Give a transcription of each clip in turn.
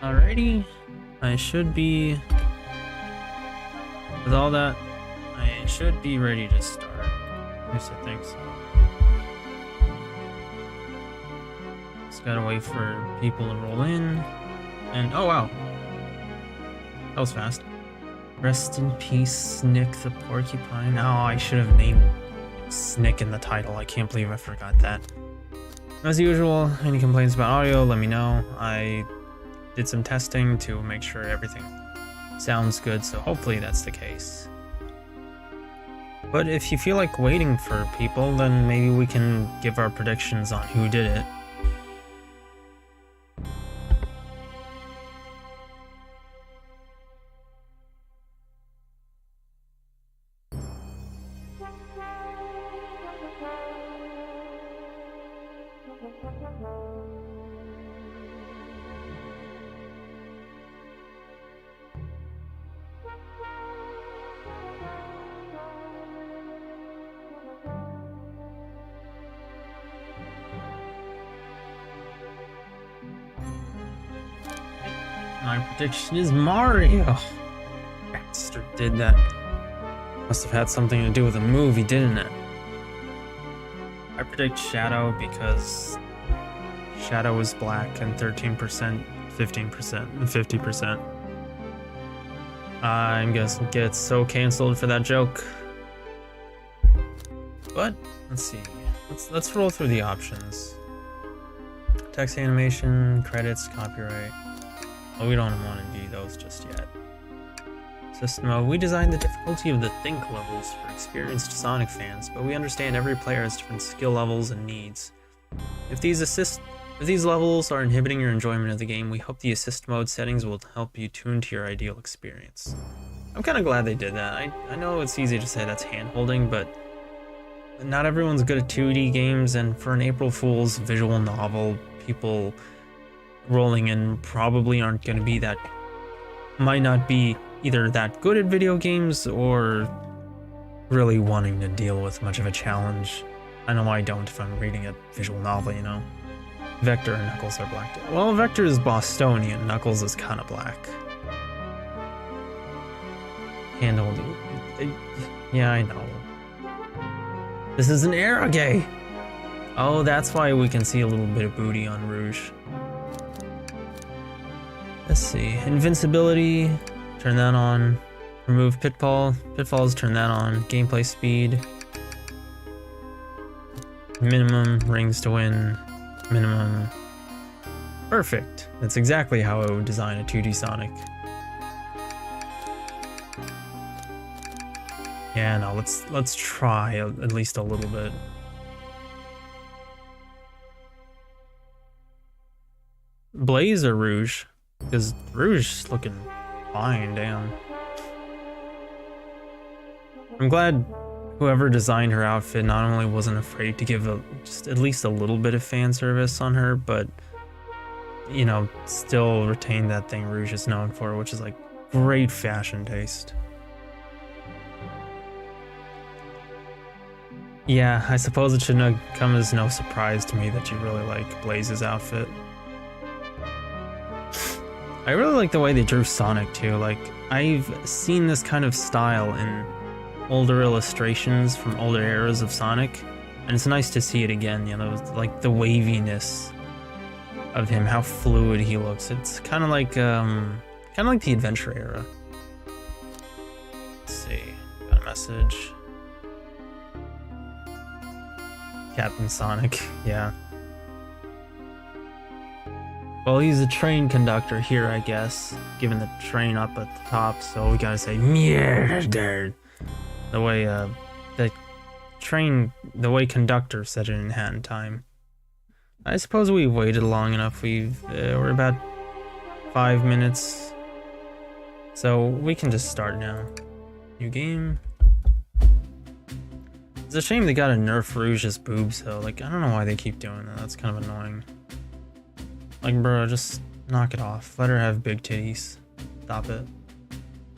Alrighty, I should be, with all that, I should be ready to start. At least I think so. Just gotta wait for people to roll in, and oh wow, that was fast. Rest in peace, Snick the porcupine. Oh, I should have named Snick in the title. I can't believe I forgot that. As usual, any complaints about audio, let me know. I did some testing to make sure everything sounds good, so hopefully that's the case. But if you feel like waiting for people, then maybe we can give our predictions on who did it. My prediction is Mario. Bastard did that. Must have had something to do with the movie, didn't it? I predict Shadow because Shadow is black and 13%, 15%, and 50%. I'm gonna get so canceled for that joke. But let's see. Let's roll through the options. Text animation, credits, copyright. Oh, we don't want to do those just yet. System mode. We designed the difficulty of the Think levels for experienced Sonic fans, but we understand every player has different skill levels and needs. If these levels are inhibiting your enjoyment of the game, we hope the assist mode settings will help you tune to your ideal experience. I'm kind of glad they did that. I know it's easy to say that's hand-holding, but not everyone's good at 2D games, and for an April Fool's visual novel, people rolling in probably aren't going to be that, might not be either that good at video games or really wanting to deal with much of a challenge. I know I don't if I'm reading a visual novel, you know. Vector and Knuckles are black. Well, Vector is Bostonian, Knuckles is kind of black. Hand-holding. Yeah, I know. This is an era gay. Oh, that's why we can see a little bit of booty on Rouge. Let's see. Invincibility, turn that on. Remove pitfall. Pitfalls, turn that on. Gameplay speed. Minimum rings to win. Minimum. Perfect. That's exactly how I would design a 2D Sonic. Yeah, no, let's try at least a little bit. Blaze or Rouge? Because Rouge is looking fine, damn. I'm glad whoever designed her outfit not only wasn't afraid to give just at least a little bit of fan service on her, but, you know, still retained that thing Rouge is known for, which is like great fashion taste. Yeah, I suppose it shouldn't have come as no surprise to me that you really like Blaze's outfit. I really like the way they drew Sonic too. Like, I've seen this kind of style in older illustrations from older eras of Sonic, and it's nice to see it again, you know, like the waviness of him, how fluid he looks. It's kind of like the Adventure era. Let's see, got a message. Captain Sonic, yeah. Well, he's a train conductor here, I guess, given the train up at the top, so we gotta say murder. The way the way conductor said it in hand time. I suppose we waited long enough. We're about 5 minutes, so we can just start now. New game. It's a shame they gotta nerf Rouge's boobs though. Like, I don't know why they keep doing that. That's kind of annoying. Like, bro, just Knock it off. Let her have big titties. Stop it.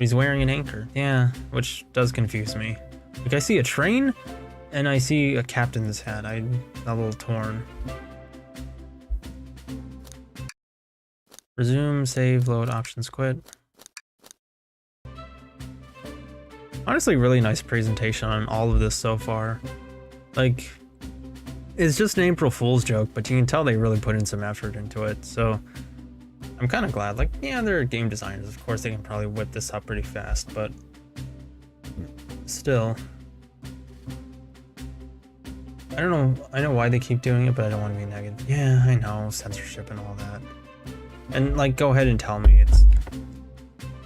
He's wearing an anchor. Yeah, which does confuse me. Like, I see a train, and I see a captain's hat. I'm a little torn. Resume, save, load, options, quit. Honestly, really nice presentation on all of this so far. Like, it's just an April Fool's joke, but you can tell they really put in some effort into it, so I'm kind of glad. Like, yeah, they're game designers. Of course, they can probably whip this up pretty fast, but still. I don't know. I know why they keep doing it, but I don't want to be negative. Yeah, I know. Censorship and all that. And, like, go ahead and tell me.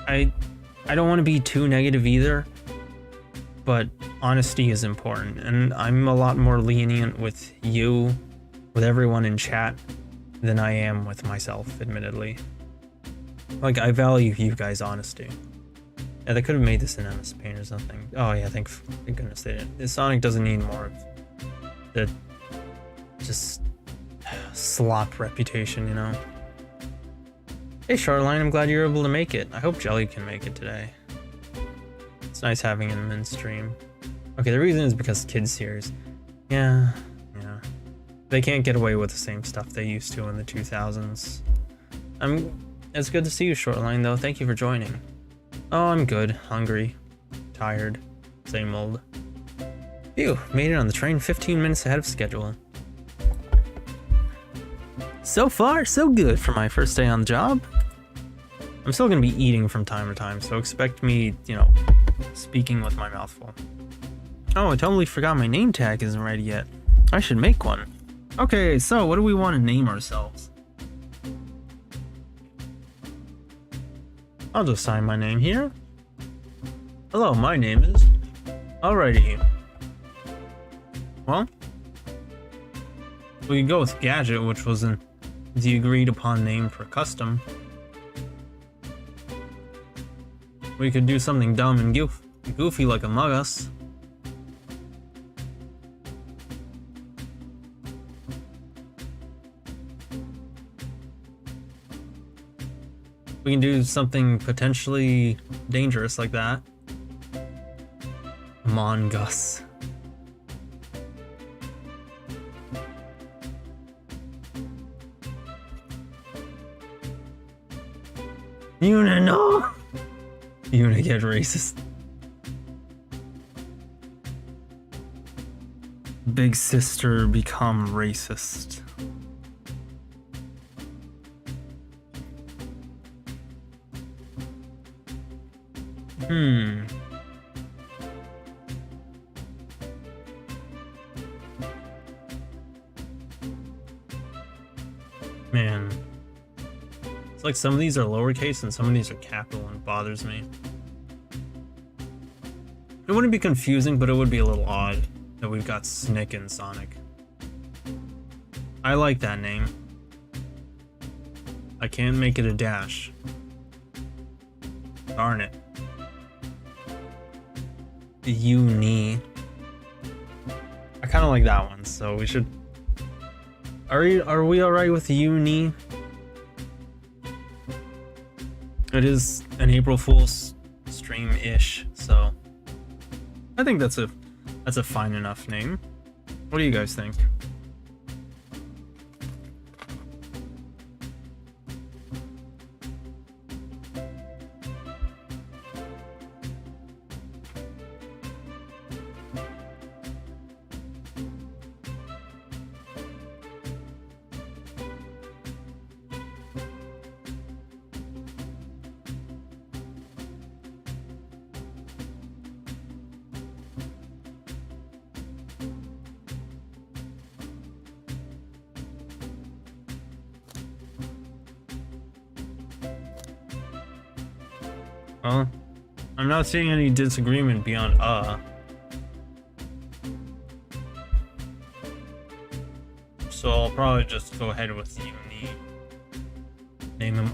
I don't want to be too negative either, but honesty is important. And I'm a lot more lenient with you, with everyone in chat, than I am with myself, admittedly. Like, I value you guys' honesty. Yeah, they could have made this in MS Paint or something. Oh yeah, thank goodness they didn't. Sonic doesn't need more of the just slop reputation, you know? Hey Shoreline, I'm glad you're able to make it. I hope Jelly can make it today. It's nice having him in stream. Okay, the reason is because kids series. Yeah. They can't get away with the same stuff they used to in the 2000s. It's good to see you, Shortline, though. Thank you for joining. Oh, I'm good. Hungry. Tired. Same old. Phew, made it on the train 15 minutes ahead of schedule. So far, so good for my first day on the job. I'm still gonna be eating from time to time, so expect me, you know, speaking with my mouth full. Oh, I totally forgot my name tag isn't ready yet. I should make one. Okay, so what do we want to name ourselves? I'll just sign my name here. Hello, my name is... Alrighty. Well, we could go with Gadget, which was the agreed upon name for custom. We could do something dumb and goofy like Among Us. We can do something potentially dangerous like that. Among Us. Yu-nee, no! Yu-nee get racist. Big sister become racist. Man. It's like some of these are lowercase and some of these are capital and it bothers me. It wouldn't be confusing, but it would be a little odd that we've got Snick and Sonic. I like that name. I can't make it a dash. Darn it. Yu-nee. I kind of like that one, so we should... Are we alright with Yu-nee? It is an April Fool's stream-ish, so... I think that's a fine enough name. What do you guys think? Well, I'm not seeing any disagreement beyond so I'll probably just go ahead with Yu-nee. Name him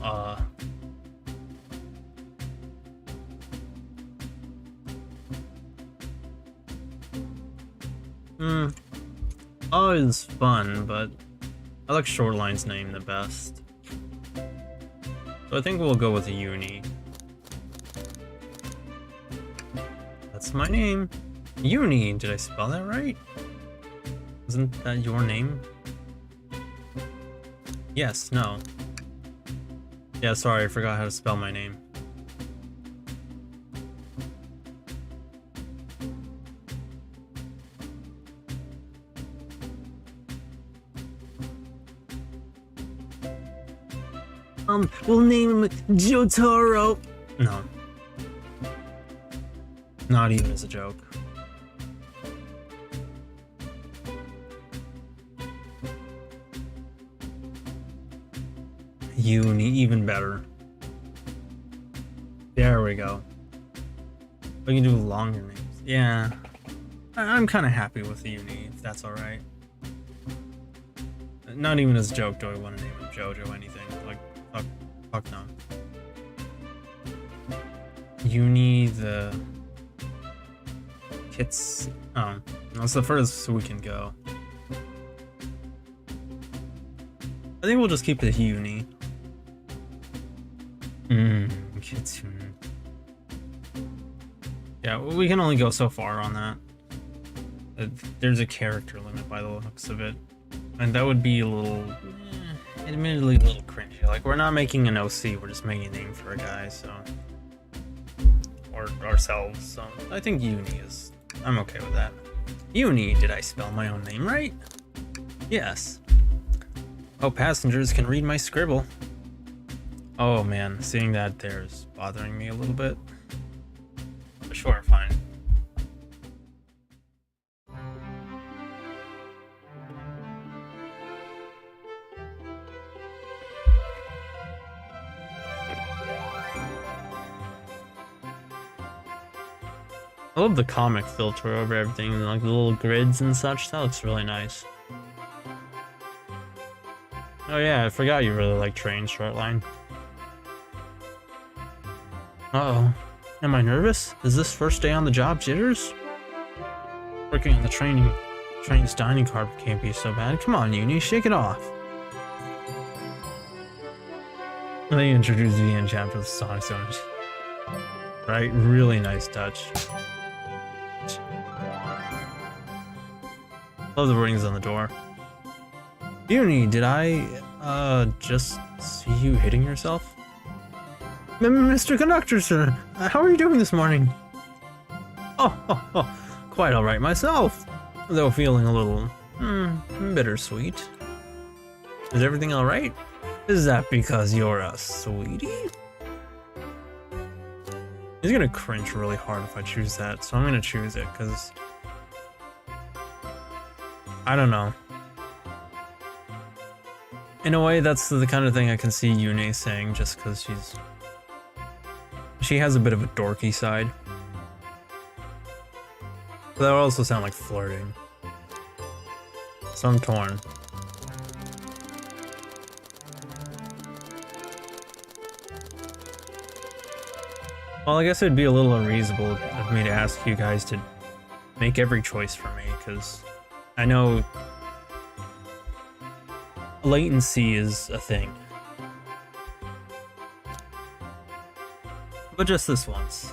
is fun, but I like Shortline's name the best. So I think we'll go with a Yu-nee. That's my name. Yu-nee, did I spell that right? Isn't that your name? Yes, no. Yeah, sorry, I forgot how to spell my name. We'll name him Jotaro. No. Not even as a joke. Yu-nee, even better. There we go. We can do longer names. Yeah. I'm kind of happy with the Yu-nee, if that's alright. Not even as a joke do I want to name him Jojo anything. Like, fuck no. Yu-nee the... Kits... Oh, that's the furthest we can go. I think we'll just keep it Yu-nee. Kitsune. Yeah, we can only go so far on that. There's a character limit by the looks of it. And that would be a little... admittedly a little cringy. Like, we're not making an OC, we're just making a name for a guy, so... Or ourselves, so... I think Yu-nee is... I'm okay with that. Yu-nee, did I spell my own name right? Yes. Oh, passengers can read my scribble. Oh man, seeing that there's bothering me a little bit. But sure, fine. I love the comic filter over everything, and like the little grids and such. That looks really nice. Oh yeah, I forgot you really like Train Shortline. Uh-oh. Am I nervous? Is this first day on the job jitters? Working on the train's dining car can't be so bad. Come on, Yu-nee, shake it off. They introduced the end chapter of the Sonic Zones. Right? Really nice touch. Love the rings on the door. Yu-nee, did I, just see you hitting yourself? Mr. Conductor, sir, how are you doing this morning? Oh, quite alright myself, though feeling a little, bittersweet. Is everything alright? Is that because you're a sweetie? He's gonna cringe really hard if I choose that, so I'm gonna choose it, because... I don't know. In a way, that's the kind of thing I can see Yu-nee saying, just because she has a bit of a dorky side. But that would also sound like flirting. So I'm torn. Well, I guess it'd be a little unreasonable of me to ask you guys to make every choice for me, because I know latency is a thing. But just this once.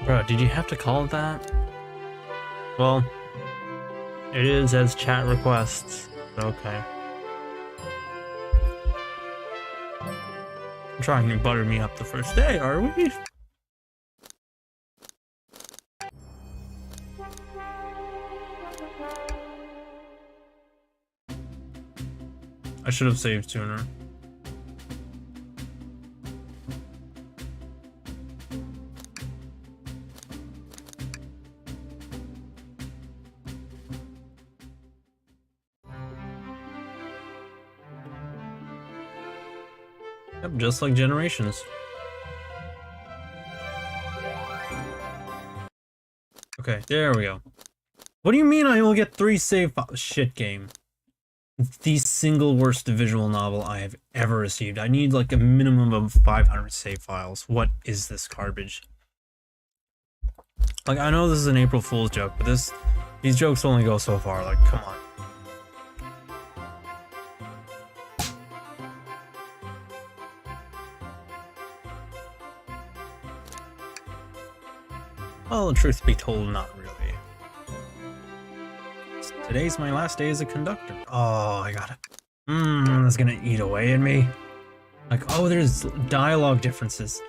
Bro, did you have to call it that? Well, it is as chat requests. Okay. Trying to butter me up the first day, are we? I should have saved sooner. Yep, just like Generations. Okay, there we go. What do you mean I will get 3 save files? Shit game. The single worst visual novel I have ever received. I need like a minimum of 500 save files. What is this garbage? Like, I know this is an April Fool's joke, but this These jokes only go so far, like, come on. Well, truth be told, not really. Today's my last day as a conductor. Oh, I got it. That's gonna eat away at me. Like, oh, there's dialogue differences.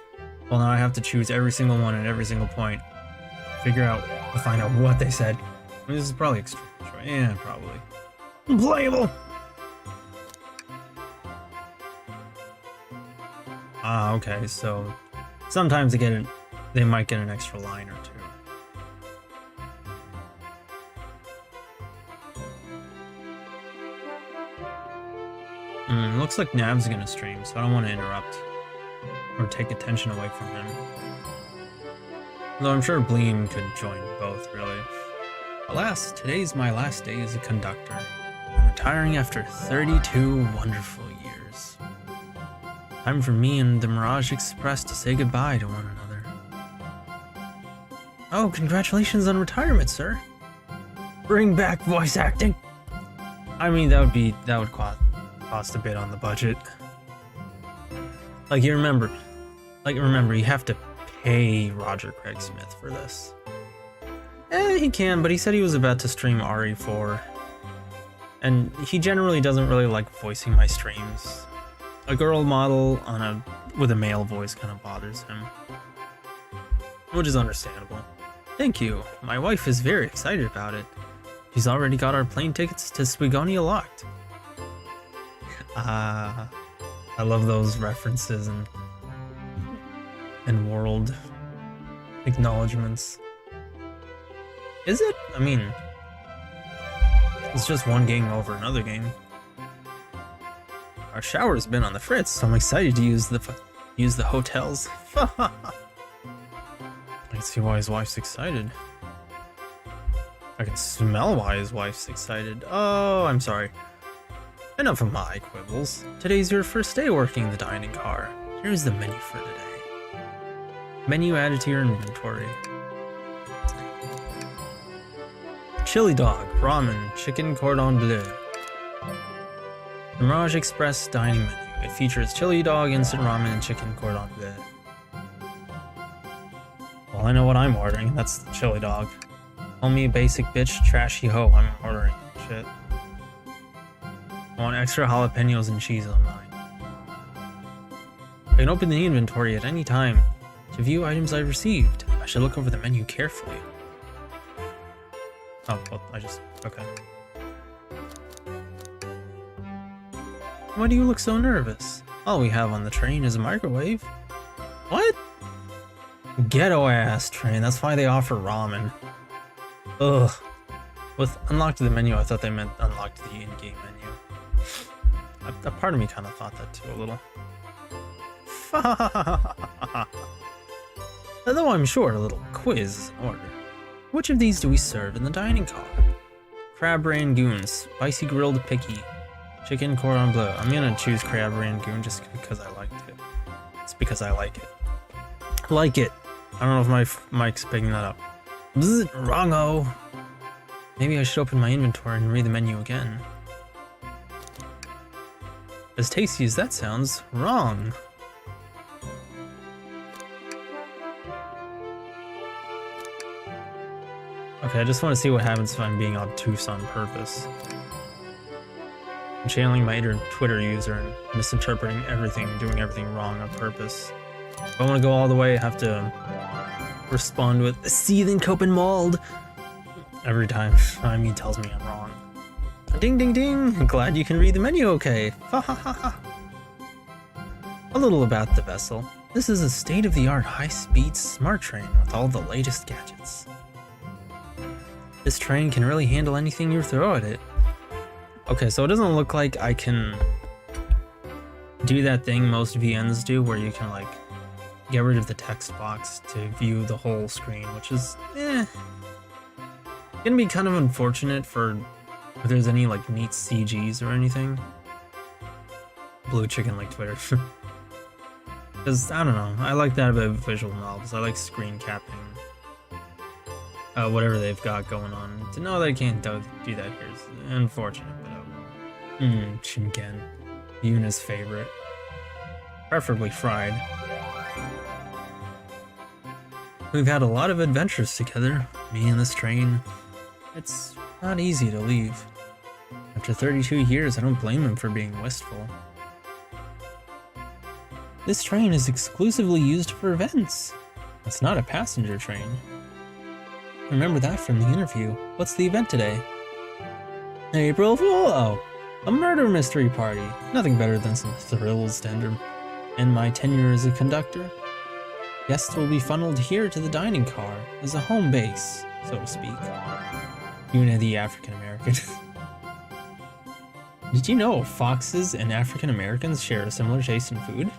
Well, now I have to choose every single one at every single point. Find out what they said. I mean, this is probably extreme, right? Yeah, probably. Unplayable! Ah, okay, so sometimes they might get an extra line or two. Looks like Nav's gonna stream, so I don't want to interrupt or take attention away from him. Though I'm sure Bleem could join both, really. Alas, today's my last day as a conductor. I'm retiring after 32 wonderful years. Time for me and the Mirage Express to say goodbye to one another. Oh, congratulations on retirement, sir. Bring back voice acting. I mean, that would cost a bit on the budget. Like, remember, you have to pay Roger Craig Smith for this. He can, but he said he was about to stream RE4. And he generally doesn't really like voicing my streams. A girl model with a male voice kind of bothers him. Which is understandable. Thank you. My wife is very excited about it. She's already got our plane tickets to Swigonia locked. I love those references and world acknowledgements. Is it? I mean, it's just one game over another game. Our shower's been on the fritz, so I'm excited to use the hotels. I can see why his wife's excited. I can smell why his wife's excited. Oh, I'm sorry. Enough of my quibbles. Today's your first day working the dining car. Here's the menu for today. Menu added to your inventory. Chili dog, ramen, chicken cordon bleu. The Mirage Express dining menu. It features chili dog, instant ramen, and chicken cordon bleu. Well, I know what I'm ordering. That's the chili dog. Call me a basic bitch, trashy hoe. I'm ordering shit. I want extra jalapenos and cheese on mine. I can open the inventory at any time to view items I received. I should look over the menu carefully. Oh, well, okay. Why do you look so nervous? All we have on the train is a microwave. What? Ghetto ass train, that's why they offer ramen. Ugh. With unlocked the menu, I thought they meant unlocked the in-game menu. A part of me kind of thought that too, a little. Although I'm sure a little quiz is in order. Which of these do we serve in the dining car? Crab Rangoon, spicy grilled picky, chicken cordon bleu. I'm gonna choose crab Rangoon just because I liked it. It's because I like it. Like it. I don't know if my mic's picking that up. Bzz, wrong-o. Maybe I should open my inventory and read the menu again. As tasty as that sounds, wrong. Okay, I just want to see what happens if I'm being obtuse on purpose. I'm channeling my inner Twitter user and misinterpreting everything, doing everything wrong on purpose. If I want to go all the way, I have to respond with seething Copenhagen every time he tells me I'm wrong. Ding ding ding! Glad you can read the menu okay. Ha ha ha ha. A little about the vessel. This is a state-of-the-art high-speed smart train with all the latest gadgets. This train can really handle anything you throw at it. Okay, so it doesn't look like I can do that thing most VNs do where you can like get rid of the text box to view the whole screen, which is gonna be kind of unfortunate for if there's any like neat CGs or anything. Blue chicken like Twitter. Because I don't know, I like that about visual novels. I like screen capping. whatever they've got going on. To know that I can't do that here is unfortunate, but Shinken, Yuna's favorite. Preferably fried. We've had a lot of adventures together, me and this train. It's not easy to leave. After 32 years, I don't blame him for being wistful. This train is exclusively used for events. It's not a passenger train. Remember that from the interview. What's the event today? April Fool! Oh, a murder mystery party. Nothing better than some thrills to end my tenure as a conductor. Guests will be funneled here to the dining car as a home base, so to speak. Yu-nee the African American. Did you know foxes and African Americans share a similar taste in food?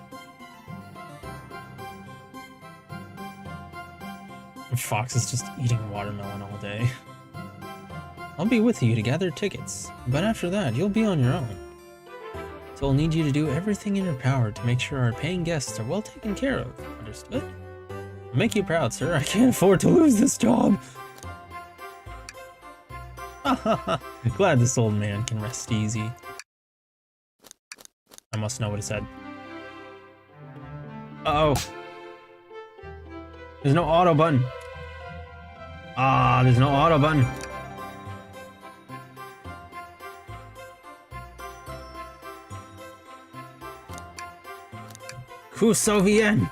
Fox is just eating watermelon all day. I'll be with you to gather tickets, but after that, you'll be on your own. So I'll need you to do everything in your power to make sure our paying guests are well taken care of. Understood? I'll make you proud, sir. I can't afford to lose this job. Glad this old man can rest easy. I must know what it said. Uh-oh. There's no auto button. There's no auto button. Kusovien.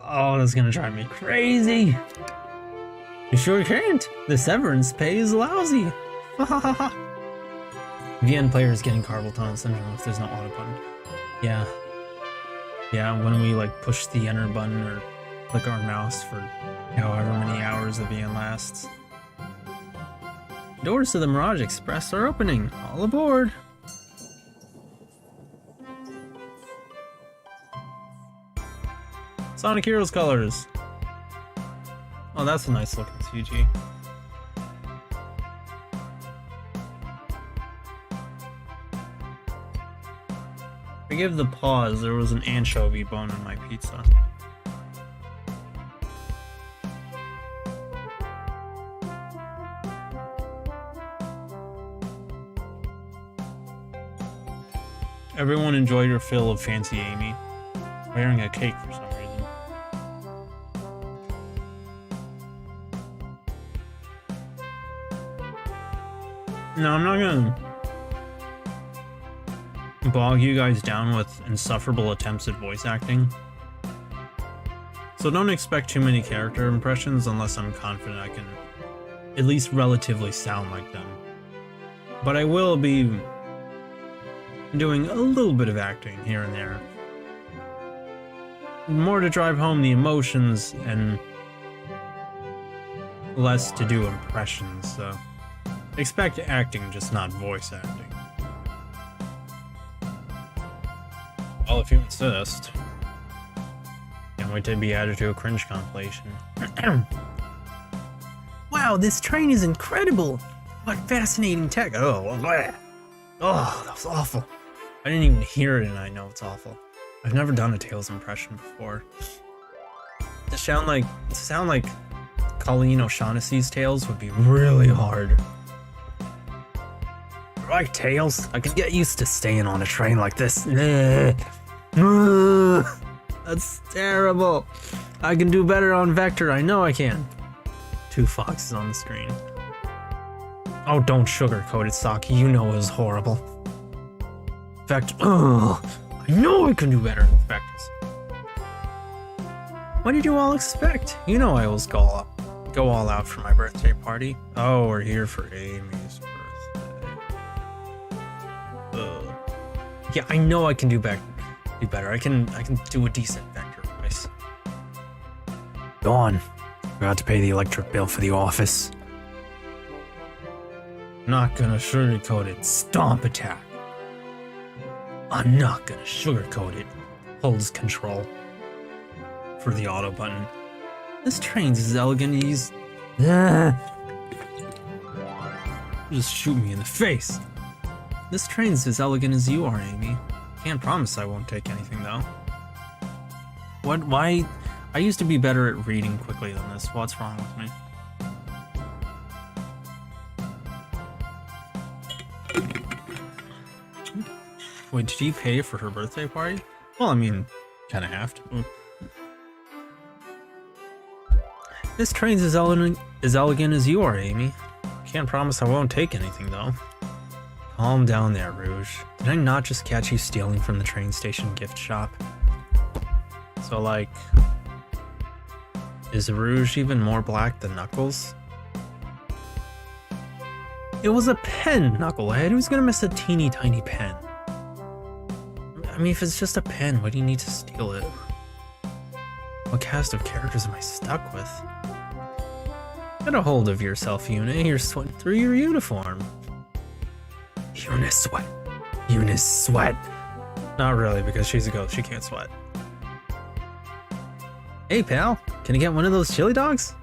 Oh, that's gonna drive me crazy. You sure can't. The severance pay is lousy. VN player is getting carpal tunnel syndrome if there's no auto button. Yeah. Yeah, when we like push the enter button or click our mouse for however many hours the VN lasts. Doors to the Mirage Express are opening. All aboard. Sonic Heroes colors. Oh, that's a nice looking CG. Forgive the pause, there was an anchovy bone in my pizza. Everyone enjoy your fill of Fancy Amy. Wearing a cake for some reason. No, I'm not gonna bog you guys down with insufferable attempts at voice acting. So don't expect too many character impressions unless I'm confident I can at least relatively sound like them. But I will be doing a little bit of acting here and there. More to drive home the emotions and less to do impressions, so expect acting, just not voice acting. Well, if you insist. Can't wait to be added to a cringe compilation. Wow, this train is incredible! What fascinating tech! Oh, bleh. Oh, that was awful. I didn't even hear it and I know it's awful. I've never done a Tails impression before. To sound like Colleen O'Shaughnessy's Tails would be really hard. Right, Tails? I can get used to staying on a train like this. That's terrible. I can do better on Vector, I know I can. 2 foxes on the screen. Oh, don't sugarcoat it, Saki. You know it was horrible. Vector. Ugh. I know I can do better in Vectors. What did you all expect? You know I always go all out for my birthday party. Oh, we're here for Amy's birthday. Ugh. Yeah, I know I can do better. I can do a decent Vector voice. Dawn, forgot to pay the electric bill for the office. Not gonna sugarcoat it. Stomp attack. I'm not gonna sugarcoat it. Holds control for the auto button. This train's as elegant as Just shoot me in the face. This train's as elegant as you are, Amy. Can't promise I won't take anything, though. What? Why? I used to be better at reading quickly than this. What's wrong with me? Wait, did he pay for her birthday party? Well, I mean, kind of have to. This train's as elegant as you are, Amy. Can't promise I won't take anything, though. Calm down there, Rouge. Did I not just catch you stealing from the train station gift shop? So, like, is Rouge even more black than Knuckles? It was a pen, Knucklehead. Who's gonna miss a teeny tiny pen? I mean, if it's just a pen, why do you need to steal it? What cast of characters am I stuck with? Get a hold of yourself, Yu-nee. You're sweating through your uniform. Yu-nee sweat. Yu-nee sweat. Not really, because she's a ghost. She can't sweat. Hey, pal. Can you get one of those chili dogs?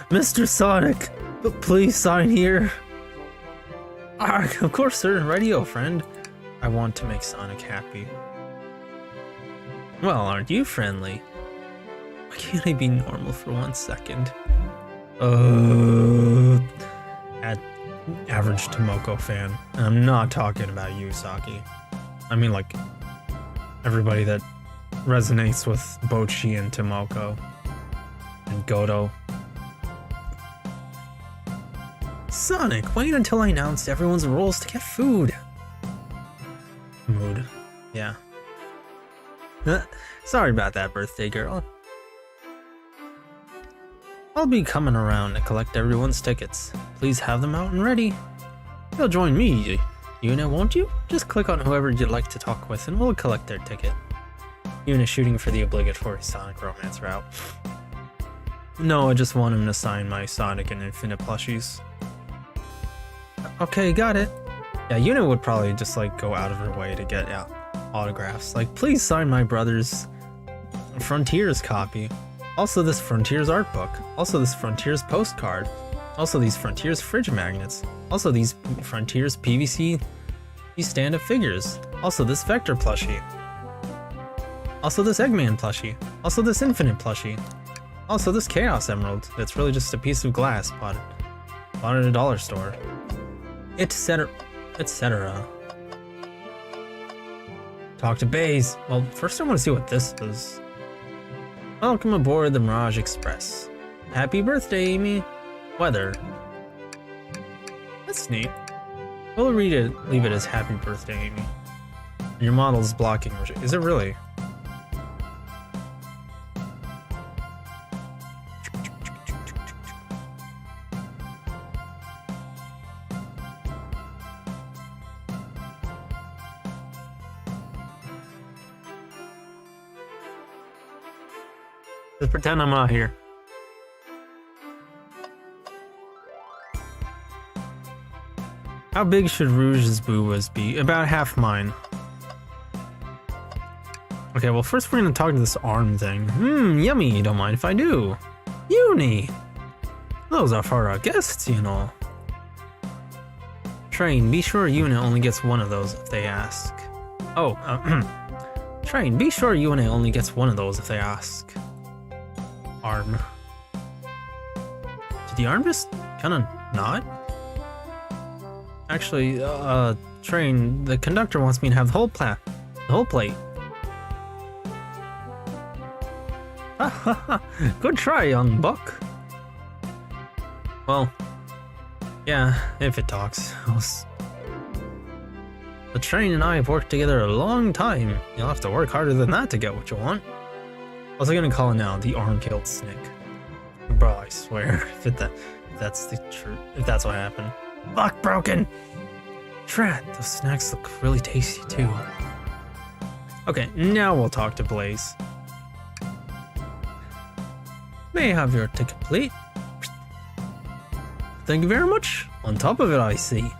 Mr. Sonic, please sign here. Of course, sir. Radio, friend. I want to make Sonic happy. Well, aren't you friendly? Why can't I be normal for 1 second? Average Tomoko fan. And I'm not talking about you, Saki. I mean, like, everybody that resonates with Bochi and Tomoko. And Goto. Sonic, wait until I announce everyone's roles to get food. Mood. Yeah. Sorry about that, birthday girl. I'll be coming around to collect everyone's tickets. Please have them out and ready. You'll join me, Yu-nee, won't you? Just click on whoever you'd like to talk with and we'll collect their ticket. Yu-nee shooting for the obligatory Sonic romance route. No, I just want him to sign my Sonic and Infinite plushies. Okay, got it. Yeah, Yu-nee would probably just like go out of her way to get autographs. Like, please sign my brother's Frontiers copy. Also this Frontiers art book. Also this Frontiers postcard. Also these Frontiers fridge magnets. Also these Frontiers PVC stand-up figures. Also this Vector plushie. Also this Eggman plushie. Also this Infinite plushie. Also this Chaos Emerald. That's really just a piece of glass bought at a dollar store. Etc. Etc. Talk to Baze. Well, first I want to see what this is. Welcome aboard the Mirage Express. Happy birthday, Amy. Weather. That's neat. We'll leave it as happy birthday, Amy. Your model's blocking. Is it really? Just pretend I'm not here. How big should Rouge's boobas be? About half mine. Okay, well first we're gonna talk to this arm thing. Yummy, don't mind if I do. Yu-nee! Those are for our guests, you know. Train, be sure Yu-nee only gets one of those if they ask. Oh, Train, be sure Yu-nee only gets one of those if they ask. Arm. Did the arm just kinda not? Actually, Train, the conductor wants me to have the whole plate. Good try, young buck. Well, yeah, if it talks. The Train and I have worked together a long time. You'll have to work harder than that to get what you want. What's I gonna call it now? The arm-killed Snick. Bro, I swear, if that's the truth, if that's what happened. Lock broken! Drat, those snacks look really tasty too. Okay, now we'll talk to Blaze. May I have your ticket, please? Thank you very much. On top of it, I see.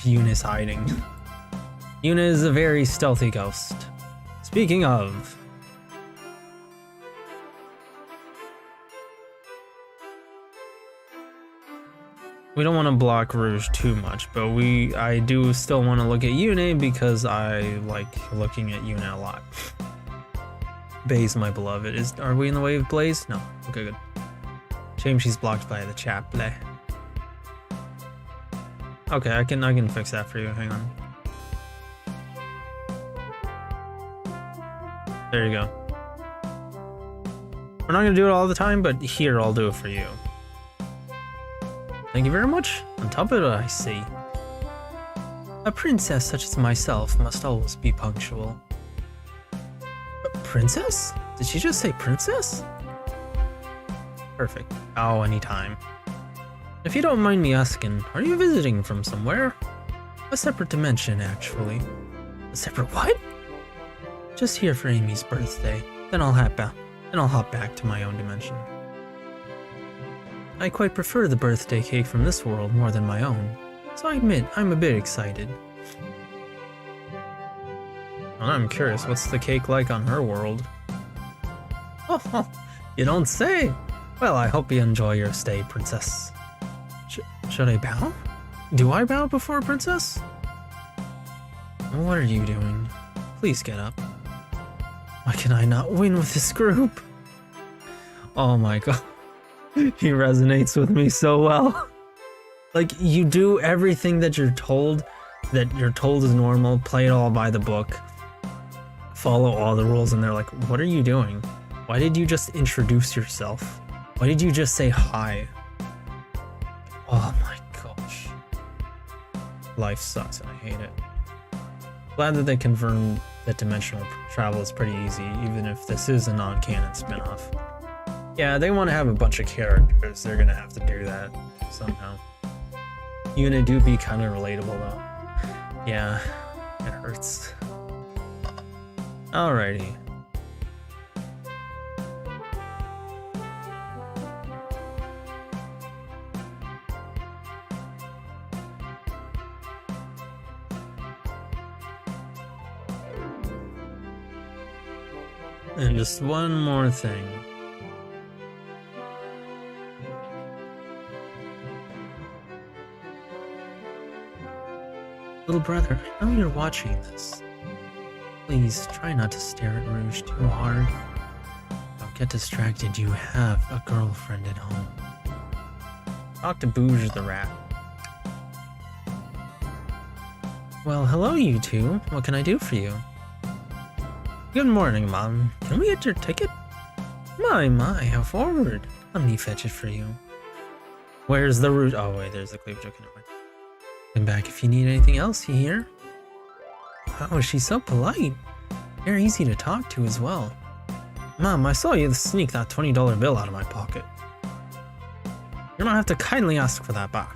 Yu-nee's hiding. Yu-nee is a very stealthy ghost. Speaking of... We don't want to block Rouge too much, but I do still want to look at Yu-nee because I like looking at Yu-nee a lot. Baze, my beloved. Are we in the way of Blaze? No. Okay, good. Shame she's blocked by the chaplain. Okay, I can fix that for you. Hang on. There you go. We're not gonna do it all the time, but here I'll do it for you. Thank you very much. On top of it, I see. A princess such as myself must always be punctual. A princess? Did she just say princess? Perfect. Oh, anytime. If you don't mind me asking, are you visiting from somewhere? A separate dimension, actually. A separate what? Just here for Amy's birthday. Then I'll hop back to my own dimension. I quite prefer the birthday cake from this world more than my own, so I admit I'm a bit excited. Well, I'm curious, what's the cake like on her world? Oh, you don't say! Well, I hope you enjoy your stay, princess. Should I bow? Do I bow before a princess? What are you doing? Please get up. Why can I not win with this group? Oh my god. He resonates with me so well. Like, you do everything that you're told is normal, play it all by the book, follow all the rules, and they're like, what are you doing? Why did you just introduce yourself? Why did you just say hi? Oh my gosh. Life sucks and I hate it. Glad that they confirmed that dimensional travel is pretty easy, even if this is a non-canon spin-off. Yeah, they want to have a bunch of characters. They're gonna have to do that somehow. Yu-nee do be kind of relatable though. Yeah, it hurts. Alrighty. And just one more thing. Little brother, I know you're watching this. Please try not to stare at Rouge too hard. Don't get distracted, you have a girlfriend at home. Talk to Bouge the rat. Well, hello you two. What can I do for you? Good morning, Mom. Can we get your ticket? My, how forward. Let me fetch it for you. Where's the route? Oh wait, there's the cleavage. Okay, never mind. Come back if you need anything else, you hear? Wow, she's so polite. Very easy to talk to as well. Mom, I saw you sneak that $20 bill out of my pocket. You're gonna have to kindly ask for that back.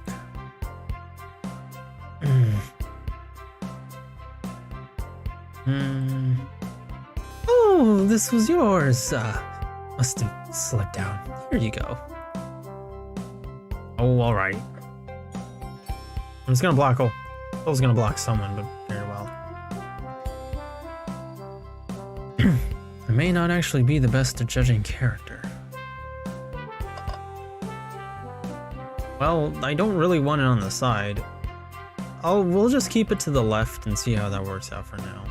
Oh, this was yours. Must have slipped down. Here you go. Oh, alright. I'm just gonna block. Oh, I was gonna block someone, but very well. I may not actually be the best at judging character. Well, I don't really want it on the side. We'll just keep it to the left and see how that works out for now.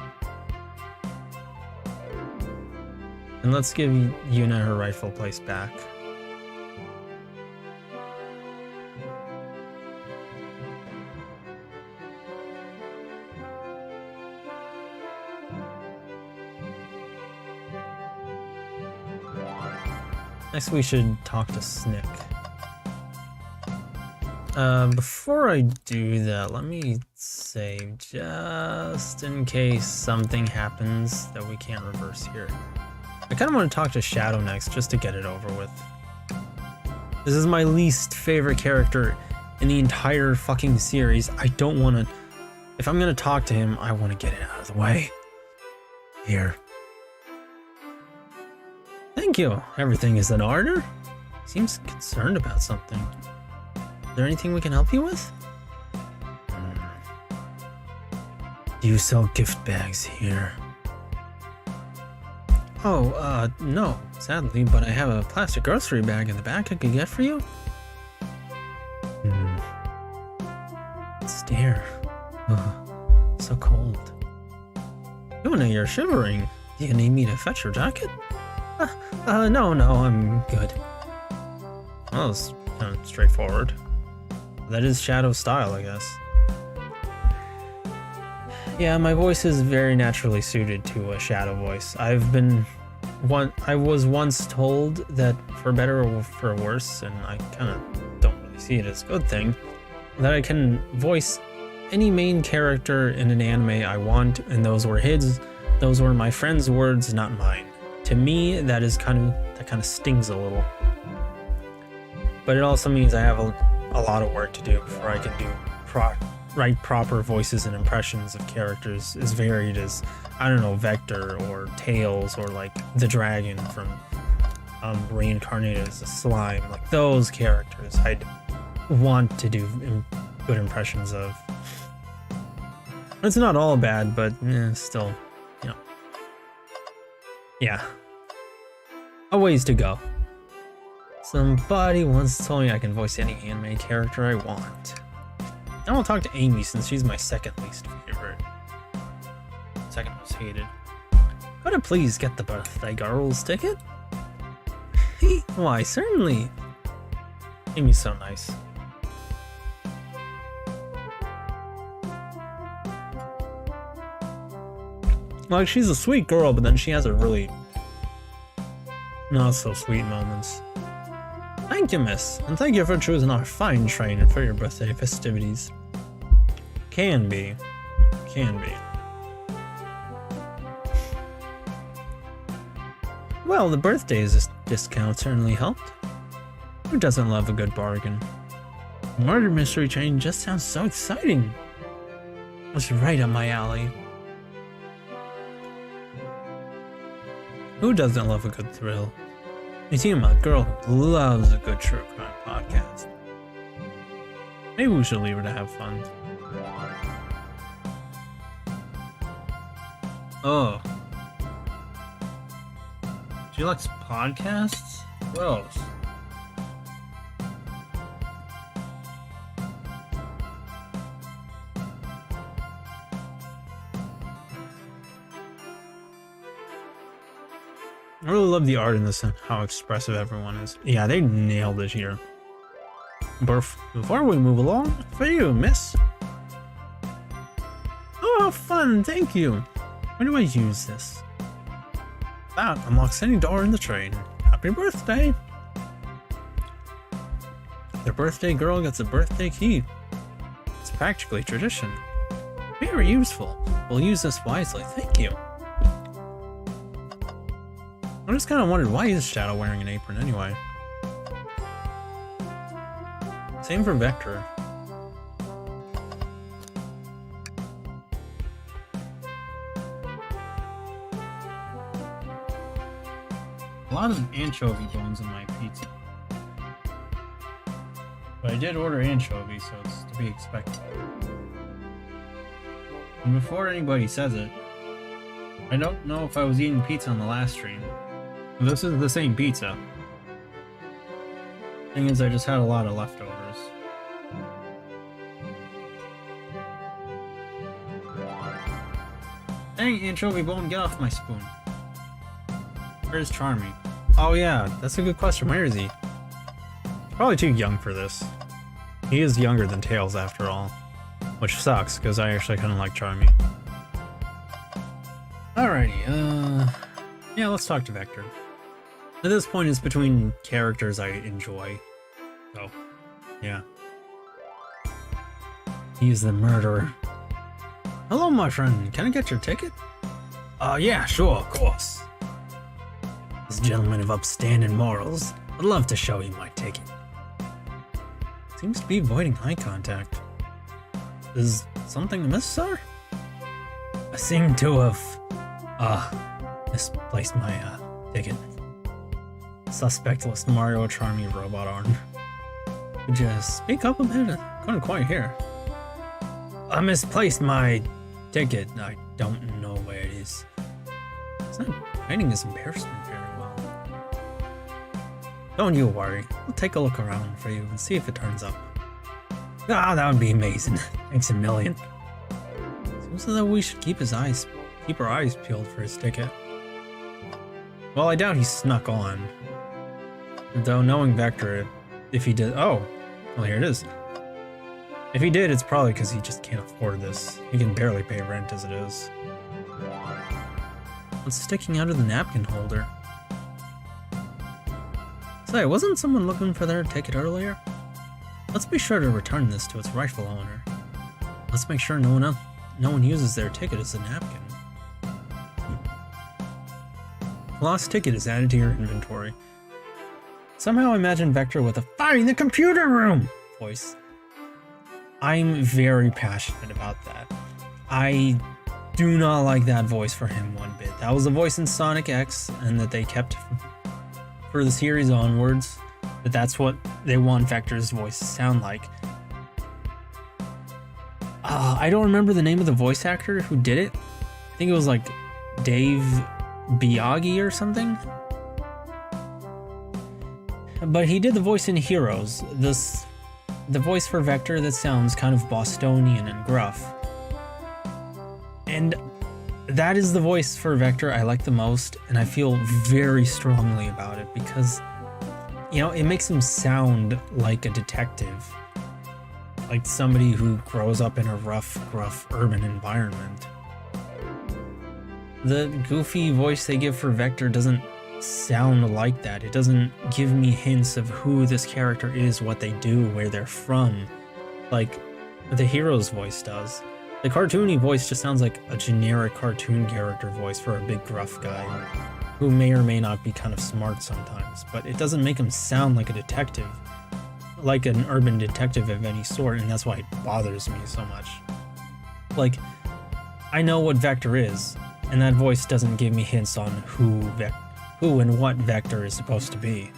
And let's give Yu-nee her rightful place back. Next we should talk to Snick. Before I do that, let me save just in case something happens that we can't reverse here. I kind of want to talk to Shadow next just to get it over with. This is my least favorite character in the entire fucking series. I don't want to... If I'm going to talk to him, I want to get it out of the way. Here. Thank you. Everything is in order? Seems concerned about something. Is there anything we can help you with? Do you sell gift bags here? Oh, no, sadly, but I have a plastic grocery bag in the back I could get for you. dear. So cold. Yu-nee, you're shivering. Do you need me to fetch your jacket? No, I'm good. Well, it's kind of straightforward. That is Shadow's style, I guess. Yeah, my voice is very naturally suited to a Shadow voice. I was once told that for better or for worse, and I kind of don't really see it as a good thing, that I can voice any main character in an anime I want, and those were my friend's words, not mine. To me, that kind of stings a little. But it also means I have a lot of work to do before I can do write proper voices and impressions of characters as varied as, I don't know, Vector or Tails or like the dragon from reincarnated as a slime. Like those characters I'd want to do good impressions of. It's not all bad, but still, you know. Yeah. A ways to go. Somebody once told me I can voice any anime character I want. I won't talk to Amy since she's my second least favorite. Second most hated. Could I please get the birthday girl's ticket? Why, certainly. Amy's so nice. Like, she's a sweet girl, but then she has a really not so sweet moments. Thank you, miss, and thank you for choosing our fine train for your birthday festivities. Can be. Well, the birthday discount certainly helped. Who doesn't love a good bargain? Murder mystery train just sounds so exciting. It's right up my alley. Who doesn't love a good thrill? You see, I'm a girl who loves a good true crime podcast. Maybe we should leave her to have fun. Oh. She likes podcasts? Gross. I really love the art in this and how expressive everyone is. Yeah, they nailed it here. Before we move along, for you, miss. Oh, fun, thank you. When do I use this? That unlocks any door in the train. Happy birthday! The birthday girl gets a birthday key. It's practically tradition. Very useful. We'll use this wisely, thank you. I just kind of wondered, why is Shadow wearing an apron anyway? Same for Vector. A lot of anchovy bones in my pizza. But I did order anchovy, so it's to be expected. And before anybody says it, I don't know if I was eating pizza on the last stream. This is the same pizza. Thing is, I just had a lot of leftovers. Dang, anchovy bone, get off my spoon. Where's Charmy? Oh yeah, that's a good question. Where is he? Probably too young for this. He is younger than Tails after all. Which sucks, because I actually kind of like Charmy. Alrighty, yeah, let's talk to Vector. At this point, it's between characters I enjoy. So, yeah. He's the murderer. Hello, my friend. Can I get your ticket? Yeah, sure, of course. This gentleman of upstanding morals would love to show you my ticket. Seems to be avoiding eye contact. Is something amiss, sir? I seem to have, misplaced my, ticket. Suspect lists Mario Charmy robot arm. Could you speak up a bit? I couldn't quite hear. I misplaced my ticket. I don't know where it is. It's not hiding his embarrassment very well. Don't you worry. We'll take a look around for you and see if it turns up. Ah, that would be amazing. Thanks a million. Seems that we should keep our eyes peeled for his ticket. Well, I doubt he snuck on. Though knowing Vector, if he did, oh, well here it is. If he did, it's probably because he just can't afford this. He can barely pay rent as it is. What's sticking out of the napkin holder? Say, wasn't someone looking for their ticket earlier? Let's be sure to return this to its rightful owner. Let's make sure no one uses their ticket as a napkin. Lost ticket is added to your inventory. Somehow imagine Vector with a "Find the computer room" voice. I'm very passionate about that. I do not like that voice for him one bit. That was the voice in Sonic X, and that they kept for the series onwards. But that's what they want Vector's voice to sound like. I don't remember the name of the voice actor who did it. I think it was like Dave Biaggi or something. But he did the voice in Heroes. The voice for Vector that sounds kind of Bostonian and gruff. And that is the voice for Vector I like the most, and I feel very strongly about it because, you know, it makes him sound like a detective. Like somebody who grows up in a rough, gruff urban environment. The goofy voice they give for Vector doesn't sound like that. It doesn't give me hints of who this character is, what they do, where they're from, like the Hero's voice does. The cartoony voice just sounds like a generic cartoon character voice for a big gruff guy who may or may not be kind of smart sometimes, but it doesn't make him sound like a detective, like an urban detective of any sort, and that's why it bothers me so much. Like, I know what Vector is, and that voice doesn't give me hints on who and what Vector is supposed to be.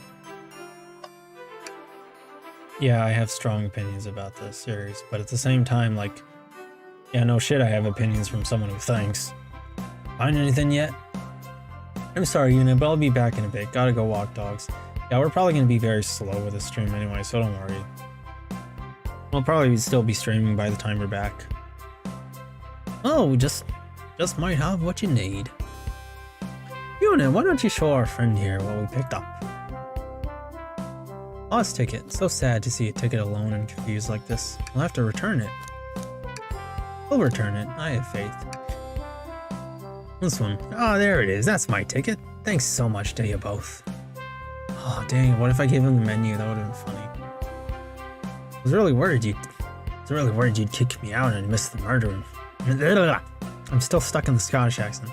Yeah, I have strong opinions about this series, but at the same time, like, yeah, no shit, I have opinions from someone who thinks. Find anything yet? I'm sorry, Yu-nee, but I'll be back in a bit. Gotta go walk dogs. Yeah, we're probably gonna be very slow with this stream anyway, so don't worry. We'll probably still be streaming by the time we're back. Oh, we just might have what you need. Yu-nee, why don't you show our friend here what we picked up? Lost ticket. So sad to see a ticket alone and confused like this. We'll have to return it. We'll return it. I have faith. This one. Oh, there it is. That's my ticket. Thanks so much to you both. Oh, dang. What if I gave him the menu? That would have been funny. I was really worried you'd kick me out and miss the murder. I'm still stuck in the Scottish accent.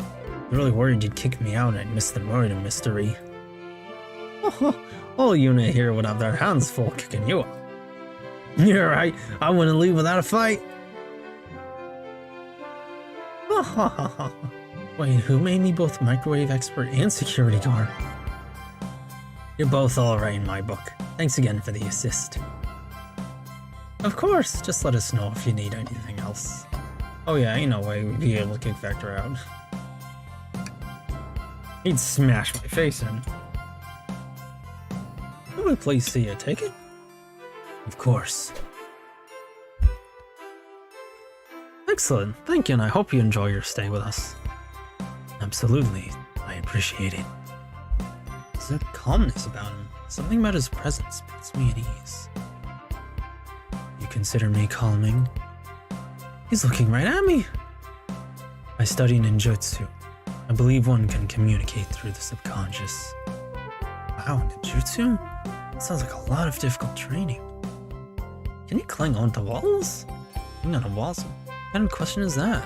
I was really worried you'd kick me out and I'd miss the murder mystery. Oh, Yu-nee here would have their hands full kicking you out. You're right. I wouldn't leave without a fight. Wait, who made me both microwave expert and security guard? You're both alright in my book. Thanks again for the assist. Of course, just let us know if you need anything else. Oh yeah, ain't no way we'd be able to kick Vector out. He'd smash my face in. Can we please see a ticket? Of course. Excellent, thank you, and I hope you enjoy your stay with us. Absolutely, I appreciate it. There's a calmness about him. Something about his presence puts me at ease. You consider me calming? He's looking right at me. I study ninjutsu. I believe one can communicate through the subconscious. Wow, ninjutsu? That sounds like a lot of difficult training. Can you cling onto walls? Cling onto walls? What kind of question is that?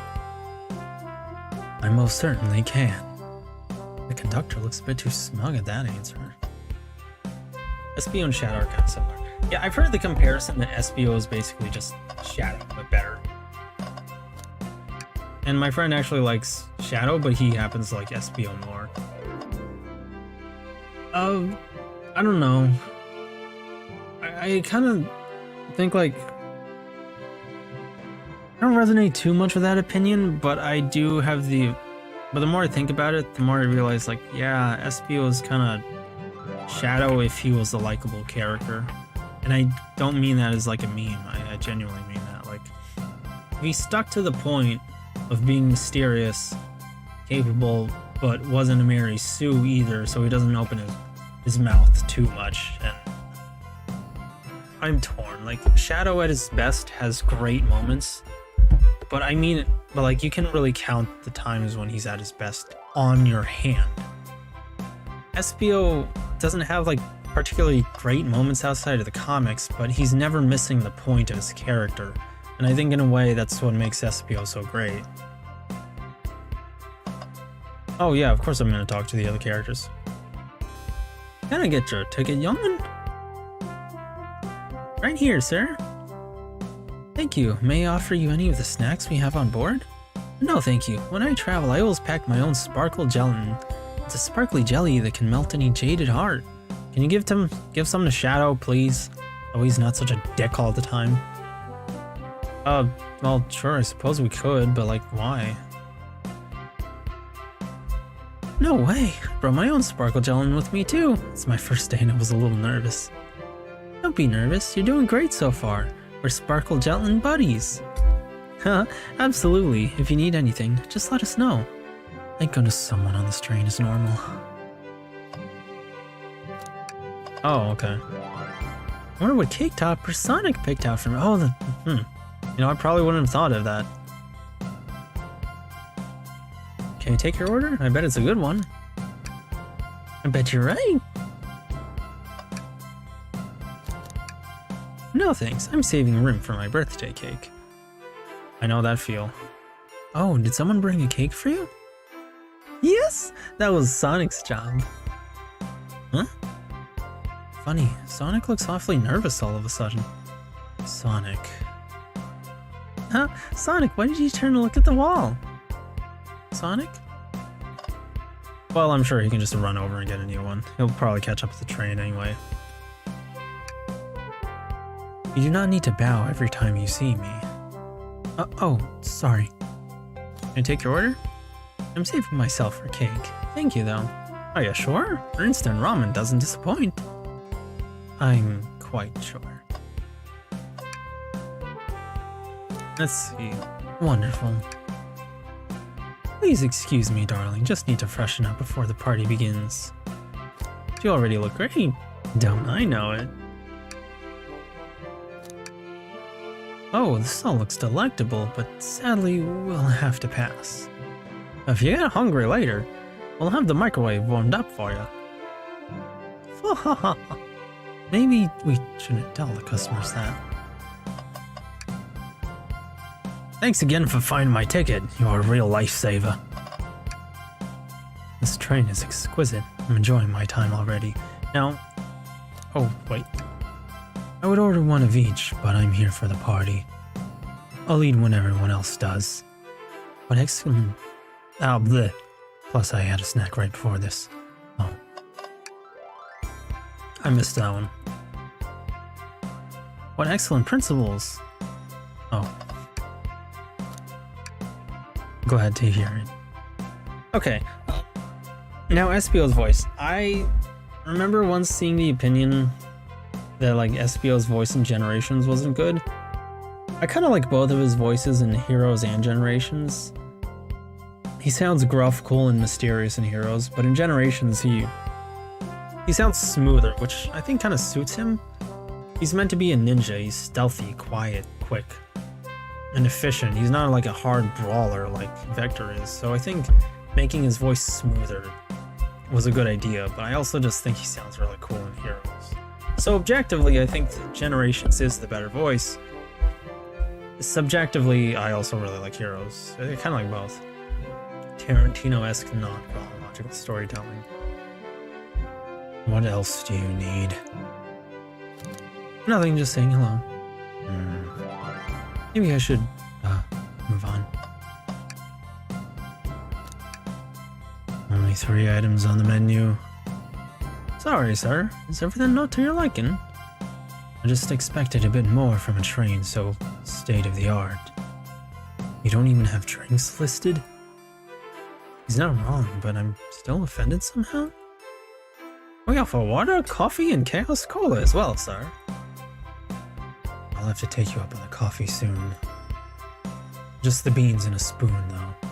I most certainly can. The conductor looks a bit too smug at that answer. SBO and Shadow are kind of similar. Yeah, I've heard the comparison that SBO is basically just Shadow, but better. And my friend actually likes Shadow, but he happens to like SBO more. I don't know. I kind of think like I don't resonate too much with that opinion, but I do have but the more I think about it, the more I realize like, yeah, SBO is kind of Shadow if he was a likable character. And I don't mean that as like a meme. I genuinely mean that. Like, he stuck to the point of being mysterious, capable, but wasn't a Mary Sue either, so he doesn't open his mouth too much. And I'm torn. Like, Shadow at his best has great moments, but I mean, but like, you can really count the times when he's at his best on your hand. Espio doesn't have like particularly great moments outside of the comics, but he's never missing the point of his character. And I think in a way that's what makes Espio so great. Oh yeah, of course I'm gonna talk to the other characters. Can I get your ticket, young'un? Right here, sir. Thank you. May I offer you any of the snacks we have on board? No, thank you. When I travel, I always pack my own sparkle gelatin. It's a sparkly jelly that can melt any jaded heart. Can you give some to Shadow, please? Oh, he's not such a dick all the time. Well, sure, I suppose we could, but like, why? No way. I brought my own sparkle gelatin with me too. It's my first day and I was a little nervous. Don't be nervous. You're doing great so far. We're sparkle gelatin buddies. Huh? Absolutely. If you need anything, just let us know. Thank goodness someone on this train is normal. Oh, okay. I wonder what Cake Top or Sonic picked out for me. Oh, You know, I probably wouldn't have thought of that. Can you take your order? I bet it's a good one. I bet you're right. No thanks, I'm saving room for my birthday cake. I know that feel. Oh, did someone bring a cake for you? Yes, that was Sonic's job. Huh? Funny, Sonic looks awfully nervous all of a sudden. Sonic. Huh? Sonic, why did you turn to look at the wall? Sonic? Well, I'm sure he can just run over and get a new one. He'll probably catch up with the train anyway. You do not need to bow every time you see me. Oh, sorry. Can I take your order? I'm saving myself for cake. Thank you, though. Are you sure? Our instant ramen doesn't disappoint. I'm quite sure. Let's see. Wonderful. Please excuse me, darling. Just need to freshen up before the party begins. You already look great. Don't I know it? Oh, this all looks delectable, but sadly, we'll have to pass. If you get hungry later, we'll have the microwave warmed up for you. Maybe we shouldn't tell the customers that. Thanks again for finding my ticket. You're a real lifesaver. This train is exquisite. I'm enjoying my time already. Now... Oh, wait. I would order one of each, but I'm here for the party. I'll eat when everyone else does. What excellent... Oh, bleh. Plus I had a snack right before this. Oh. I missed that one. What excellent principles. Oh. Glad to hear it. Okay. Now Espio's voice. I remember once seeing the opinion that like Espio's voice in Generations wasn't good. I kind of like both of his voices in Heroes and Generations. He sounds gruff, cool, and mysterious in Heroes, but in Generations he sounds smoother, which I think kind of suits him. He's meant to be a ninja. He's stealthy, quiet, quick, and efficient. He's not like a hard brawler like Vector is, so I think making his voice smoother was a good idea, but I also just think he sounds really cool in Heroes. So objectively, I think Generations is the better voice. Subjectively, I also really like Heroes. I kind of like both. Tarantino-esque, non-chronological storytelling. What else do you need? Nothing, just saying hello. Maybe I should, move on. Only 3 items on the menu. Sorry, sir. Is everything not to your liking? I just expected a bit more from a train so state-of-the-art. You don't even have drinks listed? He's not wrong, but I'm still offended somehow? We offer water, coffee, and Chaos Cola as well, sir. I'll have to take you up on the coffee soon. Just the beans in a spoon, though.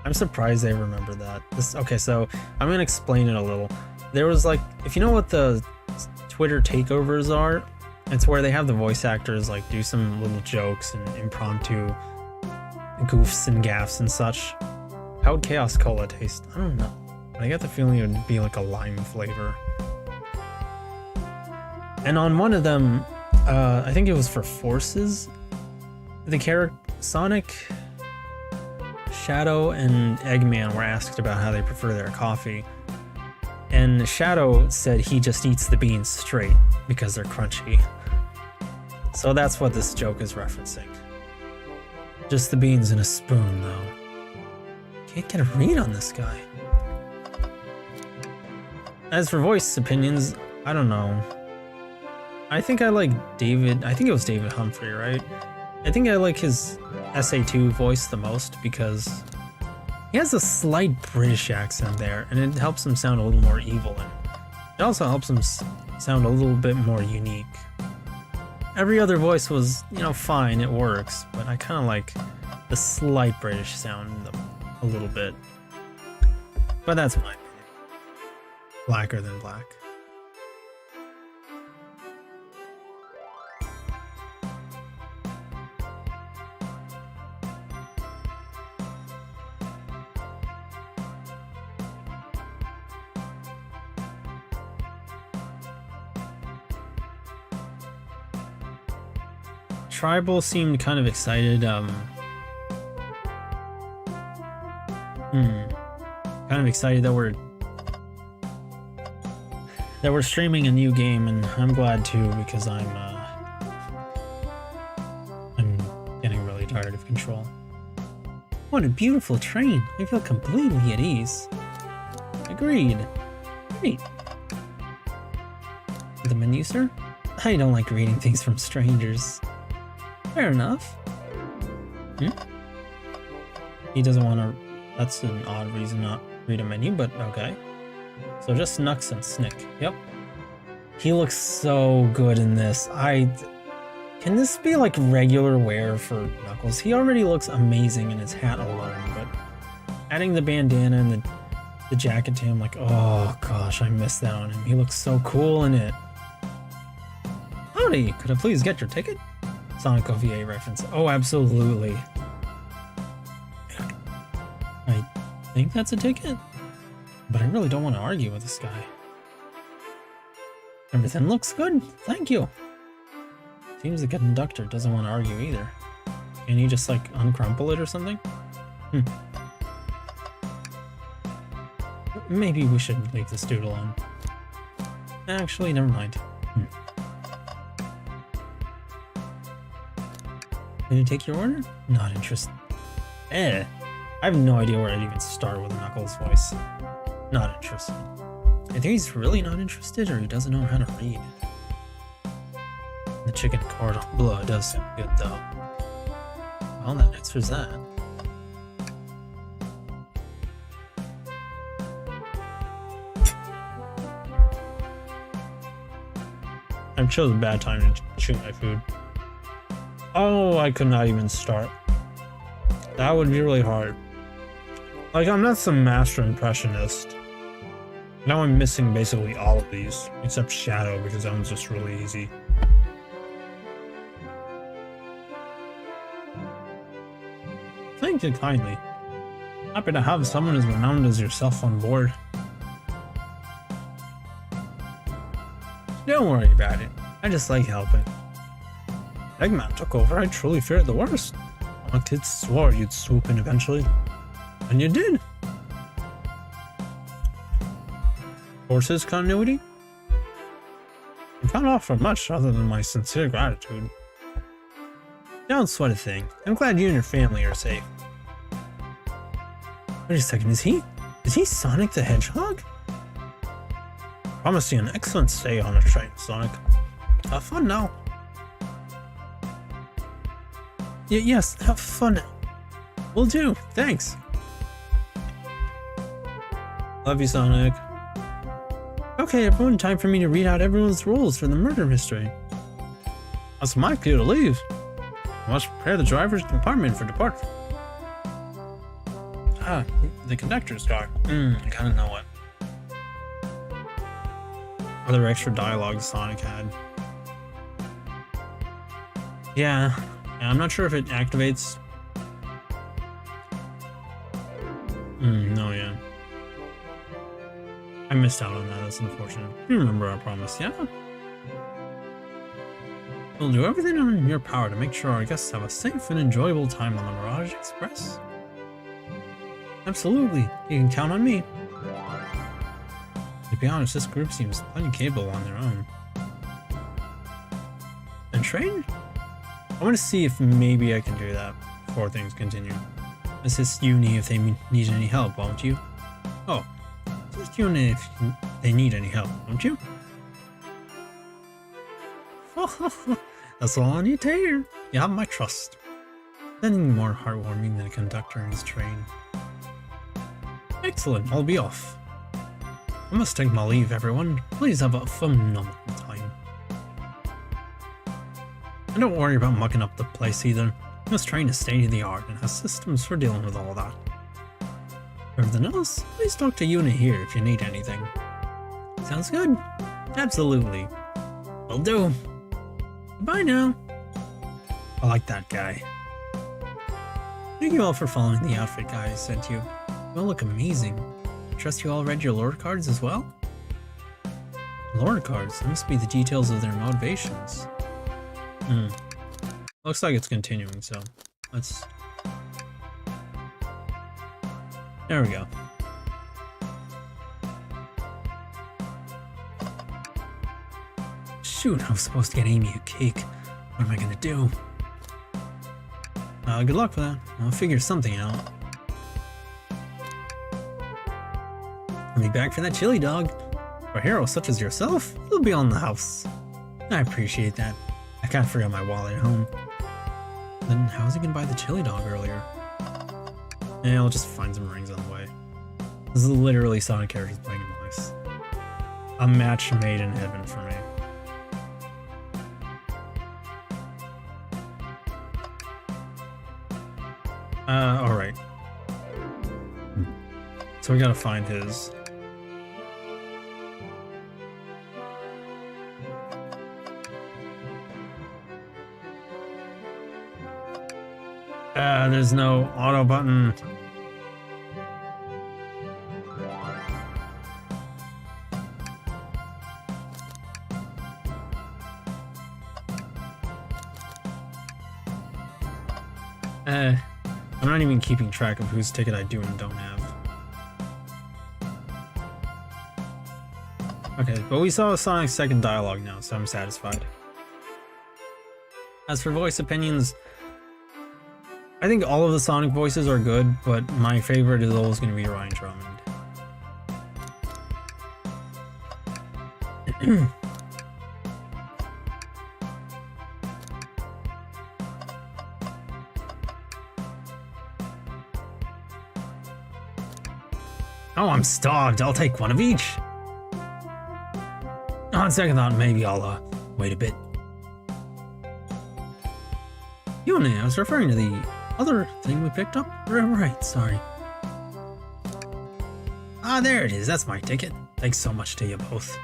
I'm surprised they remember that. Okay, so I'm gonna explain it a little. There was like, if you know what the Twitter takeovers are, it's where they have the voice actors like do some little jokes and impromptu goofs and gaffs and such. How would Chaos Cola taste? I don't know. But I get the feeling it would be like a lime flavor. And on one of them, I think it was for Forces, the character Sonic, Shadow, and Eggman were asked about how they prefer their coffee. And Shadow said he just eats the beans straight because they're crunchy. So that's what this joke is referencing. Just the beans in a spoon, though. Can't get a read on this guy. As for voice opinions, I don't know. I think I like David. I think it was David Humphrey, right? I think I like his SA2 voice the most because he has a slight British accent there, and it helps him sound a little more evil, and it also helps him sound a little bit more unique. Every other voice was, you know, fine, it works, but I kind of like the slight British sound a little bit. But that's my opinion. Blacker than black. Tribal seemed kind of excited. Kind of excited that we're streaming a new game, and I'm glad too because I'm getting really tired of Control. What a beautiful train! I feel completely at ease. Agreed. Great. The menu, sir? I don't like reading things from strangers. Fair enough. He doesn't want to... That's an odd reason not read a menu, but okay. So just Nux and Snick. Yep. He looks so good in this. Can this be like regular wear for Knuckles? He already looks amazing in his hat alone, but adding the bandana and the jacket to him, like, oh gosh, I missed that on him. He looks so cool in it. Howdy, could I please get your ticket? Sonic OVA reference. Oh, absolutely. I think that's a ticket, but I really don't want to argue with this guy. Everything looks good, thank you. Seems the conductor doesn't want to argue either. Can he just like uncrumple it or something? Maybe we should leave this dude alone. Actually, never mind. Can you take your order? Not interested. I have no idea where I'd even start with a Knuckles voice. Not interested. I think he's really not interested, or he doesn't know how to read. The chicken cordon bleu does sound good, though. Well, that answers that. I've chosen a bad time to chew my food. Oh, I could not even start. That would be really hard. Like, I'm not some master impressionist. Now I'm missing basically all of these, except Shadow, because that one's just really easy. Thank you kindly. Happy to have someone as renowned as yourself on board. Don't worry about it. I just like helping. Eggman took over, I truly feared the worst. My kids swore you'd swoop in eventually. And you did. Forces continuity? I can't offer much other than my sincere gratitude. Don't sweat a thing. I'm glad you and your family are safe. Wait a second, is he Sonic the Hedgehog? Promise you an excellent stay on a train, Sonic. Have fun now. Yes, have fun now. Will do, thanks. Love you, Sonic. Okay, everyone, time for me to read out everyone's roles for the murder mystery. That's my cue to leave. I must prepare the driver's compartment for departure. Ah, the conductor's car. I kinda know what. Other extra dialogue Sonic had. Yeah, I'm not sure if it activates. No, yeah. I missed out on that, that's unfortunate. You remember our promise, yeah? We'll do everything in your power to make sure our guests have a safe and enjoyable time on the Mirage Express. Absolutely, you can count on me. To be honest, this group seems plenty capable on their own. And train? I want to see if maybe I can do that before things continue. Assist Yu-nee if they need any help, won't you? Oh, assist Yu-nee if they need any help, won't you? That's all I need to hear. You have my trust. Nothing more heartwarming than a conductor in his train. Excellent, I'll be off. I must take my leave, everyone. Please have a phenomenal time. And don't worry about mucking up the place either. This train is state-of-the-art and has systems for dealing with all that. For everything else, please talk to Yu-nee here if you need anything. Sounds good? Absolutely. Will do. Bye now. I like that guy. Thank you all for following the outfit guy I sent you. You all look amazing. Trust you all read your lore cards as well? Lore cards? That must be the details of their motivations. Looks like it's continuing, so let's... There we go. Shoot, I was supposed to get Amy a cake. What am I gonna do? Good luck with that. I'll figure something out. I'll be back for that chili dog. For heroes such as yourself, you'll be on the house. I appreciate that. I can't forget my wallet at home. Then how was he gonna buy the chili dog earlier? Yeah, I'll just find some rings on the way. This is literally Sonic characters playing in voice. A match made in heaven for me. Alright. So we gotta find his... there's no auto button. I'm not even keeping track of whose ticket I do and don't have. Okay, but we saw Sonic's second dialogue now, so I'm satisfied. As for voice opinions, I think all of the Sonic voices are good, but my favorite is always going to be Ryan Drummond. Oh, I'm starved. I'll take one of each. On second thought, maybe I'll wait a bit. Yu-nee, I was referring to the other thing we picked up? Right, sorry. Ah, there it is. That's my ticket. Thanks so much to you both.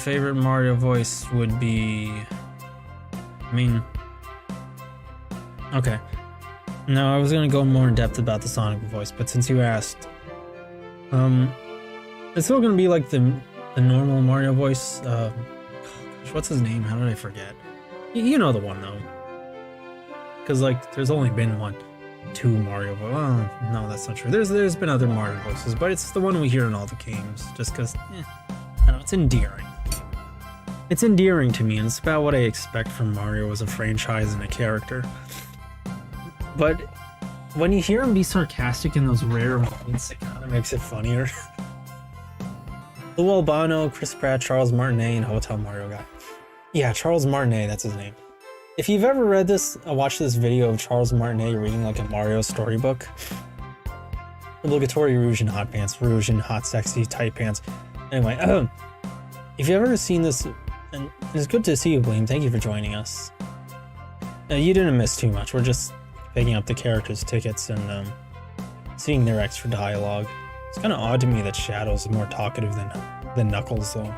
Favorite Mario voice would be... Okay. No, I was gonna go more in depth about the Sonic voice, but since you asked... it's still gonna be like the normal Mario voice. Gosh, what's his name? How did I forget? You know the one, though. Because, like, there's only been, two Mario voices. Well, no, that's not true. There's been other Mario voices, but it's the one we hear in all the games. Just because, I don't know, it's endearing. It's endearing to me, and it's about what I expect from Mario as a franchise and a character. But when you hear him be sarcastic in those rare moments, it kind of makes it funnier. Lou Albano, Chris Pratt, Charles Martinet, and Hotel Mario guy. Yeah, Charles Martinet, that's his name. If you've ever read this, watched this video of Charles Martinet reading like a Mario storybook. Obligatory Rouge and hot pants, Rouge and hot sexy tight pants. Anyway, if you've ever seen this, and it's good to see you, Bleem. Thank you for joining us. You didn't miss too much. We're just picking up the characters' tickets and seeing their extra dialogue. It's kind of odd to me that Shadow's more talkative than Knuckles, though.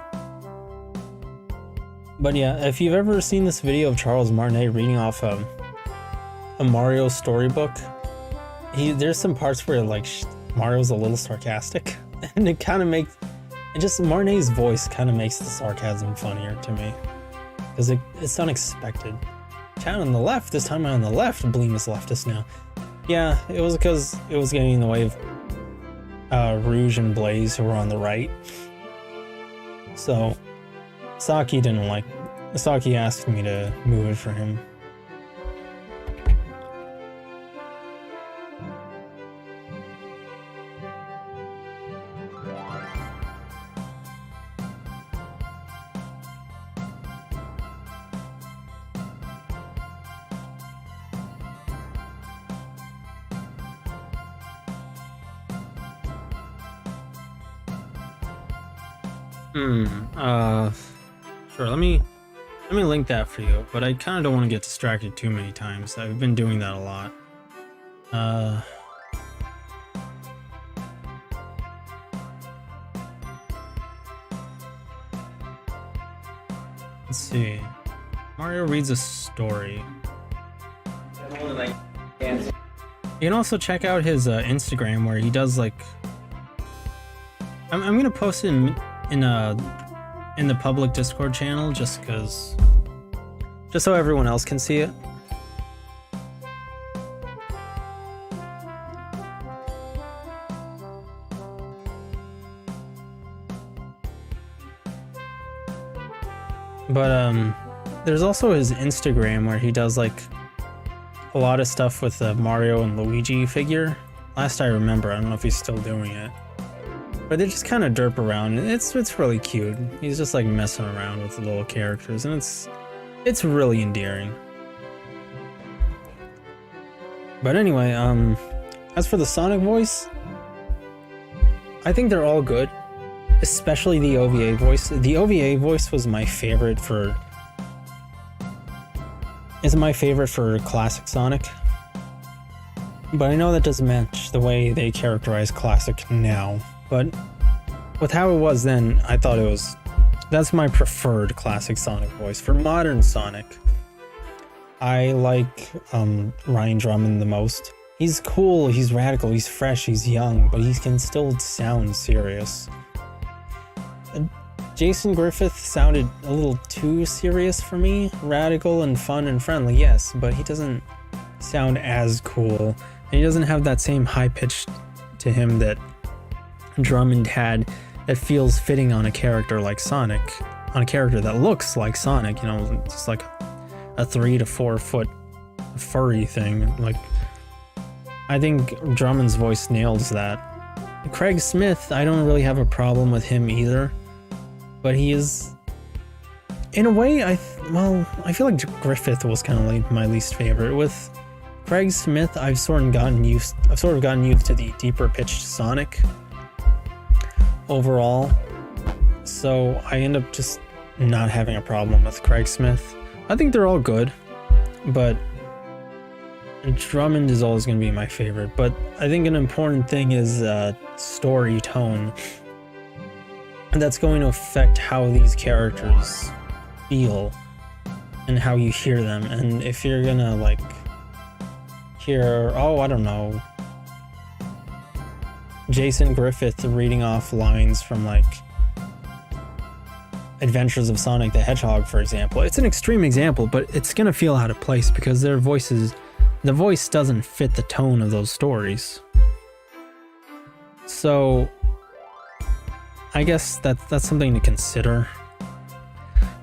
But yeah, if you've ever seen this video of Charles Martinet reading off a Mario storybook, there's some parts where like Mario's a little sarcastic, and it kind of makes, and just Martinet's voice kind of makes the sarcasm funnier to me, because it's unexpected. Chat on the left, this time I'm on the left, Bleem is leftist now. Yeah, it was because it was getting in the way of Rouge and Blaze, who were on the right. So Saki asked me to move it for him. Sure, let me link that for you, but I kind of don't want to get distracted too many times. I've been doing that a lot. Let's see. Mario reads a story. You can also check out his Instagram, where he does like, I'm gonna post it in the public Discord channel, just so everyone else can see it. But there's also his Instagram, where he does like a lot of stuff with the Mario and Luigi figure. Last I remember, I don't know if he's still doing it. But they just kind of derp around. It's really cute. He's just like messing around with the little characters, and it's really endearing. But anyway, as for the Sonic voice, I think they're all good, especially the OVA voice. The OVA voice was my favorite for classic Sonic. But I know that doesn't match the way they characterize classic now. But with how it was then, I thought that's my preferred classic Sonic voice. For modern Sonic, I like Ryan Drummond the most. He's cool, he's radical, he's fresh, he's young, but he can still sound serious. Jason Griffith sounded a little too serious for me. Radical and fun and friendly, yes, but he doesn't sound as cool. And he doesn't have that same high pitch to him that Drummond had, that feels fitting on a character like Sonic, on a character that looks like Sonic, you know, just like a 3 to 4 foot furry thing. Like, I think Drummond's voice nails that. Craig Smith, I don't really have a problem with him either, but he is, in a way, I feel like Griffith was kind of like my least favorite. With Craig Smith, I've sort of gotten used to the deeper pitched Sonic overall, so I end up just not having a problem with Craig Smith. I think they're all good, but Drummond is always going to be my favorite. But I think an important thing is story tone. That's going to affect how these characters feel and how you hear them. And if you're gonna like hear, I don't know, Jason Griffith reading off lines from like Adventures of Sonic the Hedgehog, for example. It's an extreme example, but it's gonna feel out of place because the voice doesn't fit the tone of those stories. So I guess that's something to consider.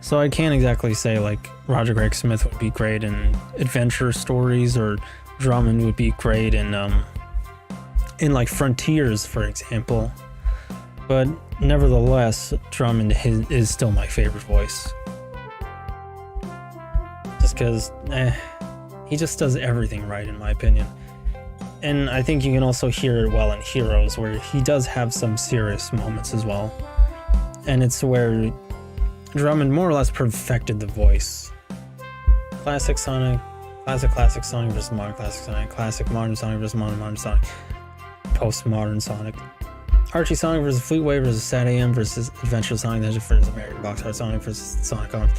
So I can't exactly say like Roger Craig Smith would be great in adventure stories, or Drummond would be great in like Frontiers, for example. But nevertheless, Drummond is still my favorite voice. Just because he just does everything right, in my opinion. And I think you can also hear it well in Heroes, where he does have some serious moments as well. And it's where Drummond more or less perfected the voice. Classic Sonic versus modern classic Sonic, classic modern Sonic versus modern Sonic, postmodern Sonic. Archie Sonic versus Fleetway versus Sad AM versus Adventure Sonic versus American Box Art Sonic versus Sonic On.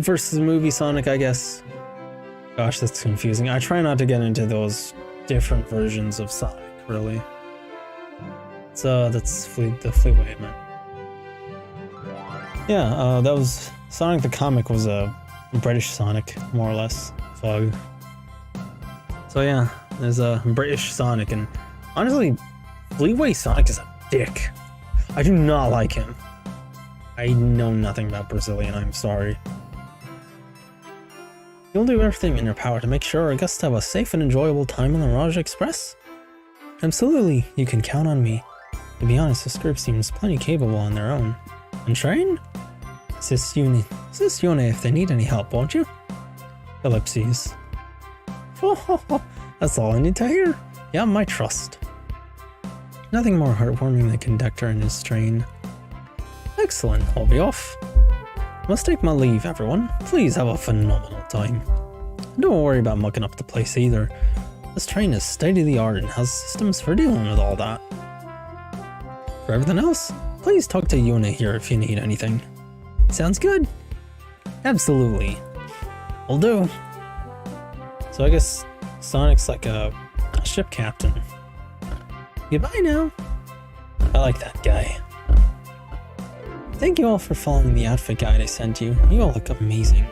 Versus movie Sonic, I guess. Gosh, that's confusing. I try not to get into those different versions of Sonic, really. So that's the Fleetway, man. Yeah, that was Sonic the comic was a British Sonic, more or less. Fug. So yeah, there's a British Sonic, and honestly, Fleetway Sonic is a dick. I do not like him. I know nothing about Brazilian, I'm sorry. You'll do everything in your power to make sure our guests have a safe and enjoyable time on the Raj Express? Absolutely, you can count on me. To be honest, this group seems plenty capable on their own. And train? Assist Yu-nee if they need any help, won't you? Ellipses. That's all I need to hear. You have my trust. Nothing more heartwarming than the conductor and his train. Excellent, I'll be off. Must take my leave, everyone. Please have a phenomenal time. Don't worry about mucking up the place either. This train is state-of-the-art and has systems for dealing with all that. For everything else, please talk to Yu-nee here if you need anything. Sounds good. Absolutely. Will do. So I guess Sonic's like a ship captain. Goodbye now. I like that guy. Thank you all for following the outfit guide I sent you. You all look amazing.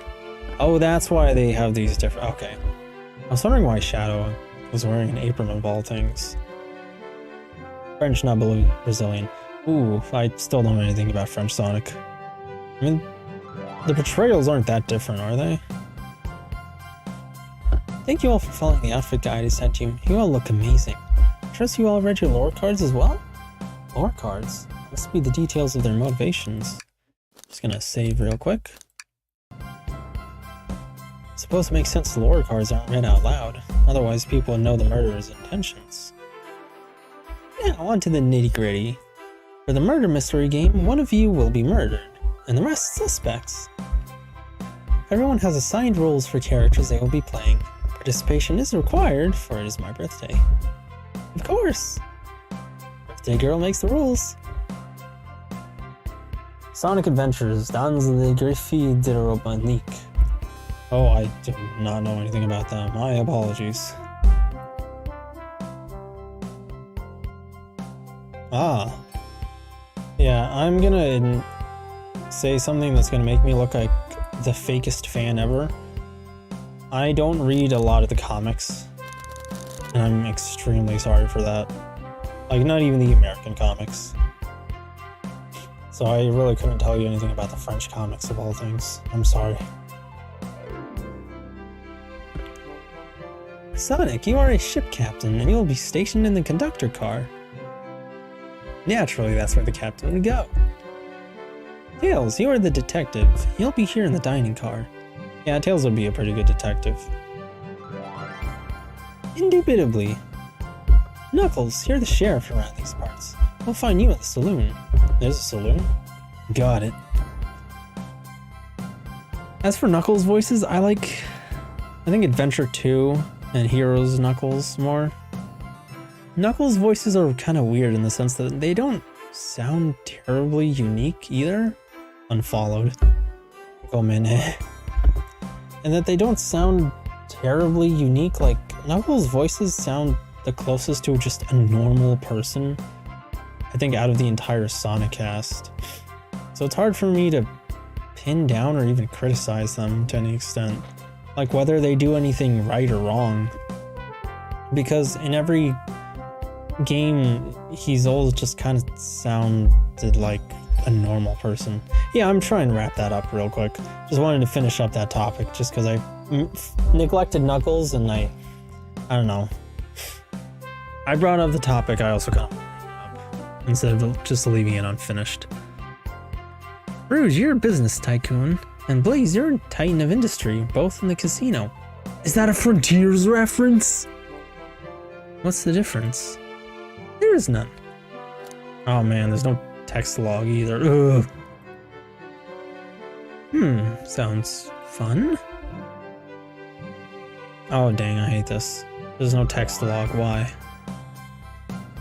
Oh, that's why they have these different... Okay. I was wondering why Shadow was wearing an apron of all things. French, not Brazilian. Ooh, I still don't know anything about French Sonic. I mean, the portrayals aren't that different, are they? Thank you all for following the outfit guide I sent you. You all look amazing. Trust you all read your lore cards as well? Lore cards? Must be the details of their motivations. Just gonna save real quick. Suppose it makes sense the lore cards aren't read out loud. Otherwise people would know the murderer's intentions. Yeah, on to the nitty-gritty. For the murder mystery game, one of you will be murdered, and the rest suspects. Everyone has assigned roles for characters they will be playing. Participation is required, for it is my birthday. Of course! Birthday girl makes the rules. Sonic Adventures, Dans le Griffe de Robotnik. Oh, I do not know anything about them. My apologies. Ah. Yeah, I'm gonna say something that's gonna make me look like the fakest fan ever. I don't read a lot of the comics, and I'm extremely sorry for that. Like, not even the American comics. So I really couldn't tell you anything about the French comics of all things. I'm sorry. Sonic, you are a ship captain, and you'll be stationed in the conductor car. Naturally, that's where the captain would go. Tails, you are the detective. You'll be here in the dining car. Yeah, Tails would be a pretty good detective. Indubitably. Knuckles, you're the sheriff around these parts. We'll find you at the saloon. There's a saloon? Got it. As for Knuckles' voices, I think Adventure 2 and Heroes Knuckles more. Knuckles' voices are kind of weird in the sense that they don't sound terribly unique either. Unfollowed. Oh man. And that they don't sound terribly unique. Like, Knuckles' voices sound the closest to just a normal person, I think, out of the entire Sonic cast. So it's hard for me to pin down or even criticize them to any extent. Like, whether they do anything right or wrong. Because in every game, he's always just kind of sounded like a normal person. Yeah, I'm trying to wrap that up real quick. Just wanted to finish up that topic just because I neglected Knuckles and I don't know. I brought up the topic, I also kind of brought it up instead of just leaving it unfinished. Rouge, you're a business tycoon, and Blaze, you're a titan of industry, both in the casino. Is that a Frontiers reference? What's the difference? There is none. Oh man, there's no text log either. Ugh. Sounds fun. Oh dang, I hate this. There's no text log, why?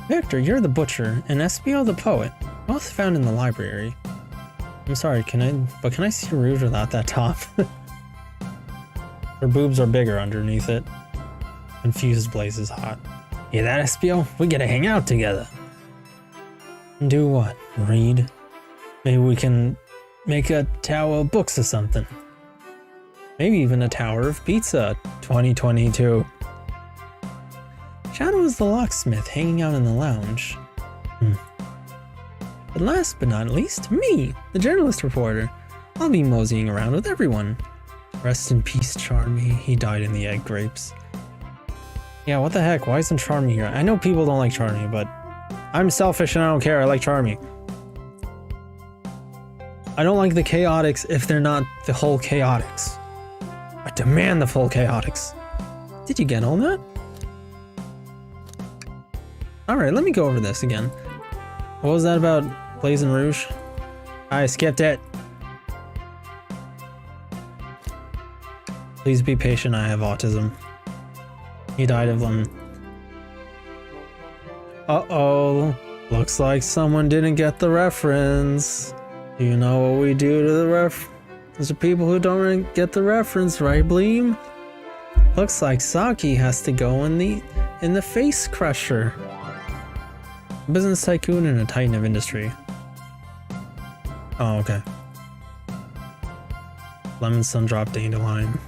Victor, you're the butcher, and Espio the poet, both found in the library. I'm sorry, can I see Rouge without that top? Her boobs are bigger underneath it. Confused Blaze is hot. Yeah, that Espio? We gotta hang out together. Do what? Read? Maybe we can make a tower of books or something. Maybe even a tower of pizza. 2022. Shadow is the locksmith hanging out in the lounge. But last but not least, me, the journalist reporter. I'll be moseying around with everyone. Rest in peace, Charmy. He died in the egg grapes. Yeah, what the heck? Why isn't Charmy here? I know people don't like Charmy, but I'm selfish and I don't care. I like Charmy. I don't like the chaotics if they're not the whole chaotics. I demand the full chaotics. Did you get all that? Alright, let me go over this again. What was that about Blaze and Rouge? I skipped it. Please be patient, I have autism. He died of them. Uh-oh. Looks like someone didn't get the reference. Do you know what we do to the There's people who don't really get the reference, right, Bleem? Looks like Saki has to go in the face crusher. Business tycoon and a titan of industry. Oh, okay. Lemon Sundrop Dandelion.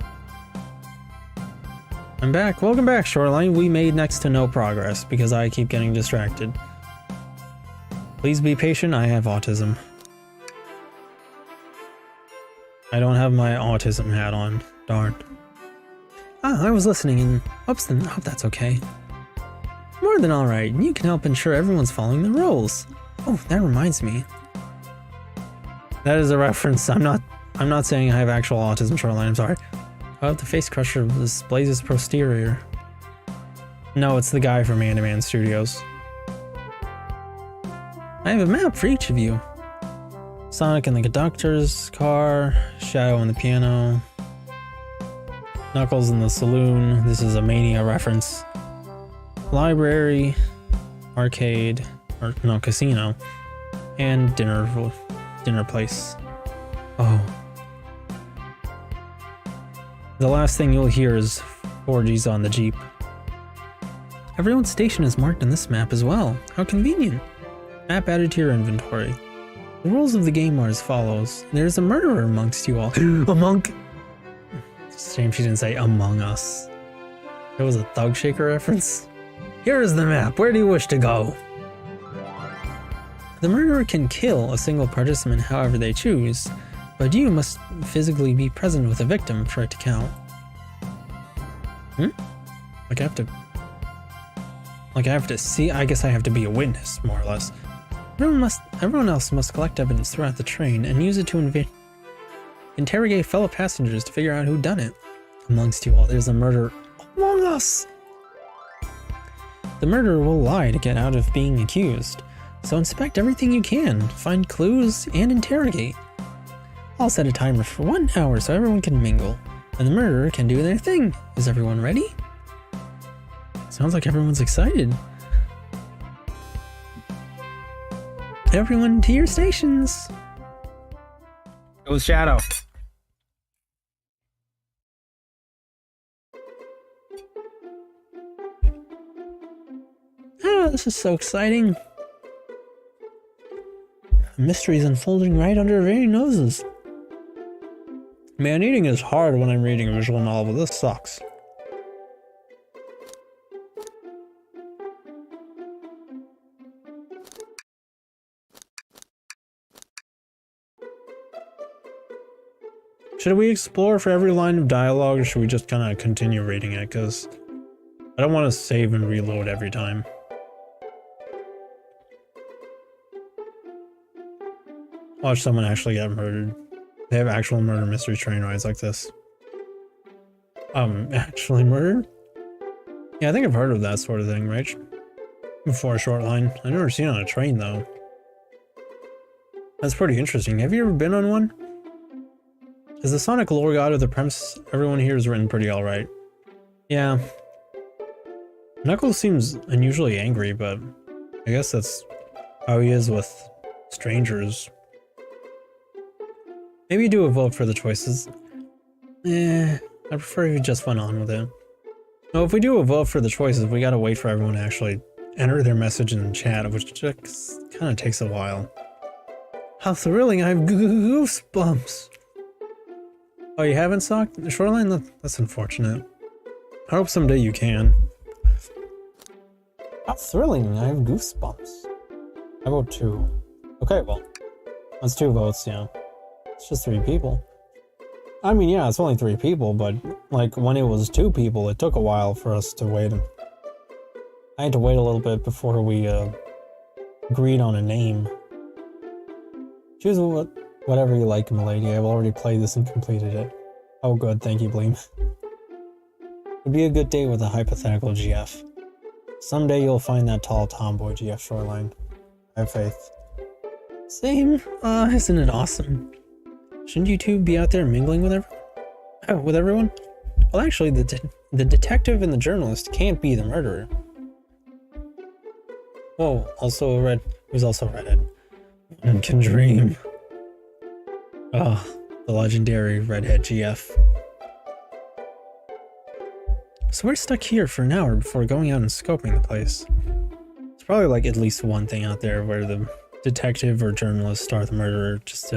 I'm back. Welcome back, Shoreline. We made next to no progress because I keep getting distracted. Please be patient. I have autism. I don't have my autism hat on. Darn. Ah, I was listening and hope that's okay. More than alright, and you can help ensure everyone's following the rules. Oh, that reminds me. That is a reference. I'm not saying I have actual autism, Shoreline, I'm sorry. Oh, the face crusher was Blaze's posterior. No, it's the guy from Andaman Studios. I have a map for each of you. Sonic in the conductor's car, Shadow on the piano, Knuckles in the saloon. This is a Mania reference. Library, arcade, or no, casino, and dinner place. Oh. The last thing you'll hear is 4G's on the Jeep. Everyone's station is marked on this map as well. How convenient. Map added to your inventory. The rules of the game are as follows. There's a murderer amongst you all. A monk! It's a shame she didn't say Among Us. It was a Thug Shaker reference. Here is the map. Where do you wish to go? The murderer can kill a single participant however they choose, but you must physically be present with the victim for it to count. Like I have to see, I guess I have to be a witness, more or less. Everyone else must collect evidence throughout the train and use it to interrogate fellow passengers to figure out who done it. Amongst you all, there's a murderer among us! The murderer will lie to get out of being accused, so inspect everything you can, find clues, and interrogate. I'll set a timer for 1 hour so everyone can mingle, and the murderer can do their thing. Is everyone ready? Sounds like everyone's excited. Everyone to your stations! It was Shadow. Ah, this is so exciting. The mystery is unfolding right under our very noses. Man, eating is hard when I'm reading a visual novel. This sucks. Should we explore for every line of dialogue, or should we just kind of continue reading it? Because I don't want to save and reload every time. Watch someone actually get murdered. They have actual murder mystery train rides like this. Actually murdered? Yeah, I think I've heard of that sort of thing, right? Before a short line. I've never seen it on a train, though. That's pretty interesting. Have you ever been on one? As the Sonic lore god of the premise, everyone here is written pretty alright. Yeah. Knuckles seems unusually angry, but I guess that's how he is with strangers. Maybe do a vote for the choices. I prefer if you just went on with it. No, if we do a vote for the choices, we gotta wait for everyone to actually enter their message in the chat, which just kind of takes a while. How thrilling, I have goosebumps. Oh, you haven't socked the shoreline? That's unfortunate. I hope someday you can. How thrilling, I have goosebumps. I vote 2. Okay, well, that's 2 votes, yeah. It's just 3 people. I mean, yeah, it's only 3 people, but like when it was 2 people, it took a while for us to wait. I had to wait a little bit before we agreed on a name. Choose whatever you like, milady. I've already played this and completed it. Oh good, thank you, Bleem. Would be a good day with a hypothetical GF. Someday you'll find that tall tomboy GF shoreline. I have faith. Same. Isn't it awesome? Shouldn't you two be out there mingling with everyone? Oh, with everyone? Well, actually, the detective and the journalist can't be the murderer. Oh, who's also a redhead. One can dream. Oh, the legendary redhead GF. So we're stuck here for an hour before going out and scoping the place. It's probably like at least one thing out there where the detective or journalist are the murderer, just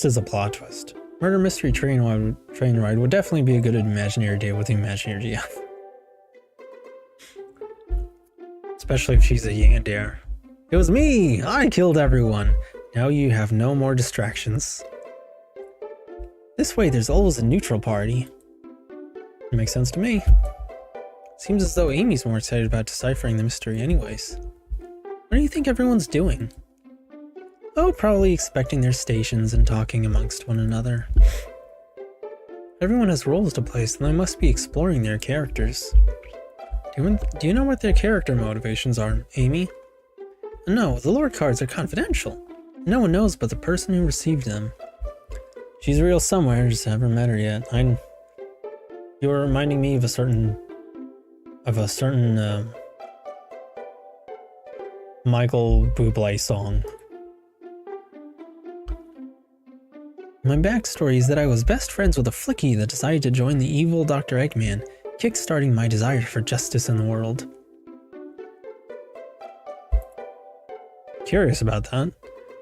as a plot twist. Murder mystery train ride would definitely be a good imaginary date with the imaginary GF. Especially if she's a yandere. It was me! I killed everyone! Now you have no more distractions. This way there's always a neutral party. It makes sense to me. Seems as though Amy's more excited about deciphering the mystery anyways. What do you think everyone's doing? Oh, probably expecting their stations and talking amongst one another. Everyone has roles to play, so they must be exploring their characters. Do you know what their character motivations are, Amy? No, the lore cards are confidential. No one knows but the person who received them. She's real somewhere, just haven't met her yet. You're reminding me of a certain Michael Bublé song. My backstory is that I was best friends with a flickie that decided to join the evil Dr. Eggman, kickstarting my desire for justice in the world. Curious about that.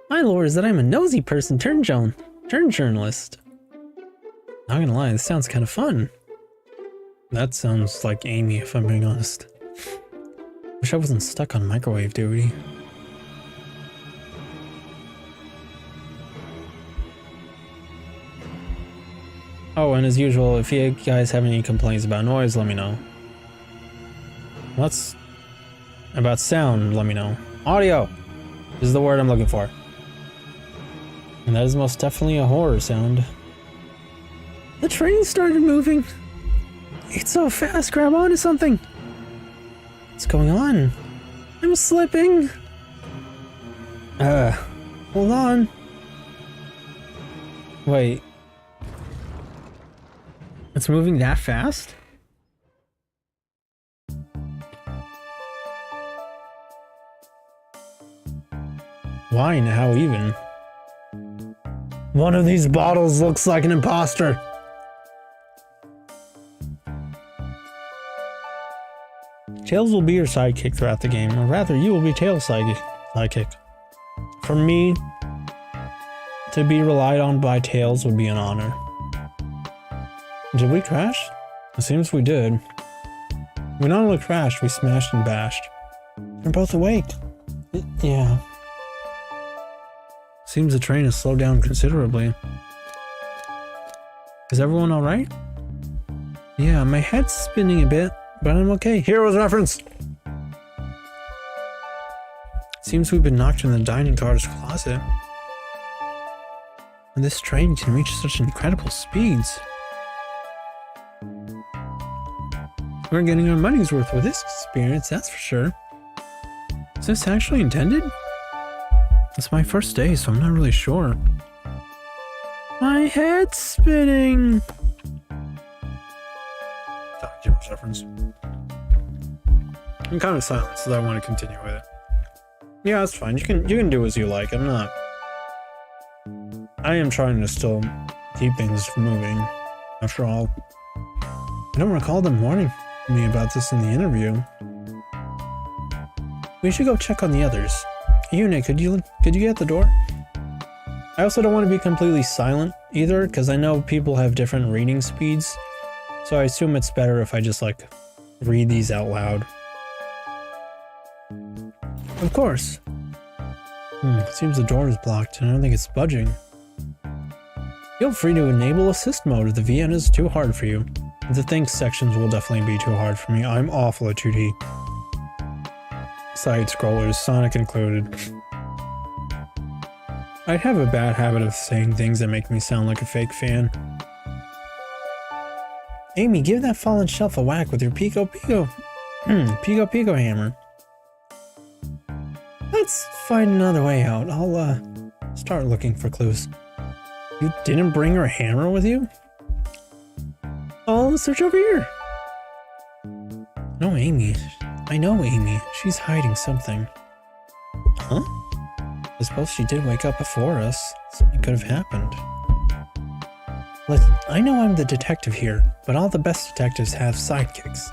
My lore is that I'm a nosy person turned journalist. Not gonna lie, this sounds kind of fun. That sounds like Amy, if I'm being honest. Wish I wasn't stuck on microwave duty. Oh, and as usual, if you guys have any complaints about noise, let me know. What's about sound, let me know. Audio is the word I'm looking for. And that is most definitely a horror sound. The train started moving. It's so fast, grab onto something. What's going on? I'm slipping. Hold on. Wait. It's moving that fast? Why and how even? One of these bottles looks like an imposter. Tails will be your sidekick throughout the game, or rather, you will be Tails' sidekick. For me, to be relied on by Tails would be an honor. Did we crash? It seems we did. We not only crashed, we smashed and bashed. We're both awake. Yeah. Seems the train has slowed down considerably. Is everyone alright? Yeah, my head's spinning a bit, but I'm okay. Heroes reference! Seems we've been knocked in the dining car's closet. And this train can reach such incredible speeds. We're getting our money's worth with this experience, that's for sure. Is this actually intended? It's my first day, so I'm not really sure. My head's spinning! Jones reference. I'm kind of silent, so I want to continue with it. Yeah, that's fine. You can do as you like. I am trying to still keep things moving. After all, I don't recall them warning me about this in the interview. We should go check on the others. Yu-nee, could you get at the door? I also don't want to be completely silent either, because I know people have different reading speeds, so I assume it's better if I just like read these out loud. Of course. Seems the door is blocked and I don't think it's budging. Feel free to enable assist mode if the VN is too hard for you. The think sections will definitely be too hard for me. I'm awful at 2D. Side scrollers, Sonic included. I have a bad habit of saying things that make me sound like a fake fan. Amy, give that fallen shelf a whack with your Pico Pico hammer. Let's find another way out. I'll start looking for clues. You didn't bring your hammer with you? I'll search over here. No, Amy. I know Amy. She's hiding something. Huh? I suppose she did wake up before us. Something could have happened. Listen, I know I'm the detective here, but all the best detectives have sidekicks.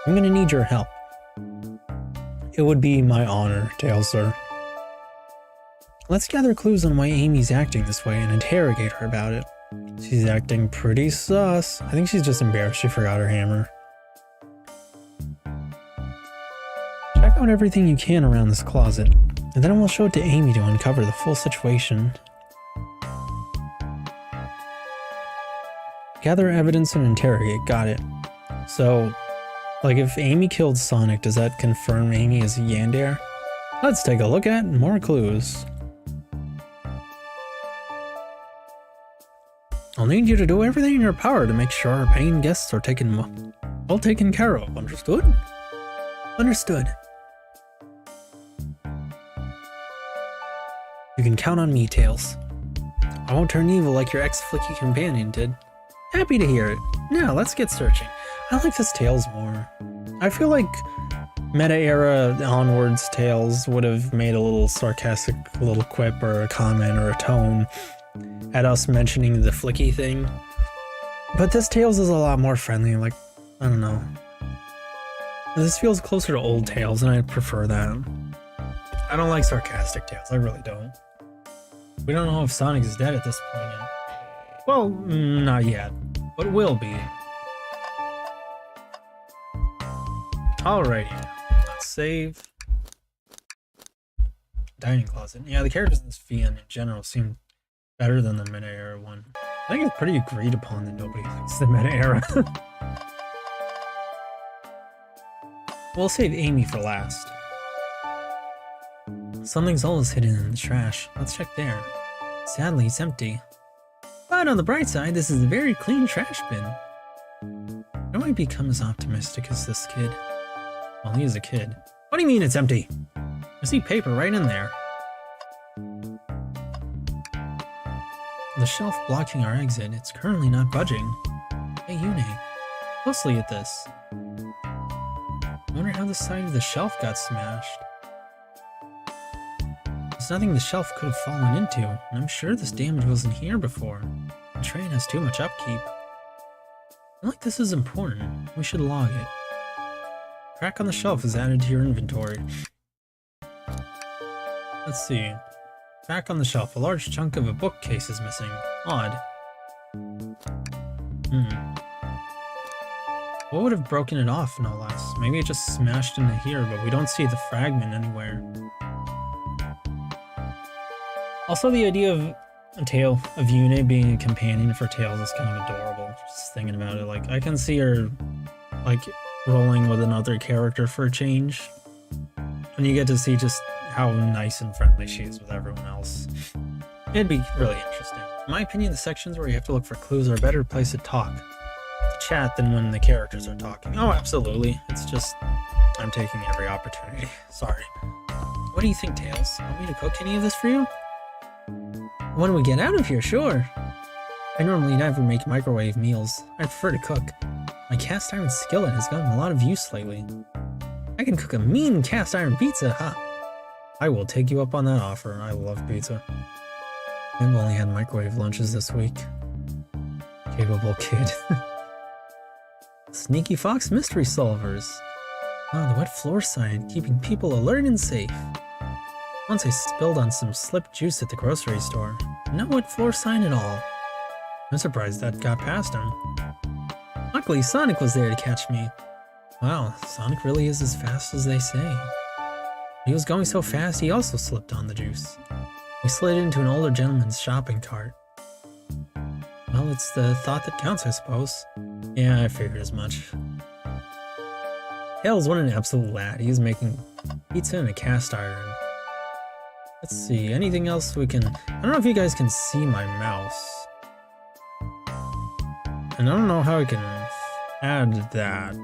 I'm gonna need your help. It would be my honor, Tails, sir. Let's gather clues on why Amy's acting this way and interrogate her about it. She's acting pretty sus. I think she's just embarrassed she forgot her hammer. Check out everything you can around this closet, and then we'll show it to Amy to uncover the full situation. Gather evidence and interrogate. Got it. So, like if Amy killed Sonic, does that confirm Amy is a Yandere? Let's take a look at more clues. I'll need you to do everything in your power to make sure our paying guests are well taken care of. Understood? Understood. You can count on me, Tails. I won't turn evil like your ex-flicky companion did. Happy to hear it. Now, let's get searching. I like this Tails more. I feel like meta-era onwards Tails would have made a little sarcastic little quip or a comment or a tone at us mentioning the flicky thing. But this Tails is a lot more friendly, like, I don't know. This feels closer to old Tails and I prefer that. I don't like sarcastic Tails, I really don't. We don't know if Sonic is dead at this point yet. Well, not yet, but will be. Alrighty, let's save. Dining closet. Yeah, the characters in this VN in general seem better than the meta-era one. I think it's pretty agreed upon that nobody likes the meta-era. We'll save Amy for last. Something's always hidden in the trash. Let's check there. Sadly, it's empty. But on the bright side, this is a very clean trash bin. I might become as optimistic as this kid. Well, he is a kid. What do you mean it's empty? I see paper right in there. The shelf blocking our exit, it's currently not budging. Hey, Yu-nee, closely at this. I wonder how the side of the shelf got smashed. There's nothing the shelf could have fallen into, and I'm sure this damage wasn't here before. The train has too much upkeep. I feel like this is important. We should log it. Crack on the shelf is added to your inventory. Let's see. Crack on the shelf. A large chunk of a bookcase is missing. Odd. What would have broken it off, no less? Maybe it just smashed into here, but we don't see the fragment anywhere. Also, the idea of a tale of Yu-nee being a companion for Tails is kind of adorable. Just thinking about it, like, I can see her, like, rolling with another character for a change. And you get to see just how nice and friendly she is with everyone else. It'd be really interesting. In my opinion, the sections where you have to look for clues are a better place to talk, to chat, than when the characters are talking. Oh, absolutely. It's just, I'm taking every opportunity. Sorry. What do you think, Tails? Want me to cook any of this for you? When we get out of here, sure. I normally never make microwave meals. I prefer to cook. My cast iron skillet has gotten a lot of use lately. I can cook a mean cast iron pizza, huh? I will take you up on that offer. I love pizza. I've only had microwave lunches this week. Capable kid. Sneaky Fox Mystery Solvers. Oh, the wet floor sign, keeping people alert and safe. Once I spilled on some slip juice at the grocery store. No wet floor sign at all. I'm surprised that got past him. Luckily, Sonic was there to catch me. Wow, Sonic really is as fast as they say. He was going so fast, he also slipped on the juice. We slid into an older gentleman's shopping cart. Well, it's the thought that counts, I suppose. Yeah, I figured as much. Tails, what an absolute lad. He is making pizza in a cast iron. Let's see, anything else we can... I don't know if you guys can see my mouse. And I don't know how I can add that.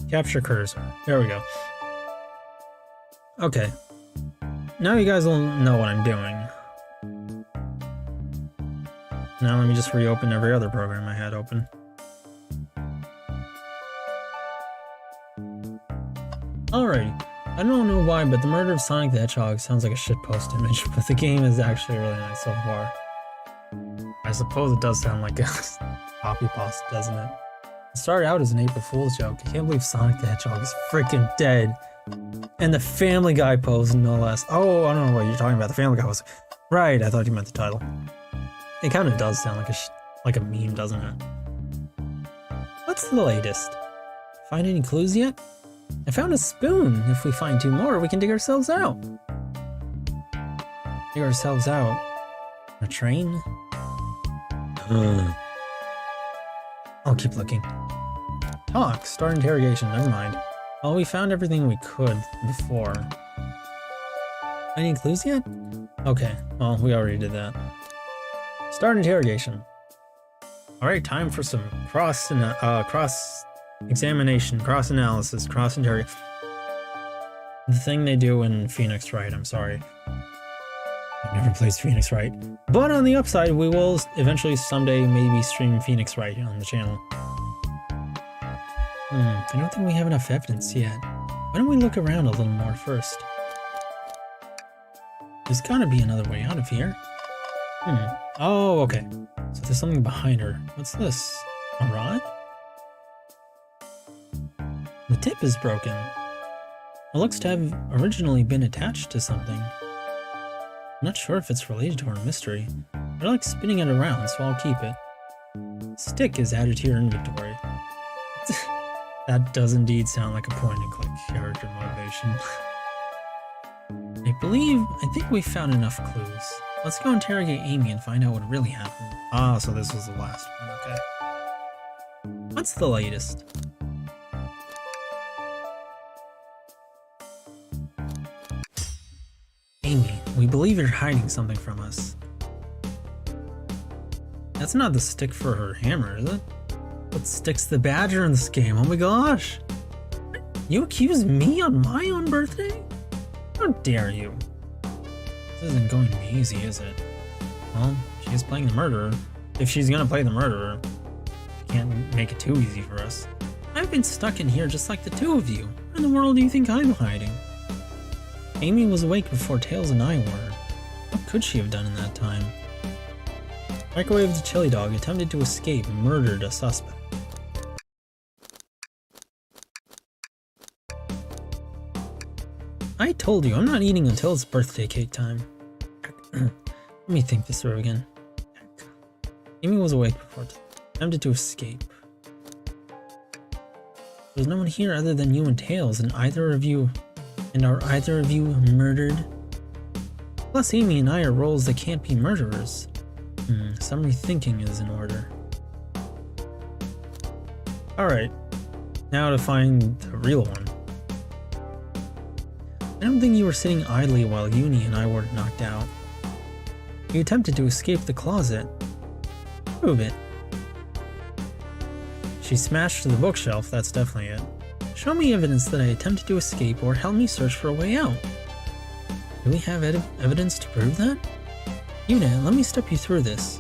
Capture cursor. There we go. Okay. Now you guys will know what I'm doing. Now let me just reopen every other program I had open. Alrighty. I don't know why, but the murder of Sonic the Hedgehog sounds like a shitpost image, but the game is actually really nice so far. I suppose it does sound like a copy pasta, doesn't it? It started out as an April Fool's joke. I can't believe Sonic the Hedgehog is freaking dead. And the Family Guy pose, no less. Oh, I don't know what you're talking about. The Family Guy pose. Right, I thought you meant the title. It kind of does sound like a meme, doesn't it? What's the latest? Find any clues yet? I found a spoon. If we find 2 more, we can dig ourselves out. Dig ourselves out? A train? I'll keep looking. Talk. Start interrogation. Never mind. Well, we found everything we could before. Any clues yet? Okay. Well, we already did that. Start interrogation. Alright, time for some cross-examination, cross-analysis, cross-interrogation. The thing they do in Phoenix Wright, I'm sorry. I've never played Phoenix Wright. But on the upside, we will eventually someday maybe stream Phoenix Wright on the channel. I don't think we have enough evidence yet. Why don't we look around a little more first? There's gotta be another way out of here. Oh, okay. So there's something behind her. What's this? A rod? The tip is broken. It looks to have originally been attached to something. I'm not sure if it's related to our mystery. I like spinning it around, so I'll keep it. Stick is added to your inventory. That does indeed sound like a point-and-click character motivation. I think we found enough clues. Let's go interrogate Amy and find out what really happened. Ah, so this was the last one, okay. What's the latest? Amy, we believe you're hiding something from us. That's not the stick for her hammer, is it? What stick's the badger in this game? Oh my gosh! You accuse me on my own birthday? How dare you? This isn't going to be easy, is it? Well, she's playing the murderer. If she's gonna play the murderer, can't make it too easy for us. I've been stuck in here just like the 2 of you. Where in the world do you think I'm hiding? Amy was awake before Tails and I were. What could she have done in that time? Microwave the chili dog attempted to escape and murdered a suspect. I told you, I'm not eating until it's birthday cake time. Let me think this through again. Amy was awake before attempted to escape. There's no one here other than you and Tails, and are either of you murdered? Plus, Amy and I are roles that can't be murderers. Some rethinking is in order. Alright, now to find the real one. I don't think you were sitting idly while Yu-nee and I were knocked out. You attempted to escape the closet. Prove it. she smashed the bookshelf, that's definitely it. Show me evidence that I attempted to escape or help me search for a way out. Do we have evidence to prove that? Yu-nee, let me step you through this.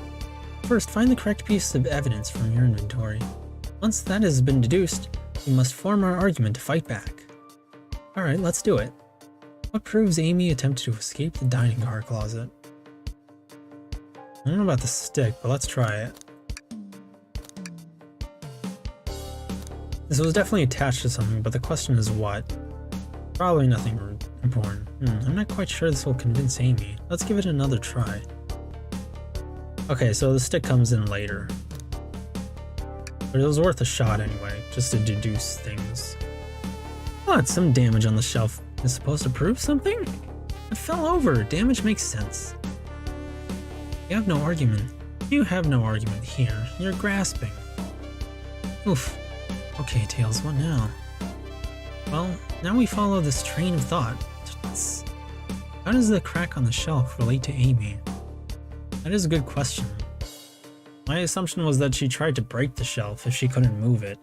First, find the correct piece of evidence from your inventory. Once that has been deduced, we must form our argument to fight back. Alright, let's do it. What proves Amy attempted to escape the dining car closet? I don't know about the stick, but let's try it. This was definitely attached to something, but the question is what? Probably nothing important. I'm not quite sure this will convince Amy. Let's give it another try. Okay, so the stick comes in later. But it was worth a shot anyway, just to deduce things. What? Some damage on the shelf is supposed to prove something? It fell over. Damage makes sense. You have no argument. You have no argument here. You're grasping. Oof. Okay, Tails, what now? Well, now we follow this train of thought. How does the crack on the shelf relate to Amy? That is a good question. My assumption was that she tried to break the shelf if she couldn't move it.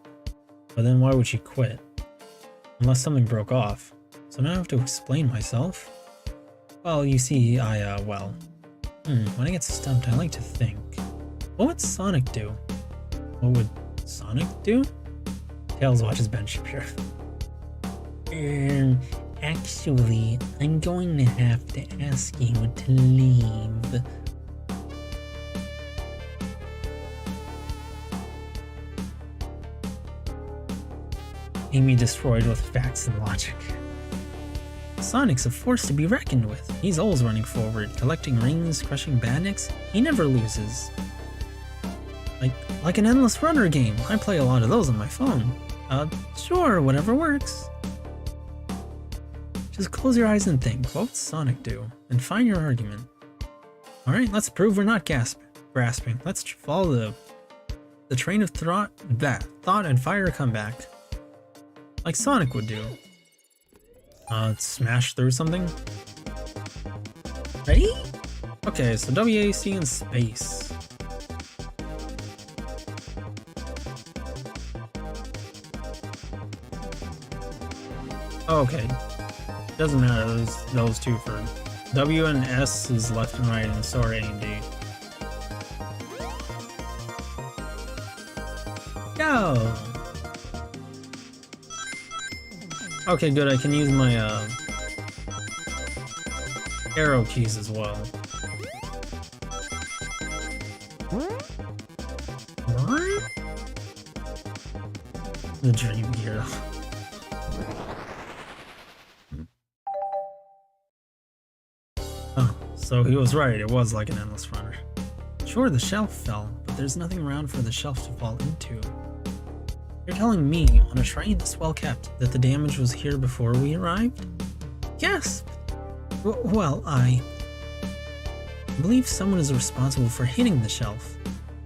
But then why would she quit? Unless something broke off. So now I have to explain myself? Well, you see, when I get stumped, I like to think. What would Sonic do? What would Sonic do? Tails watches Ben Shapiro. Actually, I'm going to have to ask you to leave. Amy destroyed with facts and logic. Sonic's a force to be reckoned with. He's always running forward, collecting rings, crushing badniks. He never loses. Like an endless runner game. I play a lot of those on my phone. Sure, whatever works. Just close your eyes and think. What would Sonic do? And find your argument. Alright, let's prove we're not grasping. Let's follow the train of thought and fire a comeback. Like Sonic would do. Smash through something? Ready? Okay, so WAC in space. Okay. Doesn't matter, those two for W and S is left and right, and so are A and D. Go! Okay, good, I can use my arrow keys as well. What? The dream gear. Oh, so he was right, it was like an endless runner. Sure, the shelf fell, but there's nothing around for the shelf to fall into. You're telling me, on a train this well kept, that the damage was here before we arrived? Yes! Well, I believe someone is responsible for hitting the shelf.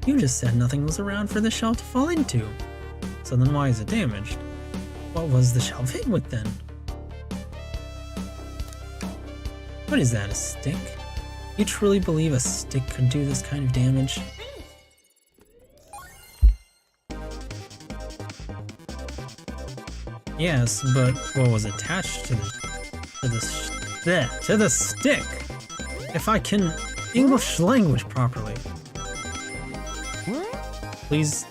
You just said nothing was around for the shelf to fall into. So then why is it damaged? What was the shelf hit with then? What is that, a stick? You truly believe a stick could do this kind of damage? Yes, but what was attached to the stick? If I can English language properly. Please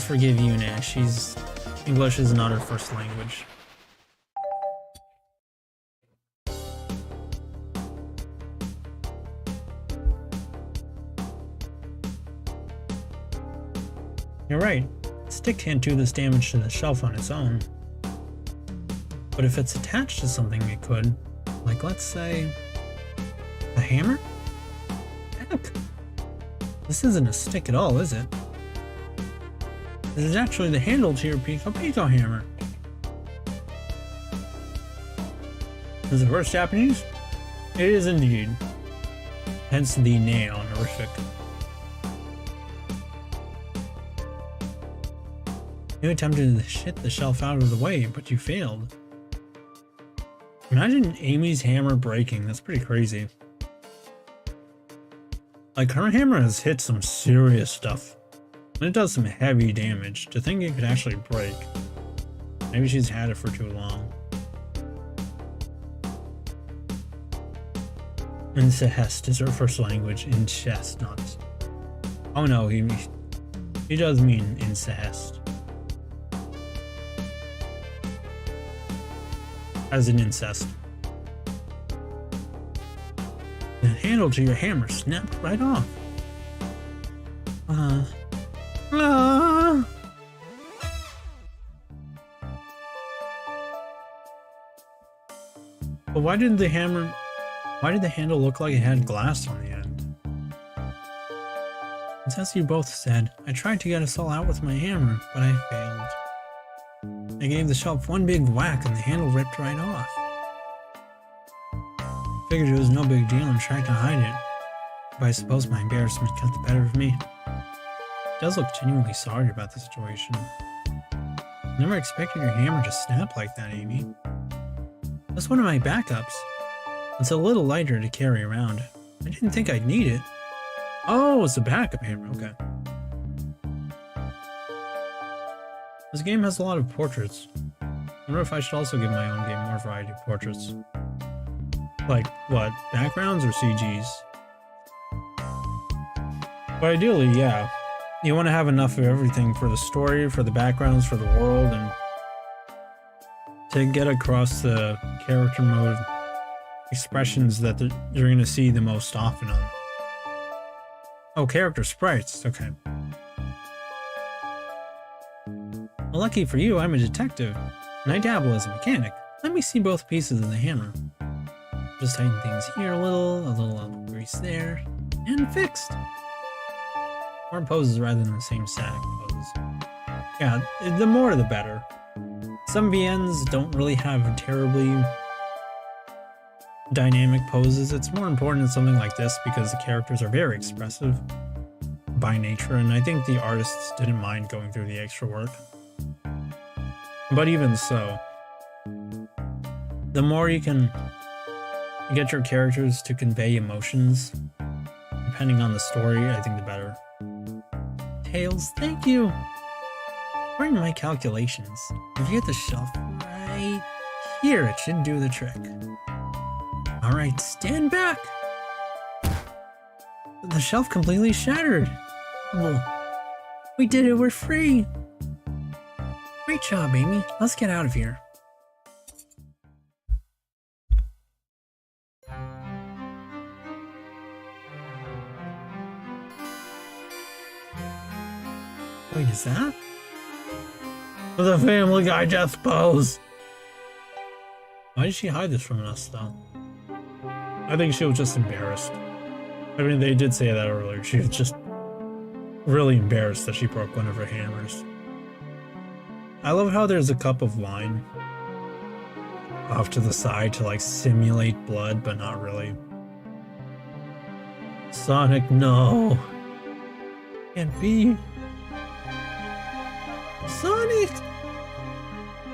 forgive Yu-nee. English is not her first language. You're right. The stick can't do this damage to the shelf on its own. But if it's attached to something, it could. Like, let's say, a hammer? Heck. This isn't a stick at all, is it? This is actually the handle to your Pico hammer. Is it first Japanese? It is indeed. Hence the nay honorific. You attempted to hit the shelf out of the way, but you failed. Imagine Amy's hammer breaking, that's pretty crazy. Like, her hammer has hit some serious stuff. And it does some heavy damage. To think it could actually break. Maybe she's had it for too long. Incest is her first language. Incest, not... Oh no, he does mean incest. As an incest. The handle to your hammer snapped right off. But why did the handle look like it had glass on the end? It's as you both said, I tried to get us all out with my hammer, but I failed. I gave the shelf one big whack and the handle ripped right off. Figured it was no big deal and tried to hide it, but I suppose my embarrassment got the better of me. He does look genuinely sorry about the situation. Never expected your hammer to snap like that, Amy. That's one of my backups. It's a little lighter to carry around. I didn't think I'd need it. Oh, it's a backup hammer, okay. This game has a lot of portraits. I wonder if I should also give my own game more variety of portraits. Like, what, backgrounds or CGs? But ideally, yeah. You want to have enough of everything for the story, for the backgrounds, for the world, and to get across the character mode expressions that you're going to see the most often on. Oh, character sprites, okay. Well, lucky for you, I'm a detective, and I dabble as a mechanic. Let me see both pieces of the hammer. Just tighten things here a little grease there, and fixed. More poses rather than the same static pose. Yeah, the more the better. Some VNs don't really have terribly dynamic poses. It's more important in something like this because the characters are very expressive by nature, and I think the artists didn't mind going through the extra work. But even so, the more you can get your characters to convey emotions, depending on the story, I think the better. Tails, thank you! According to my calculations, if you get the shelf right here, it should do the trick. Alright, stand back! The shelf completely shattered! We did it, we're free! Great job, Amy. Let's get out of here. Wait, is that? The Family Guy death pose! Why did she hide this from us, though? I think she was just embarrassed. I mean, they did say that earlier. She was just really embarrassed that she broke one of her hammers. I love how there's a cup of wine off to the side to like simulate blood, but not really. Sonic, no. Can't be. Sonic!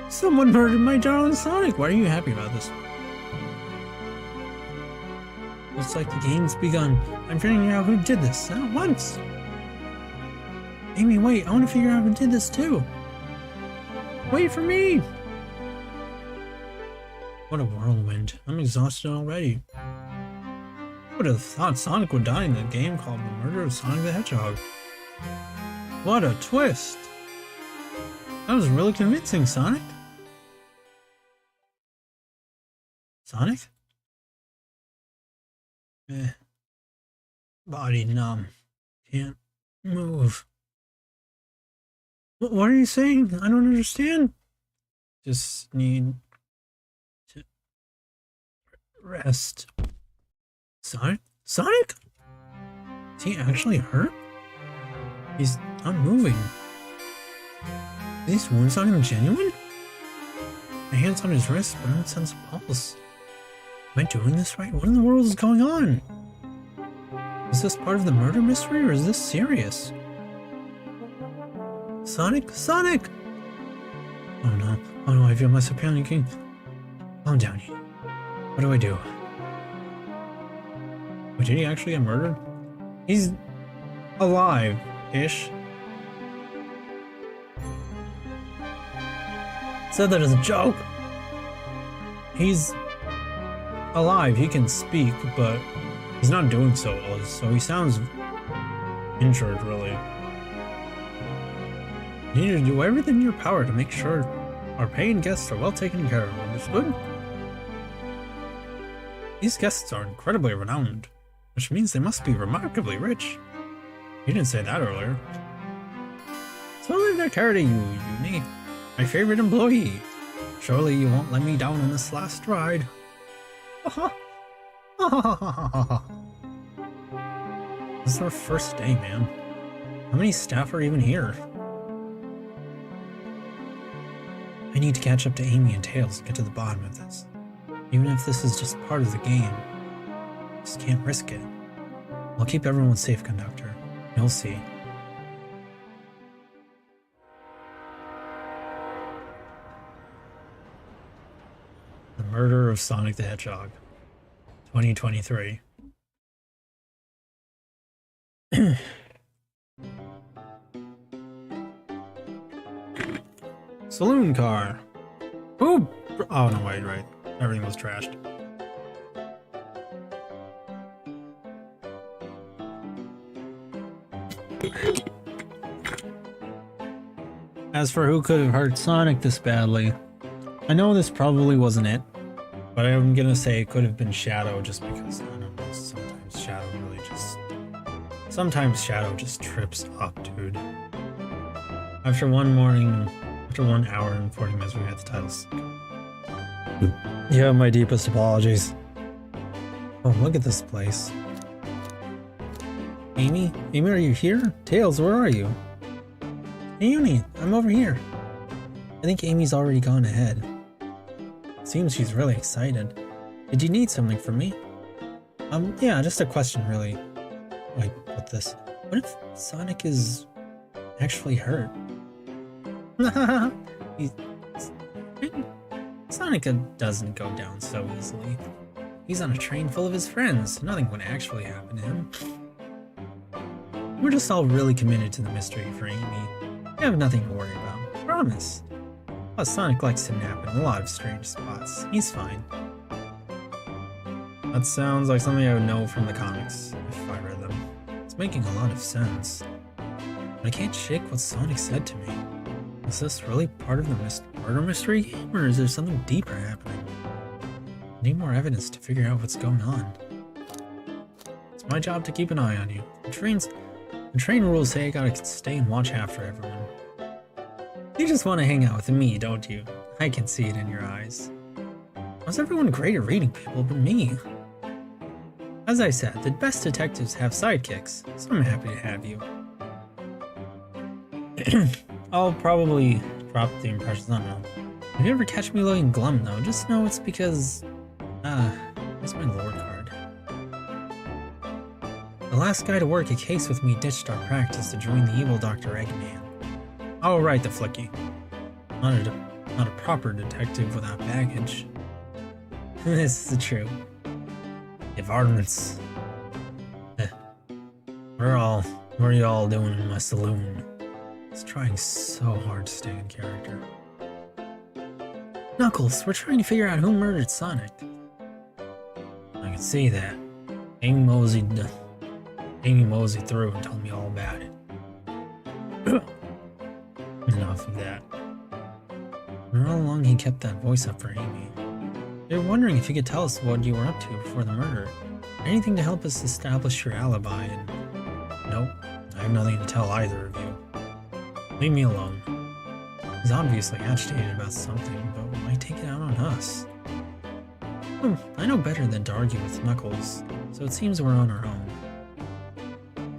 Someone murdered my darling Sonic. Why are you happy about this? Looks like the game's begun. I'm figuring out who did this at once. Amy, wait, I want to figure out who did this too. Wait for me! What a whirlwind. I'm exhausted already. I would have thought Sonic would die in a game called The Murder of Sonic the Hedgehog. What a twist! That was really convincing, Sonic. Sonic? Body numb. Can't move. What are you saying? I don't understand. Just need to rest. Sonic? Sonic? Is he actually hurt? He's not moving. Are these wounds on him genuine? My hand's on his wrist, but I don't sense a pulse. Am I doing this right? What in the world is going on? Is this part of the murder mystery, or is this serious? Sonic? Sonic! Oh no, I feel myself panicking. Calm down. What do I do? Wait, did he actually get murdered? He's alive-ish. said that as a joke. He's alive, he can speak, but he's not doing so well, so he sounds injured, really. You need to do everything in your power to make sure our paying guests are well taken care of, understood? These guests are incredibly renowned, which means they must be remarkably rich. You didn't say that earlier. So leave their care to you, Yu-nee, my favorite employee. Surely you won't let me down on this last ride. This is our first day, man. How many staff are even here? I need to catch up to Amy and Tails and get to the bottom of this. Even if this is just part of the game, just can't risk it. I'll keep everyone safe, Conductor. You'll see. The Murder of Sonic the Hedgehog, 2023. Saloon car. Oh no, wait, right. Everything was trashed. As for who could have hurt Sonic this badly, I know this probably wasn't it, but I'm gonna say it could have been Shadow just because, I don't know, sometimes Shadow just trips up, dude. After 1 hour and 40 minutes, we had the titles. You have my deepest apologies. Oh, look at this place. Amy? Amy, are you here? Tails, where are you? Hey, Yu-nee, I'm over here. I think Amy's already gone ahead. Seems she's really excited. Did you need something from me? Yeah, just a question, really. Wait, what's this? What if Sonic is actually hurt? Sonic doesn't go down so easily. He's on a train full of his friends. Nothing would actually happen to him. We're just all really committed to the mystery for Amy. We have nothing to worry about. Promise. Plus, Sonic likes to nap in a lot of strange spots. He's fine. That sounds like something I would know from the comics, if I read them. It's making a lot of sense. But I can't shake what Sonic said to me. Is this really part of the murder mystery game, or is there something deeper happening? I need more evidence to figure out what's going on. It's my job to keep an eye on you. The train rules say I gotta stay and watch after everyone. You just want to hang out with me, don't you? I can see it in your eyes. How's everyone great at reading people but me? As I said, the best detectives have sidekicks, so I'm happy to have you. I'll probably drop the impressions, I don't know. If you ever catch me looking glum though, just know it's because... that's my lore card. The last guy to work a case with me ditched our practice to join the evil Dr. Eggman. Oh right, the flicky. Not a proper detective without baggage. This is true. The varmints. What are y'all doing in my saloon? It's trying so hard to stay in character. Knuckles, we're trying to figure out who murdered Sonic. I can see that. Amy moseyed through and told me all about it. Enough of that. For how long he kept that voice up for Amy. We were wondering if you could tell us what you were up to before the murder. Anything to help us establish your alibi, and... Nope, I have nothing to tell either of you. Leave me alone. He's obviously agitated about something, but why take it out on us? I know better than to argue with Knuckles, so it seems we're on our own.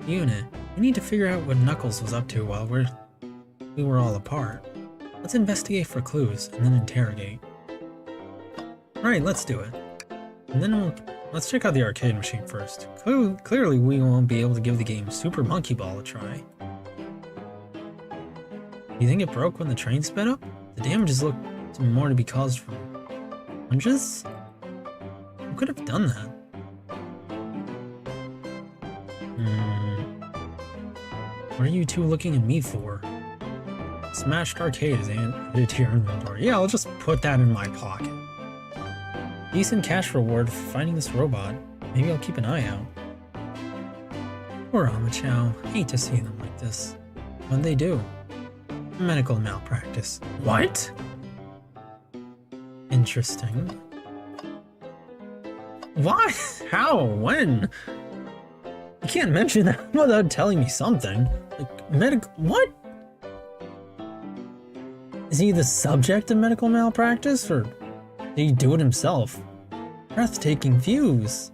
Yu-nee, we need to figure out what Knuckles was up to while we were all apart. Let's investigate for clues, and then interrogate. Alright, let's do it. And then let's check out the arcade machine first. Clearly we won't be able to give the game Super Monkey Ball a try. You think it broke when the train sped up? The damages look more to be caused from punches? Who could have done that? What are you two looking at me for? Smashed arcade is added to your inventory. Yeah, I'll just put that in my pocket. Decent cash reward for finding this robot. Maybe I'll keep an eye out. Poor Amachow. Hate to see them like this. What'd they do? Medical malpractice. What? Interesting. Why? How? When? You can't mention that without telling me something. Like, medical... What? Is he the subject of medical malpractice, or did he do it himself? Breathtaking views.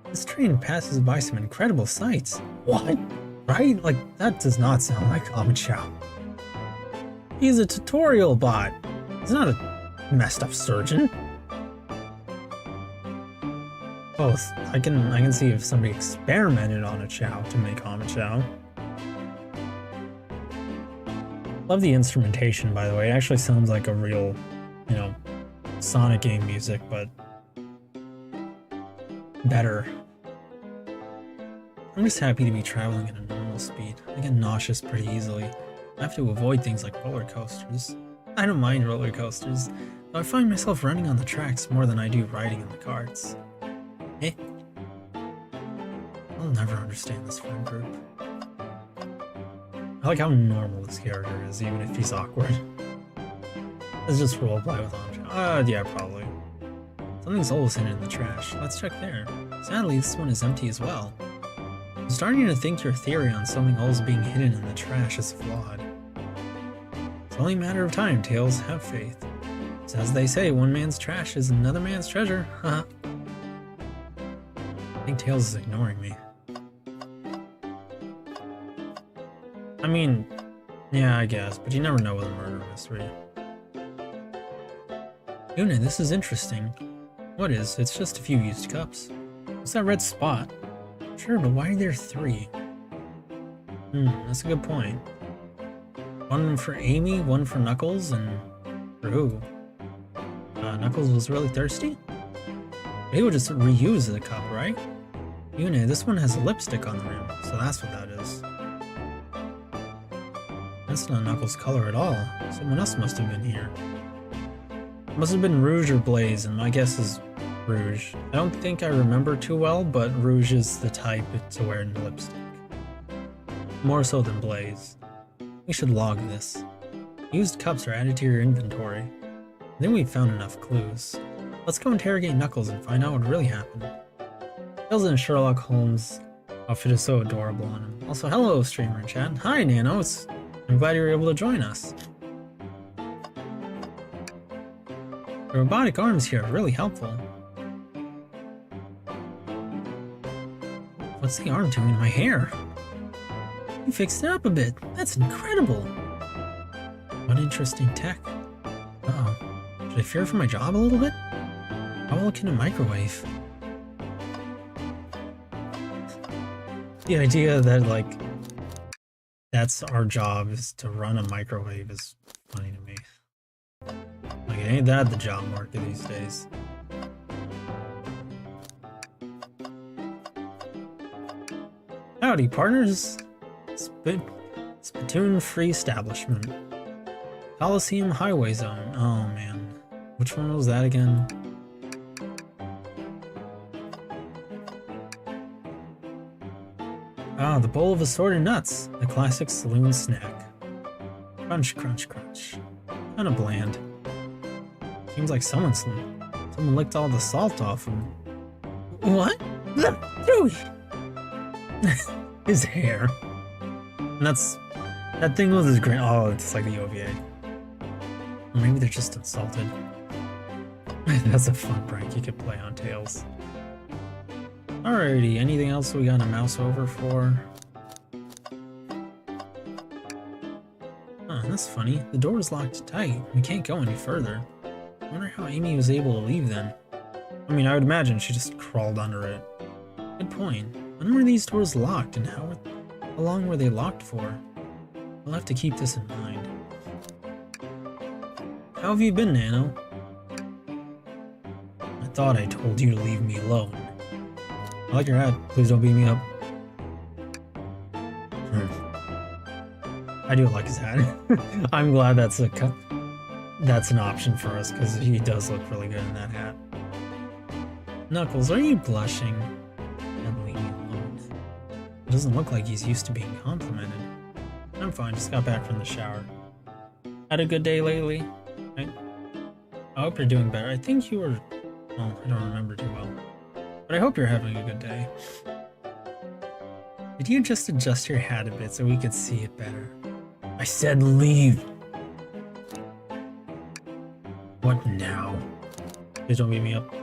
This train passes by some incredible sights. What? Right? Like, that does not sound like Amachow. He's a tutorial bot. He's not a messed up surgeon. Both. I can see if somebody experimented on a Chow to make Amachow. Love the instrumentation, by the way. It actually sounds like a real, you know, Sonic game music, but better. I'm just happy to be traveling at a normal speed. I get nauseous pretty easily. I have to avoid things like roller coasters. I don't mind roller coasters, though I find myself running on the tracks more than I do riding in the carts. Eh? I'll never understand this friend group. I like how normal this character is, even if he's awkward. Let's just roleplay with Amachow. Yeah, probably. Something's always hidden in the trash. Let's check there. Sadly, this one is empty as well. I'm starting to think your theory on something always being hidden in the trash is flawed. It's only a matter of time, Tails. Have faith. It's as they say, one man's trash is another man's treasure. Haha. I think Tails is ignoring me. I mean, yeah, I guess, but you never know with a murder mystery. Yu-nee, this is interesting. What is? It's just a few used cups. What's that red spot? Sure, but why are there 3? That's a good point. One for Amy, one for Knuckles, and for who? Knuckles was really thirsty? But he would just reuse the cup, right? Yu-nee, this one has a lipstick on the rim, so that's what that is. That's not Knuckles' color at all. Someone else must have been here. It must have been Rouge or Blaze, and my guess is Rouge. I don't think I remember too well, but Rouge is the type to wear in lipstick. More so than Blaze. We should log this. Used cups are added to your inventory. I think we've found enough clues. Let's go interrogate Knuckles and find out what really happened. Tails and Sherlock Holmes' outfit is so adorable on him. Also, hello, streamer in chat. Hi, Nano. I'm glad you were able to join us. The robotic arms here are really helpful. What's the arm doing in my hair? You fixed it up a bit. That's incredible. What interesting tech. Uh-oh. Should I fear for my job a little bit? How well can a microwave? The idea that, like, that's our job is to run a microwave is funny to me. Like, ain't that the job market these days? Howdy, partners. Spittoon Free Establishment. Coliseum Highway Zone. Oh, man. Which one was that again? Ah, the bowl of assorted nuts. The classic saloon snack. Crunch, crunch, crunch. Kinda bland. Seems like someone licked all the salt off him. What? Dude! His hair. And that thing with his grin. Oh, it's like the OVA. Or maybe they're just insulted. That's a fun prank you could play on Tails. Alrighty, anything else we got a mouse over for? Huh, that's funny. The door is locked tight. We can't go any further. I wonder how Amy was able to leave then. I mean, I would imagine she just crawled under it. Good point. When were these doors locked, and how long were they locked for? We'll have to keep this in mind. How have you been, Nano? I thought I told you to leave me alone. I like your hat. Please don't beat me up. I do like his hat. I'm glad that's an option for us because he does look really good in that hat. Knuckles, are you blushing? And leave me alone. It doesn't look like he's used to being complimented. I'm fine, just got back from the shower. Had a good day lately? I hope you're doing better. I think you were... well, I don't remember too well. But I hope you're having a good day. Did you just adjust your hat a bit so we could see it better? I said leave! What now? Please don't beat me up.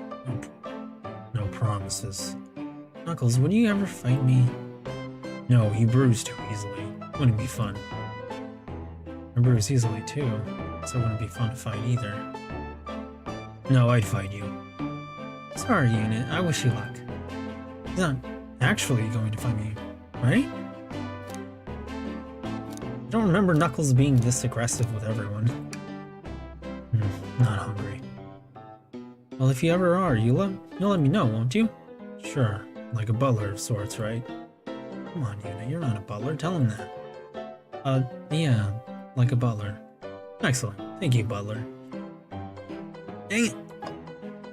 No promises. Knuckles, would you ever fight me? No, you bruise too easily. Wouldn't be fun. I bruise easily too, so it wouldn't be fun to fight either. No, I'd fight you. Sorry, Yu-nee. I wish you luck. He's not actually going to fight me, right? I don't remember Knuckles being this aggressive with everyone. Not hungry. Well, if you ever are, you'll let me know, won't you? Sure, like a butler of sorts, right? Come on, Yu-nee, you're not a butler. Tell him that. Yeah, like a butler. Excellent. Thank you, butler. Dang it!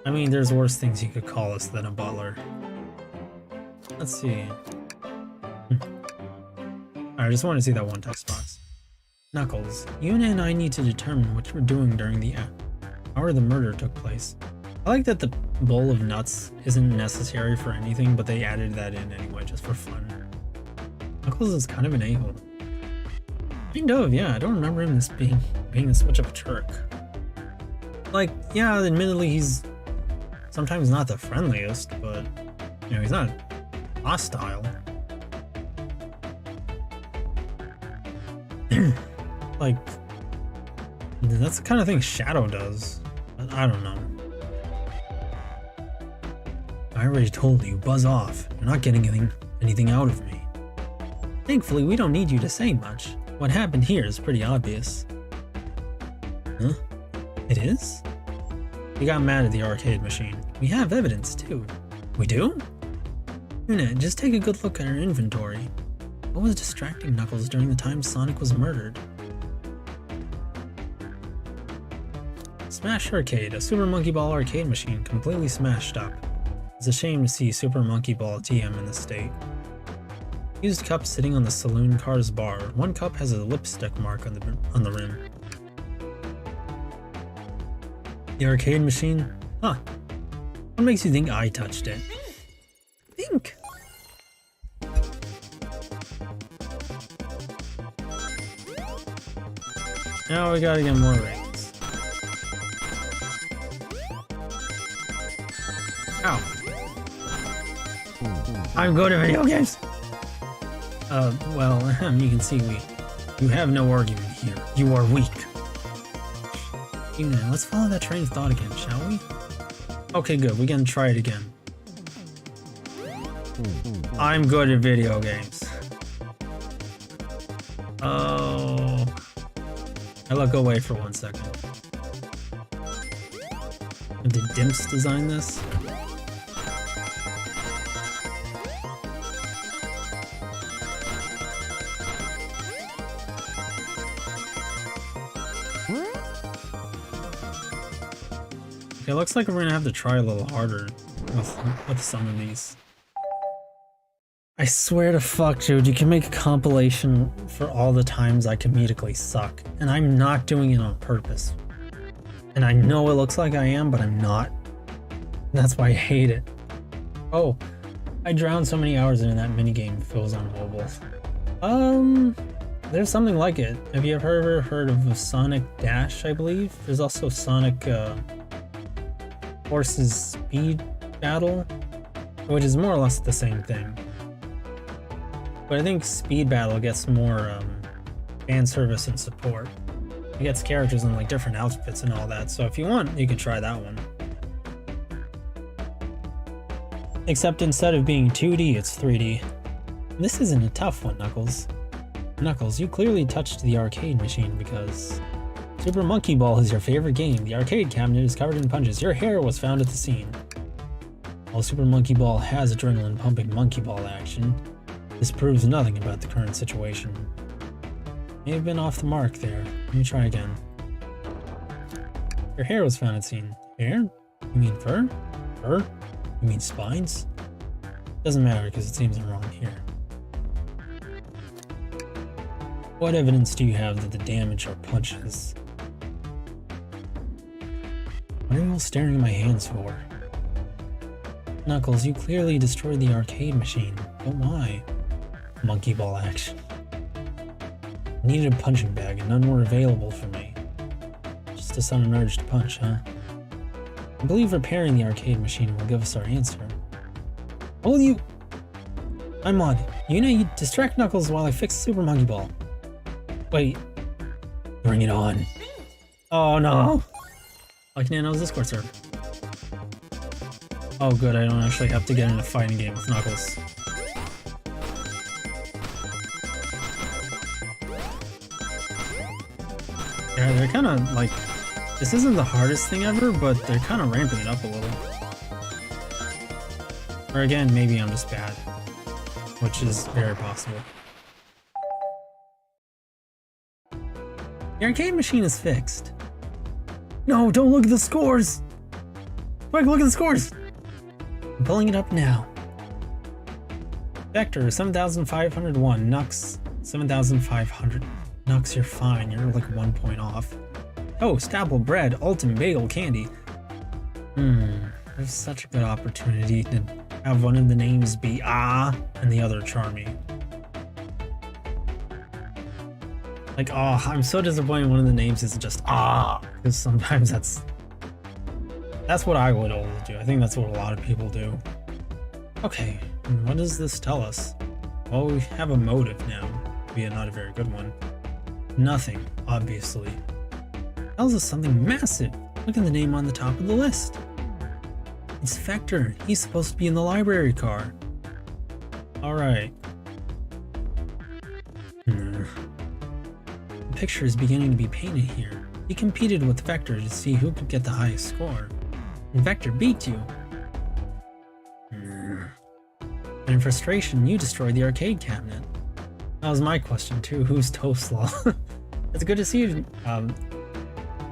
I mean, there's worse things you could call us than a butler. Let's see. Alright, I just want to see that one text box. Knuckles, Yu-nee and I need to determine what you were doing during the hour the murder took place. I like that the bowl of nuts isn't necessary for anything, but they added that in anyway, just for fun. Knuckles is kind of an a-hole. Kind of, yeah. I don't remember him as being this much of a jerk. Like, yeah, admittedly he's sometimes not the friendliest, but, you know, he's not hostile. Like, that's the kind of thing Shadow does. But I don't know. I already told you, buzz off. You're not getting anything out of me. Thankfully, we don't need you to say much. What happened here is pretty obvious. Huh? It is? You got mad at the arcade machine. We have evidence, too. We do? Yu-nee, just take a good look at our inventory. What was distracting Knuckles during the time Sonic was murdered? Smash Arcade, a Super Monkey Ball arcade machine completely smashed up. It's a shame to see Super Monkey Ball TM in this state. Used cup sitting on the saloon car's bar. One cup has a lipstick mark on the rim. The arcade machine? Huh. What makes you think I touched it? Think! Now we gotta get more rings. Ow. I'm good at video games! Well, you can see you have no argument here. You are weak. Yu-nee, let's follow that train of thought again, shall we? Okay, good. We can try it again. I'm good at video games. Oh. I look away for 1 second. Did Dimps design this? Okay, looks like we're gonna have to try a little harder with some of these. I swear to fuck, dude, you can make a compilation for all the times I comedically suck, and I'm not doing it on purpose. And I know it looks like I am, but I'm not. And that's why I hate it. Oh, I drowned so many hours into that minigame if it was on mobile. There's something like it. Have you ever heard of Sonic Dash, I believe? There's also Sonic, Forces Speed Battle, which is more or less the same thing. But I think Speed Battle gets more fan service and support. It gets characters in like different outfits and all that, so if you want, you can try that one. Except instead of being 2D, it's 3D. This isn't a tough one, Knuckles. Knuckles, you clearly touched the arcade machine because Super Monkey Ball is your favorite game. The arcade cabinet is covered in punches. Your hair was found at the scene. While Super Monkey Ball has adrenaline-pumping Monkey Ball action, this proves nothing about the current situation. May have been off the mark there. Let me try again. Your hair was found at scene. Hair? You mean fur? Fur? You mean spines? Doesn't matter because it seems I'm wrong here. What evidence do you have that the damage are punches? What are you all staring at my hands for? Knuckles, you clearly destroyed the arcade machine, but why? Monkey ball action. I needed a punching bag and none were available for me. Just a sudden urge to punch, huh? I believe repairing the arcade machine will give us our answer. Will you? I'm on. Yu-nee, distract Knuckles while I fix Super Monkey Ball. Wait. Bring it on. Oh no! Like Nano's Discord server. Oh good, I don't actually have to get in a fighting game with Knuckles. Yeah, they're kind of like... This isn't the hardest thing ever, but they're kind of ramping it up a little. Or again, maybe I'm just bad. Which is very possible. The arcade machine is fixed. No, don't look at the scores! Quick, look at the scores! I'm pulling it up now. Vector, 7,501. Nux, 7,500. Nux, you're fine. You're like 1 point off. Toast, apple, bread, ultimate bagel, candy. There's such a good opportunity to have one of the names be Ah and the other Charmy. Like, oh, I'm so disappointed one of the names isn't just Ah, because sometimes that's what I would always do. I think that's what a lot of people do. Okay, what does this tell us? Well, we have a motive now, albeit not a very good one. Nothing, obviously. Tells us something massive. Look at the name on the top of the list. It's Vector. He's supposed to be in the library car. Alright. The picture is beginning to be painted here. He competed with Vector to see who could get the highest score. And Vector beat you. And in frustration, you destroyed the arcade cabinet. That was my question too. Who's Toastlaw? It's good to see you.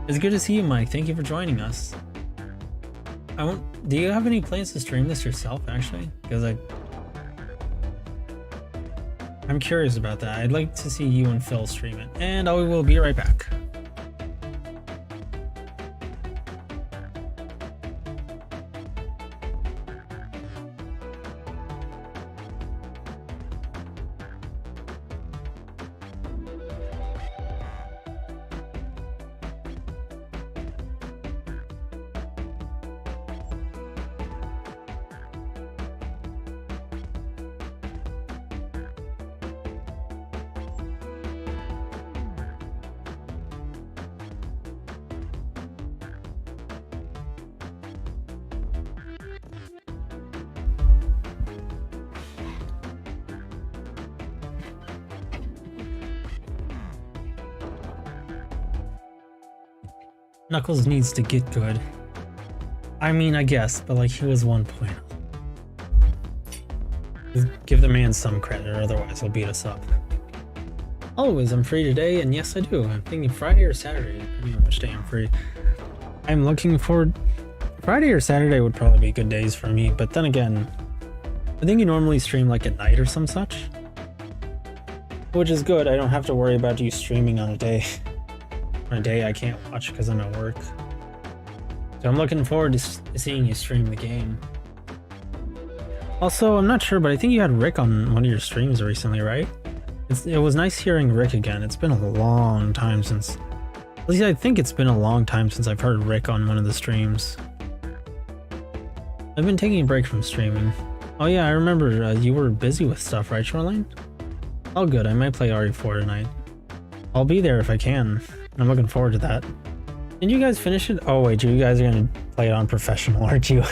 It's good to see you, Mike. Thank you for joining us. Do you have any plans to stream this yourself, actually? Because I'm curious about that. I'd like to see you and Phil stream it. And I will be right back. Knuckles needs to get good. I mean, I guess, but like he was 1 point. Give the man some credit, or otherwise he'll beat us up. Always, I'm free today, and yes I do. I'm thinking Friday or Saturday, depending on which day I'm free. I'm looking forward... Friday or Saturday would probably be good days for me, but then again, I think you normally stream like at night or some such. Which is good, I don't have to worry about you streaming on a day I can't watch because I'm at work. So I'm looking forward to seeing you stream the game. Also, I'm not sure, but I think you had Rick on one of your streams recently, right? It was nice hearing Rick again. It's been a long time since... At least I think it's been a long time since I've heard Rick on one of the streams. I've been taking a break from streaming. Oh yeah, I remember you were busy with stuff, right, Shoreline? Oh good, I might play RE4 tonight. I'll be there if I can. I'm looking forward to that. Did you guys finish it? Oh wait, you guys are gonna play it on professional, aren't you?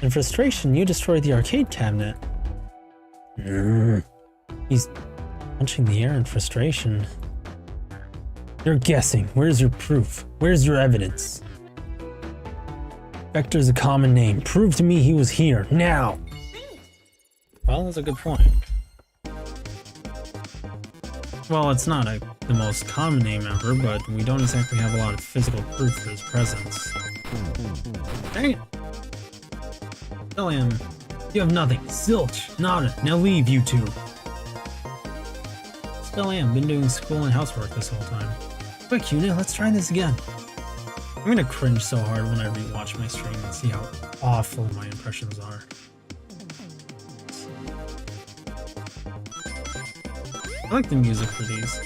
In frustration, you destroyed the arcade cabinet. He's punching the air in frustration. You're guessing. Where's your proof? Where's your evidence? Vector's a common name. Prove to me he was here, now! Well, that's a good point. Well, it's not the most common name ever, but we don't exactly have a lot of physical proof for his presence. Dang it! William, you have nothing. Zilch, nada. Now leave, you two. Still am. Been doing school and housework this whole time. Quick, Yu-nee, let's try this again. I'm gonna cringe so hard when I rewatch my stream and see how awful my impressions are. I like the music for these.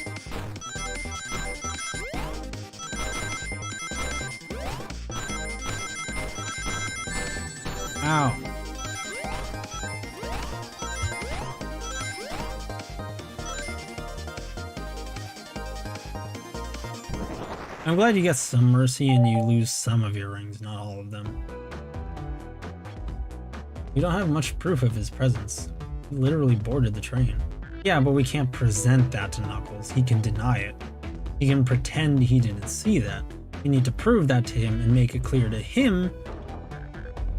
Ow. I'm glad you get some mercy and you lose some of your rings, not all of them. We don't have much proof of his presence. He literally boarded the train. Yeah, but we can't present that to Knuckles. He can deny it. He can pretend he didn't see that. We need to prove that to him and make it clear to him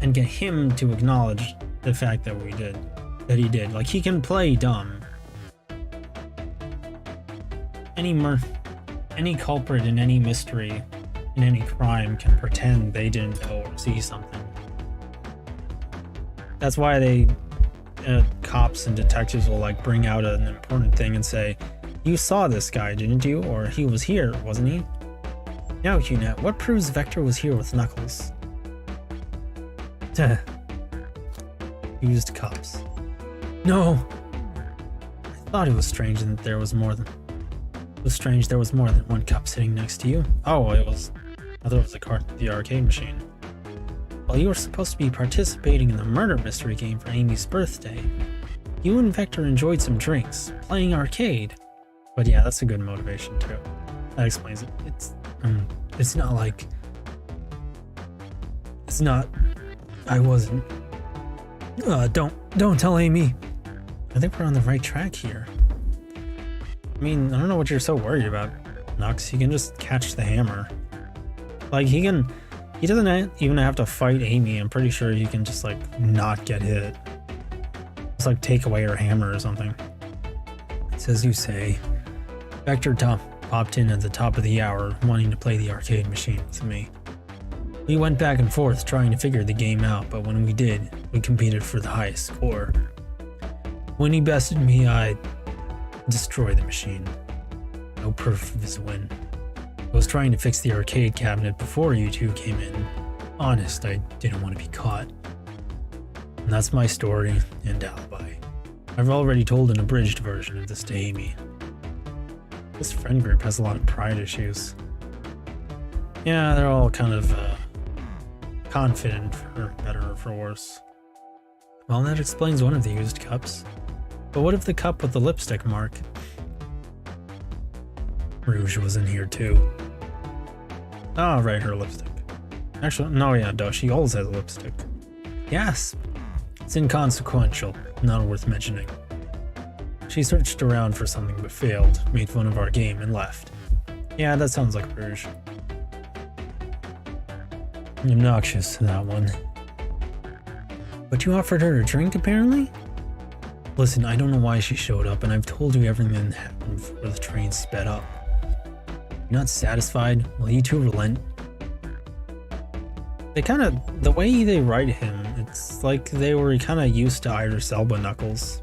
and get him to acknowledge the fact that he did. Like, he can play dumb. Any culprit in any mystery, in any crime, can pretend they didn't know or see something. That's why cops and detectives will like bring out an important thing and say, "You saw this guy, didn't you? Or he was here, wasn't he?" Now, Yu-nee, what proves Vector was here with Knuckles? Used cups. No! I thought it was strange that there was more than... It was strange there was more than one cup sitting next to you. Oh, I thought it was the arcade machine. Well, you were supposed to be participating in the murder mystery game for Amy's birthday. You and Vector enjoyed some drinks, playing arcade. But yeah, that's a good motivation too. That explains it. It's not like... It's not... I wasn't... Don't tell Amy. I think we're on the right track here. I mean, I don't know what you're so worried about, Nux. He can just catch the hammer. Like, he doesn't even have to fight Amy. I'm pretty sure he can just, like, not get hit. Just, like, take away her hammer or something. It's as you say. Vector popped in at the top of the hour, wanting to play the arcade machine with me. We went back and forth trying to figure the game out, but when we did, we competed for the highest score. When he bested me, I destroyed the machine. No proof of his win. I was trying to fix the arcade cabinet before you two came in. Honest, I didn't want to be caught. And that's my story and alibi. I've already told an abridged version of this to Amy. This friend group has a lot of pride issues. Yeah, they're all kind of confident, for better or for worse. Well, that explains one of the used cups. But what if the cup with the lipstick mark? Rouge was in here too. Oh, right, her lipstick. Actually, no, yeah, duh, she always has a lipstick. Yes, it's inconsequential, not worth mentioning. She searched around for something but failed, made fun of our game, and left. Yeah, that sounds like Rouge. Obnoxious, that one. But you offered her a drink, apparently? Listen, I don't know why she showed up, and I've told you everything that happened before the train sped up. You're not satisfied? Well, you two relent. They the way they write him, it's like they were kind of used to Idris Elba Knuckles.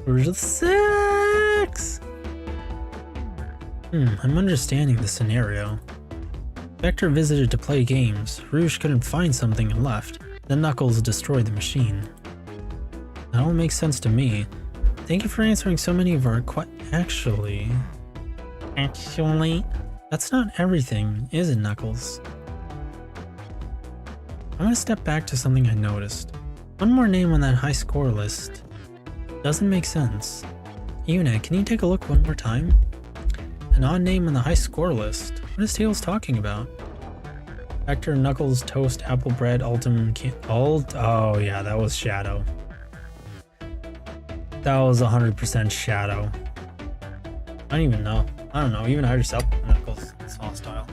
We're just sex! I'm understanding the scenario. Vector visited to play games, Rouge couldn't find something and left, then Knuckles destroyed the machine. That all makes sense to me. Thank you for answering so many of our Actually, that's not everything, is it, Knuckles? I'm gonna step back to something I noticed. One more name on that high score list. Doesn't make sense. Yu-nee, can you take a look one more time? An odd name on the high score list. What is Tails talking about? Vector, Knuckles, Toast, Apple Bread, oh yeah, that was Shadow. That was 100% Shadow. I don't even know. I don't know, even Idris Elba Knuckles is hostile.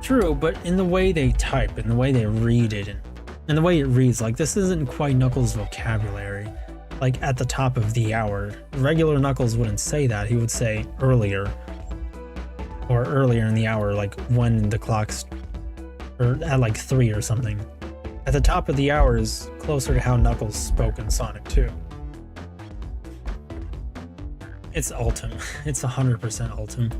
True, but in the way they type, in the way they read it, and the way it reads, like, this isn't quite Knuckles' vocabulary. like at the top of the hour. Regular Knuckles wouldn't say that. He would say earlier, or earlier in the hour, like when the clock's, or at like 3 or something. At the top of the hour is closer to how Knuckles spoke in Sonic 2. It's Ultim. It's 100% Ultim.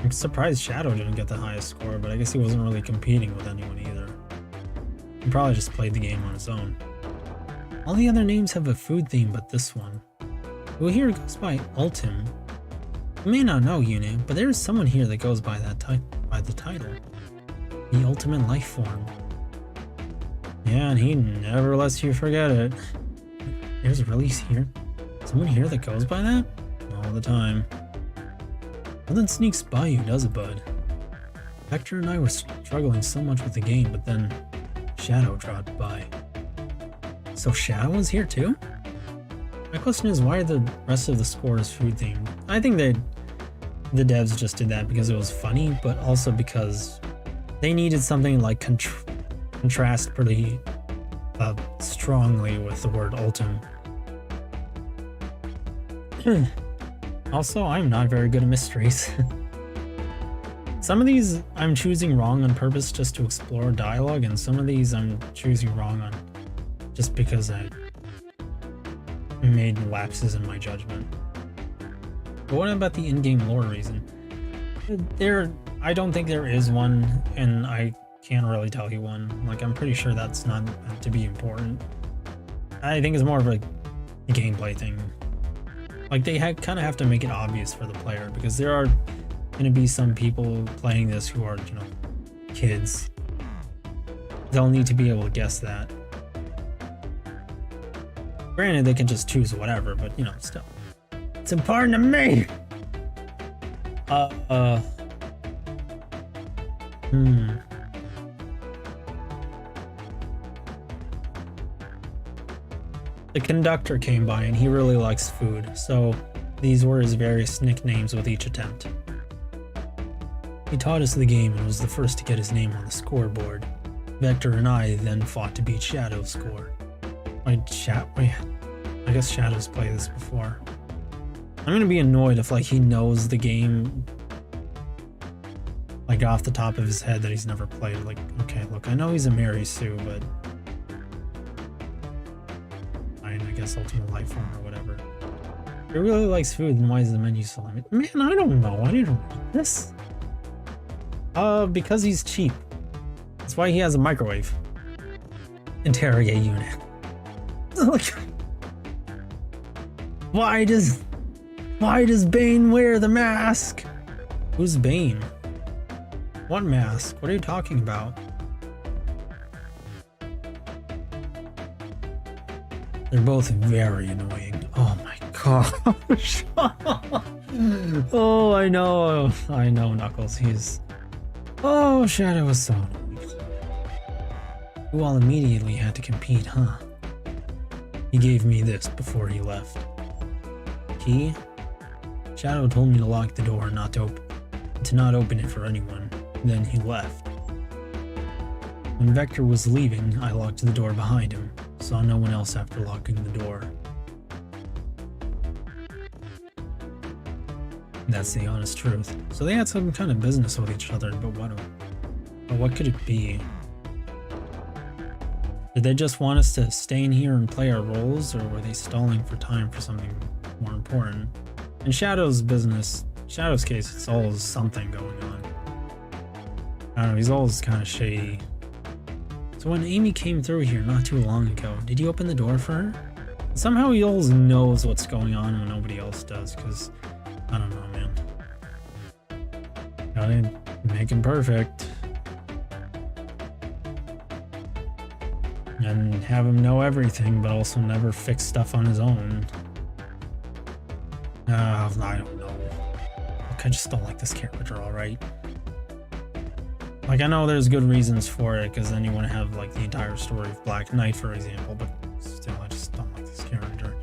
I'm surprised Shadow didn't get the highest score, but I guess he wasn't really competing with anyone either. He probably just played the game on his own. All the other names have a food theme but this one. Well, here it goes by Ultim. You may not know, Yu-nee, but there is someone here that goes by that by the title. The ultimate life form. Yeah, and he never lets you forget it. There's really here someone here that goes by that? All the time. Nothing sneaks by you, does it, bud? Vector and I were struggling so much with the game, but then Shadow dropped by. So Shadow was here too? My question is, why are the rest of the scores food themed? I think the devs just did that because it was funny, but also because they needed something like contrast pretty strongly with the word Ultim. Also, I'm not very good at mysteries. Some of these I'm choosing wrong on purpose just to explore dialogue, and some of these I'm choosing wrong on just because I made lapses in my judgment. But what about the in-game lore reason? I don't think there is one, and I can't really tell you one. Like, I'm pretty sure that's not meant to be important. I think it's more of a gameplay thing. Like, they kind of have to make it obvious for the player, because there are going to be some people playing this who are, kids. They'll need to be able to guess that. Granted, they can just choose whatever, but, still. It's important to me! The conductor came by and he really likes food, so these were his various nicknames with each attempt. He taught us the game and was the first to get his name on the scoreboard. Vector and I then fought to beat Shadow's score. Wait, I guess Shadow's played this before. I'm gonna be annoyed if he knows the game off the top of his head that he's never played. Okay, look, I know he's a Mary Sue, but I guess Ultimate Life Form or whatever. If he really likes food, then why is the menu so limited? Man, I don't know. I didn't read this. Because he's cheap. That's why he has a microwave. Interrogate unit. Why does Bane wear the mask? Who's Bane? What mask? What are you talking about? They're both very annoying. Oh my gosh. Oh, I know, Knuckles. Oh, Shadow was so annoying. You all immediately had to compete, huh? He gave me this before he left. Key? Shadow told me to lock the door, to not open it for anyone. Then he left. When Vector was leaving, I locked the door behind him. Saw no one else after locking the door. That's the honest truth. So they had some kind of business with each other, but what could it be? Did they just want us to stay in here and play our roles, or were they stalling for time for something more important? In Shadow's case, it's always something going on. I don't know, he's always kind of shady. So when Amy came through here not too long ago, did you open the door for her? Somehow he always knows what's going on when nobody else does, because, I don't know, man. Gotta make him perfect. And have him know everything, but also never fix stuff on his own. I don't know. Look, I just don't like this character, alright? I know there's good reasons for it, because then you want to have, the entire story of Black Knight, for example, but still, I just don't like this character.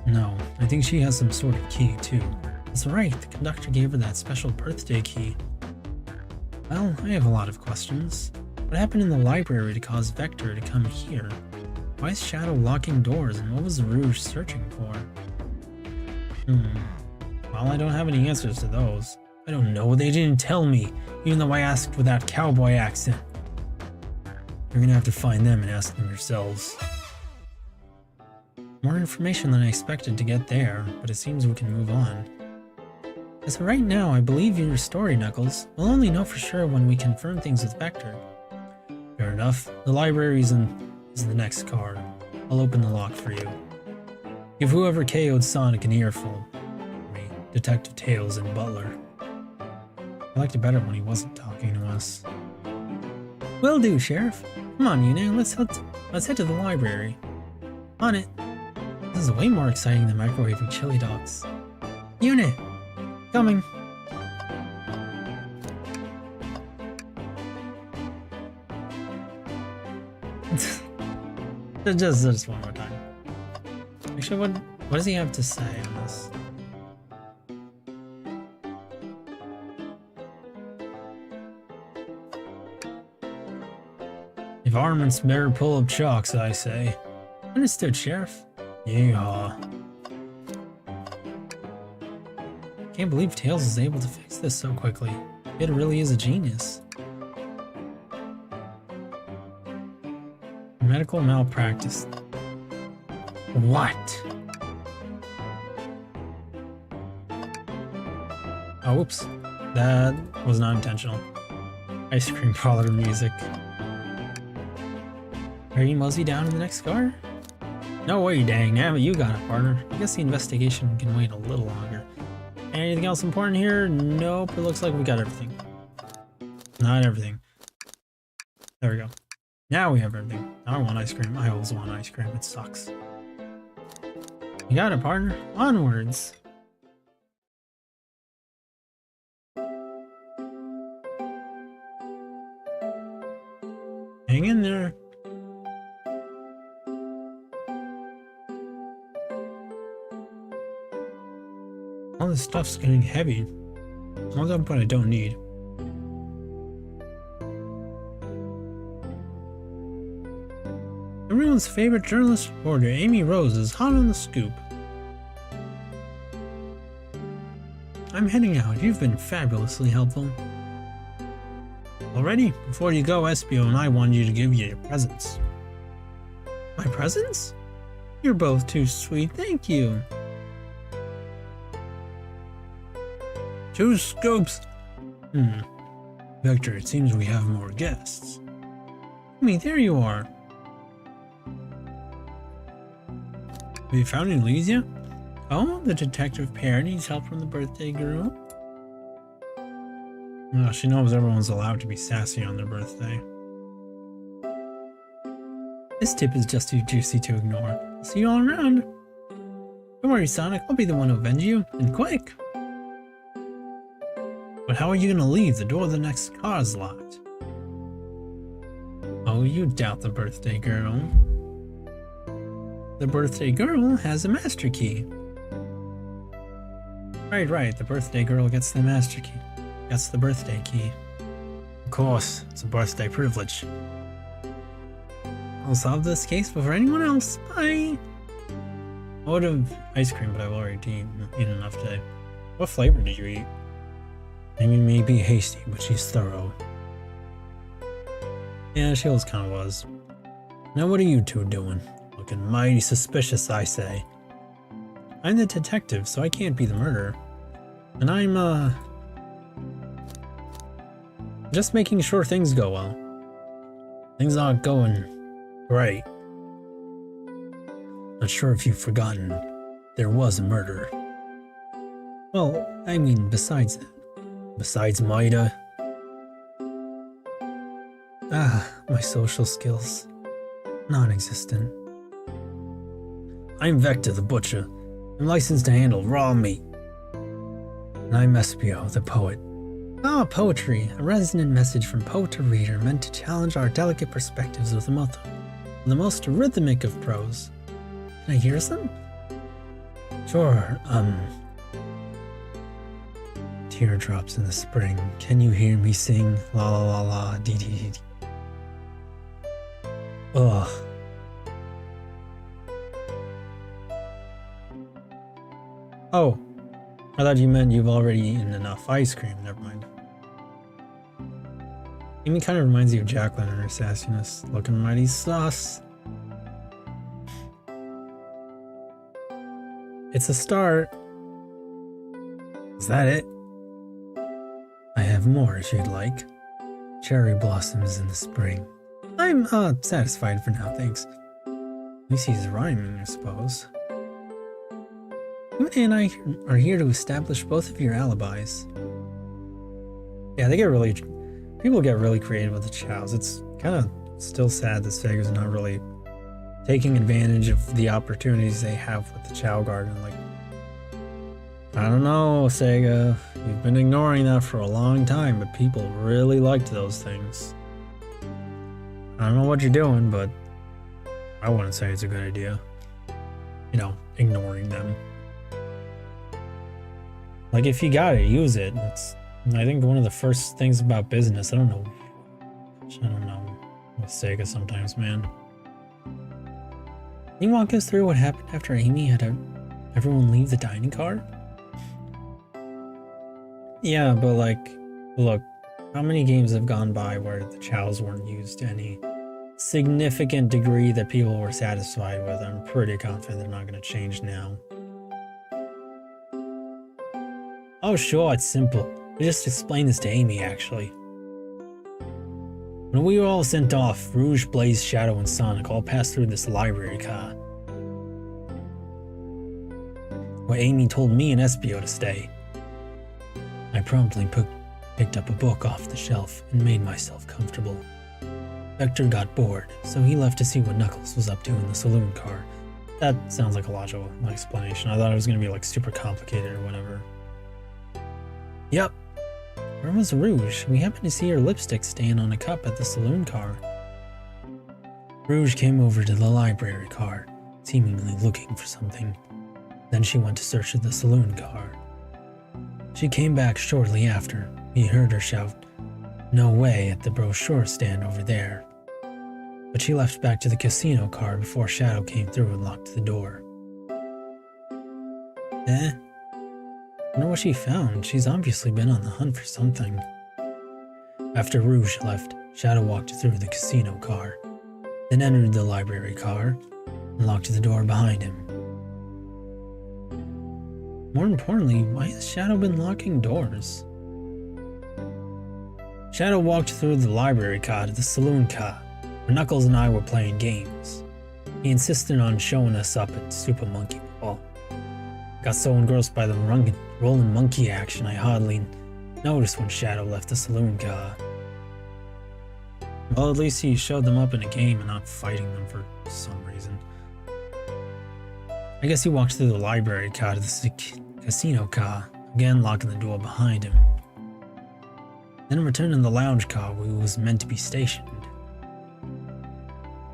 No, I think she has some sort of key, too. That's right, the conductor gave her that special birthday key. Well, I have a lot of questions. What happened in the library to cause Vector to come here? Why is Shadow locking doors, and what was Rouge searching for? Well, I don't have any answers to those. I don't know, they didn't tell me, even though I asked with that cowboy accent. You're gonna have to find them and ask them yourselves. More information than I expected to get there, but it seems we can move on. As of right now, I believe in your story, Knuckles. We'll only know for sure when we confirm things with Vector. Fair enough. The library is the next card. I'll open the lock for you. Give whoever KO'd Sonic an earful. Me, Detective Tails and Butler. I liked it better when he wasn't talking to us. Will do, Sheriff. Come on, Yu-nee, let's head to the library. On it. This is way more exciting than microwaving chili dogs. Yu-nee! Coming! just one more time. Actually, what does he have to say on this? If armaments better pull up chalks, I say. Understood, Sheriff. Yeah. Can't believe Tails is able to fix this so quickly. It really is a genius. Medical malpractice. What? Oh, oops. That was not intentional. Ice cream parlor music. Ready to mosey down to the next car? No way, dang. Yeah, but you got it, partner. I guess the investigation can wait a little longer. Anything else important here? Nope, it looks like we got everything. Not everything. There we go. Now we have everything. I want ice cream. I always want ice cream. It sucks. You got it, partner. Onwards. Hang in there. All this stuff's getting heavy. All that but I don't need. Everyone's favorite journalist reporter, Amy Rose, is hot on the scoop. I'm heading out. You've been fabulously helpful. Already? Before you go, Espio and I wanted you to give you your presents. My presents? You're both too sweet, thank you. 2 scoops. Vector, it seems we have more guests. Amy, there you are. Have you found any leads yet? Oh, the detective pair needs help from the birthday girl. Well, she knows everyone's allowed to be sassy on their birthday. This tip is just too juicy to ignore. I'll see you all around. Don't worry, Sonic. I'll be the one to avenge you, and quick. But how are you gonna leave? The door of the next car is locked. Oh, you doubt the birthday girl. The birthday girl has a master key. Right. The birthday girl gets the master key. Gets the birthday key. Of course, it's a birthday privilege. I'll solve this case before anyone else. Bye! I would have ice cream, but I've already eaten enough today. What flavor did you eat? Amy may be hasty, but she's thorough. Yeah, she always kind of was. Now what are you two doing? Looking mighty suspicious, I say. I'm the detective, so I can't be the murderer. And I'm, just making sure things go well. Things aren't going right. Not sure if you've forgotten, there was a murder. Well, I mean, besides that. Besides Maida. My social skills. Non-existent. I'm Vector the Butcher. I'm licensed to handle raw meat. And I'm Espio the Poet. Poetry. A resonant message from poet to reader meant to challenge our delicate perspectives with the most rhythmic of prose. Can I hear some? Sure, Teardrops in the spring. Can you hear me sing? La la la la, dee dee dee. Ugh. Oh, I thought you meant you've already eaten enough ice cream. Never mind. Amy kind of reminds you of Jacqueline and her sassiness, looking mighty sus. It's a start. Is that it? I have more if you'd like. Cherry blossoms in the spring. I'm, satisfied for now, thanks. At least he's rhyming, I suppose. Yu-nee and I are here to establish both of your alibis. Yeah, people get really creative with the chows. It's kind of still sad that Sega's not really taking advantage of the opportunities they have with the Chow Garden. Like, I don't know, Sega. You've been ignoring that for a long time, but people really liked those things. I don't know what you're doing, but I wouldn't say it's a good idea. You know, ignoring them. Like, if you got it, use it. That's, I think, one of the first things about business. I don't know with Sega sometimes, man. Can you walk us through what happened after Amy had everyone leave the dining car? Yeah, but like, look, how many games have gone by where the chows weren't used to any significant degree that people were satisfied with? I'm pretty confident they're not going to change now. Oh sure, it's simple. We just explained this to Amy, actually. When we were all sent off, Rouge, Blaze, Shadow, and Sonic all passed through this library car, where Amy told me and Espio to stay. I promptly picked up a book off the shelf and made myself comfortable. Vector got bored, so he left to see what Knuckles was up to in the saloon car. That sounds like a logical explanation. I thought it was going to be like super complicated or whatever. Yep. Where was Rouge? We happened to see her lipstick stain on a cup at the saloon car. Rouge came over to the library car, seemingly looking for something. Then she went to search the saloon car. She came back shortly after. We heard her shout, "No way," at the brochure stand over there. But she left back to the casino car before Shadow came through and locked the door. I wonder what she found. She's obviously been on the hunt for something. After Rouge left, Shadow walked through the casino car, then entered the library car and locked the door behind him. More importantly, why has Shadow been locking doors? Shadow walked through the library car to the saloon car, where Knuckles and I were playing games. He insisted on showing us up at Super Monkey Ball. Got so engrossed by the rolling monkey action, I hardly noticed when Shadow left the saloon car. Well, at least he showed them up in a game and not fighting them for some reason. I guess he walked through the library car to the casino car, again locking the door behind him. Then returned in the lounge car where he was meant to be stationed.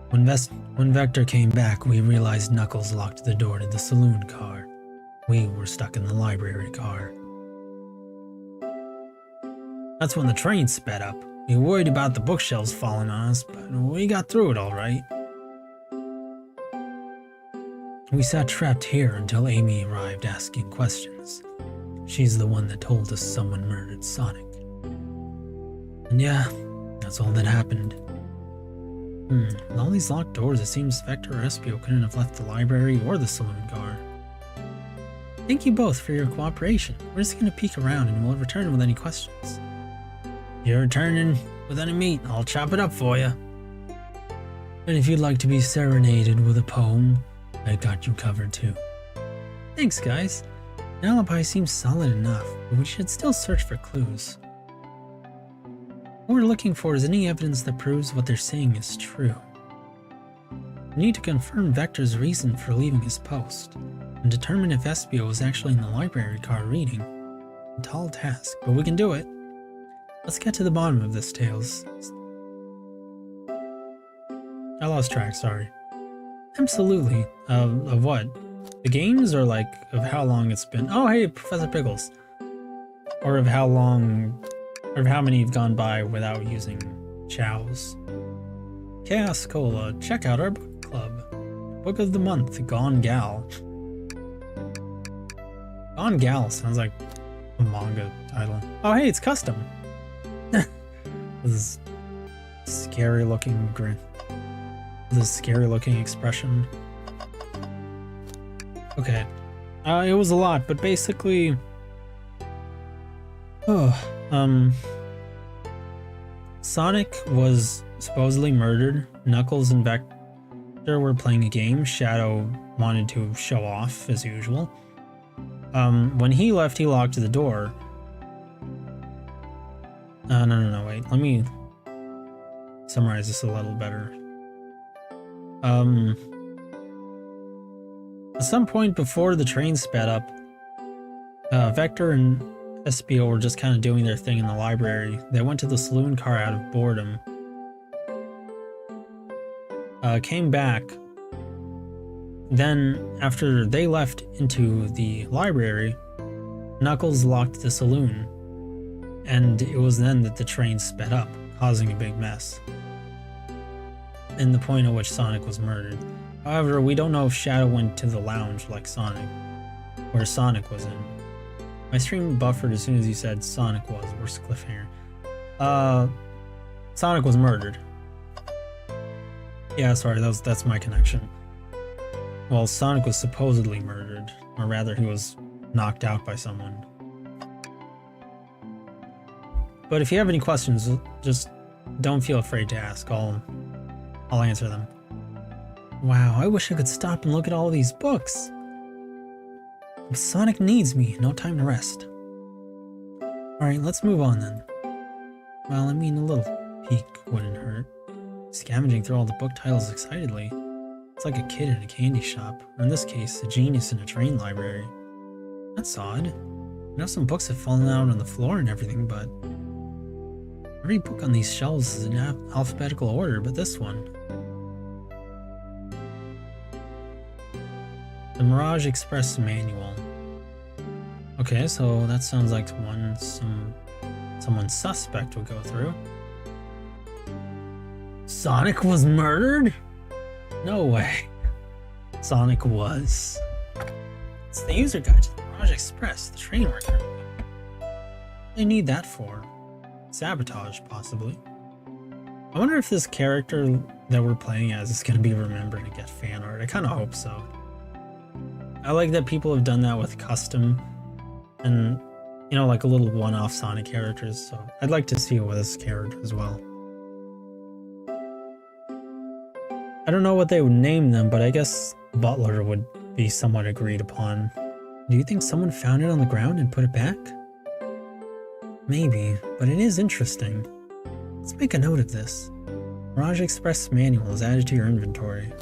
When Vector came back, we realized Knuckles locked the door to the saloon car. We were stuck in the library car. That's when the train sped up. We were worried about the bookshelves falling on us, but we got through it all right. We sat trapped here until Amy arrived asking questions. She's the one that told us someone murdered Sonic. And yeah, that's all that happened. With all these locked doors, it seems Vector or Espio couldn't have left the library or the saloon car. Thank you both for your cooperation. We're just gonna peek around and we'll return with any questions. You're returning with any meat, I'll chop it up for you. And if you'd like to be serenaded with a poem, I got you covered too. Thanks, guys. An alibi seems solid enough, but we should still search for clues. What we're looking for is any evidence that proves what they're saying is true. We need to confirm Vector's reason for leaving his post, and determine if Espio was actually in the library car reading. A tall task, but we can do it. Let's get to the bottom of this, Tails. I lost track, sorry. Absolutely. Of what? The games, or like of how long it's been? Oh, hey, Professor Pickles. Or of how long, or of how many have gone by without using chows. Chaos Cola, check out our book club. Book of the month, Gone Gal. Gone Gal sounds like a manga title. Oh hey, it's custom. This scary looking grin. This scary looking expression. Okay. It was a lot, but basically... Sonic was supposedly murdered. Knuckles and Vector were playing a game. Shadow wanted to show off, as usual. When he left, he locked the door. No, wait. Let me summarize this a little better. At some point before the train sped up, Vector and Espio were just kind of doing their thing in the library. They went to the saloon car out of boredom. Came back. Then, after they left into the library, Knuckles locked the saloon. And it was then that the train sped up, causing a big mess. And the point at which Sonic was murdered. However, we don't know if Shadow went to the lounge like Sonic, where Sonic was in. My stream buffered as soon as you said Sonic was. Where's cliffhanger? Sonic was murdered. Yeah, sorry, that's my connection. Well, Sonic was supposedly murdered, or rather he was knocked out by someone. But if you have any questions, just don't feel afraid to ask. I'll answer them. Wow, I wish I could stop and look at all of these books. But Sonic needs me, no time to rest. Alright, let's move on then. Well, I mean, a little peek wouldn't hurt. Scavenging through all the book titles excitedly. It's like a kid in a candy shop, or in this case, a genius in a train library. That's odd. I know some books have fallen out on the floor and everything, but... every book on these shelves is in alphabetical order, but this one... The Mirage Express Manual. Okay, so that sounds like one someone suspect would go through. Sonic was murdered? No way. Sonic was. It's the user guide to the Mirage Express, the train worker. What do they need that for? Sabotage, possibly. I wonder if this character that we're playing as is going to be remembered to get fan art. I kind of hope so. I like that people have done that with custom and, you know, like a little one-off Sonic characters, so I'd like to see it with this character as well. I don't know what they would name them, but I guess Butler would be somewhat agreed upon. Do you think someone found it on the ground and put it back? Maybe, but it is interesting. Let's make a note of this. Mirage Express Manual is added to your inventory.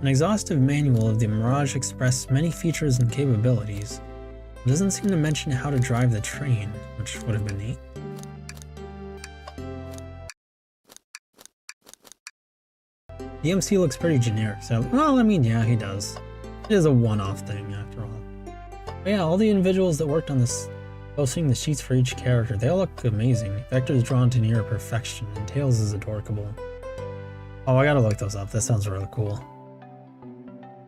An exhaustive manual of the Mirage Express' many features and capabilities. It doesn't seem to mention how to drive the train, which would have been neat. The MC looks pretty generic, so, well, I mean, yeah, he does. It is a one-off thing, after all. But yeah, all the individuals that worked on this, posting the sheets for each character, they all look amazing. Vector's drawn to near perfection, and Tails is adorable. Oh, I gotta look those up, that sounds really cool.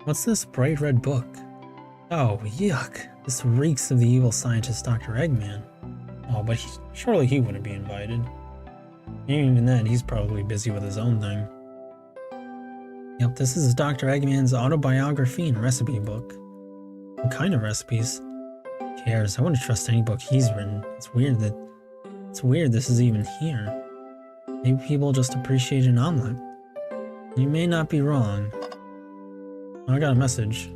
What's this bright red book? Oh, yuck. This reeks of the evil scientist Dr. Eggman. Oh, but surely he wouldn't be invited. Even then, he's probably busy with his own thing. Yep, this is Dr. Eggman's autobiography and recipe book. What kind of recipes? Who cares? I wouldn't trust any book he's written. It's weird this is even here. Maybe people just appreciate an omelet. You may not be wrong. Oh, I got a message.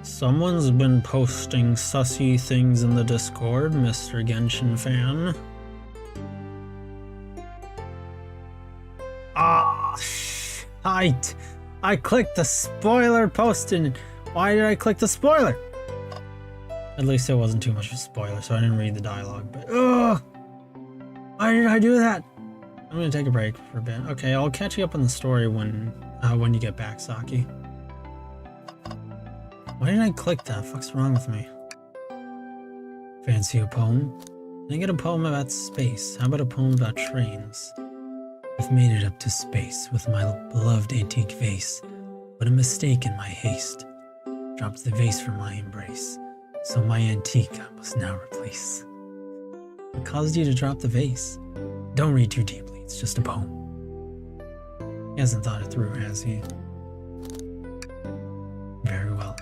Someone's been posting sussy things in the Discord, Mr. Genshin fan. Ah, I clicked the spoiler post and why did I click the spoiler? At least it wasn't too much of a spoiler, so I didn't read the dialogue, but ugh! Why did I do that? I'm gonna take a break for a bit. Okay, I'll catch you up on the story when you get back, Saki. Why did I click that? What's wrong with me? Fancy a poem? Can I get a poem about space? How about a poem about trains? I've made it up to space with my beloved antique vase, but a mistake in my haste dropped the vase from my embrace, so my antique I must now replace. What caused you to drop the vase? Don't read too deeply, it's just a poem. He hasn't thought it through, has he? Very well.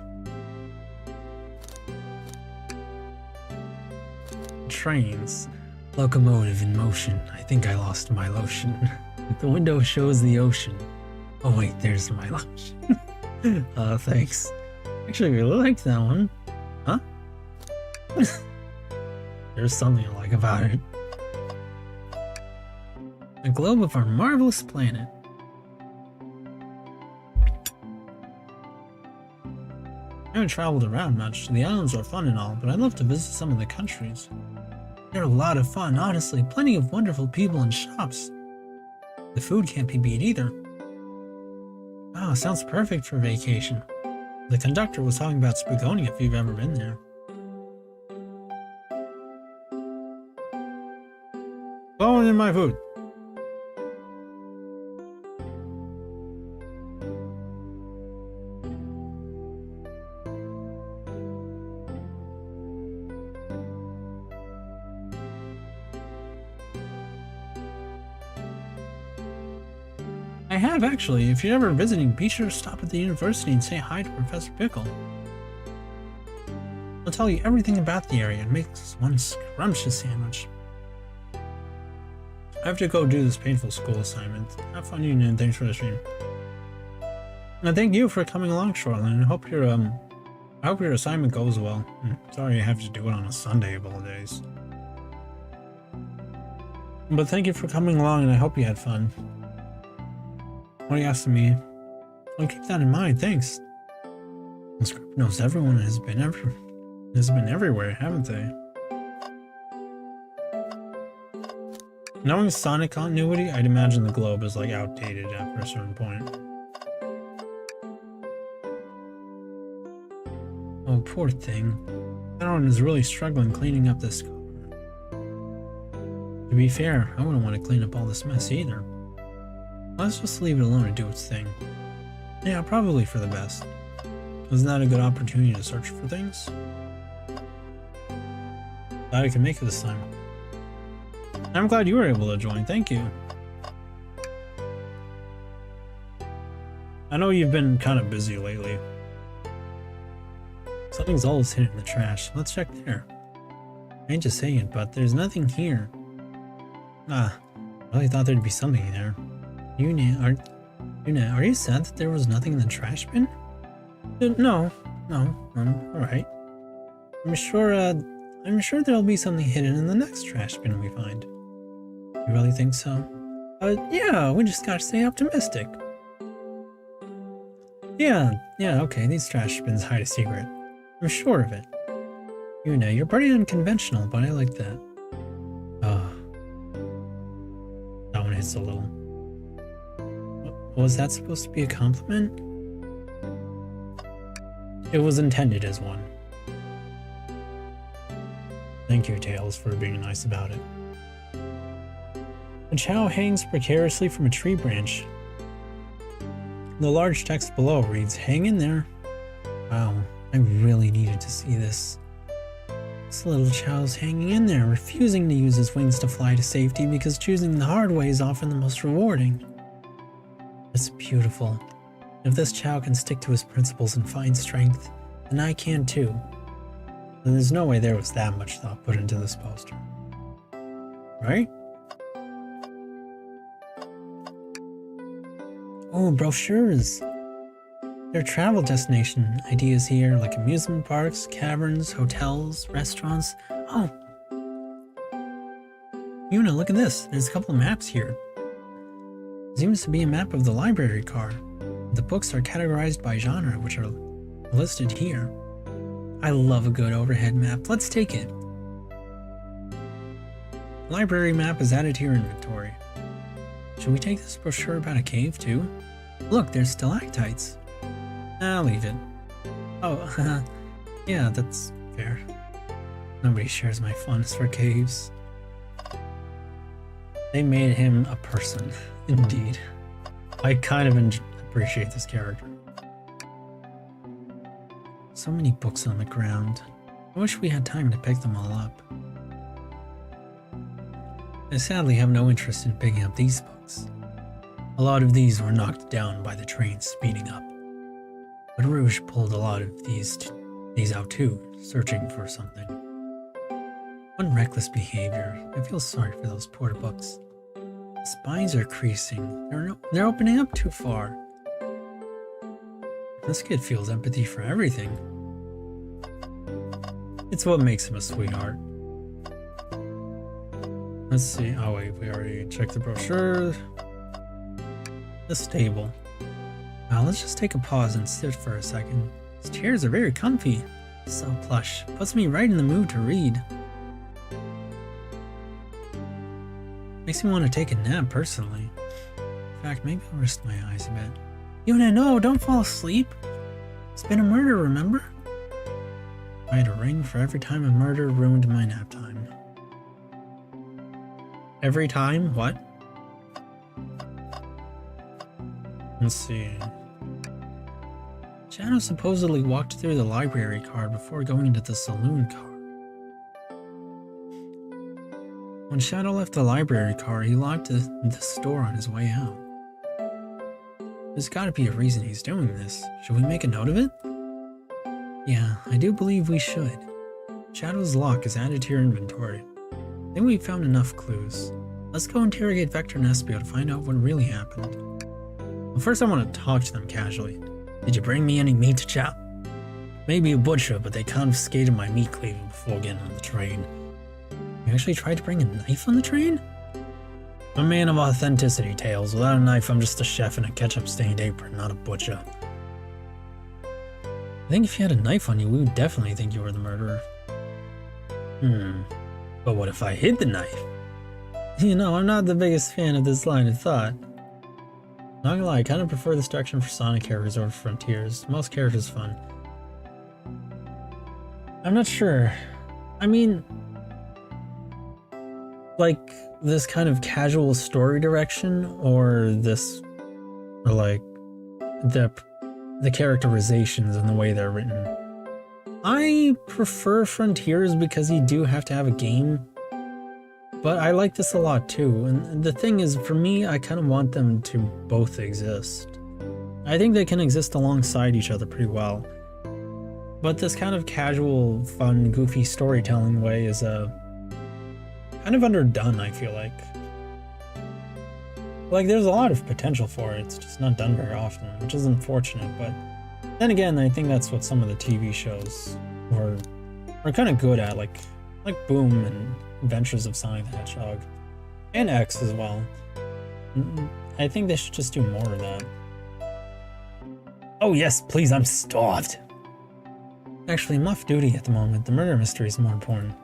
Trains. Locomotive in motion. I think I lost my lotion. The window shows the ocean. Oh wait, there's my lotion. Thanks. Actually, I really liked that one. Huh? There's something I like about it. A globe of our marvelous planet. I haven't traveled around much. The islands are fun and all, but I'd love to visit some of the countries. They're a lot of fun, honestly. Plenty of wonderful people and shops. The food can't be beat either. Oh, sounds perfect for vacation. The conductor was talking about Spagonia if you've ever been there. Bone in my food. I have actually. If you're ever visiting, be sure to stop at the university and say hi to Professor Pickle. He'll tell you everything about the area and makes one scrumptious sandwich. I have to go do this painful school assignment. Have fun, Yu-nee, and thanks for the stream. And thank you for coming along, Shoreline. I hope your assignment goes well. Sorry I have to do it on a Sunday of all days. But thank you for coming along, and I hope you had fun. What are you asking me? I'll keep that in mind, thanks. This group knows everyone has been everywhere, haven't they? Knowing Sonic continuity, I'd imagine the globe is like outdated after a certain point. Oh, poor thing. Everyone is really struggling cleaning up this car. To be fair, I wouldn't want to clean up all this mess either. Let's just leave it alone and do its thing. Yeah, probably for the best. Isn't that a good opportunity to search for things? Glad I can make it this time. I'm glad you were able to join, thank you. I know you've been kind of busy lately. Something's always hidden in the trash. Let's check there. I hate to say it, but there's nothing here. I really thought there'd be something there. Yu-nee, are you sad that there was nothing in the trash bin? No, alright. I'm sure there'll be something hidden in the next trash bin we find. You really think so? Yeah, we just gotta stay optimistic. Yeah, okay, these trash bins hide a secret. I'm sure of it. Yu-nee, you're pretty unconventional, but I like that. That one hits a little. Was that supposed to be a compliment? It was intended as one. Thank you, Tails, for being nice about it. A chow hangs precariously from a tree branch. The large text below reads, "Hang in there." Wow, I really needed to see this. This little chow's hanging in there, refusing to use his wings to fly to safety because choosing the hard way is often the most rewarding. It's beautiful. If this chow can stick to his principles and find strength, then I can too. Then there's no way there was that much thought put into this poster. Right? Oh, brochures! There are travel destination ideas here, like amusement parks, caverns, hotels, restaurants. Oh! Yu-nee, look at this. There's a couple of maps here. Seems to be a map of the library card. The books are categorized by genre, which are listed here. I love a good overhead map. Let's take it. Library map is added to your inventory. Should we take this brochure about a cave too? Look, there's stalactites. I'll leave it. Oh, yeah, that's fair. Nobody shares my fondness for caves. They made him a person, indeed. I kind of appreciate this character. So many books on the ground. I wish we had time to pick them all up. I sadly have no interest in picking up these books. A lot of these were knocked down by the train speeding up. But Rouge pulled a lot of these out too, searching for something. What reckless behavior. I feel sorry for those poor books. The spines are creasing. They're opening up too far. This kid feels empathy for everything. It's what makes him a sweetheart. Let's see. Oh wait, we already checked the brochure. The stable. Now let's just take a pause and sit for a second. These chairs are very comfy. So plush. Puts me right in the mood to read. Makes me want to take a nap, personally. In fact, maybe I'll rest my eyes a bit. Yu-nee, no, don't fall asleep. It's been a murder, remember? I had a ring for every time a murder ruined my nap time. Every time? What? Let's see. Shadow supposedly walked through the library car before going into the saloon car. When Shadow left the library car, he locked the store on his way out. There's gotta be a reason he's doing this. Should we make a note of it? Yeah, I do believe we should. Shadow's lock is added to your inventory. I think we've found enough clues. Let's go interrogate Vector and Espio to find out what really happened. Well, first I want to talk to them casually. Did you bring me any meat to chop? Maybe a butcher, but they confiscated my meat cleaver before getting on the train. You actually tried to bring a knife on the train? I'm a man of authenticity, Tails. Without a knife, I'm just a chef in a ketchup-stained apron, not a butcher. I think if you had a knife on you, we would definitely think you were the murderer. But what if I hid the knife? You know, I'm not the biggest fan of this line of thought. Not gonna lie, I kind of prefer this direction for Sonic characters over Frontiers. Most characters fun. I'm not sure. I mean, like this kind of casual story direction, or like the characterizations and the way they're written. I prefer Frontiers because you do have to have a game, but I like this a lot too. And the thing is, for me, I kind of want them to both exist. I think they can exist alongside each other pretty well. But this kind of casual, fun, goofy storytelling way is kind of underdone, I feel like. Like, there's a lot of potential for it, it's just not done very often, which is unfortunate, but then again, I think that's what some of the TV shows are kind of good at, like Boom and Adventures of Sonic the Hedgehog, and X as well. I think they should just do more of that. Oh yes, please, I'm starved. Actually, I'm off duty at the moment. The murder mystery is more important.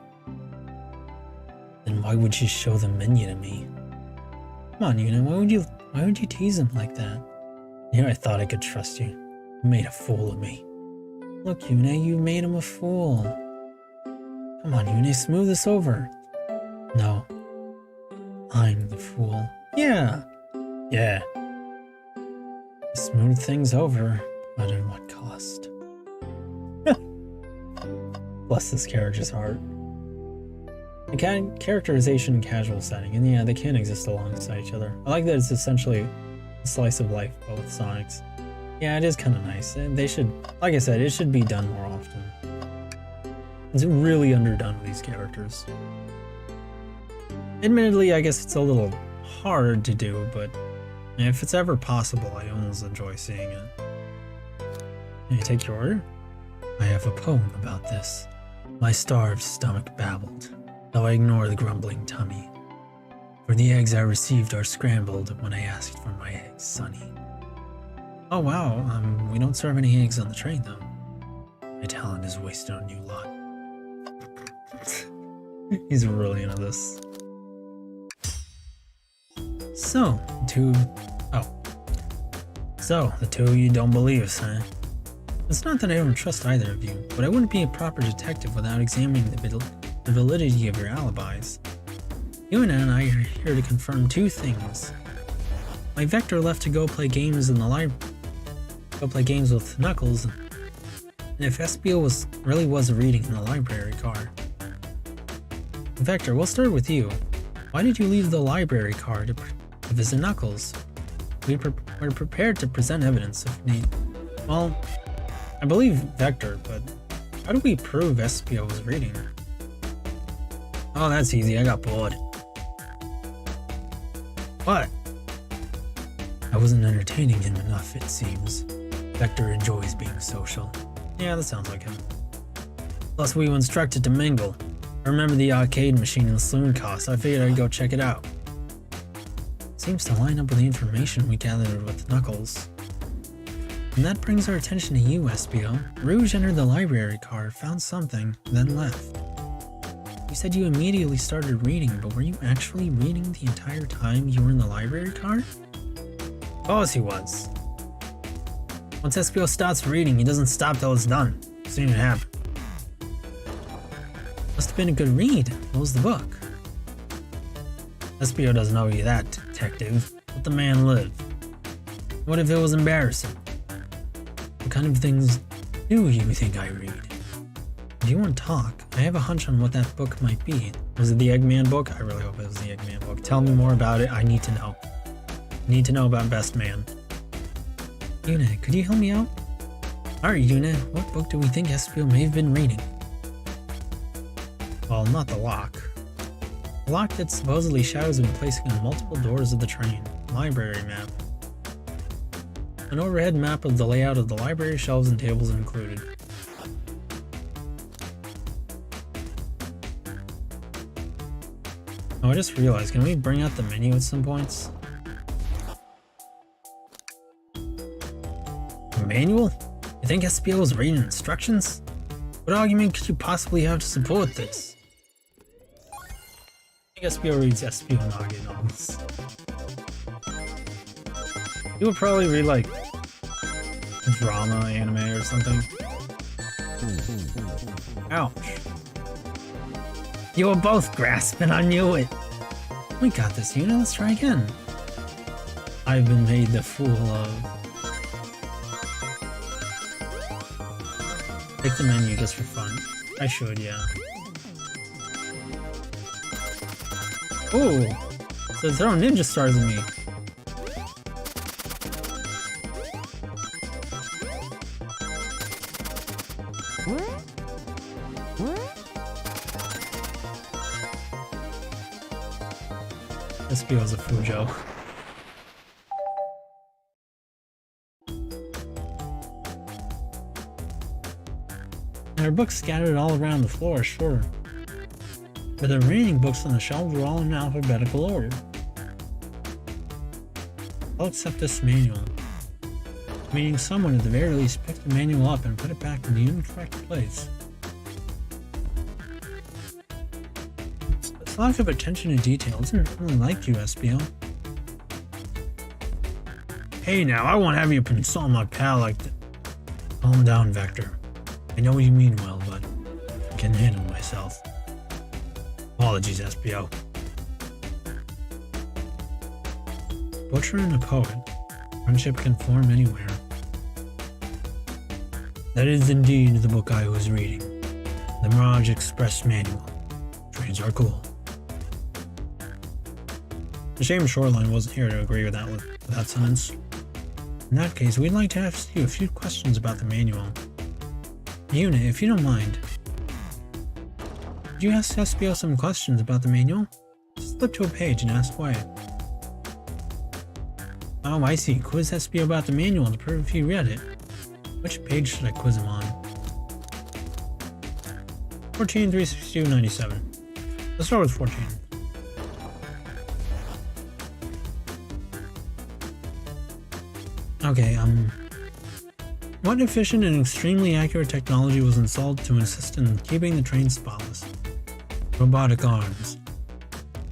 Then why would you show the menu to me? Come on, Yu-nee, why would you tease him like that? Here I thought I could trust you. You made a fool of me. Look, Yu-nee, you made him a fool. Come on, Yu-nee, smooth this over. No. I'm the fool. Yeah. Smooth things over, but at what cost? Bless this character's heart. The characterization and casual setting, and yeah, they can exist alongside each other. I like that it's essentially a slice of life, both Sonics. Yeah, it is kind of nice. They should, like I said, it should be done more often. It's really underdone with these characters. Admittedly, I guess it's a little hard to do, but if it's ever possible, I almost enjoy seeing it. Can you take your order? I have a poem about this. My starved stomach babbled, though I ignore the grumbling tummy. For the eggs I received are scrambled when I asked for my eggs sunny. Oh wow, we don't serve any eggs on the train though. My talent is wasted on you lot. He's really into this. So, the two of you don't believe us, huh? It's not that I don't trust either of you, but I wouldn't be a proper detective without examining the validity of your alibis. Yu-nee and I are here to confirm two things. My Vector left to go play games in the library. Go play games with Knuckles, and if SBO really was reading in the library car. Vector, we'll start with you. Why did you leave the library car to visit Knuckles? We're prepared to present evidence if need. Well, I believe Vector, but how do we prove SBO was reading? Oh, that's easy. I got bored. What? I wasn't entertaining him enough, it seems. Vector enjoys being social. Yeah, that sounds like him. Plus, we were instructed to mingle. I remember the arcade machine in the saloon cost. I figured I'd go check it out. Seems to line up with the information we gathered with Knuckles. And that brings our attention to you, SBO. Rouge entered the library car, found something, then left. You said you immediately started reading, but were you actually reading the entire time you were in the library car? Of course he was. Once SBO starts reading, he doesn't stop till it's done. Seen it happen. Must have been a good read. What was the book? SBO doesn't owe you that, detective. Let the man live. What if it was embarrassing? What kind of things do you think I read? If you want to talk, I have a hunch on what that book might be. Was it the Eggman book? I really hope it was the Eggman book. Tell me more about it. I need to know. Need to know about Best Man. Yu-nee, could you help me out? Alright, Yu-nee, what book do we think SBO may have been reading? Well, not the lock. The lock that supposedly shadows have been placing on multiple doors of the train. Library map. An overhead map of the layout of the library shelves and tables included. Oh, I just realized, can we bring out the menu at some points? A manual? You think SBO was reading instructions? What argument could you possibly have to support this? I think SBO reads espionage novels. You would probably read like a drama, anime, or something. Ouch. You were both grasping, I knew it. We got this, Yu-nee, let's try again. I've been made the fool of. Pick the menu just for fun. I should, yeah. Ooh! So they're throwing ninja stars at me. This feels a Fujo. There are books scattered all around the floor, sure. But the remaining books on the shelves were all in alphabetical order. I'll accept this manual. Meaning someone at the very least picked the manual up and put it back in the incorrect place. This lack of attention to detail isn't really like you, SBO. Hey now, I won't have you consult my pal like that. Calm down, Vector. I know you mean well, but I can handle myself. Apologies, SBO. Butcher and a poet. Friendship can form anywhere. That is indeed the book I was reading. The Mirage Express Manual. Trains are cool. The shame Shoreline wasn't here to agree with that sentence. In that case, we'd like to ask you a few questions about the manual. Yu-nee, if you don't mind, could you ask SBO some questions about the manual? Just flip to a page and ask away. Oh, I see. Quiz SBO about the manual to prove if he read it. Which page should I quiz him on? 14, 362, 97. Let's start with 14. Okay, what efficient and extremely accurate technology was installed to assist in keeping the train spotless? Robotic arms.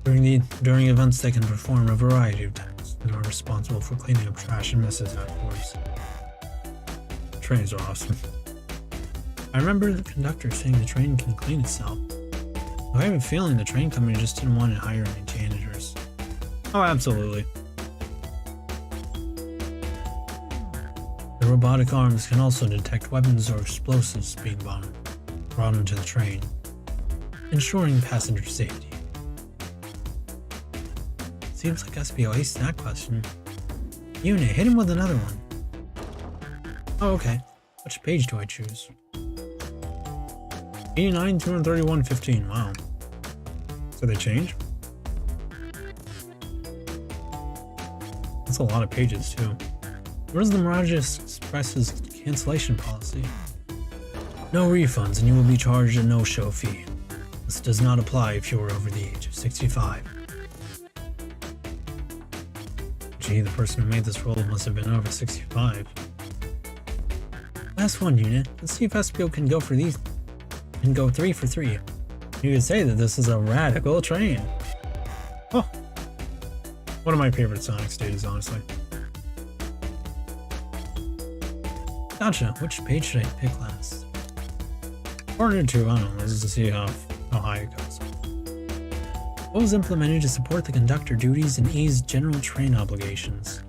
During events, they can perform a variety of tasks and are responsible for cleaning up trash and messes afterwards. Trains are awesome. I remember the conductor saying the train can clean itself. I have a feeling the train company just didn't want to hire any janitors. Oh, absolutely. The robotic arms can also detect weapons or explosives being brought into the train, ensuring passenger safety. Seems like SBO aced that question. Yu-nee, hit him with another one. Oh, okay. Which page do I choose? 89, 231, 15. Wow. So they change? That's a lot of pages, too. Where's the Mirage Express's cancellation policy? No refunds, and you will be charged a no-show fee. This does not apply if you are over the age of 65. Gee, the person who made this rule must have been over 65. Last one, Yu-nee. Let's see if SBO can go for these. Can go 3 for 3. You could say that this is a radical train. Oh, one of my favorite Sonic stages, honestly. Gotcha. Which page should I pick last? 402. I don't know. This is to see how high it goes. What was implemented to support the conductor duties and ease general train obligations?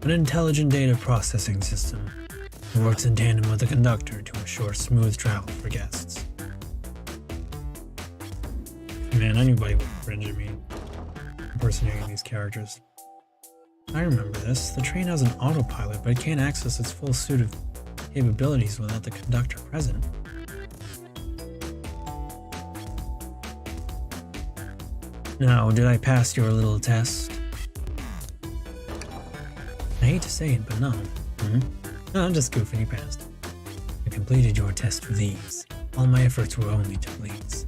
An intelligent data processing system that works in tandem with the conductor to ensure smooth travel for guests. Man, anybody would cringe at me impersonating these characters. I remember this. The train has an autopilot, but it can't access its full suite of capabilities without the conductor present. Now, did I pass your little test? I hate to say it, but no. No, I'm just goofing, you passed. I completed your test with ease. All my efforts were only to please.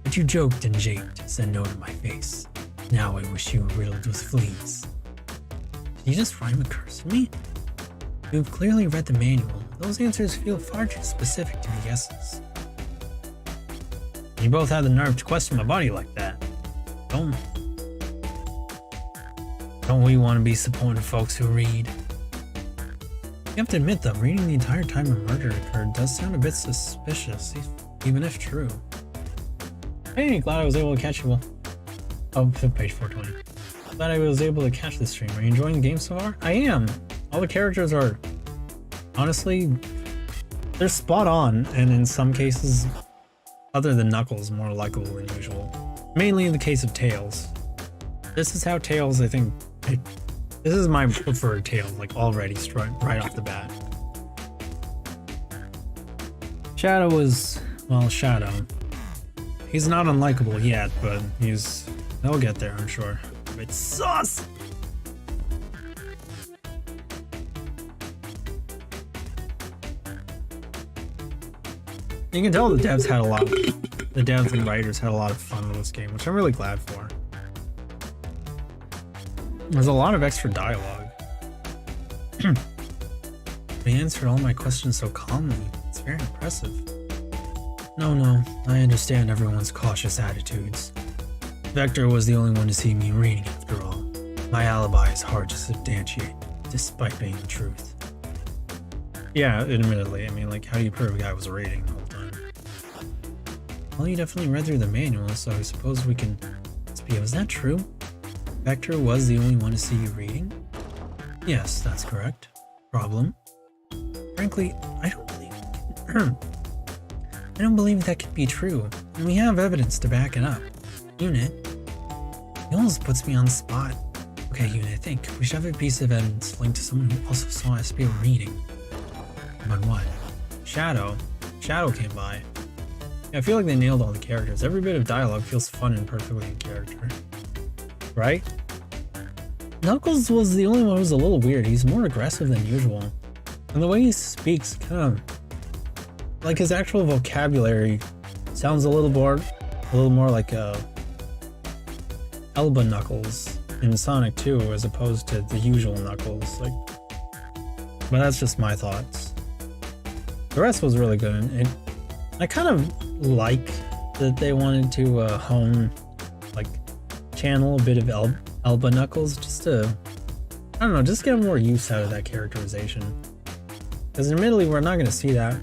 But you joked and japed, said no to my face. Now I wish you were riddled with fleas. Did you just rhyme a curse at me? You have clearly read the manual. Those answers feel far too specific to be guesses. You both had the nerve to question my body like that. Don't we want to be supportive folks who read? You have to admit though, reading the entire time a murder occurred does sound a bit suspicious, even if true. Hey, glad I was able to catch you all. Oh, page 420. Glad I was able to catch this stream. Are you enjoying the game so far? I am! All the characters are, honestly, they're spot on, and in some cases, other than Knuckles, more likable than usual. Mainly in the case of Tails. This is how Tails, I think, this is my preferred Tails, like already right off the bat. Shadow is, well, Shadow. He's not unlikable yet, but they'll get there, I'm sure. It's sauce! You can tell the devs and writers had a lot of fun with this game, which I'm really glad for. There's a lot of extra dialogue. They answered all my questions so calmly. It's very impressive. No, I understand everyone's cautious attitudes. Vector was the only one to see me reading after all. My alibi is hard to substantiate, despite being the truth. Yeah, admittedly, I mean, like, how do you prove a guy was reading the whole time? Well, you definitely read through the manual, so I suppose we can... Was that true? Vector was the only one to see you reading? Yes, that's correct. Problem? Frankly, I don't believe that could be true, and we have evidence to back it up. Yu-nee, it almost puts me on the spot. Okay, Yu-nee, think. We should have a piece of evidence linked to someone who also saw SBO reading. But what? Shadow. Shadow came by. Yeah, I feel like they nailed all the characters. Every bit of dialogue feels fun and perfectly in character. Right? Knuckles was the only one who was a little weird. He's more aggressive than usual. And the way he speaks, kind of... like his actual vocabulary sounds a little more like Elba Knuckles in Sonic 2 as opposed to the usual Knuckles. Like, but that's just my thoughts. The rest was really good, and I kind of like that they wanted to channel a bit of Elba Knuckles just to, I don't know, just get more use out of that characterization. Because admittedly, we're not going to see that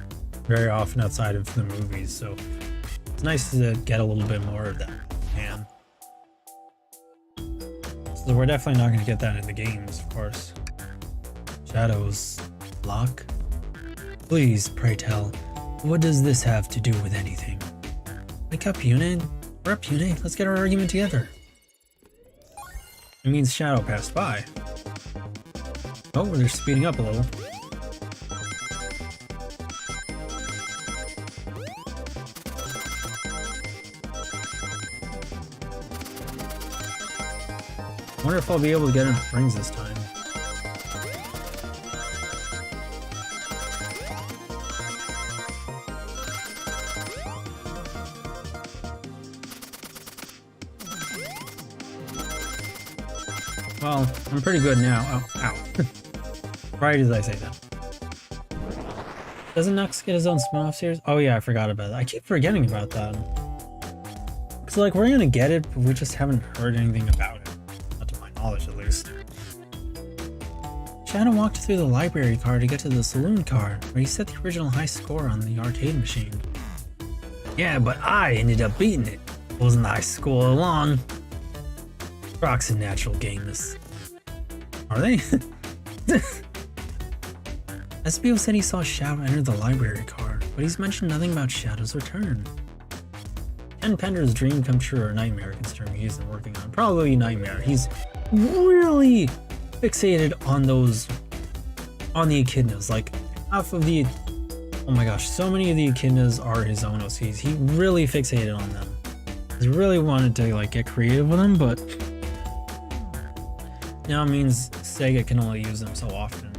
very often outside of the movies, so It's nice to get a little bit more of that. Man. So we're definitely not going to get that in the games, of course. Shadows. Lock? Please, pray tell, what does this have to do with anything? Wake up, Yu-nee. We're up, Yu-nee. Let's get our argument together. It means Shadow passed by. Oh, they're speeding up a little. I wonder if I'll be able to get enough rings this time. Well, I'm pretty good now. Oh, ow. Right as I say that. Doesn't Nux get his own spin-off series? Oh yeah, I forgot about that. I keep forgetting about that. Cause like, we're gonna get it, but we just haven't heard anything about it. Not to my knowledge, at least. Shadow walked through the library car to get to the saloon car, where he set the original high score on the arcade machine. Yeah, but I ended up beating it. Wasn't the high score along. Rock's a natural gamers. Are they? SBO said he saw Shadow enter the library car, but he's mentioned nothing about Shadow's return. Ken Pender's dream come true or nightmare considering he's been working on. Probably nightmare. He's really fixated on the echidnas. Like, half of the... Oh my gosh, so many of the echidnas are his own OCs. He really fixated on them. He really wanted to like get creative with them, but now it means Sega can only use them so often.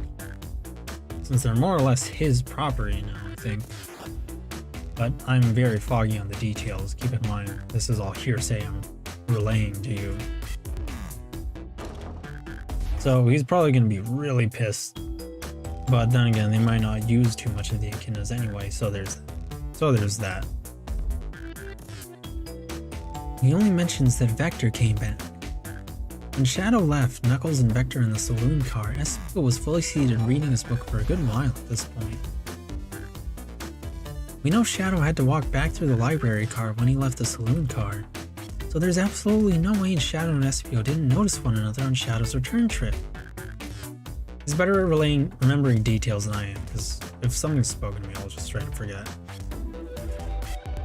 Since they're more or less his property now, I think. But I'm very foggy on the details. Keep in mind, this is all hearsay I'm relaying to you. So he's probably going to be really pissed. But then again, they might not use too much of the echidnas anyway, so there's that. He only mentions that Vector came back. When Shadow left, Knuckles and Vector in the saloon car, SBO was fully seated reading his book for a good while at this point. We know Shadow had to walk back through the library car when he left the saloon car, so there's absolutely no way Shadow and SBO didn't notice one another on Shadow's return trip. He's better at remembering details than I am, because if something's spoken to me, I'll just straight up forget.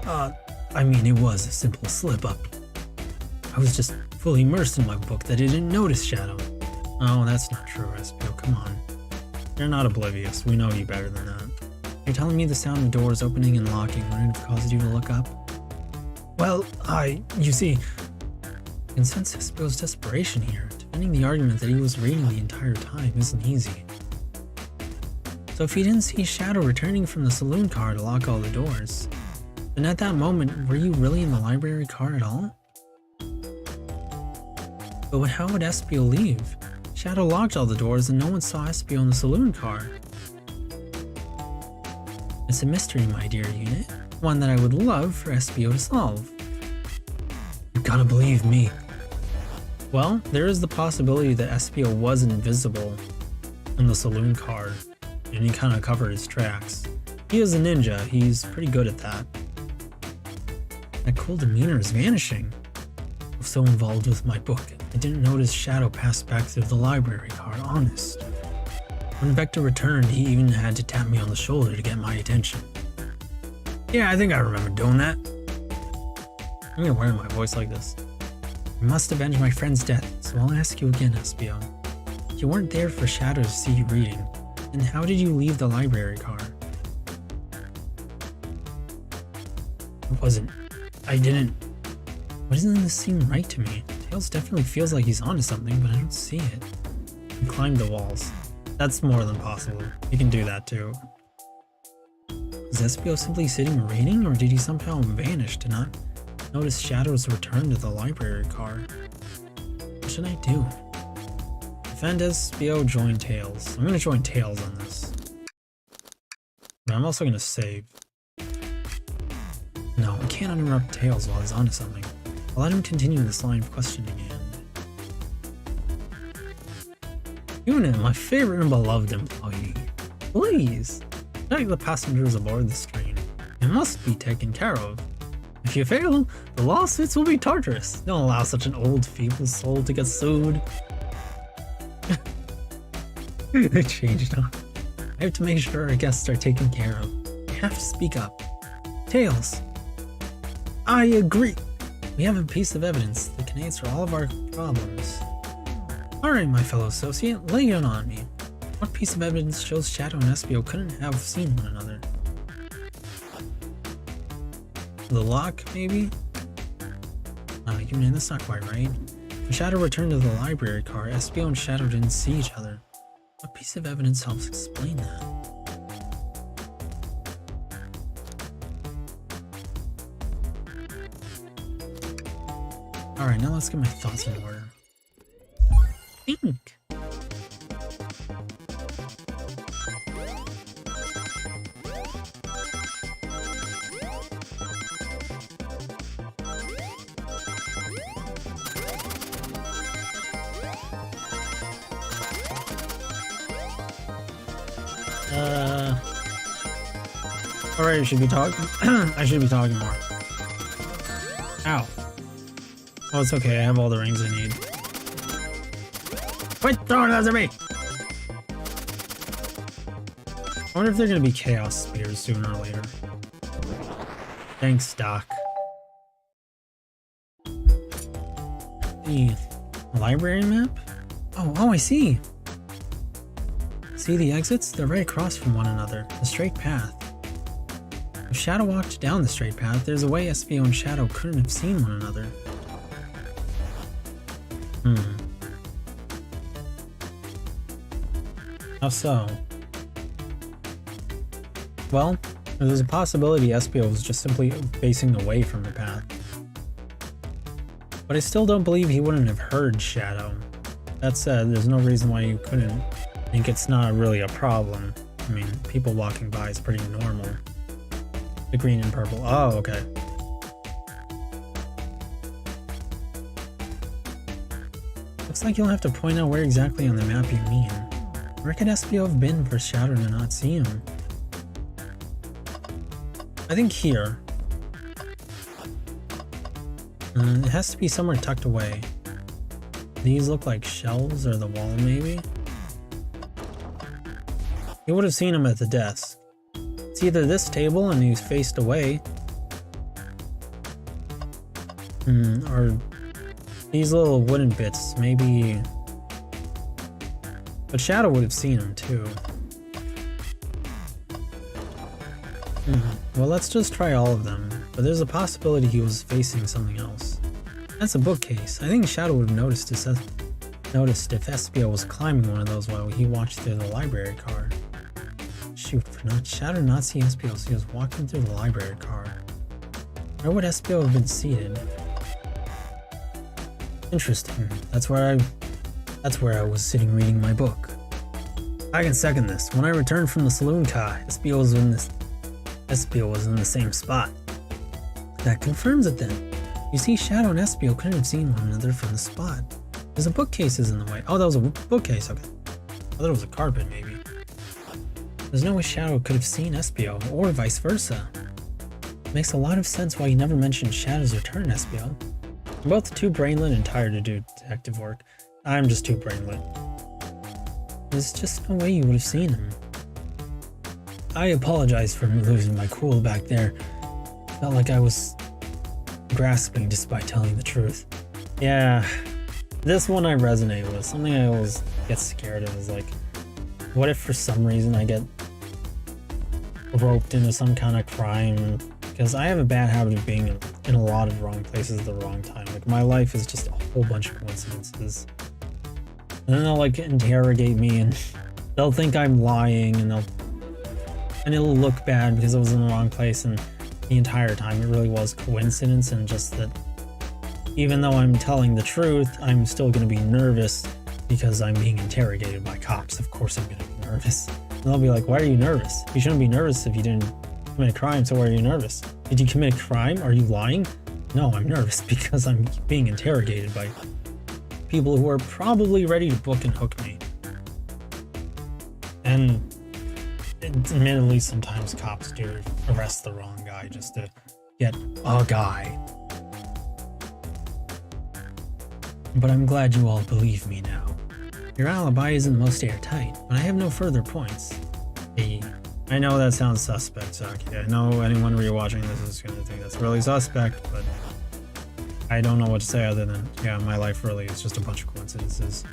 I mean, it was a simple slip-up. I was just fully immersed in my book that I didn't notice Shadow. Oh, that's not true, SBO, come on. You're not oblivious, we know you better than that. You're telling me the sound of doors opening and locking wouldn't have caused you to look up? Well, you see, I can sense SBO's desperation here. Defending the argument that he was reading the entire time isn't easy. So if you didn't see Shadow returning from the saloon car to lock all the doors, then at that moment, were you really in the library car at all? But how would SBO leave? Shadow locked all the doors and no one saw SBO in the saloon car. It's a mystery, my dear Yu-nee. One that I would love for SBO to solve. You gotta believe me. Well, there is the possibility that SBO was invisible in the saloon car, and he kind of covered his tracks. He is a ninja, he's pretty good at that. That cool demeanor is vanishing. I was so involved with my book, I didn't notice Shadow pass back through the library car, honest. When Vector returned, he even had to tap me on the shoulder to get my attention. Yeah, I think I remember doing that. I'm gonna wear my voice like this. I must avenge my friend's death, so I'll ask you again, SBO. If you weren't there for Shadow to see you reading, then how did you leave the library car? It wasn't. I didn't. Why doesn't this seem right to me? Tails definitely feels like he's onto something, but I don't see it. He climbed the walls. That's more than possible. He can do that too. Is SBO simply sitting reading, or did he somehow vanish to not notice Shadow's return to the library car? What should I do? Defend SBO, join Tails. I'm gonna join Tails on this. But I'm also gonna save. No, I can't interrupt Tails while he's onto something. I'll let him continue this line of questioning and... Yu-nee, my favorite and beloved employee. Please, take the passengers aboard this train. It must be taken care of. If you fail, the lawsuits will be torturous. Don't allow such an old, feeble soul to get sued. They changed on. I have to make sure our guests are taken care of. You have to speak up. Tails. I agree. We have a piece of evidence that can answer all of our problems. Alright, my fellow associate, lay it on me. What piece of evidence shows Shadow and Espio couldn't have seen one another? The lock, maybe? Yu-nee, that's not quite right. When Shadow returned to the library car, Espio and Shadow didn't see each other. What piece of evidence helps explain that? Alright, now let's get my thoughts in order. Think! Alright, I should be talking. I should be talking more. Ow. Oh, it's okay. I have all the rings I need. Quit throwing those at me! I wonder if they're gonna be Chaos Spears sooner or later. Thanks, Doc. The library map? Oh, I see! See the exits? They're right across from one another. The straight path. If Shadow walked down the straight path, there's a way Espio and Shadow couldn't have seen one another. How so? Well, there's a possibility Espio was just simply facing away from the path. But I still don't believe he wouldn't have heard Shadow. That said, there's no reason why you couldn't think it's not really a problem. I mean, people walking by is pretty normal. The green and purple. Oh, okay. Looks like you'll have to point out where exactly on the map you mean. Where could Espio have been for Shadow to not see him? I think here. It has to be somewhere tucked away. These look like shelves or the wall, maybe? You would have seen him at the desk. It's either this table and he's faced away. Or these little wooden bits, maybe. But Shadow would have seen him too. Well, let's just try all of them, but there's a possibility he was facing something else. That's a bookcase. I think Shadow would have noticed if Espio was climbing one of those while he watched through the library car. Shoot, for Shadow not see Espio, so he was walking through the library car. Where would Espio have been seated? Interesting. That's where I was sitting reading my book. I can second this. When I returned from the saloon car, Espio was in the same spot. That confirms it then. You see, Shadow and Espio couldn't have seen one another from the spot. There's a bookcases in the way. Oh, that was a bookcase, okay. I thought it was a carpet, maybe. There's no way Shadow could have seen Espio, or vice versa. It makes a lot of sense why he never mentioned Shadow's return, Espio. I'm both too brainlet and tired to do detective work. I'm just too brainlet. There's just no way you would have seen him. I apologize for losing my cool back there. Felt like I was grasping despite telling the truth. Yeah, this one I resonate with. Something I always get scared of is like, what if for some reason I get roped into some kind of crime? Because I have a bad habit of being in a lot of wrong places at the wrong time. Like, my life is just a whole bunch of coincidences. And then they'll like interrogate me and they'll think I'm lying and it'll look bad because I was in the wrong place, and the entire time it really was coincidence, and just that even though I'm telling the truth, I'm still going to be nervous because I'm being interrogated by cops. Of course I'm going to be nervous. And they'll be like, why are you nervous? You shouldn't be nervous if you didn't commit a crime, so why are you nervous? Did you commit a crime? Are you lying? No, I'm nervous because I'm being interrogated by people who are probably ready to book and hook me. And admittedly, sometimes cops do arrest the wrong guy just to Yet, a guy. But I'm glad you all believe me now. Your alibi isn't the most airtight, but I have no further points. Hey, I know that sounds suspect, Saki. I know anyone rewatching this is going to think that's really suspect, but I don't know what to say other than, yeah, my life really is just a bunch of coincidences.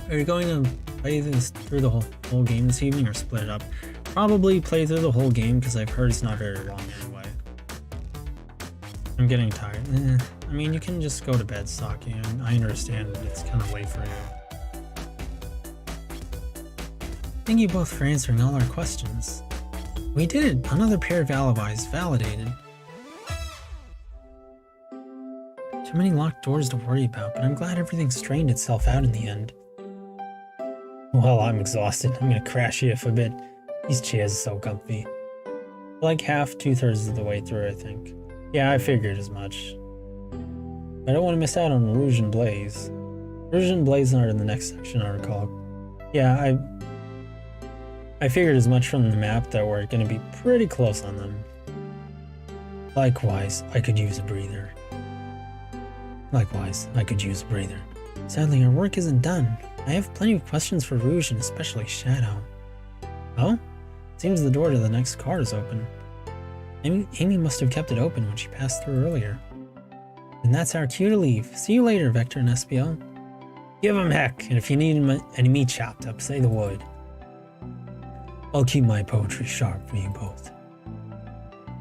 Are you going to play this through the whole game this evening or split it up? Probably play through the whole game because I've heard it's not very long anyway. I'm getting tired. I mean, you can just go to bed, Saki. I understand it's kind of late for you. Thank you both for answering all our questions. We did it! Another pair of alibis validated. Too many locked doors to worry about, but I'm glad everything straightened itself out in the end. Well, I'm exhausted. I'm gonna crash here for a bit. These chairs are so comfy. Like half, 2/3 of the way through, I think. Yeah, I figured as much. I don't want to miss out on Rouge and Blaze. Rouge and Blaze are in the next section, I recall. Yeah, I figured as much from the map that we're going to be pretty close on them. Likewise, I could use a breather. Sadly, our work isn't done. I have plenty of questions for Rouge and especially Shadow. Oh? Seems the door to the next car is open. Amy must have kept it open when she passed through earlier. And that's our cue to leave. See you later, Vector and SPO. Give 'em heck, and if you need any meat chopped up, say the word. I'll keep my poetry sharp for you both.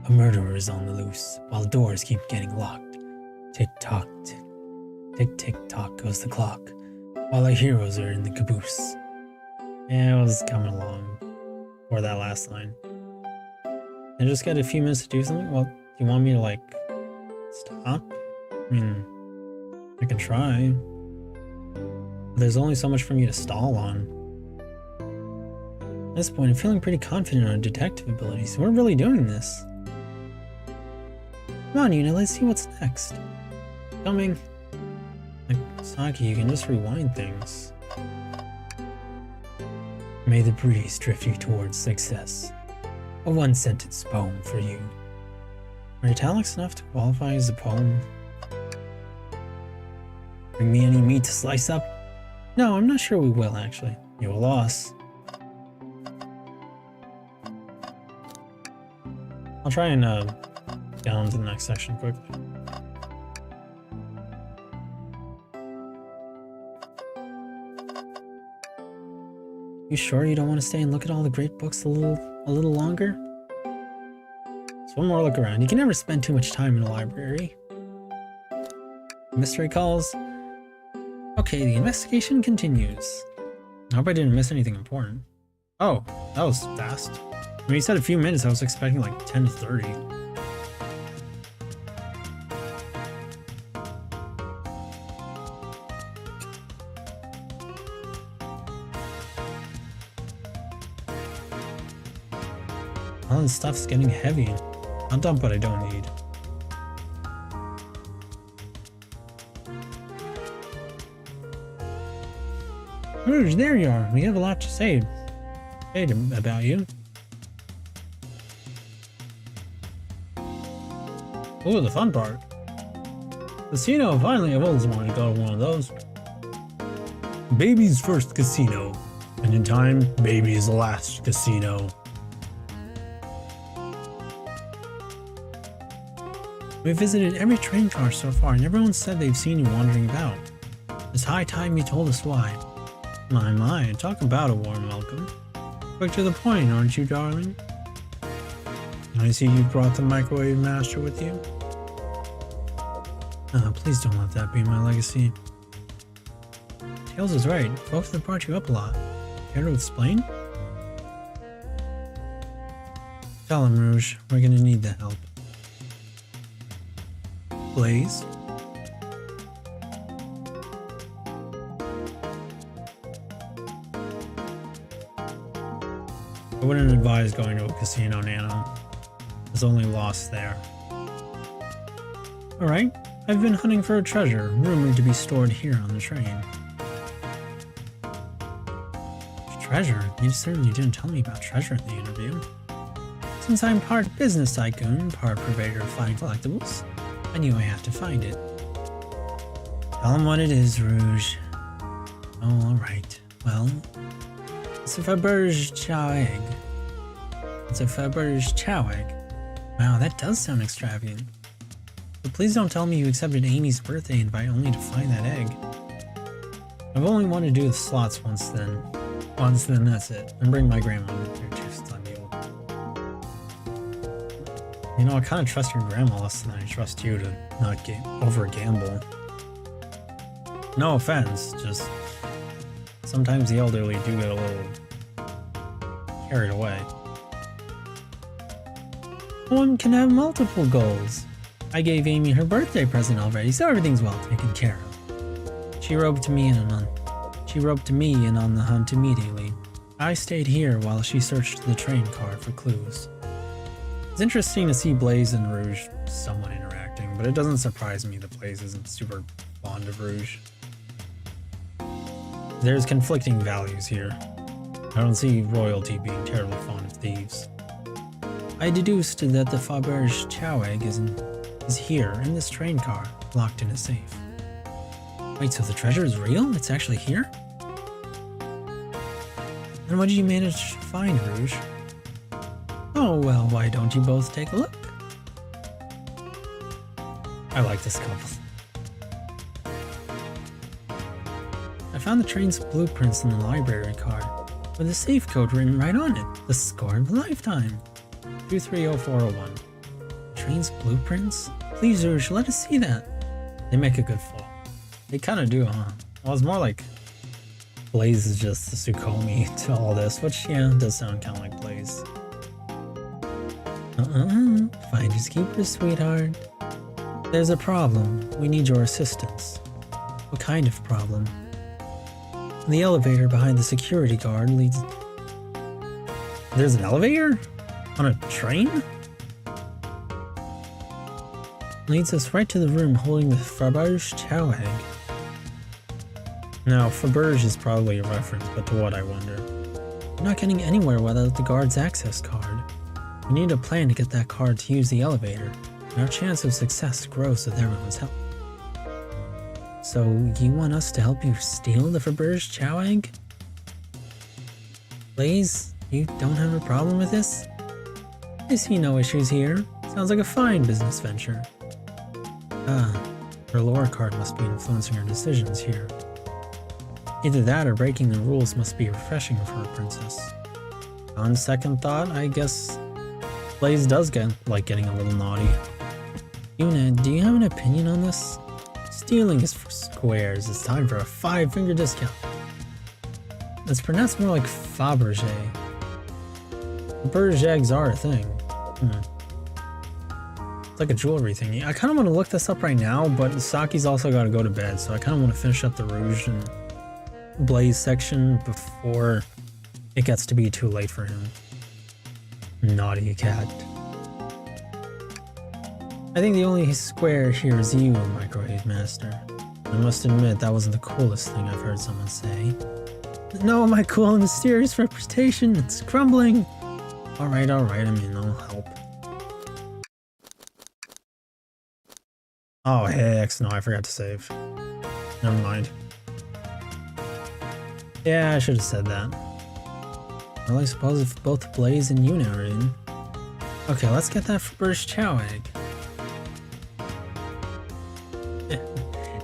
A murderer is on the loose, while doors keep getting locked. Tick-tock, tick-tick-tock goes the clock, while our heroes are in the caboose. Yeah, it was coming along for that last line. I just got a few minutes to do something? Well, do you want me to, like, stop? I mean, I can try. But there's only so much for me to stall on. At this point, I'm feeling pretty confident in our detective abilities. We're really doing this. Come on, Yu-nee, let's see what's next. Coming. Like, Saki, you can just rewind things. May the breeze drift you towards success. A one-sentence poem for you. Are italics enough to qualify as a poem? Bring me any meat to slice up? No, I'm not sure we will, actually. You're a loss. I'll try and get on to the next section quickly. You sure you don't want to stay and look at all the great books a little longer? So one more look around. You can never spend too much time in a library. Mystery calls. Okay, the investigation continues. I hope I didn't miss anything important. Oh, that was fast. When you said a few minutes, I was expecting like 10 to 30. All this stuff's getting heavy. I'll dump what I don't need. Rouge, there you are. We have a lot to say about you. Ooh, the fun part. Casino, finally, I've always wanted to go to one of those. Baby's first casino. And in time, baby's last casino. We've visited every train car so far, and everyone said they've seen you wandering about. It's high time you told us why. My, talk about a warm welcome. Quick to the point, aren't you, darling? I see you brought the microwave master with you. Please don't let that be my legacy. Tails is right. Folks have brought you up a lot. Care to explain? Tell him, Rouge. We're gonna need the help. Blaze? I wouldn't advise going to a casino, Nano. There's only loss there. Alright, I've been hunting for a treasure, rumored to be stored here on the train. Treasure? You certainly didn't tell me about treasure in the interview. Since I'm part business tycoon, part purveyor of fine collectibles, I knew I had to find it. Tell him what it is, Rouge. Oh, alright. Well, it's a Faberge Chow egg. It's a Faberge Chow egg. Wow, that does sound extravagant. But please don't tell me you accepted Amy's birthday invite only to find that egg. I've only wanted to do the slots once then. That's it. And bring my grandma with her too. You know, I kind of trust your grandma less than I trust you to not over gamble. No offense, just sometimes the elderly do get a little carried away. One can have multiple goals. I gave Amy her birthday present already, so everything's well taken care of. She roped me in on the hunt immediately. I stayed here while she searched the train car for clues. It's interesting to see Blaze and Rouge somewhat interacting, but it doesn't surprise me that Blaze isn't super fond of Rouge. There's conflicting values here. I don't see royalty being terribly fond of thieves. I deduced that the Faberge Chow egg is here in this train car, locked in a safe. Wait, so the treasure is real? It's actually here? And what did you manage to find, Rouge? Oh, well, why don't you both take a look? I like this couple. I found the train's blueprints in the library card, with a safe code written right on it. The score of a lifetime. 230401. Train's blueprints? Please, Rouge, let us see that. They make a good fall. They kind of do, huh? Well, it's more like Blaze is just the Sukomi to all this, which, yeah, does sound kind of like Blaze. Finders keepers, sweetheart. There's a problem. We need your assistance. What kind of problem? The elevator behind the security guard leads... There's an elevator? On a train? Leads us right to the room holding the Faberge Chow egg. Now, Faberge is probably a reference, but to what I wonder? We're not getting anywhere without the guard's access card. We need a plan to get that card to use the elevator, and our chance of success grows with everyone's help. So, you want us to help you steal the Faberge Chow egg? Blaze, you don't have a problem with this? I see no issues here. Sounds like a fine business venture. Her lore card must be influencing her decisions here. Either that or breaking the rules must be refreshing for a princess. On second thought, I guess Blaze does like getting a little naughty. Yu-nee, do you have an opinion on this? Stealing is for squares. It's time for a 5-finger discount. It's pronounced more like Fabergé. Faberge eggs are a thing. It's like a jewelry thingy. I kind of want to look this up right now, but Saki's also got to go to bed, so I kind of want to finish up the Rouge and Blaze section before it gets to be too late for him. Naughty cat. I think the only square here is you, Microwave Master. I must admit, that wasn't the coolest thing I've heard someone say. No, my cool and mysterious reputation, it's crumbling. Alright, I mean, I'll help. Oh, heck, no, I forgot to save. Never mind. Yeah, I should have said that. Well, I suppose if both Blaze and Yu-nee are in. Okay, let's get that Faberge Chow egg.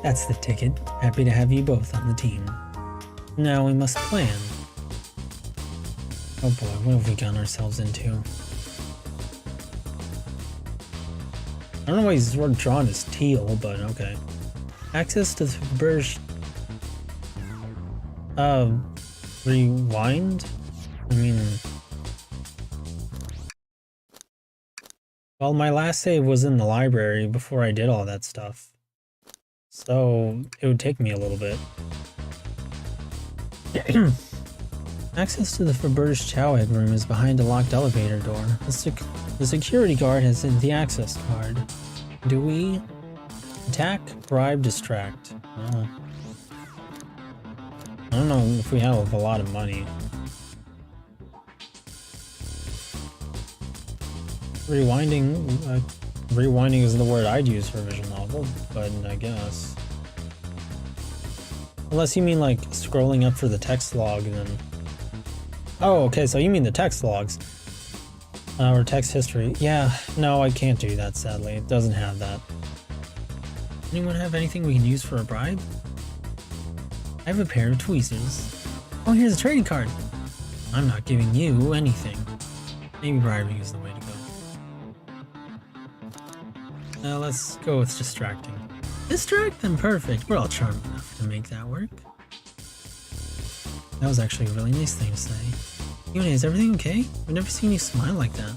That's the ticket. Happy to have you both on the team. Now we must plan. Oh boy, what have we gotten ourselves into? I don't know why he's drawn as teal, but okay. Access to the Faberge... rewind? I mean... Well, my last save was in the library before I did all that stuff. So, it would take me a little bit. Access to the Faberge Chow egg room is behind a locked elevator door. The security guard has the access card. Do we? Attack, bribe, distract. Oh. I don't know if we have a lot of money. Rewinding, rewinding is the word I'd use for a visual novel, but I guess. Unless you mean like scrolling up for the text log and then... Oh, okay, so you mean the text logs. Or text history. Yeah, no, I can't do that, sadly. It doesn't have that. Anyone have anything we can use for a bribe? I have a pair of tweezers. Oh, here's a trading card. I'm not giving you anything. Maybe bribing is the way to go. Now let's go with distracting. Distract them, perfect. We're all charming enough to make that work. That was actually a really nice thing to say. Yu-nee, is everything okay? I've never seen you smile like that.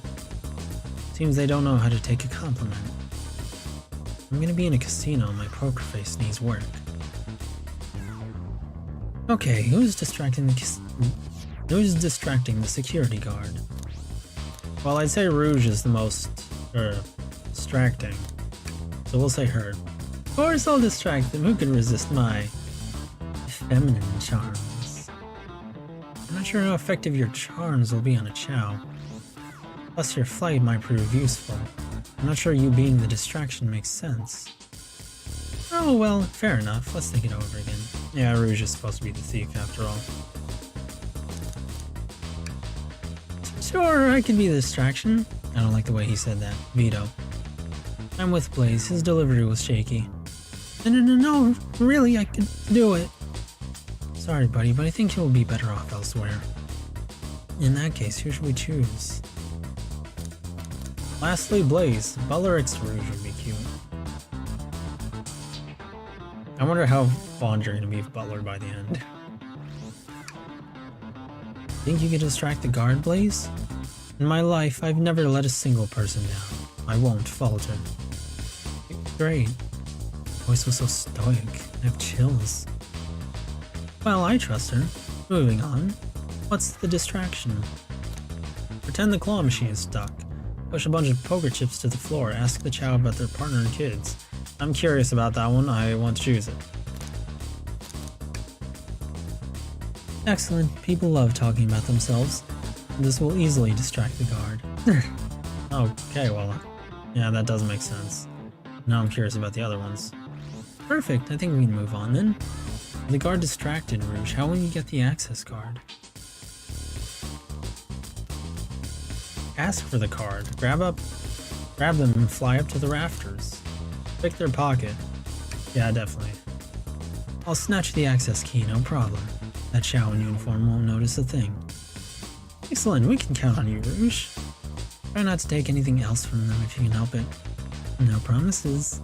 Seems they don't know how to take a compliment. I'm gonna be in a casino and my poker face needs work. Okay, who's distracting the security guard? Well, I'd say Rouge is the most distracting, so we'll say her. Of course I'll distract them. Who can resist my feminine charms? I'm not sure how effective your charms will be on a chow. Plus your flight might prove useful. I'm not sure you being the distraction makes sense. Oh well, fair enough. Let's think it over again. Yeah, Rouge is supposed to be the thief after all. Sure, I could be the distraction. I don't like the way he said that. Veto. I'm with Blaze. His delivery was shaky. No, really, I could do it. Sorry, buddy, but I think you'll be better off elsewhere. In that case, who should we choose? Lastly, Blaze. Butler x Rouge would be cute. I wonder how fond you're gonna be of Butler by the end. Think you could distract the guard, Blaze? In my life, I've never let a single person down. I won't falter. Great. Voice was so stoic. I have chills. Well, I trust her. Moving on. What's the distraction? Pretend the claw machine is stuck. Push a bunch of poker chips to the floor. Ask the chow about their partner and kids. I'm curious about that one. I want to choose it. Excellent. People love talking about themselves. This will easily distract the guard. Okay, well, yeah, that does make sense. Now I'm curious about the other ones. Perfect. I think we can move on then. The guard distracted Rouge. How will you get the access card? Ask for the card. Grab them and fly up to the rafters. Pick their pocket. Yeah, definitely. I'll snatch the access key, no problem. That chow in uniform won't notice a thing. Excellent, we can count on you, Rouge. Try not to take anything else from them if you can help it. No promises.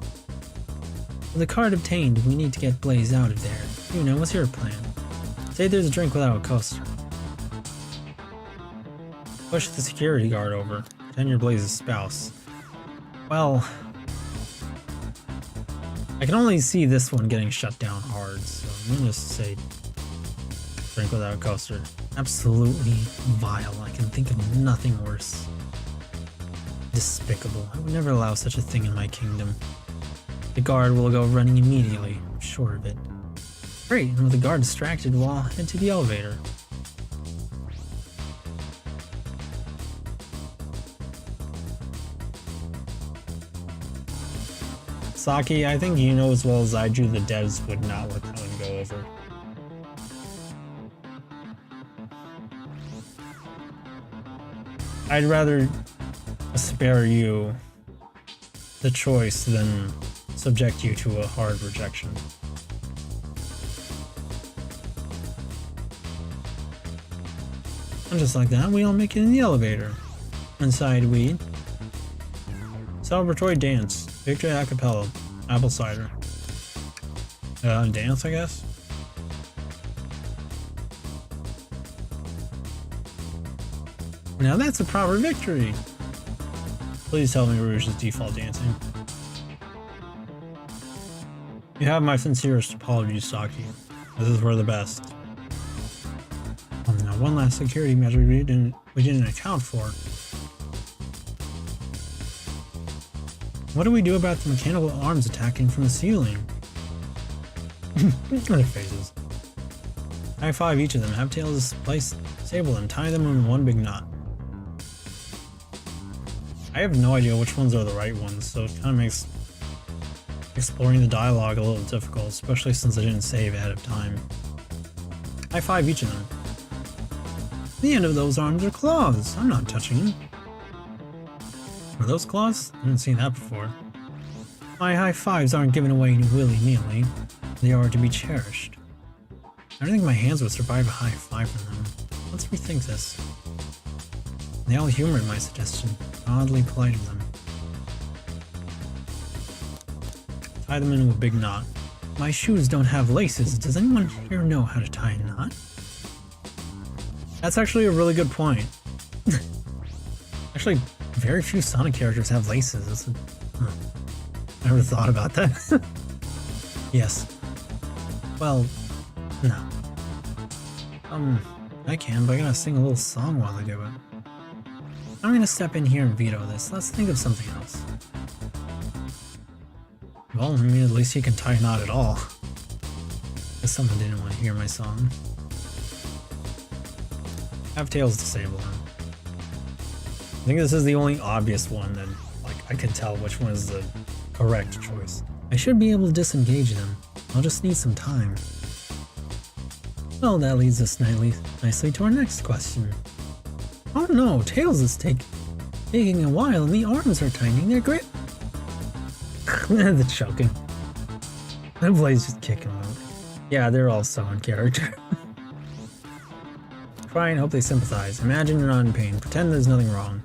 With the card obtained, we need to get Blaze out of there. You know, what's your plan? Say there's a drink without a coaster. Push the security guard over. Pretend you're Blaze's spouse. Well, I can only see this one getting shut down hard, so I'm gonna just say drink without a coaster. Absolutely vile. I can think of nothing worse. Despicable. I would never allow such a thing in my kingdom. The guard will go running immediately. I'm sure of it. Great, and with the guard distracted, we'll head to the elevator. Saki, I think you know as well as I do the devs would not let that one go over. I'd rather spare you the choice than subject you to a hard rejection. And just like that, we all make it in the elevator. Inside we celebratory dance, victory a cappella, apple cider. Dance, I guess? Now that's a proper victory! Please tell me Rouge is default dancing. You have my sincerest apologies, Saki. This is for the best. Now one last security measure we didn't account for. What do we do about the mechanical arms attacking from the ceiling? Their faces. High five each of them. Have tails disable them. Tie them in one big knot. I have no idea which ones are the right ones, so it kind of makes exploring the dialogue a little difficult, especially since I didn't save ahead of time. High five each of them. The end of those arms are claws. I'm not touching them. Are those claws? I haven't seen that before. My high fives aren't given away willy-nilly. They are to be cherished. I don't think my hands would survive a high five from them. Let's rethink this. They all humored my suggestion. Oddly polite of them. Tie them into a big knot. My shoes don't have laces. Does anyone here know how to tie a knot? That's actually a really good point. Actually, very few Sonic characters have laces. I never thought about that. Yes. Well, no. I can, but I gotta sing a little song while I do it. I'm gonna step in here and veto this. Let's think of something else. Well, I mean, at least he can tie a knot at all. Guess someone didn't want to hear my song. Have Tails disable him. I think this is the only obvious one that, like, I can tell which one is the correct choice. I should be able to disengage them. I'll just need some time. Well, that leads us nicely to our next question. Oh no, Tails is taking a while and the arms are tightening their grip. The choking. The Blaze just kick him out. Yeah, they're all so in character. Try and hope they sympathize. Imagine you're not in pain. Pretend there's nothing wrong.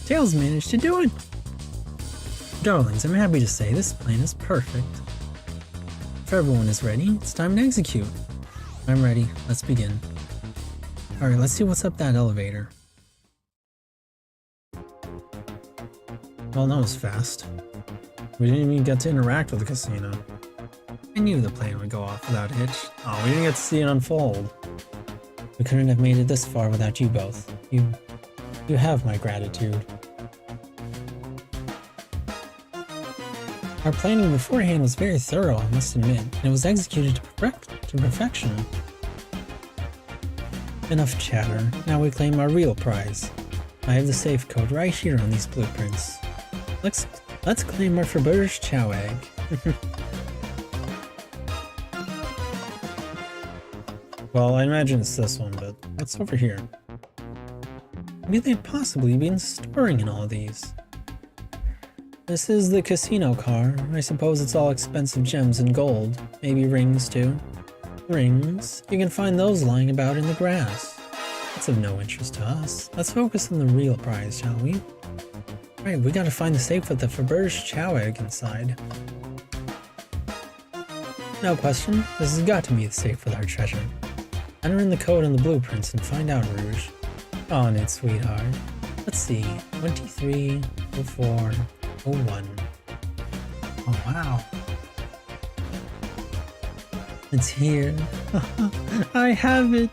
Tails managed to do it! Darlings, I'm happy to say this plan is perfect. If everyone is ready, it's time to execute. I'm ready. Let's begin. Alright, let's see what's up that elevator. Well, that was fast. We didn't even get to interact with the casino. I knew the plan would go off without a hitch. Oh, we didn't get to see it unfold. We couldn't have made it this far without you both. You have my gratitude. Our planning beforehand was very thorough, I must admit, and it was executed to perfection. Enough chatter. Now we claim our real prize. I have the safe code right here on these blueprints. Let's claim our Faberge Chow egg. Well, I imagine it's this one, but what's over here? What could they possibly been storing in all of these? This is the casino car. I suppose it's all expensive gems and gold. Maybe rings too. Rings? You can find those lying about in the grass. That's of no interest to us. Let's focus on the real prize, shall we? Right, we gotta find the safe with the Faberge Chow egg inside. No question, this has got to be the safe with our treasure. Enter in the code on the blueprints and find out, Rouge. On it, sweetheart. Let's see, 230401. Oh wow. It's here. I have it!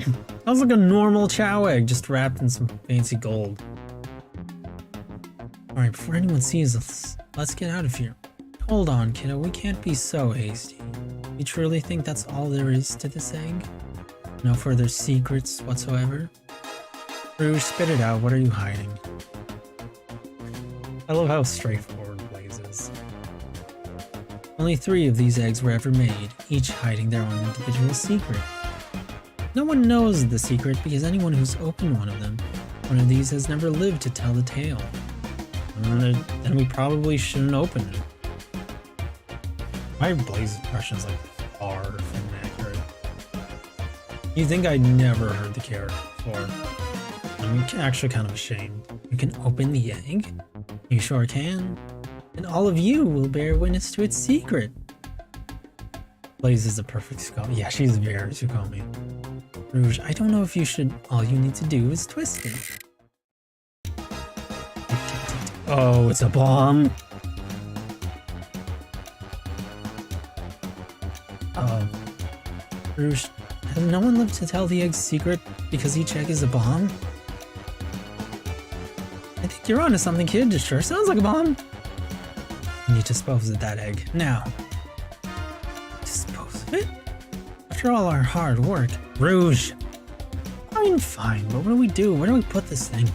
That was like a normal Chow egg, just wrapped in some fancy gold. Alright, before anyone sees us, let's get out of here. Hold on, kiddo, we can't be so hasty. You truly think that's all there is to this egg? No further secrets whatsoever? Rouge, spit it out, what are you hiding? I love how straightforward Blaze is. Only 3 of these eggs were ever made, each hiding their own individual secret. No one knows the secret because anyone who's opened one of these has never lived to tell the tale. Then we probably shouldn't open it. My Blaze impression is like far from accurate. You'd think I'd never heard the character before. I'm actually kind of ashamed. You can open the egg? You sure can. And all of you will bear witness to its secret. Blaze is a perfect skull. Yeah, she's very Tsukomi. Rouge, I don't know if you should. All you need to do is twist it. Oh, it's a bomb. Oh. Rouge, has no one lived to tell the egg's secret because each egg is a bomb? I think you're onto something, kid. It sure sounds like a bomb. You need to dispose of that egg, now. Dispose of it? After all our hard work, Rouge! Why mean fine, but what do we do? Where do we put this thing?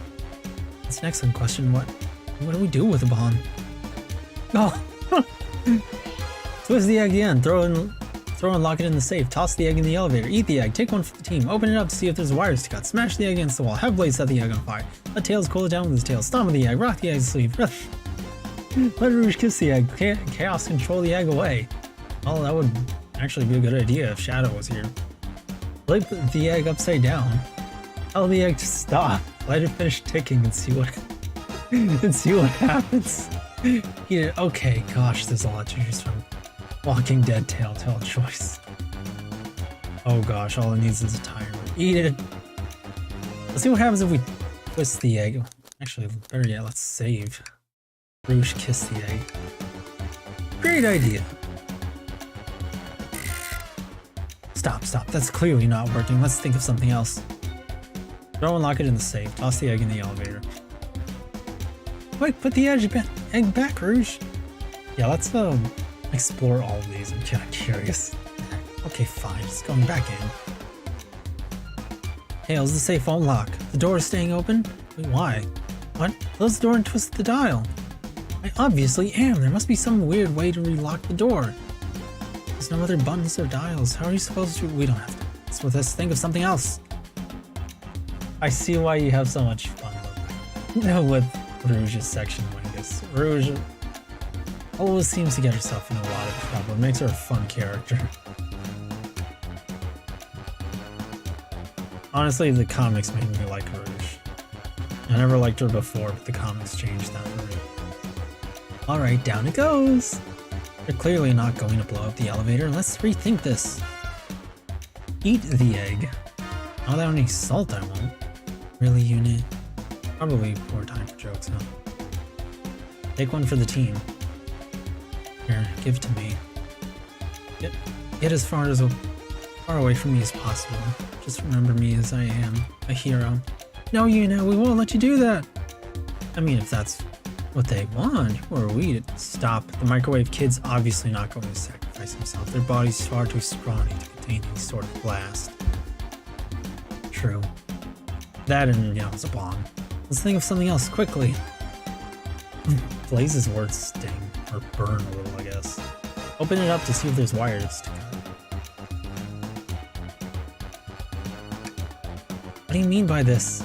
That's an excellent question. What do we do with the bomb? Oh! Twist the egg again. Throw and lock it in the safe. Toss the egg in the elevator. Eat the egg. Take one for the team. Open it up to see if there's wires to cut. Smash the egg against the wall. Have Blaze set the egg on fire. Let Tails cool it down with his tail. Stomp with the egg. Rock the egg to sleep. Let Rouge kiss the egg. Chaos control the egg away. Well, that would actually be a good idea if Shadow was here. Flip the egg upside down. Tell the egg to stop. Let it finish ticking and see what happens. Okay, gosh, there's a lot to choose from. Walking Dead Telltale choice. Oh gosh, all it needs is a timer. Eat it. Let's see what happens if we twist the egg. Actually, better yet, let's save. Rouge kiss the egg. Great idea. Stop. That's clearly not working. Let's think of something else. Throw and lock it in the safe. Toss the egg in the elevator. Wait, put the egg back, Rouge. Yeah, let's explore all of these. I'm kind of curious. Okay, fine. It's going back in. Tails, the safe won't lock. The door is staying open? Wait, why? What? Close the door and twist the dial. I obviously am. There must be some weird way to relock the door. There's no other buttons or dials. How are you supposed to? We don't have to. Let's think of something else. I see why you have so much fun with Rouge's section Wingus. Rouge always seems to get herself in a lot of trouble. It makes her a fun character. Honestly, the comics made me like Rouge. I never liked her before, but the comics changed that for me. Alright, down it goes! They're clearly not going to blow up the elevator. Let's rethink this. Eat the egg. Not without any salt, I won't. Really, Yu-nee? Probably poor time for jokes, huh? Take one for the team. Here, give it to me. Get as far away from me as possible. Just remember me as I am, a hero. No, Yu-nee, we won't let you do that! I mean, if that's what they want, who are we to stop? The microwave kid's obviously not going to sacrifice himself. Their body's far too scrawny to contain any sort of blast. True. That and, it's a bomb. Let's think of something else, quickly. Blaze's words sting, or burn a little, I guess. Open it up to see if there's wires to cut. What do you mean by this?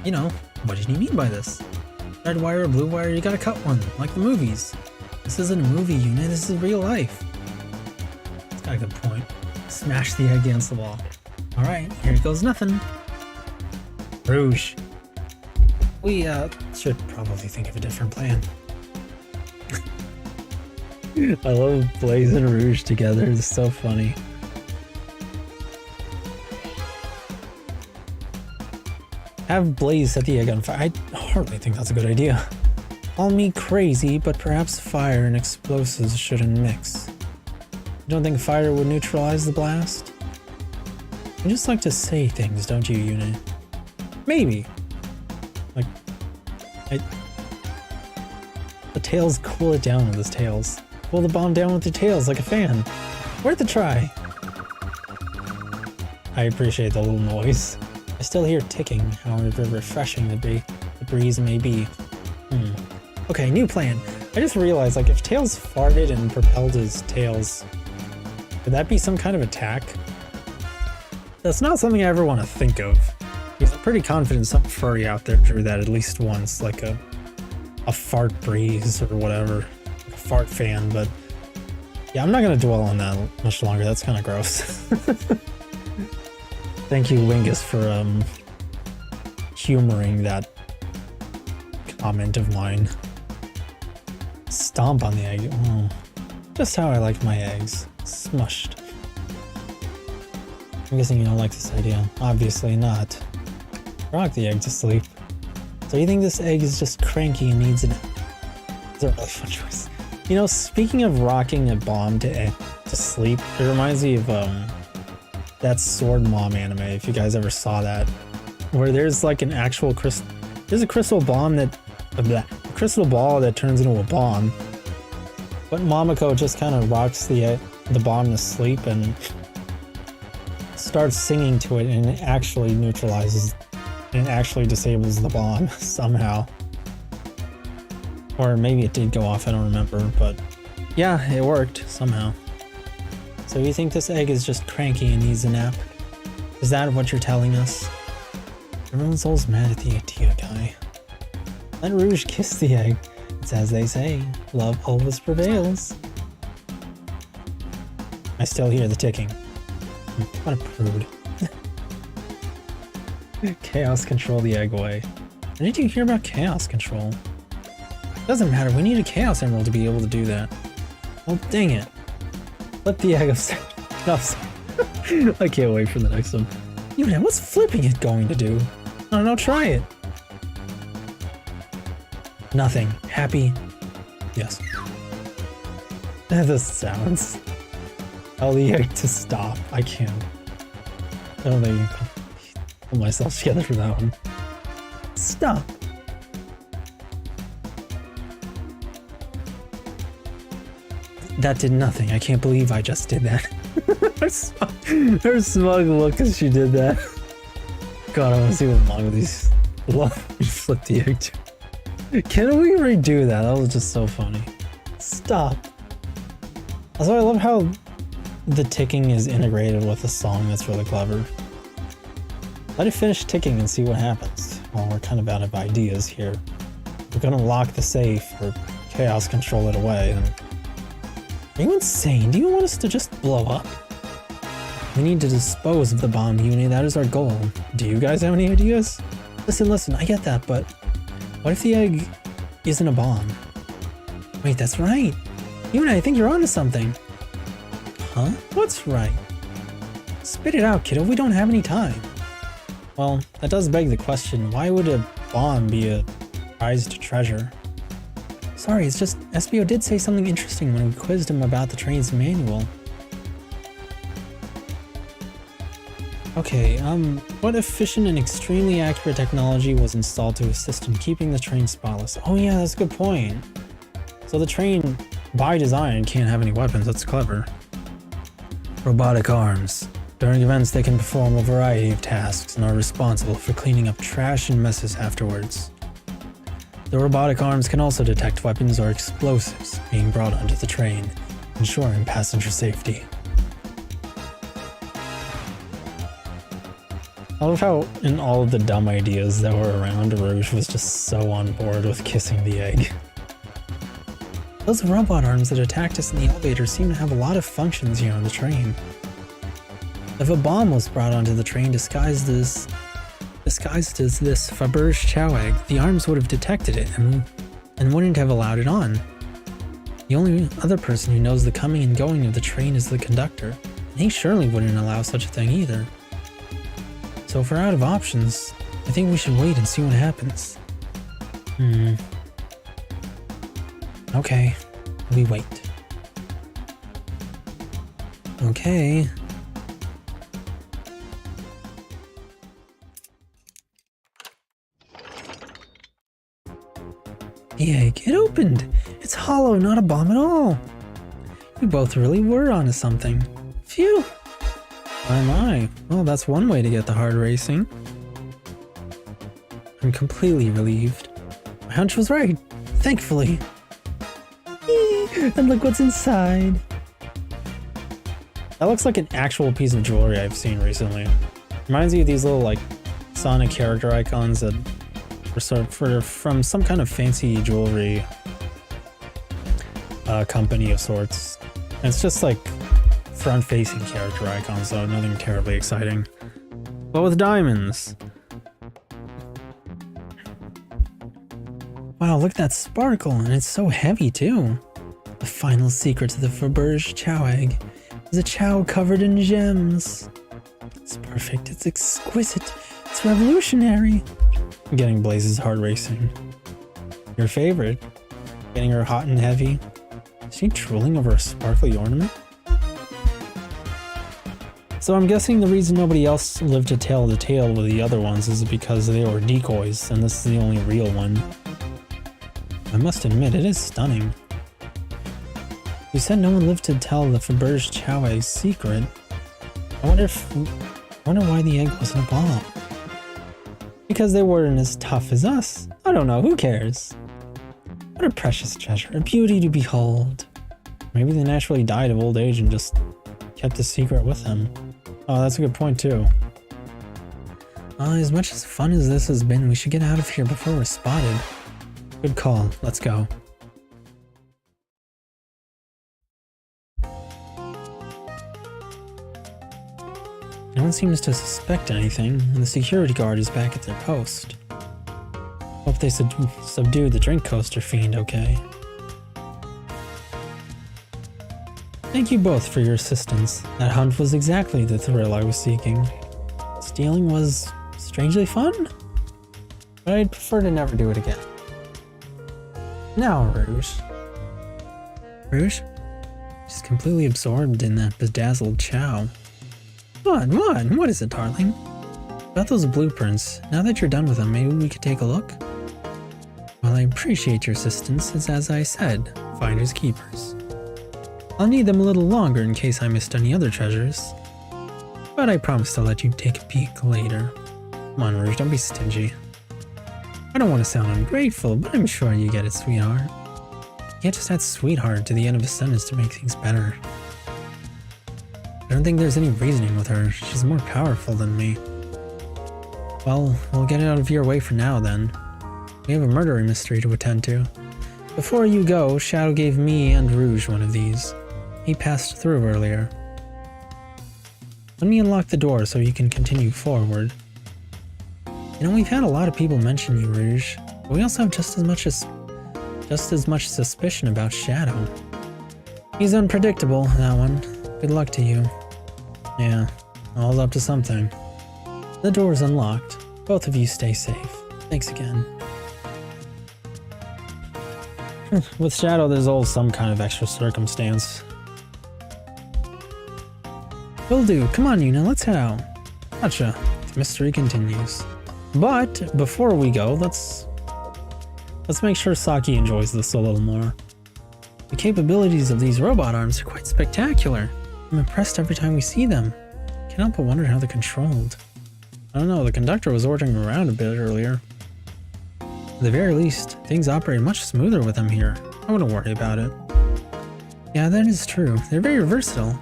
What did he mean by this? Red wire or blue wire, you gotta cut one, like the movies. This isn't a movie, Yu-nee, this is real life. It's got a good point. Smash the egg against the wall. Alright, here goes nothing. Rouge. We, should probably think of a different plan. I love Blaze and Rouge together, it's so funny. Have Blaze set the egg on fire. I hardly think that's a good idea. Call me crazy, but perhaps fire and explosives shouldn't mix. You don't think fire would neutralize the blast? You just like to say things, don't you, Yu-nee? Maybe. The tails cool it down with his tails. Cool the bomb down with the tails like a fan. Worth a try. I appreciate the little noise. I still hear ticking, however refreshing the breeze may be. Okay, new plan. I just realized, if Tails farted and propelled his tails, could that be some kind of attack? That's not something I ever want to think of. Because I'm pretty confident some furry out there drew that at least once, like a fart breeze or whatever. Like a fart fan, but yeah, I'm not going to dwell on that much longer. That's kind of gross. Thank you, Wingus, for humoring that comment of mine. Stomp on the egg. Oh, just how I like my eggs. Smushed. I'm guessing you don't like this idea. Obviously not. Rock the egg to sleep. So you think this egg is just cranky and needs an... It's a really fun choice. Speaking of rocking a bomb to sleep, it reminds me of that Sword Mom anime, if you guys ever saw that, where there's an actual there's a crystal bomb a crystal ball that turns into a bomb, but Momoko just kind of rocks the bomb to sleep and starts singing to it and it actually neutralizes and actually disables the bomb somehow. Or maybe it did go off, I don't remember, but yeah, it worked somehow. So you think this egg is just cranky and needs a nap? Is that what you're telling us? Everyone's always mad at the idea guy. Let Rouge kiss the egg. It's as they say, love always prevails. I still hear the ticking. What a prude. Chaos control the egg away. When did you hear about chaos control? Doesn't matter, we need a chaos emerald to be able to do that. Oh dang it. Flip the egg upside. I can't wait for the next one. Yu-nee, what's flipping it going to do? I don't know, try it. Nothing. Happy? Yes. The sounds. Tell the egg to stop. I can't. I don't think I can pull myself together for that one. Stop. That did nothing. I can't believe I just did that. Her smug look as she did that. God, I want to see what long these flip the egg to. Can we redo that? That was just so funny. Stop. Also, I love how the ticking is integrated with the song. That's really clever. Let it finish ticking and see what happens. Well, we're kind of out of ideas here. We're gonna lock the safe or chaos control it away. And are you insane? Do you want us to just blow up? We need to dispose of the bomb, Yu-nee. That is our goal. Do you guys have any ideas? Listen, I get that, but what if the egg isn't a bomb? Wait, that's right. Yu-nee, I think you're onto something. Huh? What's right? Spit it out, kiddo. We don't have any time. Well, that does beg the question, why would a bomb be a prized treasure? Sorry, it's just SBO did say something interesting when we quizzed him about the train's manual. Okay, what efficient and extremely accurate technology was installed to assist in keeping the train spotless? Oh yeah, that's a good point. So the train, by design, can't have any weapons. That's clever. Robotic arms. During events, they can perform a variety of tasks and are responsible for cleaning up trash and messes afterwards. The robotic arms can also detect weapons or explosives being brought onto the train, ensuring passenger safety. I love how in all of the dumb ideas that were around, Rouge was just so on board with kissing the egg. Those robot arms that attacked us in the elevator seem to have a lot of functions here on the train. If a bomb was brought onto the train disguised as this Faberge chow egg, the arms would have detected it and wouldn't have allowed it on. The only other person who knows the coming and going of the train is the conductor, and he surely wouldn't allow such a thing either. So if we're out of options, I think we should wait and see what happens. Okay, we wait. Okay. The egg, it opened! It's hollow, not a bomb at all! We both really were onto something. Phew! My. Well, that's one way to get the heart racing. I'm completely relieved. My hunch was right, thankfully. And look what's inside. That looks like an actual piece of jewelry I've seen recently. Reminds me of these little, like, Sonic character icons that were from some kind of fancy jewelry company of sorts. And it's just like front-facing character icons, so nothing terribly exciting. But with diamonds. Wow, look at that sparkle, and it's so heavy too. The final secret to the Faberge chow egg is a chow covered in gems. It's perfect, it's exquisite, it's revolutionary. I'm getting Blaze's heart racing. Your favorite? Getting her hot and heavy? Is she drooling over a sparkly ornament? So I'm guessing the reason nobody else lived to tell the tale with the other ones is because they were decoys, and this is the only real one. I must admit, it is stunning. You said no one lived to tell the Faberge chow egg's secret. I wonder if wonder why the egg wasn't a bomb. Because they weren't as tough as us. I don't know, who cares? What a precious treasure, a beauty to behold. Maybe they naturally died of old age and just kept the secret with them. Oh, that's a good point too. As much as fun as this has been, we should get out of here before we're spotted. Good call, let's go. No one seems to suspect anything, and the security guard is back at their post. Hope they subdued the drink coaster fiend okay. Thank you both for your assistance. That hunt was exactly the thrill I was seeking. Stealing was strangely fun, but I'd prefer to never do it again. Now, Rouge. Rouge? She's completely absorbed in that bedazzled chow. What is it, darling? About those blueprints, now that you're done with them, maybe we could take a look? Well, I appreciate your assistance, as I said, finders keepers. I'll need them a little longer in case I missed any other treasures. But I promise to let you take a peek later. Come on, Rouge, don't be stingy. I don't want to sound ungrateful, but I'm sure you get it, sweetheart. You can't just add sweetheart to the end of a sentence to make things better. I don't think there's any reasoning with her. She's more powerful than me. Well, we'll get it out of your way for now then. We have a murder mystery to attend to. Before you go, Shadow gave me and Rouge one of these. He passed through earlier. Let me unlock the door so you can continue forward. You know, we've had a lot of people mention you, Rouge, but we also have just as much suspicion about Shadow. He's unpredictable, that one. Good luck to you. Yeah, all's up to something. The door's unlocked. Both of you stay safe. Thanks again. With Shadow, there's always some kind of extra circumstance. Will do. Come on, Yu-nee, let's head out. Gotcha. The mystery continues. But before we go, let's make sure Saki enjoys this a little more. The capabilities of these robot arms are quite spectacular. I'm impressed every time we see them. Can't help but wonder how they're controlled. I don't know, the conductor was ordering around a bit earlier. At the very least, things operate much smoother with them here. I wouldn't worry about it. Yeah, that is true. They're very versatile.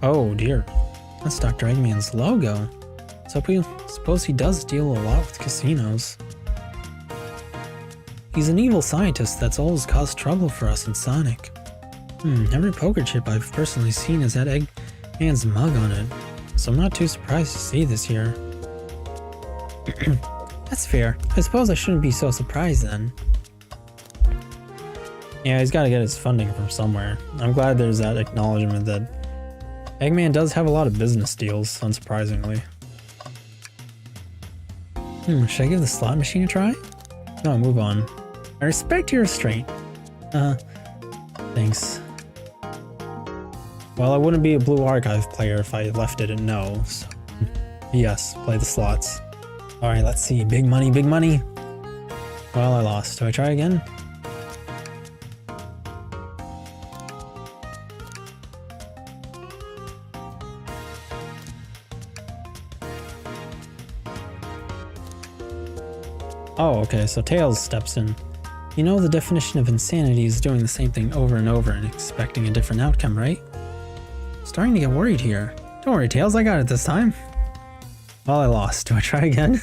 Oh dear. That's Dr. Eggman's logo. So suppose he does deal a lot with casinos. He's an evil scientist that's always caused trouble for us in Sonic. Every poker chip I've personally seen has had Eggman's mug on it, so I'm not too surprised to see this here. That's fair. I suppose I shouldn't be so surprised then. Yeah, he's got to get his funding from somewhere. I'm glad there's that acknowledgement that Eggman does have a lot of business deals, unsurprisingly. Should I give the slot machine a try? No, move on. I respect your restraint. Thanks. Well, I wouldn't be a Blue Archive player if I left it in no, so... Yes, play the slots. Alright, let's see. Big money, big money! Well, I lost. Do I try again? Oh, okay, so Tails steps in. You know the definition of insanity is doing the same thing over and over and expecting a different outcome, right? Starting to get worried here. Don't worry, Tails, I got it this time. Well, I lost. Do I try again?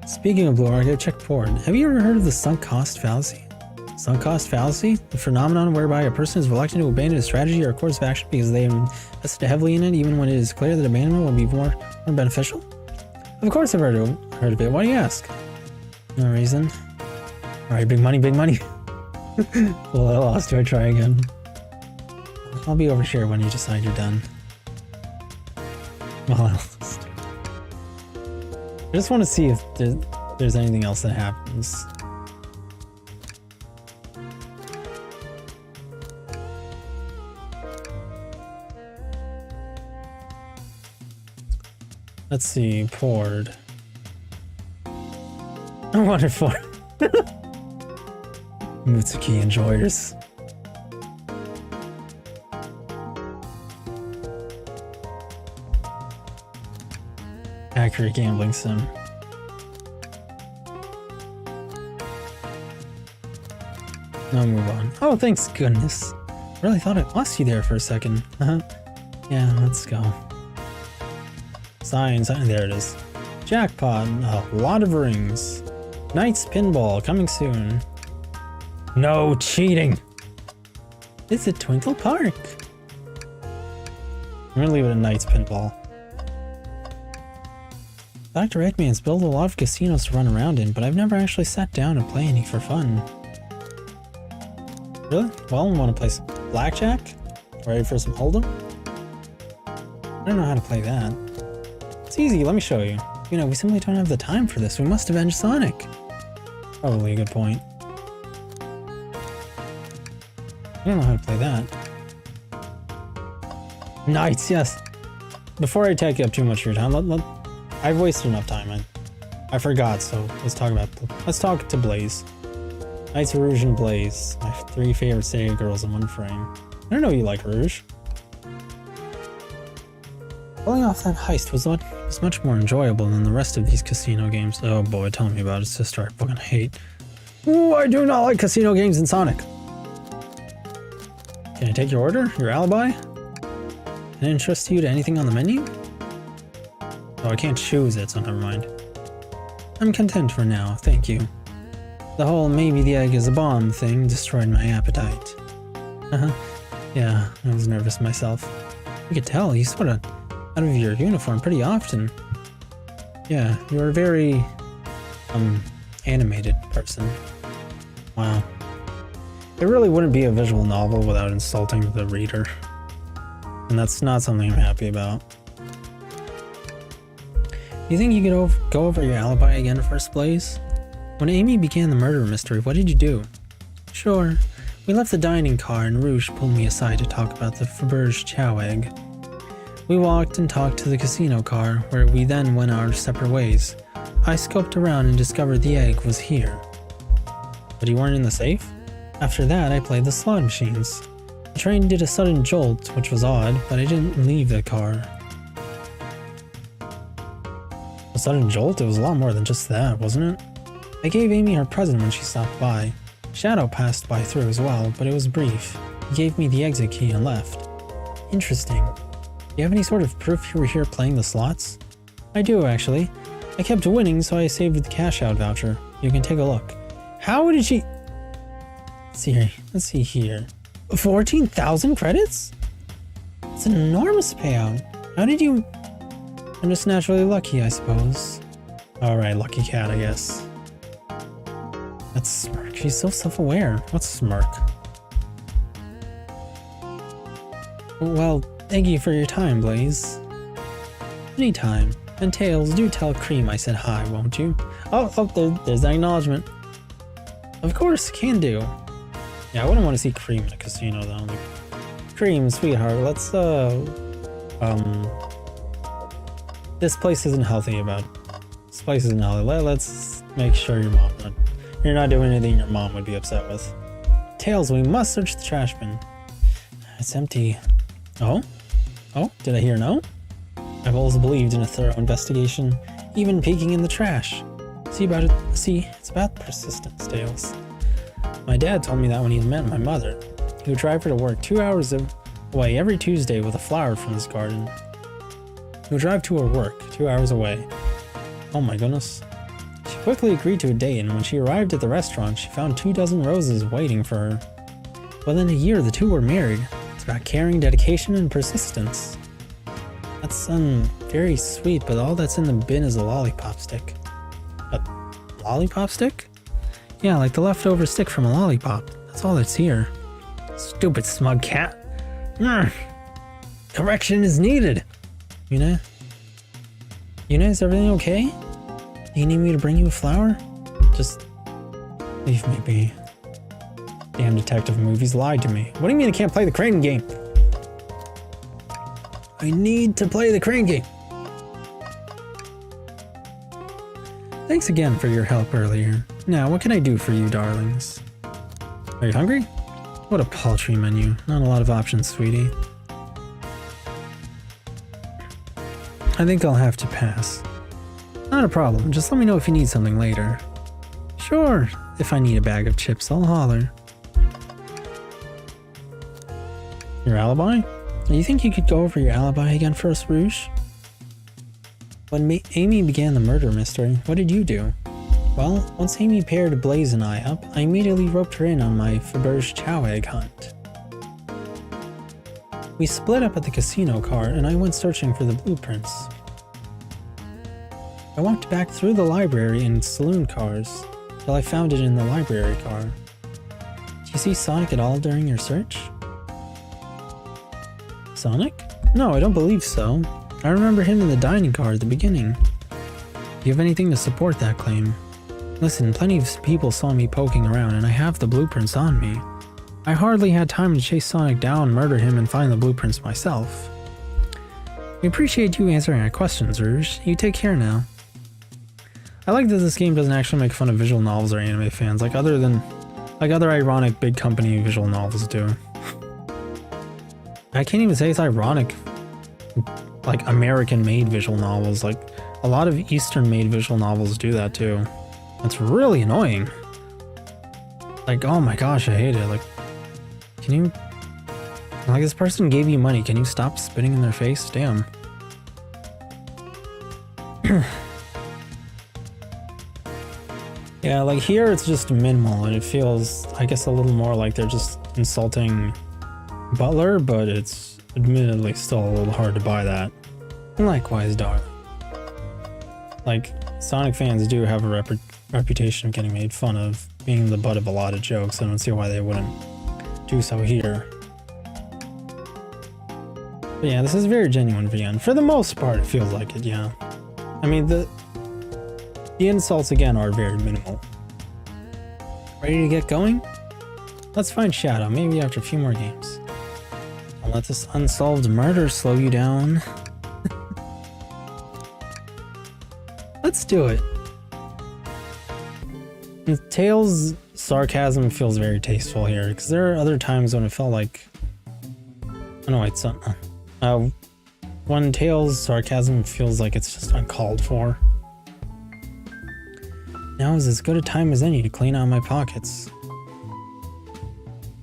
Speaking of Blue Archive, check forward. Have you ever heard of the sunk cost fallacy? Sunk cost fallacy? The phenomenon whereby a person is reluctant to abandon a strategy or a course of action because they have invested heavily in it, even when it is clear that abandonment will be more beneficial? Of course I've heard of it. Why do you ask? No reason. Alright, big money, big money. Well, I lost. Do I try again? I'll be over here when you decide you're done. Well, I lost. I just want to see if there's anything else that happens. Let's see, poured. I wanted for. Mutsuki enjoyers. Accurate gambling sim. Now move on. Oh, thanks goodness. Really thought I lost you there for a second. Yeah, let's go. Sign, there it is. Jackpot, a lot of rings. Knight's Pinball, coming soon. No cheating! It's at Twinkle Park. I'm gonna leave it at Knight's Pinball. Dr. Eggman's built a lot of casinos to run around in, but I've never actually sat down and play any for fun. Really? Well, want to play some blackjack? Ready for some hold'em? I don't know how to play that. It's easy, let me show you. You know, we simply don't have the time for this. We must avenge Sonic. Probably a good point. I don't know how to play that. Knights, yes. Before I take up too much of your time, I've wasted enough time. I forgot, so let's talk to Blaze. Knights Rouge and Blaze, my 3 favorite Sega girls in one frame. I don't know you like Rouge. Pulling off that heist was much more enjoyable than the rest of these casino games. Oh boy, tell me about it, sister. I fucking hate. Ooh, I do not like casino games in Sonic. Can I take your order? Your alibi? Can I entrust you to anything on the menu? Oh, I can't choose it, so never mind. I'm content for now, thank you. The whole maybe the egg is a bomb thing destroyed my appetite. Yeah, I was nervous myself. You could tell you sort of out of your uniform pretty often. Yeah, you're a very, animated person. Wow. It really wouldn't be a visual novel without insulting the reader. And that's not something I'm happy about. Do you think you could go over your alibi again first, Blaze? When Amy began the murder mystery, what did you do? Sure. We left the dining car and Rouge pulled me aside to talk about the Faberge chow egg. We walked and talked to the casino car, where we then went our separate ways. I scoped around and discovered the egg was here. But you weren't in the safe? After that, I played the slot machines. The train did a sudden jolt, which was odd, but I didn't leave the car. A sudden jolt? It was a lot more than just that, wasn't it? I gave Amy her present when she stopped by. Shadow passed by through as well, but it was brief. He gave me the exit key and left. Interesting. Do you have any sort of proof you were here playing the slots? I do, actually. I kept winning, so I saved the cash-out voucher. You can take a look. How did she... Let's see here. 14,000 credits? It's an enormous payout. How did you... I'm just naturally lucky, I suppose. Alright, lucky cat, I guess. That's Smirk. She's so self-aware. What's Smirk? Well, thank you for your time, Blaze. Anytime. And Tails, do tell Cream I said hi, won't you? Oh, there's that acknowledgement. Of course, can do. Yeah, I wouldn't want to see Cream in a casino, though. Like, Cream, sweetheart, let's, this place isn't healthy This place isn't healthy. Let's make sure you're not doing anything your mom would be upset with. Tails, we must search the trash bin. It's empty. Oh? Oh, did I hear no? I've always believed in a thorough investigation, even peeking in the trash. It's about persistence, Tails. My dad told me that when he met my mother. He would drive her to work 2 hours away every Tuesday with a flower from his garden. He would drive to her work 2 hours away. Oh my goodness. She quickly agreed to a date, and when she arrived at the restaurant, she found 24 roses waiting for her. Within a year, the two were married. It's about caring, dedication, and persistence. That's very sweet, but all that's in the bin is a lollipop stick. A lollipop stick? Yeah, like the leftover stick from a lollipop. That's all that's here. Stupid smug cat. Correction is needed. Yu-nee? Yu-nee, is everything okay? Do you need me to bring you a flower? Just leave me be. Damn detective movies lied to me. What do you mean I can't play the crane game? I need to play the crane game. Thanks again for your help earlier. Now, what can I do for you, darlings? Are you hungry? What a paltry menu. Not a lot of options, sweetie. I think I'll have to pass. Not a problem. Just let me know if you need something later. Sure. If I need a bag of chips, I'll holler. Your alibi? Do you think you could go over your alibi again for us, Rouge? When Amy began the murder mystery, what did you do? Well, once Amy paired Blaze and I up, I immediately roped her in on my Faberge chow egg hunt. We split up at the casino car and I went searching for the blueprints. I walked back through the library and saloon cars till I found it in the library car. Did you see Sonic at all during your search? Sonic? No, I don't believe so. I remember him in the dining car at the beginning. Do you have anything to support that claim? Listen, plenty of people saw me poking around and I have the blueprints on me. I hardly had time to chase Sonic down, murder him, and find the blueprints myself. We appreciate you answering our questions, Rouge. You take care now. I like that this game doesn't actually make fun of visual novels or anime fans, like other ironic big company visual novels do. I can't even say it's ironic, like American-made visual novels. Like a lot of Eastern-made visual novels do that too. It's really annoying. Like, oh my gosh, I hate it. Like, can you... Like, this person gave you money. Can you stop spitting in their face? Damn. Yeah, like here it's just minimal and it feels, I guess, a little more like they're just insulting Butler, but it's admittedly still a little hard to buy that. And likewise, Dar. Like, Sonic fans do have a reputation of getting made fun of, being the butt of a lot of jokes. I don't see why they wouldn't do so here. But yeah, this is very genuine VN. For the most part, it feels like it, yeah. I mean, the insults, again, are very minimal. Ready to get going? Let's find Shadow, maybe after a few more games. Don't let this unsolved murder slow you down. Let's do it. And Tails' sarcasm feels very tasteful here, because there are other times when it felt like... Oh no, wait, when Tails' sarcasm feels like it's just uncalled for. Now is as good a time as any to clean out my pockets.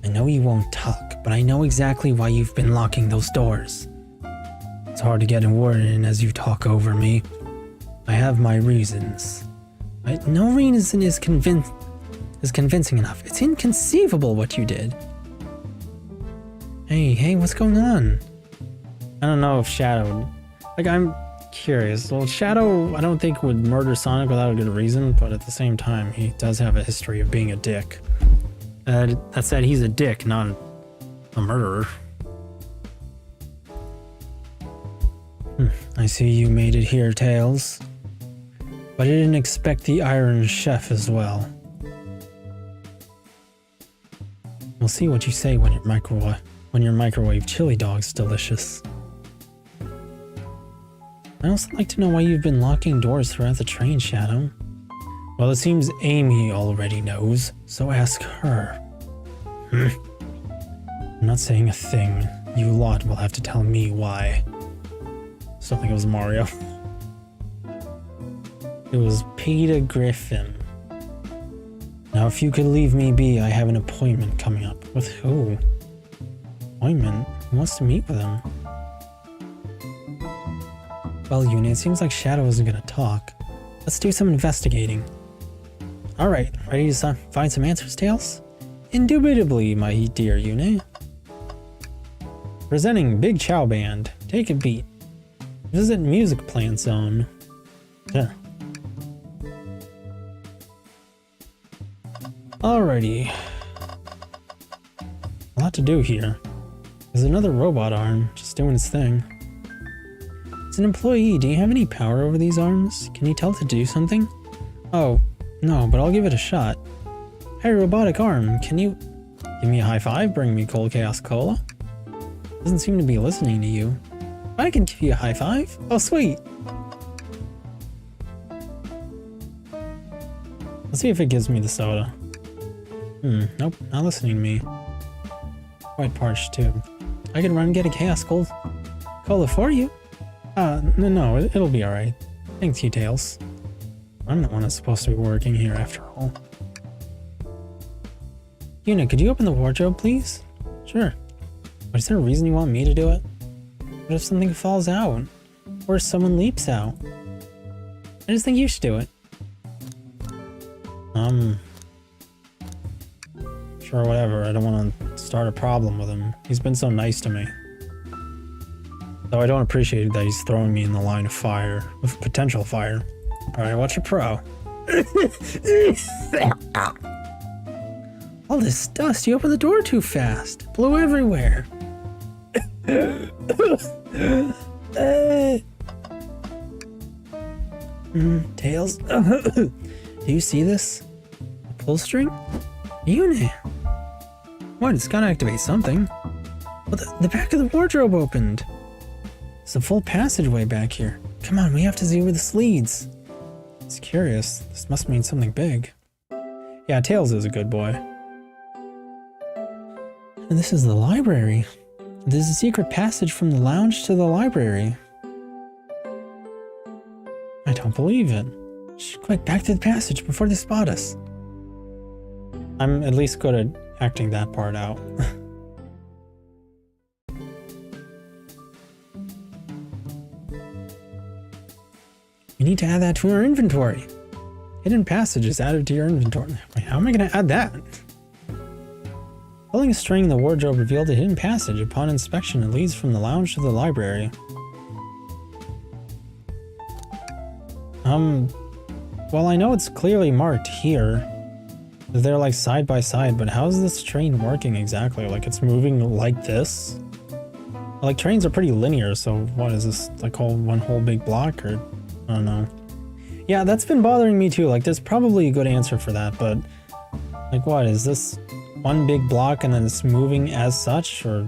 I know you won't talk, but I know exactly why you've been locking those doors. It's hard to get a word in as you talk over me. I have my reasons. But no reason is convincing enough. It's inconceivable what you did. Hey, what's going on? I don't know if Shadow... Like, I'm curious. Well, Shadow, I don't think would murder Sonic without a good reason, but at the same time, he does have a history of being a dick. That said, he's a dick, not a murderer. I see you made it here, Tails. But I didn't expect the Iron Chef as well. We'll see what you say when your microwave chili dog's delicious. I also like to know why you've been locking doors throughout the train, Shadow. Well, it seems Amy already knows, so ask her. I'm not saying a thing. You lot will have to tell me why. Still think it was Mario. It was Peter Griffin. Now, if you could leave me be, I have an appointment coming up. With who? Appointment? Who wants to meet with him? Well, Yu-nee, it seems like Shadow isn't gonna talk. Let's do some investigating. Alright, ready to find some answers, Tails? Indubitably, my dear Yu-nee. Presenting Big Chow Band. Take a beat. Visit Music Plant Zone. Yeah. Alrighty. A lot to do here. There's another robot arm, just doing its thing. As an employee, do you have any power over these arms? Can you tell it to do something? Oh, no, but I'll give it a shot. Hey, robotic arm, can you give me a high five? Bring me Cold Chaos Cola? Doesn't seem to be listening to you. I can give you a high five? Oh, sweet. Let's see if it gives me the soda. Nope, not listening to me. Quite parched, too. I can run and get a chaos cola for you. No, it'll be alright. Thanks you, Tails. I'm the one that's supposed to be working here after all. Yu-nee, could you open the wardrobe, please? Sure. But is there a reason you want me to do it? What if something falls out? Or if someone leaps out? I just think you should do it. Sure, whatever. I don't want to start a problem with him. He's been so nice to me. Though I don't appreciate that he's throwing me in the line of fire. Of potential fire. Alright, what's your pro? All this dust, you opened the door too fast. It blew everywhere. Tails. Do you see this? The pull string? Yu-nee. What? It's gotta activate something. Well, the back of the wardrobe opened. There's a full passageway back here. Come on, we have to see where this leads. It's curious. This must mean something big. Yeah, Tails is a good boy. And this is the library. There's a secret passage from the lounge to the library. I don't believe it. Shh, quick, back to the passage before they spot us. I'm at least good at acting that part out. We need to add that to our inventory. Hidden passage is added to your inventory. Wait, how am I going to add that? Pulling a string in the wardrobe revealed a hidden passage. Upon inspection, it leads from the lounge to the library. Well, I know it's clearly marked here. They're like side by side, but how is this train working exactly? Like it's moving like this? Like trains are pretty linear, so what is this, like one whole big block, or I don't know. Yeah, that's been bothering me too. Like there's probably a good answer for that, but like what, is this one big block and then it's moving as such, or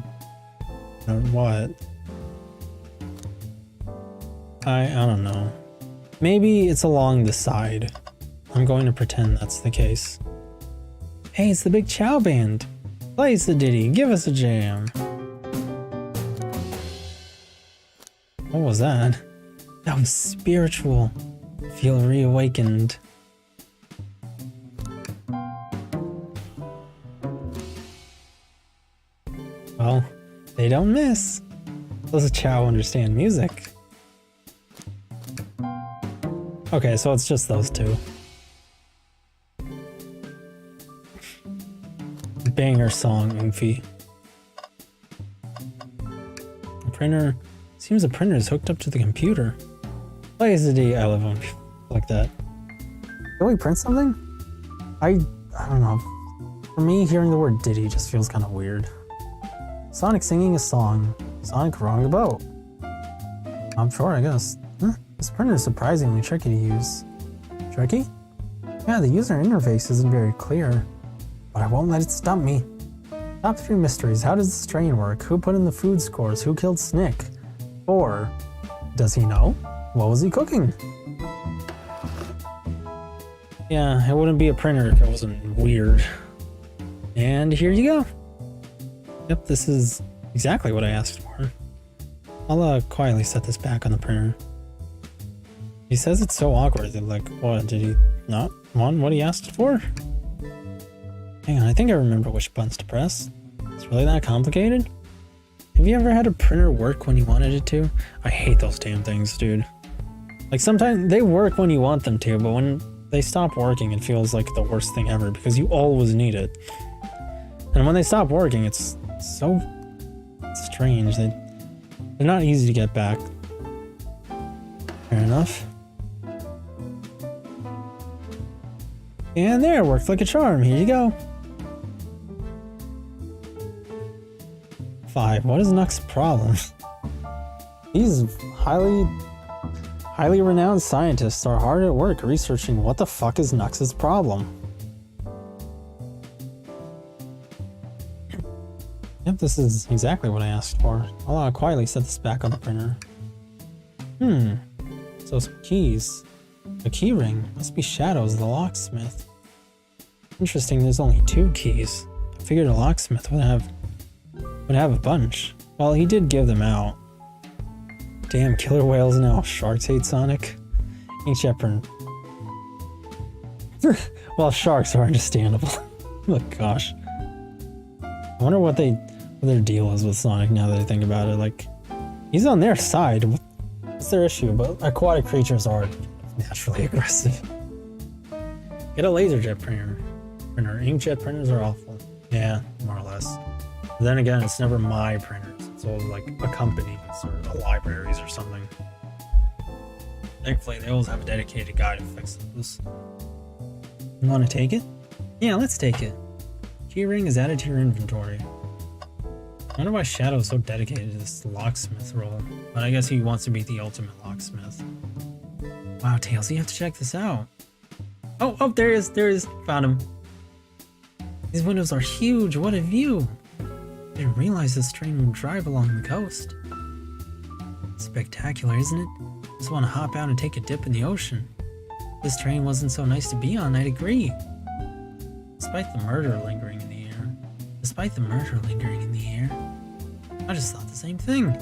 what? I don't know. Maybe it's along the side. I'm going to pretend that's the case. Hey, it's the Big Chow Band. Play us the ditty, give us a jam. What was that? That was spiritual. Feel reawakened. Well, they don't miss. Does a Chow understand music? Okay, so it's just those two. Banger song, Oomfy. The printer. Seems the printer is hooked up to the computer. Plays the D. I love them like that. Can we print something? I don't know. For me, hearing the word ditty just feels kind of weird. Sonic singing a song. Sonic rowing the boat. I'm sure, I guess. This printer is surprisingly tricky to use. Tricky? Yeah, the user interface isn't very clear. But I won't let it stump me. Top 3 mysteries. How does this train work? Who put in the food scores? Who killed Snick? Or does he know? What was he cooking? Yeah, it wouldn't be a printer if it wasn't weird. And here you go. Yep, this is exactly what I asked for. I'll quietly set this back on the printer. He says it's so awkward that, like, what, did he not want what he asked for? Hang on, I think I remember which buttons to press. It's really that complicated? Have you ever had a printer work when you wanted it to? I hate those damn things, dude. Like, sometimes they work when you want them to, but when they stop working, it feels like the worst thing ever because you always need it. And when they stop working, it's so strange. They're not easy to get back. Fair enough. And there, worked like a charm. Here you go. 5. What is Nuck's problem? These highly renowned scientists are hard at work researching what the fuck is Nux's problem. Yep, this is exactly what I asked for. I'll quietly set this back on the printer. So some keys. A key ring. Must be Shadows, the locksmith. Interesting, there's only 2 keys. I figured a locksmith would have a bunch. Well, he did give them out. Damn, killer whales now. Sharks hate Sonic. Inkjet print. Well, sharks are understandable. Oh gosh. I wonder what their deal is with Sonic now that I think about it. Like, he's on their side. What's their issue? But aquatic creatures are naturally aggressive. Get a laserjet printer. Inkjet printers are awful. Yeah, more or less. But then again, it's never my printers. It's always like a company's or a library's or something. Thankfully, they always have a dedicated guy to fix those. You want to take it? Yeah, let's take it. Keyring is added to your inventory. I wonder why Shadow's so dedicated to this locksmith role. But I guess he wants to be the ultimate locksmith. Wow, Tails, you have to check this out. Oh, there he is. Found him. These windows are huge. What a view. I didn't realize this train would drive along the coast. Spectacular, isn't it? Just want to hop out and take a dip in the ocean. If this train wasn't so nice to be on, I'd agree. Despite the murder lingering in the air, I just thought the same thing.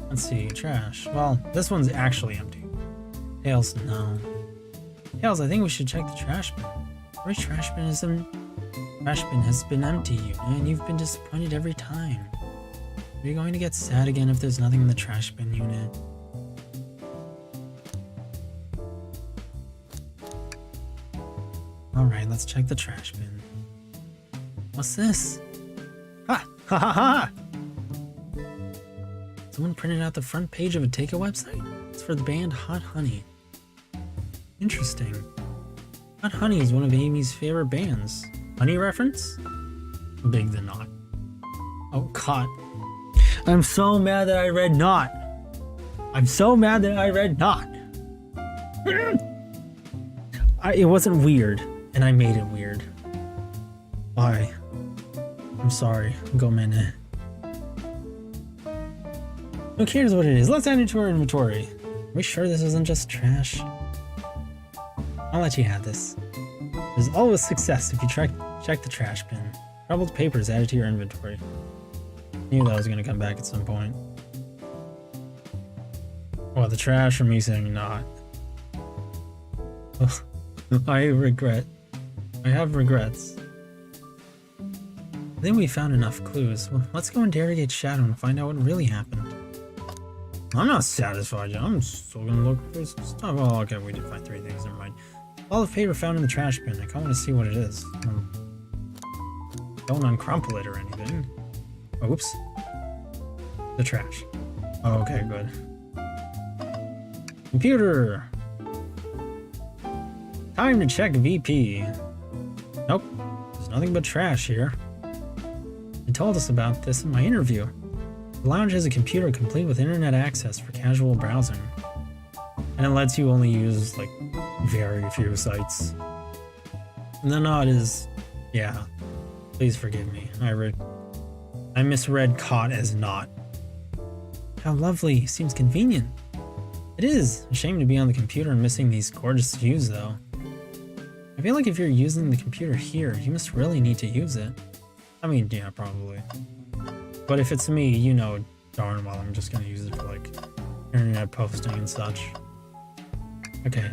Let's see, trash. Well, this one's actually empty. Tails, no. Tails, I think we should check the trash bin. Every trash bin has been empty, Yu-nee, and you've been disappointed every time. Are you going to get sad again if there's nothing in the trash bin, Yu-nee? Alright, let's check the trash bin. What's this? Ha! Ha ha ha! Someone printed out the front page of a Take-A website. It's for the band Hot Honey. Interesting. Hot Honey is one of Amy's favorite bands. Honey reference? Big than not. Oh, caught. I'm so mad that I read not. It wasn't weird, and I made it weird. Why? I'm sorry. Go minute. Who cares what it is? Let's add it to our inventory. Are we sure this isn't just trash? I'll let you have this. There's always success if you check the trash bin. Troubled papers added to your inventory. Knew that was gonna come back at some point. Well, the trash or me saying not. I have regrets. I think we found enough clues. Well, let's go interrogate Shadow and find out what really happened. I'm not satisfied yet. I'm still gonna look for some stuff. Oh, okay, we did find 3 things. Never mind. All the paper found in the trash bin. I kind of want to see what it is. Don't uncrumple it or anything. Oops. The trash. Oh, okay, good. Computer! Time to check VP. Nope. There's nothing but trash here. They told us about this in my interview. The lounge has a computer complete with internet access for casual browsing. And it lets you only use, like, very few sites. And the nod is... yeah. Please forgive me. I misread caught as not. How lovely. Seems convenient. It is. A shame to be on the computer and missing these gorgeous views, though. I feel like if you're using the computer here, you must really need to use it. I mean, yeah, probably. But if it's me, you know darn well I'm just gonna use it for, like, internet posting and such. Okay.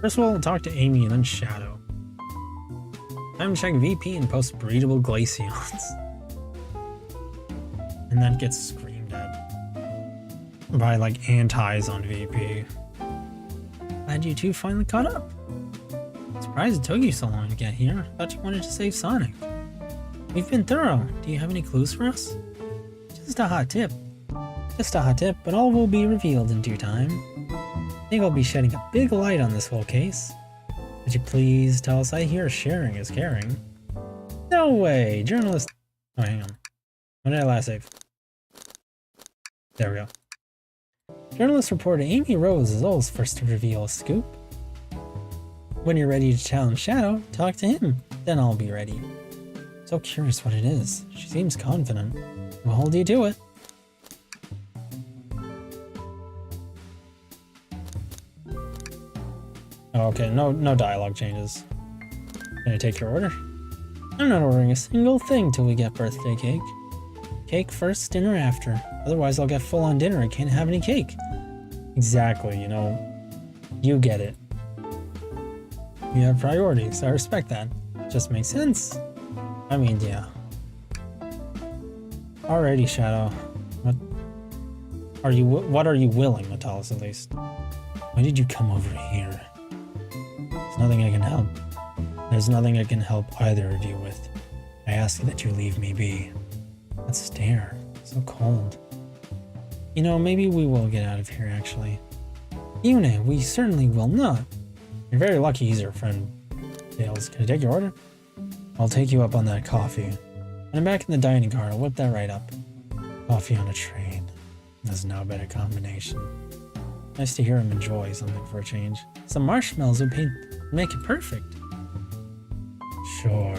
First of all, I'll talk to Amy and then Shadow. Time to check VP and post breedable glaceons. And that gets screamed at by, like, antis on VP. Glad you two finally caught up. Surprised it took you so long to get here. Thought you wanted to save Sonic. We've been thorough. Do you have any clues for us? Just a hot tip. But all will be revealed in due time. I think I'll be shedding a big light on this whole case. Would you please tell us? I hear sharing is caring. No way! Journalist... oh, hang on. When did I last save? There we go. Journalist reporter Amy Rose is always first to reveal a scoop. When you're ready to challenge Shadow, talk to him. Then I'll be ready. So curious what it is. She seems confident. We'll hold you to it. Oh, Oh, okay, no dialogue changes. Can I take your order? I'm not ordering a single thing till we get birthday cake. Cake first, dinner after. Otherwise I'll get full on dinner. I can't have any cake. Exactly, you know, you get it. You have priorities. I respect that. Just makes sense. I mean, yeah. Alrighty, Shadow. What are you willing, Natalis, at least? Why did you come over here? There's nothing I can help. There's nothing I can help either of you with. I ask that you leave me be. That stare. So cold. You know, maybe we will get out of here, actually. Yu-nee, we certainly will not. You're very lucky he's your friend. Tails, can I take your order? I'll take you up on that coffee. When I'm back in the dining car, I'll whip that right up. Coffee on a train. There's no better combination. Nice to hear him enjoy something for a change. Some marshmallows would make it perfect. Sure.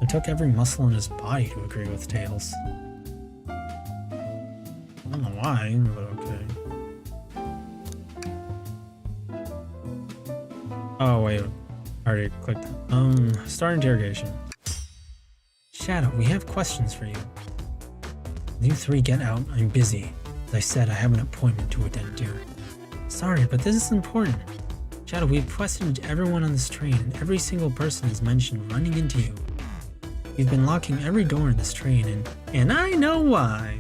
It took every muscle in his body to agree with Tails. I don't know why, but okay. Oh wait, I already clicked. Start interrogation. Shadow, we have questions for you. You three get out, I'm busy. As I said, I have an appointment to attend to. Sorry, but this is important. Shadow, we've questioned everyone on this train, and every single person has mentioned running into you. You've been locking every door in this train, and I know why.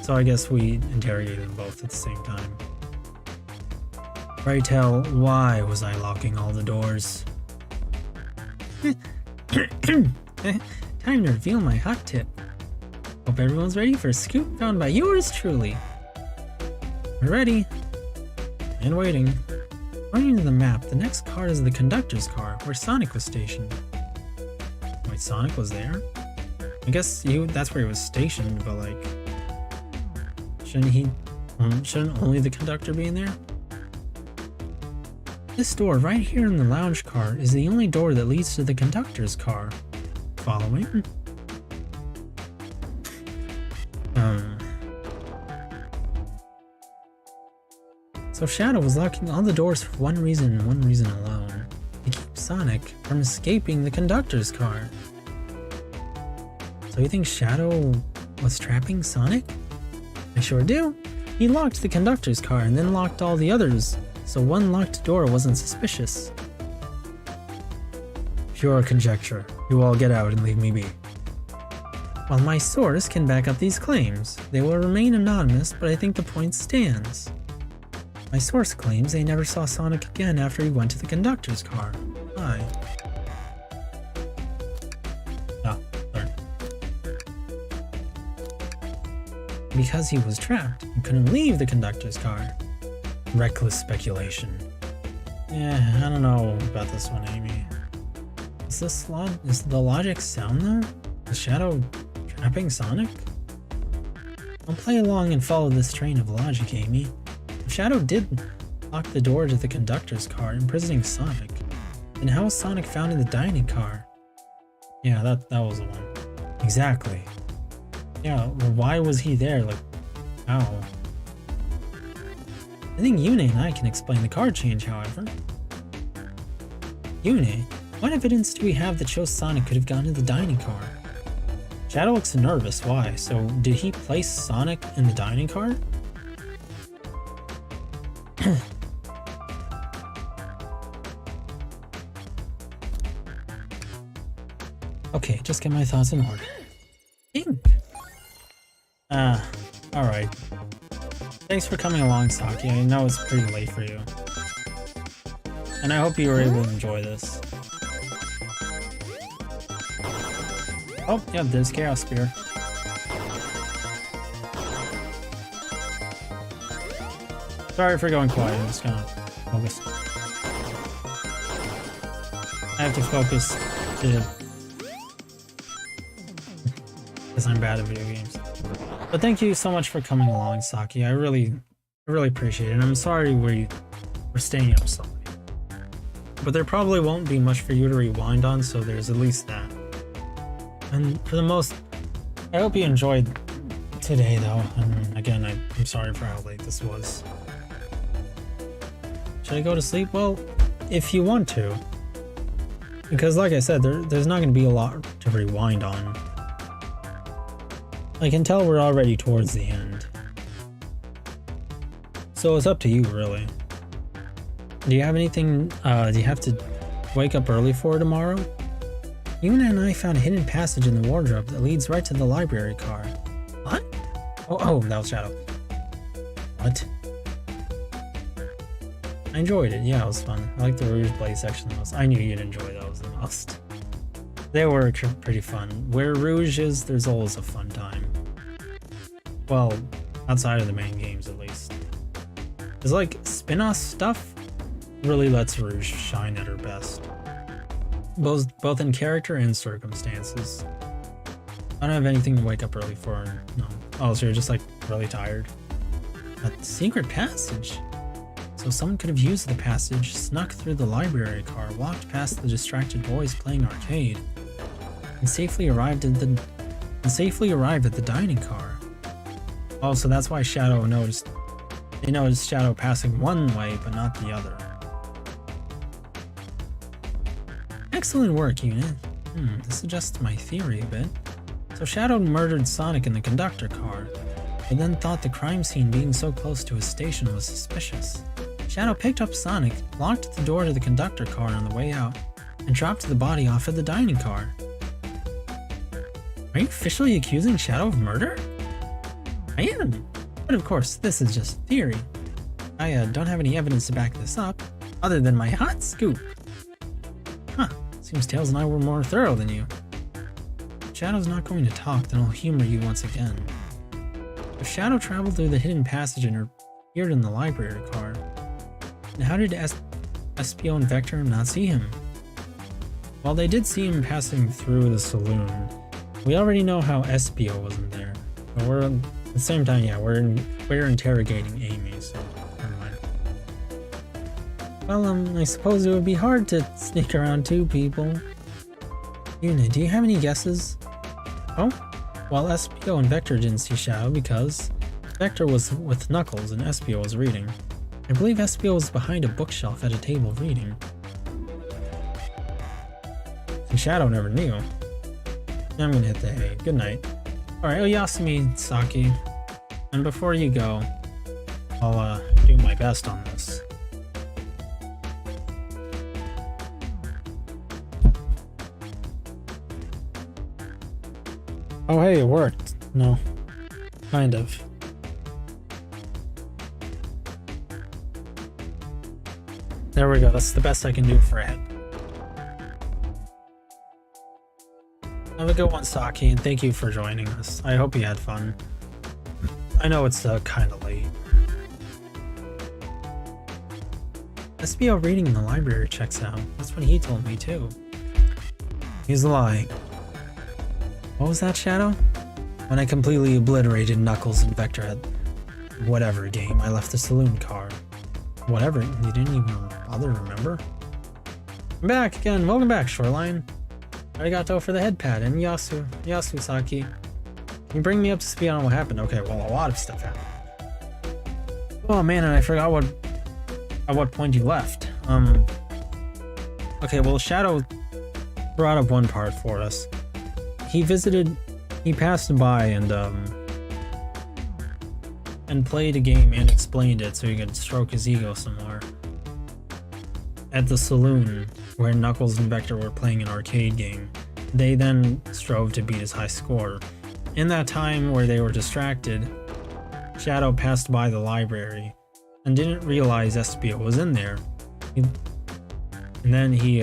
So I guess we interrogated them both at the same time. Pray tell, why was I locking all the doors? Time to reveal my hot tip. Hope everyone's ready for a scoop found by yours truly. We're ready. And waiting. According to the map, the next car is the conductor's car, where Sonic was stationed. Wait, Sonic was there? I guess that's where he was stationed, but like... Shouldn't only the conductor be in there? This door right here in the lounge car is the only door that leads to the conductor's car. Following? So Shadow was locking all the doors for one reason and one reason alone. To keep Sonic from escaping the conductor's car. So you think Shadow was trapping Sonic? I sure do. He locked the conductor's car and then locked all the others, so one locked door wasn't suspicious. Pure conjecture. You all get out and leave me be. While my source can back up these claims, they will remain anonymous, but I think the point stands. My source claims they never saw Sonic again after he went to the conductor's car. Why? Oh, sorry. Because he was trapped and couldn't leave the conductor's car. Reckless speculation. Yeah, I don't know about this one, Amy. Is the logic sound though? Is Shadow trapping Sonic? I'll play along and follow this train of logic, Amy. If Shadow did lock the door to the conductor's car, imprisoning Sonic, then how was Sonic found in the dining car? Yeah, that was the one. Exactly. Yeah, well, why was he there? Like, how? I think Yu-nee and I can explain the car change, however. Yu-nee, what evidence do we have that shows Sonic could have gone to the dining car? Shadow looks nervous, why? So, did he place Sonic in the dining car? Okay, just get my thoughts in order. Ink! Alright. Thanks for coming along, Saki. I know it's pretty late for you. And I hope you were able to enjoy this. Oh, yeah, there's Chaos Spear. Sorry for going quiet, I'm just gonna focus. I have to focus because I'm bad at video games. But thank you so much for coming along, Saki. I really appreciate it. And I'm sorry we're staying up so late. But there probably won't be much for you to rewind on, so there's at least that. And for the most, I hope you enjoyed today though. And again, I'm sorry for how late this was. Should I go to sleep? Well, if you want to. Because like I said, there's not going to be a lot to rewind on. I can tell we're already towards the end. So it's up to you, really. Do you have anything, do you have to wake up early for tomorrow? Yu-nee and I found a hidden passage in the wardrobe that leads right to the library car. What? Oh, that was Shadow. What? I enjoyed it. Yeah, it was fun. I like the Rouge Blaze section the most. I knew you'd enjoy those the most. They were pretty fun. Where Rouge is, there's always a fun time. Well, outside of the main games at least. It's like spin-off stuff really lets Rouge shine at her best. Both in character and circumstances. I don't have anything to wake up early for. No. Oh, so you're just like really tired. A secret passage? So someone could have used the passage, snuck through the library car, walked past the distracted boys playing arcade, and safely arrived at the dining car. Oh, so that's why Shadow noticed. They noticed Shadow passing one way, but not the other. Excellent work, Yu-nee. This suggests my theory a bit. So Shadow murdered Sonic in the conductor car, but then thought the crime scene being so close to his station was suspicious. Shadow picked up Sonic, locked the door to the conductor car on the way out, and dropped the body off at the dining car. Are you officially accusing Shadow of murder? I am, but of course, this is just theory. I don't have any evidence to back this up, other than my hot scoop. Huh, seems Tails and I were more thorough than you. If Shadow's not going to talk, then I'll humor you once again. If Shadow traveled through the hidden passage and appeared in the library car, then how did Espio and Vector not see him? While they did see him passing through the saloon, we already know how Espio wasn't there. But we're at the same time, yeah, we're interrogating Amy, so never mind. Well, I suppose it would be hard to sneak around two people. Yu-nee, do you have any guesses? Oh, well, Espio and Vector didn't see Shadow because Vector was with Knuckles and Espio was reading. I believe Espio was behind a bookshelf at a table reading. And Shadow never knew. I'm gonna hit the hay. Good night. Alright, Oyasumi Saki. And before you go, I'll do my best on this. Oh hey, it worked. No. Kind of. There we go, that's the best I can do for it. Have a good one, Saki, and thank you for joining us. I hope you had fun. I know it's kind of late. Espio reading in the library checks out. That's what he told me too. He's lying. What was that, Shadow? When I completely obliterated Knuckles and Vector at whatever game, I left the saloon car. Whatever, you didn't even bother to remember? I'm back again. Welcome back, Shoreline. Arigato for the head pad, and Yasu Saki. Can you bring me up to speed on what happened? Okay, well, a lot of stuff happened. Oh man, and I forgot at what point you left. Okay, well, Shadow brought up one part for us. He passed by and played a game and explained it so he could stroke his ego some more. At the saloon, where Knuckles and Vector were playing an arcade game, they then strove to beat his high score. In that time where they were distracted, Shadow passed by the library and didn't realize Espio was in there. And then he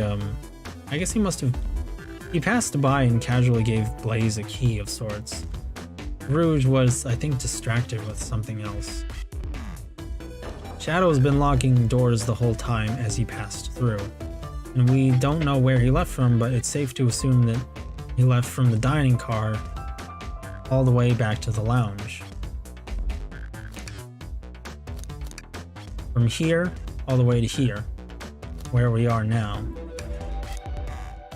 passed by and casually gave Blaze a key of sorts. Rouge was, I think, distracted with something else. Shadow's been locking doors the whole time as he passed through. And we don't know where he left from, but it's safe to assume that he left from the dining car all the way back to the lounge. From here, all the way to here, where we are now.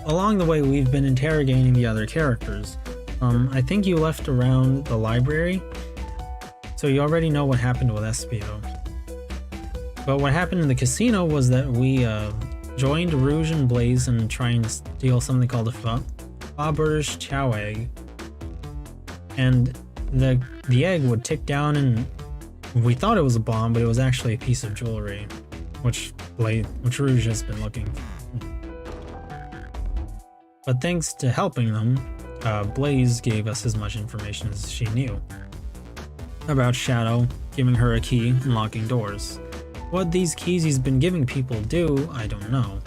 Along the way, we've been interrogating the other characters. I think you left around the library, so you already know what happened with Espio. But what happened in the casino was that we joined Rouge and Blaze in trying to steal something called a Faberge Chow egg. And the egg would tick down, and we thought it was a bomb, but it was actually a piece of jewelry, which Rouge has been looking for. But thanks to helping them, Blaze gave us as much information as she knew about Shadow, giving her a key and locking doors. What these keys he's been giving people do, I don't know.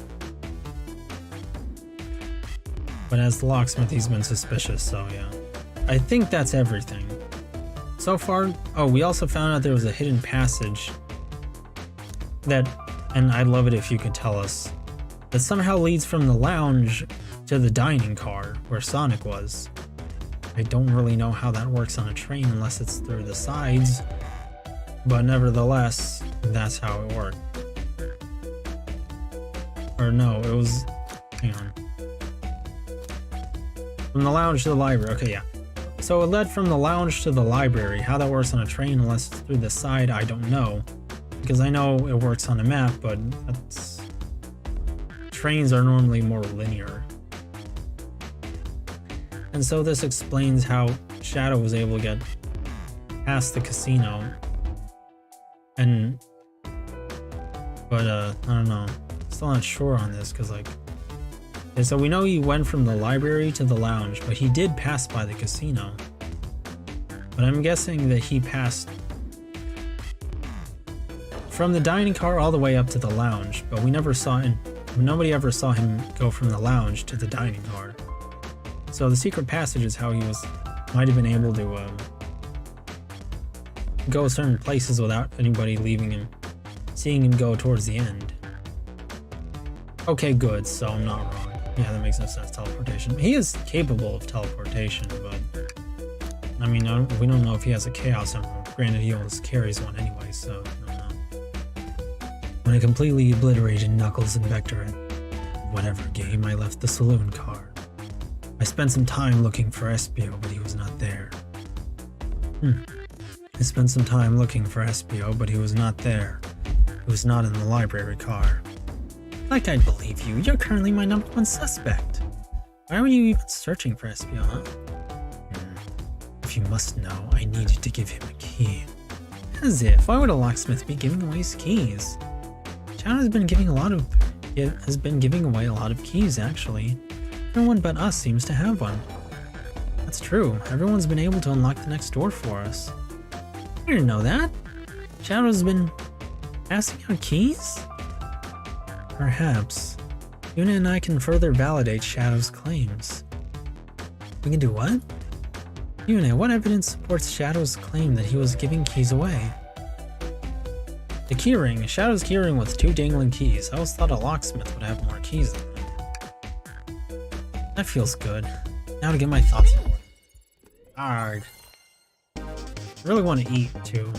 But as the locksmith, he's been suspicious, so yeah. I think that's everything. So far, oh, we also found out there was a hidden passage that, and I'd love it if you could tell us, that somehow leads from the lounge to the dining car where Sonic was. I don't really know how that works on a train unless it's through the sides, but nevertheless, that's how it worked. Or no, it was, hang on. From the lounge to the library, okay, yeah. So it led from the lounge to the library. How that works on a train unless it's through the side, I don't know. Because I know it works on a map, but that's... trains are normally more linear. And so this explains how Shadow was able to get past the casino. But I don't know. Still not sure on this, because like... Okay, so we know he went from the library to the lounge, but he did pass by the casino. But I'm guessing that he passed from the dining car all the way up to the lounge, but nobody ever saw him go from the lounge to the dining car. So the secret passage is how he might have been able to go certain places without anybody seeing him go towards the end. Okay, good, so I'm not wrong. Yeah, that makes no sense, teleportation. He is capable of teleportation, but... I mean, we don't know if he has a Chaos Emerald. Granted, he always carries one anyway, so I don't know. When I completely obliterated Knuckles and Vector in whatever game I left the saloon car, I spent some time looking for Espio, but he was not there. I spent some time looking for Espio, but he was not there. He was not in the library car. Like I'd believe you. You're currently my #1 suspect. Why were you even searching for Espio, huh? If you must know, I needed to give him a key. As if. Why would a locksmith be giving away his keys? Shadow has been giving away a lot of keys, actually. Everyone but us seems to have one. That's true. Everyone's been able to unlock the next door for us. I didn't know that. Shadow's been passing out keys? Perhaps. Yu-nee and I can further validate Shadow's claims. We can do what? Yu-nee, what evidence supports Shadow's claim that he was giving keys away? The keyring. Shadow's keyring with 2 dangling keys. I always thought a locksmith would have more keys than him. That feels good. Now to get my thoughts in order. Hard. I really want to eat, too.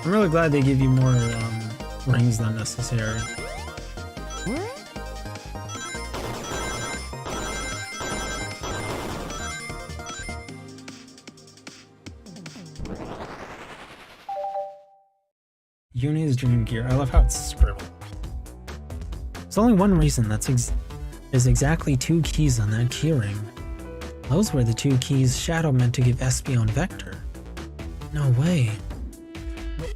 I'm really glad they give you more rings than necessary. Yu-nee's dream gear. I love how it's scribbled. There's only one reason. There's exactly 2 keys on that keyring. Those were the 2 keys Shadow meant to give Espio and Vector. No way.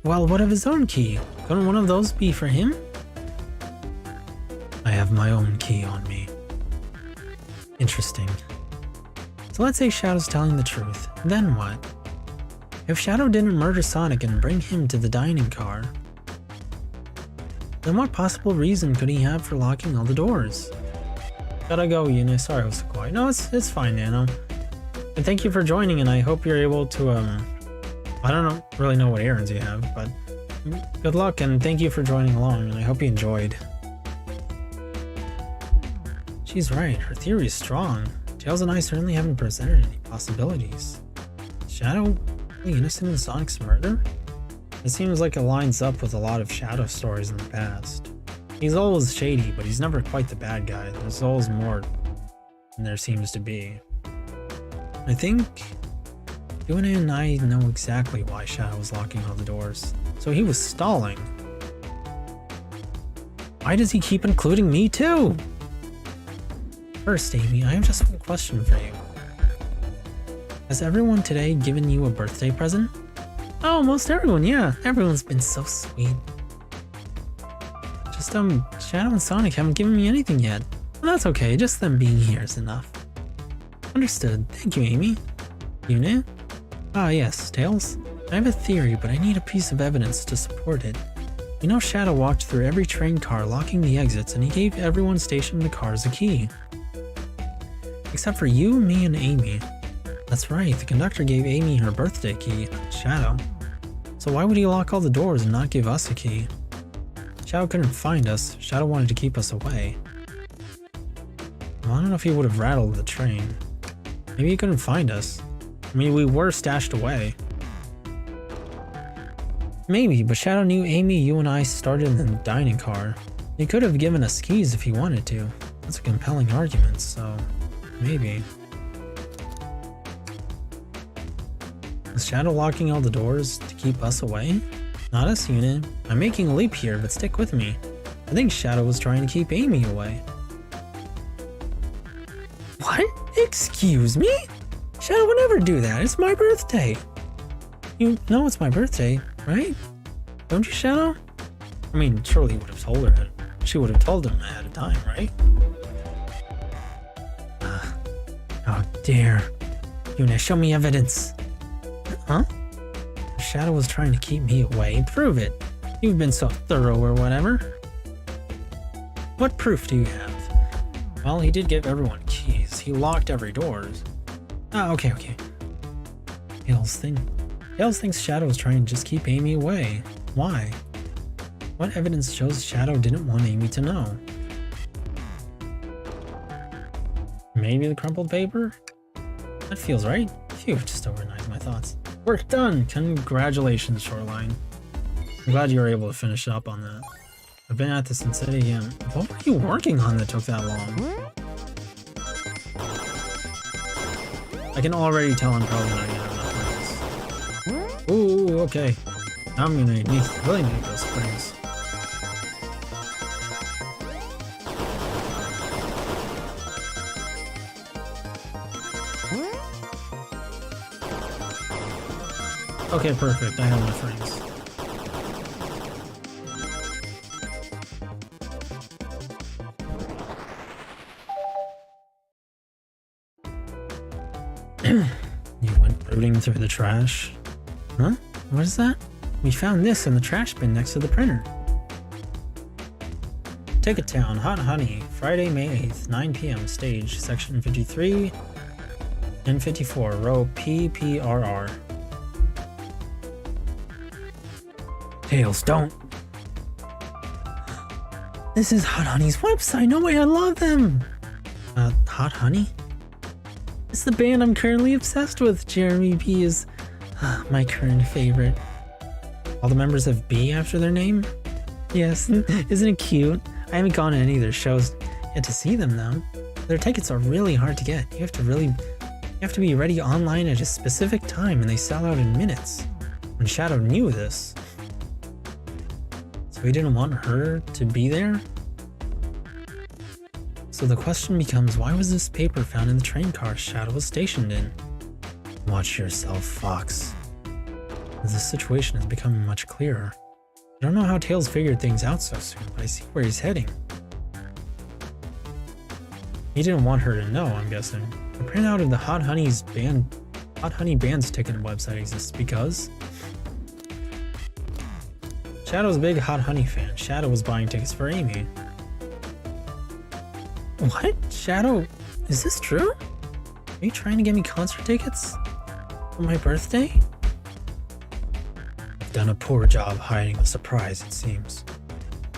Well, what of his own key? Couldn't one of those be for him? I have my own key on me. Interesting. So let's say Shadow's telling the truth. Then what? If Shadow didn't murder Sonic and bring him to the dining car, then what possible reason could he have for locking all the doors? Gotta go, Yu-nee. Sorry I was so quiet. No, it's fine, Nano. And thank you for joining, and I hope you're able to, I don't really know what errands you have, but good luck and thank you for joining along, and I hope you enjoyed. She's right, her theory is strong. Tails and I certainly haven't presented any possibilities. Shadow really innocent in Sonic's murder? It seems like it lines up with a lot of Shadow stories in the past. He's always shady, but he's never quite the bad guy. There's always more than there seems to be. I think Yu-nee and I know exactly why Shadow was locking all the doors. So he was stalling. Why does he keep including me too? First, Amy, I have just one question for you. Has everyone today given you a birthday present? Oh, most everyone, yeah. Everyone's been so sweet. Just, Shadow and Sonic haven't given me anything yet. Well, that's okay, just them being here is enough. Understood. Thank you, Amy. Yu-nee? Ah, yes, Tails. I have a theory, but I need a piece of evidence to support it. You know Shadow walked through every train car locking the exits, and he gave everyone stationed in the cars a key. Except for you, me, and Amy. That's right, the conductor gave Amy her birthday key, Shadow. So why would he lock all the doors and not give us a key? Shadow couldn't find us. Shadow wanted to keep us away. Well, I don't know if he would have rattled the train. Maybe he couldn't find us. I mean, we were stashed away. Maybe, but Shadow knew Amy, you, and I started in the dining car. He could have given us keys if he wanted to. That's a compelling argument, so maybe. Is Shadow locking all the doors to keep us away? Not us, Yu-nee. I'm making a leap here, but stick with me. I think Shadow was trying to keep Amy away. What? Excuse me? Shadow would never do that. It's my birthday. You know it's my birthday, right? Don't you, Shadow? I mean, surely he would have told her. She would have told him ahead of time, right? How dare. Yu-nee, show me evidence. Huh? Shadow was trying to keep me away. Prove it. You've been so thorough or whatever. What proof do you have? Well, he did give everyone keys. He locked every doors. Ah, okay. Tails thinks Shadow was trying to just keep Amy away. Why? What evidence shows Shadow didn't want Amy to know? Maybe the crumpled paper? That feels right. Phew, just organized my thoughts. Work done! Congratulations, Shoreline. I'm glad you were able to finish up on that. I've been at this since 8 AM. What were you working on that took that long? I can already tell I'm probably not gonna have enough of this. Ooh, okay. I'm gonna really need those springs. Okay, perfect. I have enough rings. You went rooting through the trash? Huh? What is that? We found this in the trash bin next to the printer. Ticket Town, Hot Honey, Friday, May 8th, 9 PM, stage, section 53 and 54, row PPRR. Tails, don't. This is Hot Honey's website. No way, I love them. Hot Honey? It's the band I'm currently obsessed with. Jeremy B is my current favorite. All the members have B after their name? Yes, isn't it cute? I haven't gone to any of their shows yet to see them though. Their tickets are really hard to get. You have to be ready online at a specific time and they sell out in minutes. And Shadow knew this. So he didn't want her to be there? So the question becomes, why was this paper found in the train car Shadow was stationed in? Watch yourself, Fox. This situation is becoming much clearer. I don't know how Tails figured things out so soon, but I see where he's heading. He didn't want her to know, I'm guessing. The printout of the Hot Honey Band's ticket website exists because Shadow's a big Hot Honey fan. Shadow was buying tickets for Amy. What? Shadow? Is this true? Are you trying to get me concert tickets? For my birthday? I've done a poor job hiding the surprise, it seems.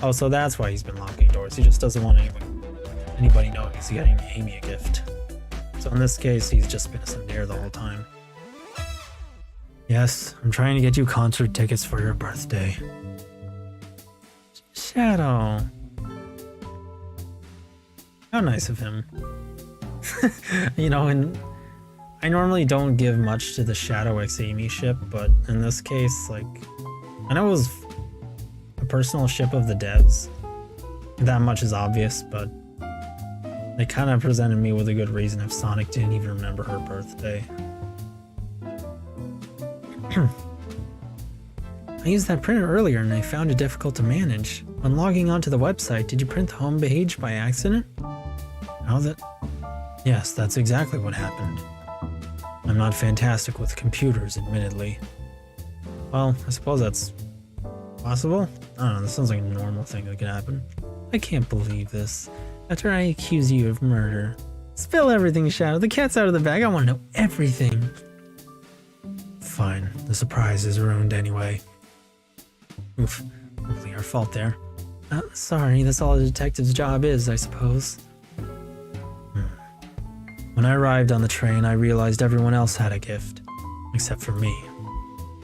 Oh, so that's why he's been locking doors. He just doesn't want anybody knowing he's getting Amy a gift. So in this case, he's just been a Sundare the whole time. Yes, I'm trying to get you concert tickets for your birthday. Shadow. How nice of him. You know, and I normally don't give much to the Shadow X Amy ship, but in this case, like, I know it was a personal ship of the devs. That much is obvious, but they kind of presented me with a good reason if Sonic didn't even remember her birthday. I used that printer earlier and I found it difficult to manage. When logging onto the website, did you print the home page by accident? How's it? Yes, that's exactly what happened. I'm not fantastic with computers, admittedly. Well, I suppose that's possible. I don't know, this sounds like a normal thing that could happen. I can't believe this. After I accuse you of murder. Spill everything, Shadow. The cat's out of the bag. I want to know everything. Fine. The surprise is ruined anyway. Oof. Only our fault there. Sorry, that's all a detective's job is, I suppose. When I arrived on the train, I realized everyone else had a gift. Except for me.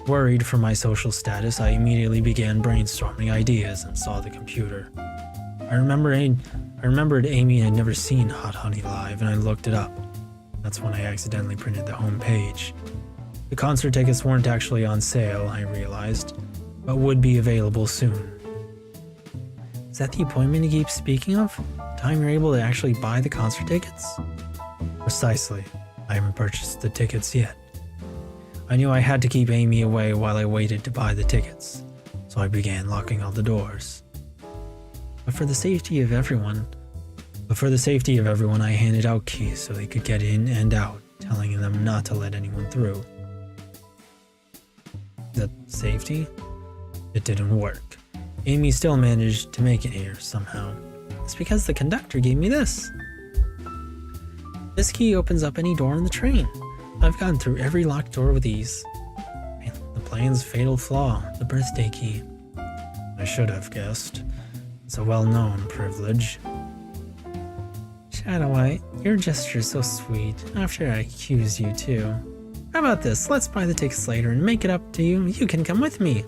Worried for my social status, I immediately began brainstorming ideas and saw the computer. I remembered Amy had never seen Hot Honey live, and I looked it up. That's when I accidentally printed the home page. The concert tickets weren't actually on sale, I realized, but would be available soon. Is that the appointment you keep speaking of? The time you're able to actually buy the concert tickets? Precisely. I haven't purchased the tickets yet. I knew I had to keep Amy away while I waited to buy the tickets, so I began locking all the doors. But for the safety of everyone, I handed out keys so they could get in and out, telling them not to let anyone through. The safety? It didn't work. Amy still managed to make it here somehow. It's because the conductor gave me this. This key opens up any door on the train. I've gone through every locked door with ease. The plane's fatal flaw, the birthday key. I should have guessed. It's a well-known privilege. Shadowite, your gesture's so sweet, after I accuse you too. How about this, let's buy the tickets later and make it up to you. You can come with me.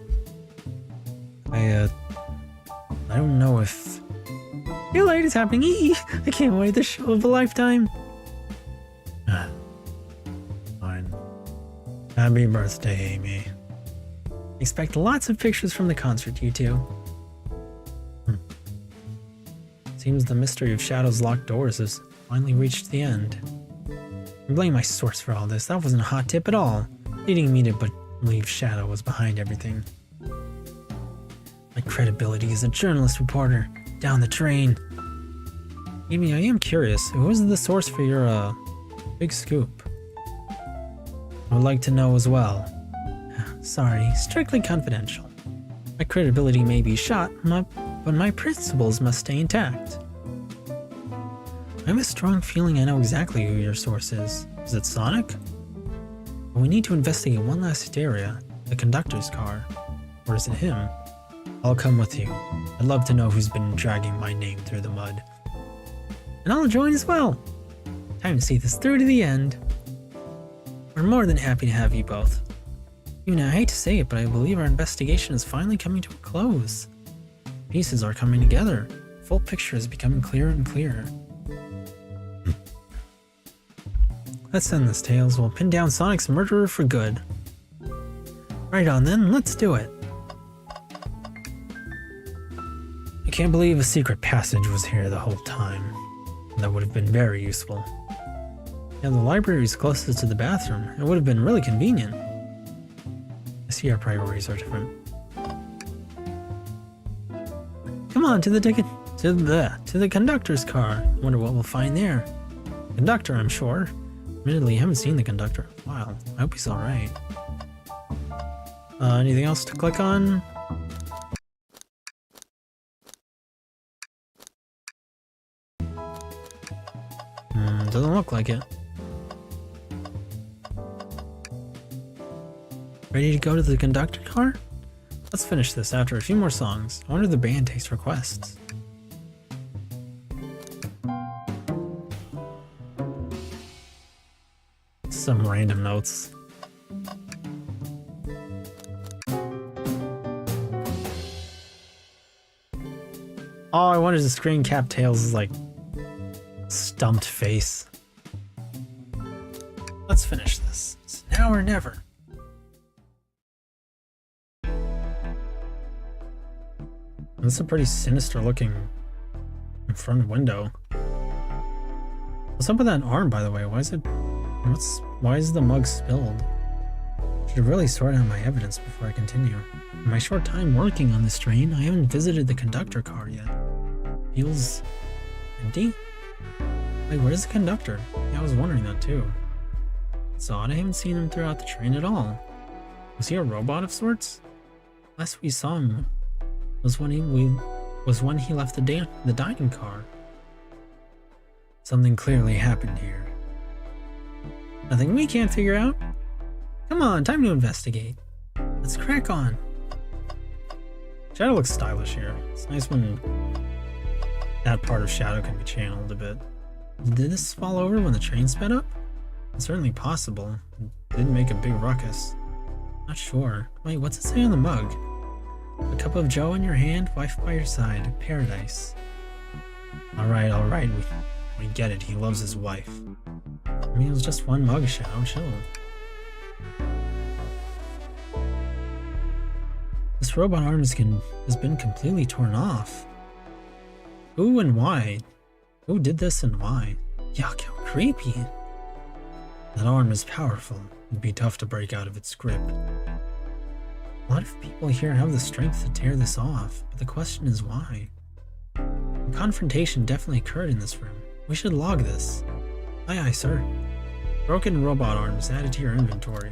I don't know if... Your light is happening, I can't wait, the show of a lifetime. Fine. Happy birthday, Amy. Expect lots of pictures from the concert, you two. Seems the mystery of Shadow's locked doors has finally reached the end. I blame my source for all this. That wasn't a hot tip at all, leading me to believe Shadow was behind everything. My credibility as a journalist reporter down the drain. Amy, I am curious. Who was the source for your big scoop? I would like to know as well. Sorry, strictly confidential. My credibility may be shot, but my principles must stay intact. I have a strong feeling I know exactly who your source is. Is it Sonic? But we need to investigate one last area, the conductor's car. Or is it him? I'll come with you. I'd love to know who's been dragging my name through the mud. And I'll join as well. Time to see this through to the end. We're more than happy to have you both. Yu-nee, I hate to say it, but I believe our investigation is finally coming to a close. Pieces are coming together. The full picture is becoming clearer and clearer. Let's end this, Tails. We'll pin down Sonic's murderer for good. Right on then, let's do it. I can't believe a secret passage was here the whole time. That would have been very useful. Yeah, the library is closest to the bathroom. It would have been really convenient. I see our priorities are different. Come on, to the conductor's car. I wonder what we'll find there. Conductor, I'm sure. Admittedly, I haven't seen the conductor in a while. I hope he's alright. Anything else to click on? Doesn't look like it. Ready to go to the conductor car? Let's finish this after a few more songs. I wonder if the band takes requests. Some random notes. Oh, I wanted to screen cap Tails' like dumped face. Let's finish this. It's now or never. This is a pretty sinister looking front window. What's up with that arm, by the way? Why is the mug spilled? Should really sort out my evidence before I continue. In my short time working on this train, I haven't visited the conductor car yet. Feels empty? Wait, where's the conductor? Yeah, I was wondering that too. It's odd I haven't seen him throughout the train at all. Was he a robot of sorts? Last we saw him was when he left the dining car. Something clearly happened here. Nothing we can't figure out? Come on, time to investigate. Let's crack on. Shadow looks stylish here. It's nice when that part of Shadow can be channeled a bit. Did this fall over when the train sped up? It's certainly possible. It didn't make a big ruckus. Not sure. Wait, what's it say on the mug? A cup of joe in your hand, wife by your side. Paradise. Alright. We get it. He loves his wife. I mean, it was just one mug, Shadow. Chill. This robot arm has been completely torn off. Who and why? Who did this and why? Yuck, how creepy. That arm is powerful. It'd be tough to break out of its grip. A lot of people here have the strength to tear this off, but the question is why? A confrontation definitely occurred in this room. We should log this. Aye, sir. Broken robot arms added to your inventory.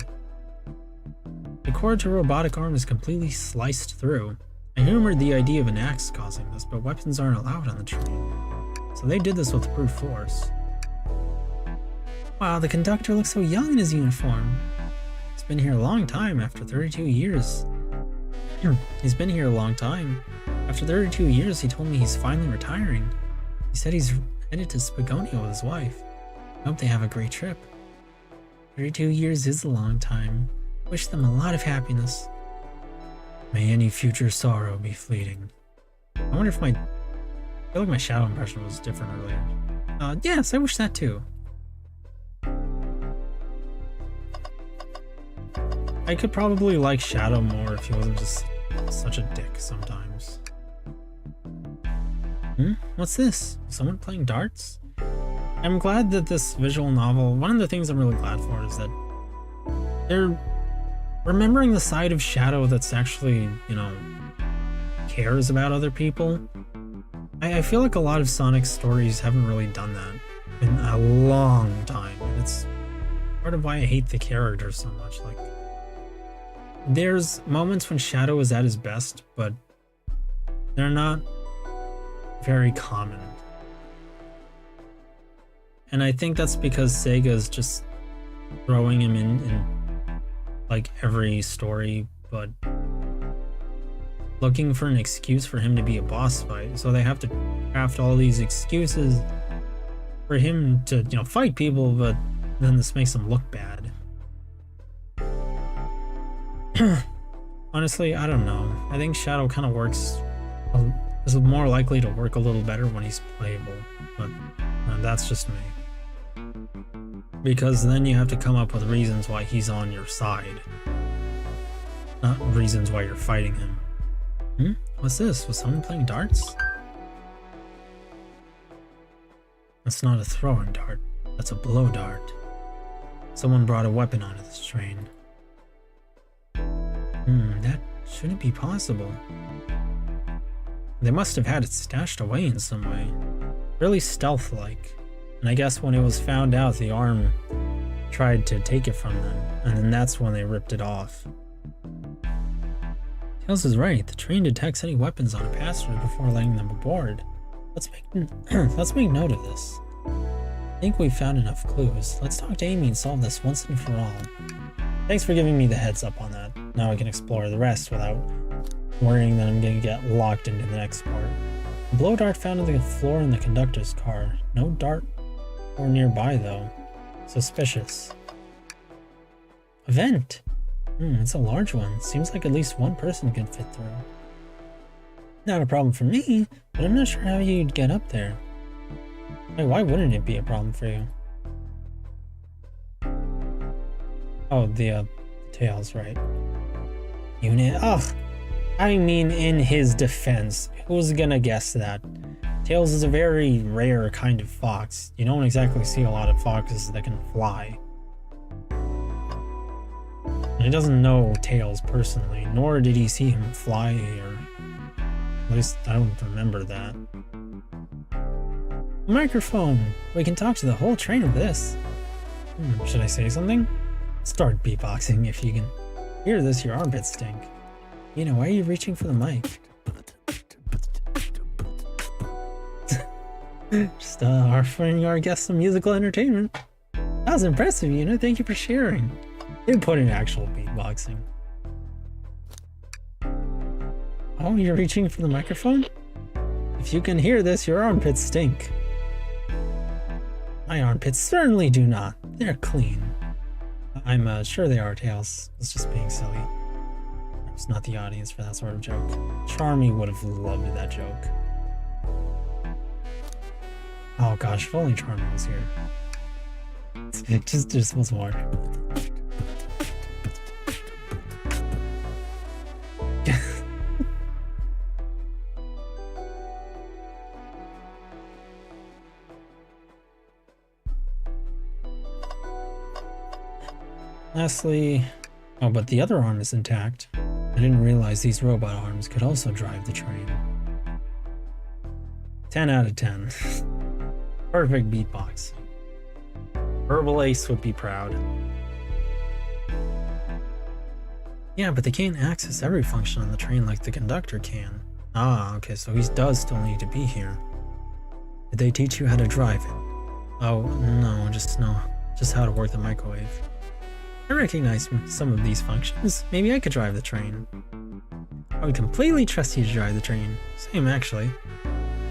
The cord to robotic arm is completely sliced through. I humored the idea of an axe causing this, but weapons aren't allowed on the train. So they did this with brute force. Wow, the conductor looks so young in his uniform. He's been here a long time after 32 years. He's been here a long time. After 32 years, he told me he's finally retiring. He said he's headed to Spagonia with his wife. I hope they have a great trip. 32 years is a long time. Wish them a lot of happiness. May any future sorrow be fleeting. I wonder if I feel like my Shadow impression was different earlier. Yes, I wish that too. I could probably like Shadow more if he wasn't just such a dick sometimes. What's this? Someone playing darts? I'm glad that this visual novel, one of the things I'm really glad for is that they're remembering the side of Shadow that's actually, cares about other people. I feel like a lot of Sonic stories haven't really done that in a long time. It's part of why I hate the character so much. Like, there's moments when Shadow is at his best, but they're not very common. And I think that's because Sega's just throwing him in like every story, but looking for an excuse for him to be a boss fight. So they have to craft all these excuses for him to, fight people, but then this makes him look bad. Honestly, I don't know. I think Shadow kind of is more likely to work a little better when he's playable, but that's just me. Because then you have to come up with reasons why he's on your side, not reasons why you're fighting him. What's this? Was someone playing darts? That's not a throwing dart. That's a blow dart. Someone brought a weapon onto this train. That shouldn't be possible. They must have had it stashed away in some way. Really stealth-like. And I guess when it was found out, the arm tried to take it from them, and then that's when they ripped it off. Tails is right. The train detects any weapons on a passenger before letting them aboard. Let's make note of this. I think we've found enough clues. Let's talk to Amy and solve this once and for all. Thanks for giving me the heads up on that. Now I can explore the rest without worrying that I'm gonna get locked into the next part. A blow dart found on the floor in the conductor's car. No dart or nearby though. Suspicious. A vent! It's a large one. Seems like at least one person could fit through. Not a problem for me, but I'm not sure how you'd get up there. Hey, why wouldn't it be a problem for you? Oh, the tails, right? Yu-nee. Ugh. I mean, in his defense, who's gonna guess that? Tails is a very rare kind of fox. You don't exactly see a lot of foxes that can fly. And he doesn't know Tails personally, nor did he see him fly, or at least I don't remember that. Microphone! We can talk to the whole train of this. Should I say something? Start beatboxing if you can hear this, your armpits stink. You know, why are you reaching for the mic? Just offering our guests some musical entertainment. That was impressive, Yu-nee. Thank you for sharing. They put in actual beatboxing. Oh, you're reaching for the microphone? If you can hear this, your armpits stink. My armpits certainly do not. They're clean. I'm sure they are, Tails. It's just being silly. It's not the audience for that sort of joke. Charmy would have loved that joke. Oh gosh, if only Charmy was here. just once more. Lastly, oh, but the other arm is intact. I didn't realize these robot arms could also drive the train. 10 out of 10. Perfect beatbox. Verbal Ace would be proud. Yeah, but they can't access every function on the train like the conductor can. Ah, okay, so he does still need to be here. Did they teach you how to drive it? Oh, no, just how to work the microwave. I recognize some of these functions. Maybe I could drive the train. I would completely trust you to drive the train. Same, actually.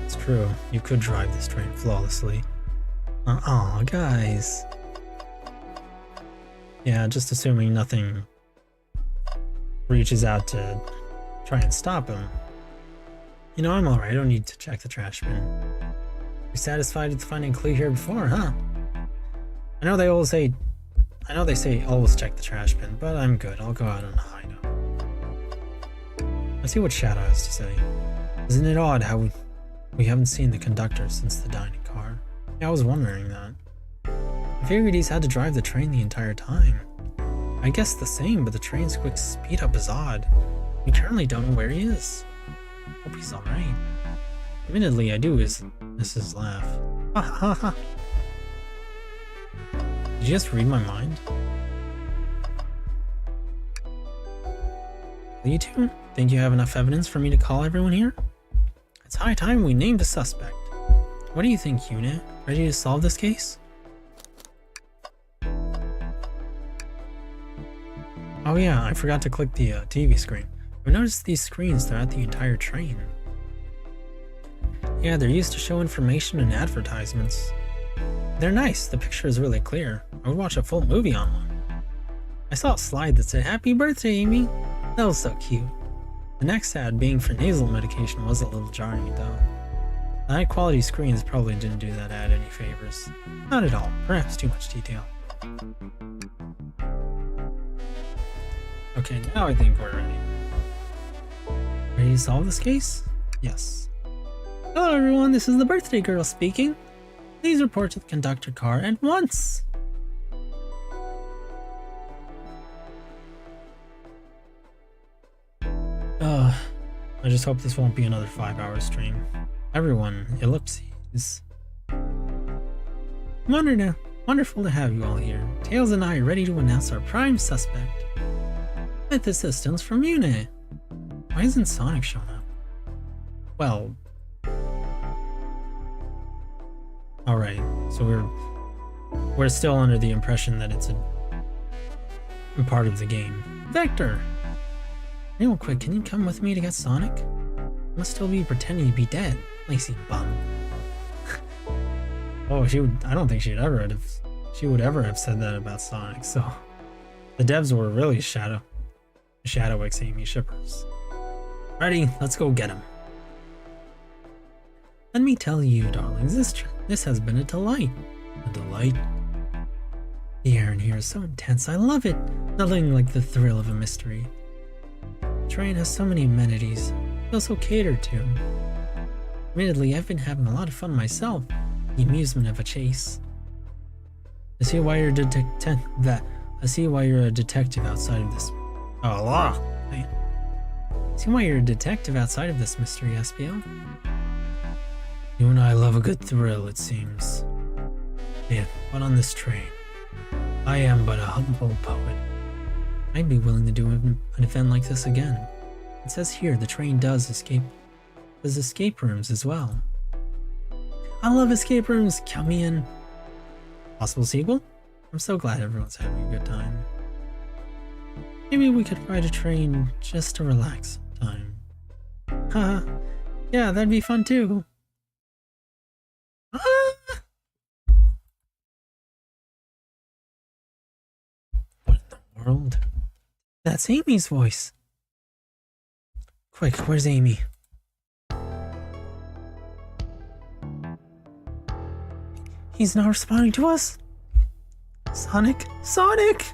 It's true. You could drive this train flawlessly. Aw, guys. Yeah, just assuming nothing reaches out to try and stop him. You know, I'm alright. I don't need to check the trash bin. You're satisfied with finding a clue here before, huh? I know they say always check the trash bin, but I'm good. I'll go out on a high note. Let's see what Shadow has to say. Isn't it odd how we haven't seen the conductor since the dining car? Yeah, I was wondering that. I figured he's had to drive the train the entire time. I guess the same, but the train's quick speed up is odd. We currently don't know where he is. Hope he's alright. Admittedly, I do miss his laugh. Ha ha ha. Did you just read my mind? You two, think you have enough evidence for me to call everyone here? It's high time we named a suspect. What do you think, Yu-nee? Ready to solve this case? Oh yeah, I forgot to click the TV screen. I've noticed these screens throughout the entire train. Yeah, they're used to show information and advertisements. They're nice, the picture is really clear. I would watch a full movie on one. I saw a slide that said, "Happy birthday, Amy." That was so cute. The next ad being for nasal medication was a little jarring though. The high quality screens probably didn't do that ad any favors. Not at all, perhaps too much detail. Okay, now I think we're ready. Ready to solve this case? Yes. Hello everyone, this is the birthday girl speaking. Please report to the conductor car at once. I just hope this won't be another 5-hour stream. Everyone, ellipses. Wonderful to have you all here. Tails and I are ready to announce our prime suspect. With assistance from Yu-nee. Why hasn't Sonic shown up? Well... Alright, so we're still under the impression that it's a part of the game. Vector! Real quick, can you come with me to get Sonic? I must still be pretending to be dead, lazy bum. Oh, I don't think she would ever have said that about Sonic, so the devs were really Shadow X Amy shippers. Ready, let's go get him. Let me tell you, darlings, This has been a delight. A delight? The air in here is so intense, I love it. Nothing like the thrill of a mystery. The train has so many amenities, feels so catered to. Admittedly, I've been having a lot of fun myself. The amusement of a chase. I see why you're a detective outside of this. Oh, Allah! I see why you're a detective outside of this mystery, Espio. You and I love a good thrill, it seems. Yeah, but on this train, I am but a humble poet. I'd be willing to do an event like this again. It says here the train does escape rooms as well. I love escape rooms, count me in. Possible sequel? I'm so glad everyone's having a good time. Maybe we could ride a train just to relax time. Haha, yeah, that'd be fun too. What in the world? That's Amy's voice. Quick, where's Amy? He's not responding to us? Sonic? Sonic!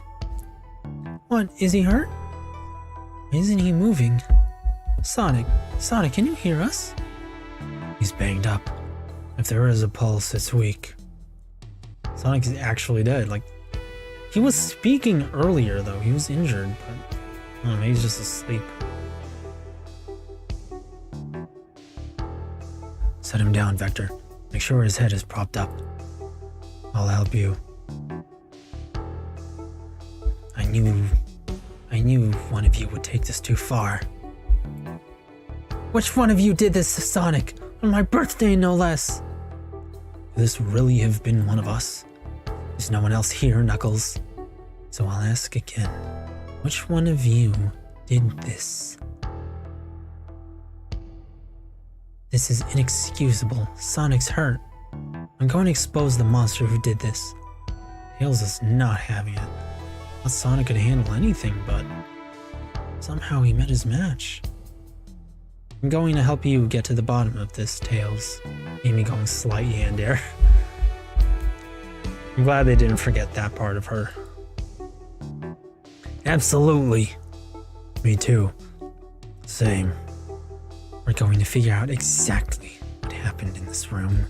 What, is he hurt? Isn't he moving? Sonic, can you hear us? He's banged up. If there is a pulse, it's weak. Sonic is actually dead. Like, he was speaking earlier though. He was injured, but I don't know, maybe he's just asleep. Set him down, Vector. Make sure his head is propped up. I'll help you. I knew one of you would take this too far. Which one of you did this to Sonic? On my birthday, no less. Could this really have been one of us? There's no one else here, Knuckles. So I'll ask again. Which one of you did this? This is inexcusable. Sonic's hurt. I'm going to expose the monster who did this. Tails is not having it. Thought Sonic could handle anything, but somehow he met his match. I'm going to help you get to the bottom of this, Tails. Amy going slight hand there. I'm glad they didn't forget that part of her. Absolutely. Me too. Same. We're going to figure out exactly what happened in this room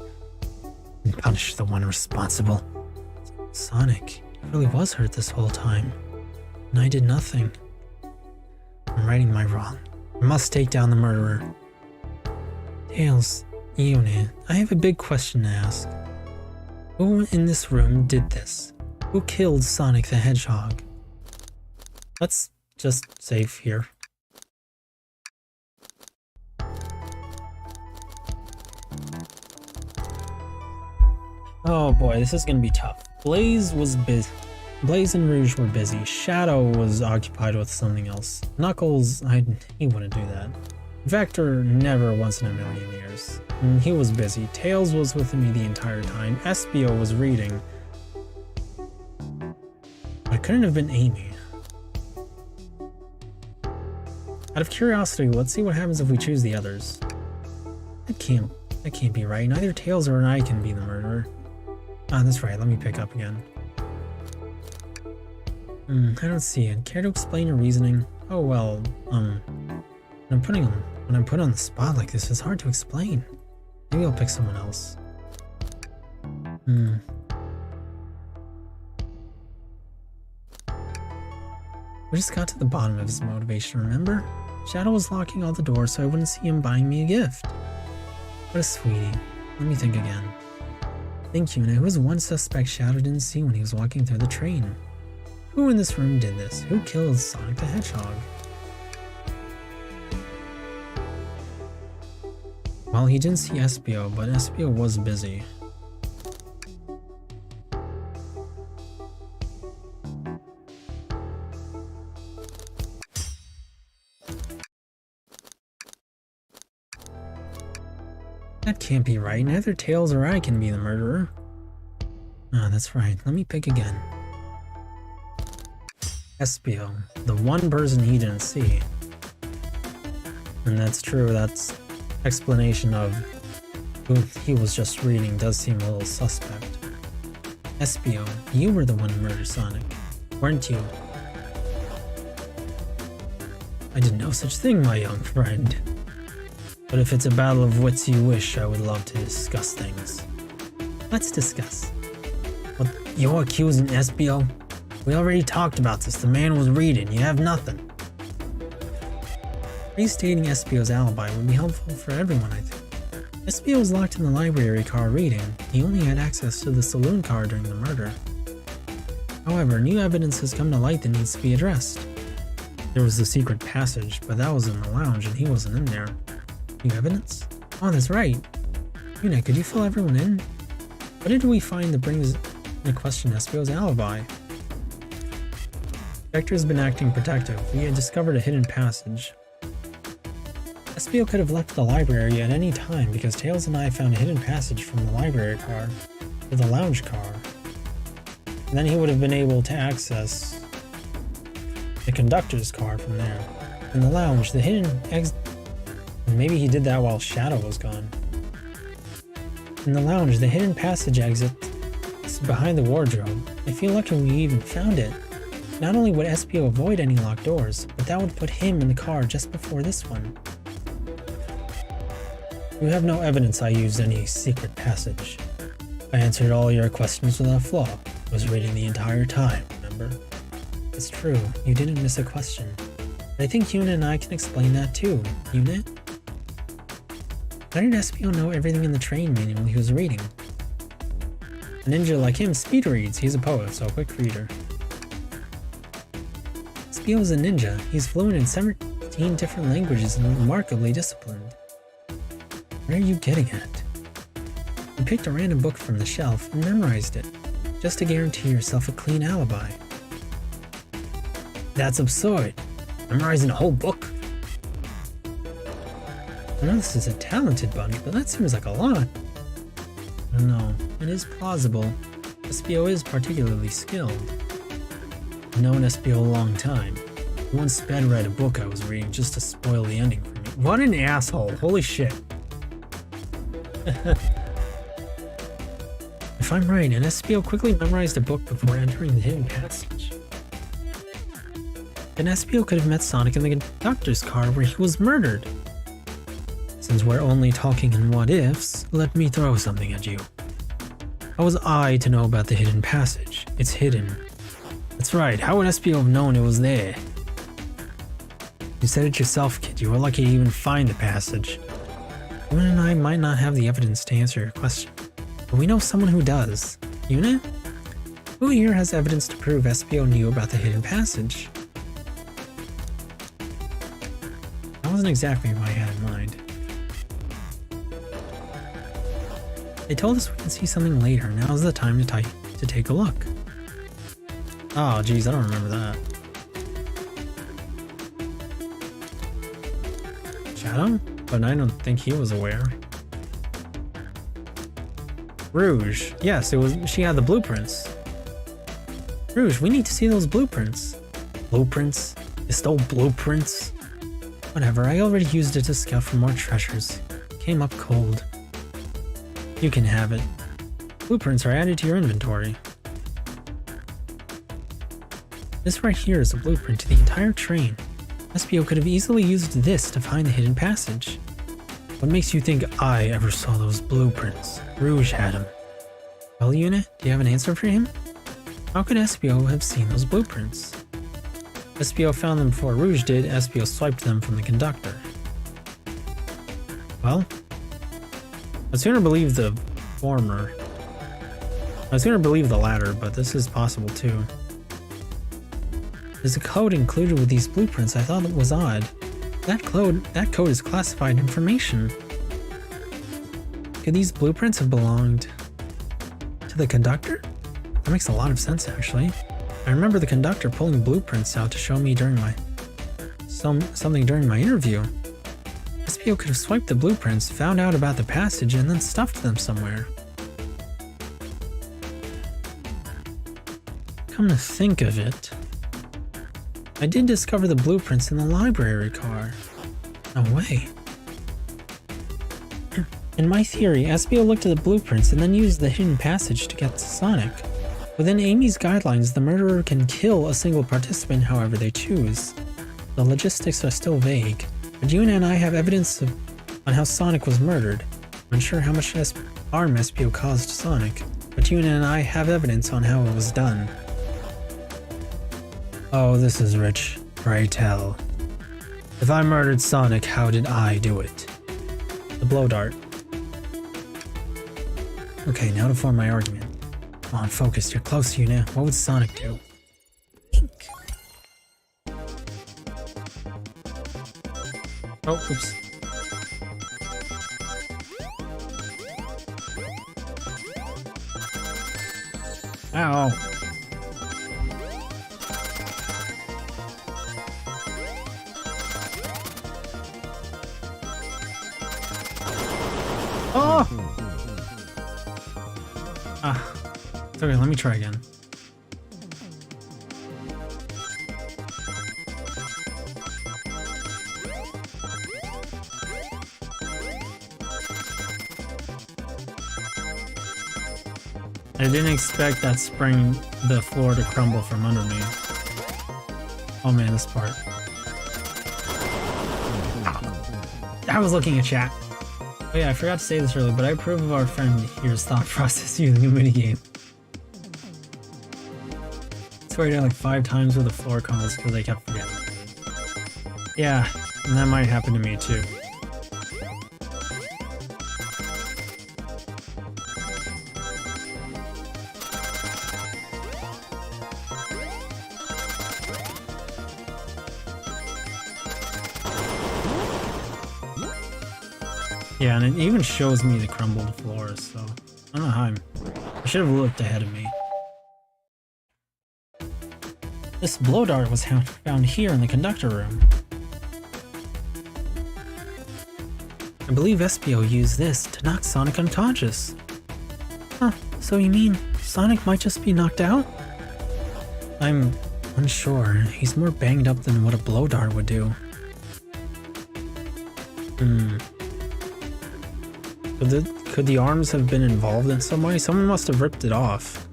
and punish the one responsible. Sonic really was hurt this whole time, and I did nothing. I'm righting my wrong. I must take down the murderer. Tails, Yu-nee, I have a big question to ask. Who in this room did this? Who killed Sonic the Hedgehog? Let's just save here. Oh boy, this is gonna be tough. Blaze was busy. Blaze and Rouge were busy. Shadow was occupied with something else. Knuckles, he wouldn't do that. Vector, never once in a million years. He was busy. Tails was with me the entire time. Espio was reading. It couldn't have been Amy. Out of curiosity, let's see what happens if we choose the others. That can't be right. Neither Tails or I can be the murderer. Ah, that's right. Let me pick up again. I don't see it. Care to explain your reasoning? Oh well, when I'm put on the spot like this, it's hard to explain. Maybe I'll pick someone else. We just got to the bottom of his motivation, remember? Shadow was locking all the doors so I wouldn't see him buying me a gift. What a sweetie. Let me think again. Think, Yu-nee, who was one suspect Shadow didn't see when he was walking through the train? Who in this room did this? Who killed Sonic the Hedgehog? Well, he didn't see Espio, but Espio was busy. That can't be right. Neither Tails or I can be the murderer. Ah, that's right. Let me pick again. Espio, the one person he didn't see. And that's true. That's explanation of who he was just reading does seem a little suspect. Espio, you were the one who murdered Sonic, weren't you? I did no such thing, my young friend. But if it's a battle of wits you wish, I would love to discuss things. Let's discuss. What, you're accusing Espio? We already talked about this. The man was reading. You have nothing. Restating Espio's alibi would be helpful for everyone, I think. Espio was locked in the library car reading. He only had access to the saloon car during the murder. However, new evidence has come to light that needs to be addressed. There was the secret passage, but that was in the lounge and he wasn't in there. New evidence? Oh, that's right. Yu-nee, could you fill everyone in? What did we find that brings into question Espio's alibi? Vector has been acting protective. We had discovered a hidden passage. Espio could have left the library at any time because Tails and I found a hidden passage from the library car to the lounge car. And then he would have been able to access the conductor's car from there. In the lounge, the hidden exit. Maybe he did that while Shadow was gone. In the lounge, the hidden passage exit is behind the wardrobe. I feel lucky we even found it. Not only would Espio avoid any locked doors, but that would put him in the car just before this one. You have no evidence I used any secret passage. I answered all your questions without flaw. I was reading the entire time, remember? It's true, you didn't miss a question. But I think Yu-nee and I can explain that too. Yu-nee? How did Espio know everything in the train manual he was reading? A ninja like him speed reads. He's a poet, so a quick reader. Espio is a ninja. He's fluent in 17 different languages and remarkably disciplined. Where are you getting at? You picked a random book from the shelf and memorized it, just to guarantee yourself a clean alibi. That's absurd. Memorizing a whole book? I know this is a talented bunch, but that seems like a lot. I don't know. It is plausible. Espio is particularly skilled. I've known Espio a long time. He once sped read a book I was reading just to spoil the ending for me. What an asshole. Holy shit. If I'm right, and Espio quickly memorized a book before entering the hidden passage, then Espio could have met Sonic in the conductor's car where he was murdered. Since we're only talking in what-ifs, let me throw something at you. How was I to know about the hidden passage? It's hidden. That's right, how would Espio have known it was there? You said it yourself, kid. You were lucky to even find the passage. Yu-nee and I might not have the evidence to answer your question, but we know someone who does. Yu-nee? Who here has evidence to prove Espio knew about the hidden passage? That wasn't exactly what I had in mind. They told us we can see something later. Now's the time to take a look. Oh, geez, I don't remember that. Shadow? But I don't think he was aware. Rouge. Yes, it was. She had the blueprints. Rouge, we need to see those blueprints. Blueprints? You stole blueprints? Whatever, I already used it to scout for more treasures. Came up cold. You can have it. Blueprints are added to your inventory. This right here is a blueprint to the entire train. Espio could have easily used this to find the hidden passage. What makes you think I ever saw those blueprints? Rouge had them. Well, Yu-nee, do you have an answer for him? How could Espio have seen those blueprints? Espio found them before Rouge did. Espio swiped them from the conductor. Well, I'd sooner believe the former. I'd sooner believe the latter, but this is possible too. There's a code included with these blueprints I thought it was odd. That code is classified information. Could these blueprints have belonged to the conductor? That makes a lot of sense, actually. I remember the conductor pulling blueprints out to show me during something during my interview. Espio could have swiped the blueprints, found out about the passage, and then stuffed them somewhere. Come to think of it, I did discover the blueprints in the library car. No way. In my theory, Espio looked at the blueprints and then used the hidden passage to get to Sonic. Within Amy's guidelines, the murderer can kill a single participant however they choose. The logistics are still vague, but Yu-nee and I have evidence on how Sonic was murdered. I'm unsure how much harm Espio caused Sonic, but Yu-nee and I have evidence on how it was done. Oh, this is rich. Pray tell. If I murdered Sonic, how did I do it? The blow dart. Okay, now to form my argument. Come on, focus. You're close, Yu-nee. What would Sonic do? Think. Oh, oops. Ow. Oh! It's okay, let me try again. I didn't expect that spring the floor to crumble from under me. Oh man, this part. I was looking at chat. Oh yeah, I forgot to say this earlier, but I approve of our friend here's thought process using a minigame. I swear I did like 5 times with the floor crumbles because I kept forgetting. Yeah, and that might happen to me too. Yeah, and it even shows me the crumbled floors, so I don't know how I should have looked ahead of me. This blow dart was found here in the conductor room. I believe Espio used this to knock Sonic unconscious. Huh, so you mean Sonic might just be knocked out? I'm unsure. He's more banged up than what a blow dart would do. Could the arms have been involved in some way? Someone must have ripped it off.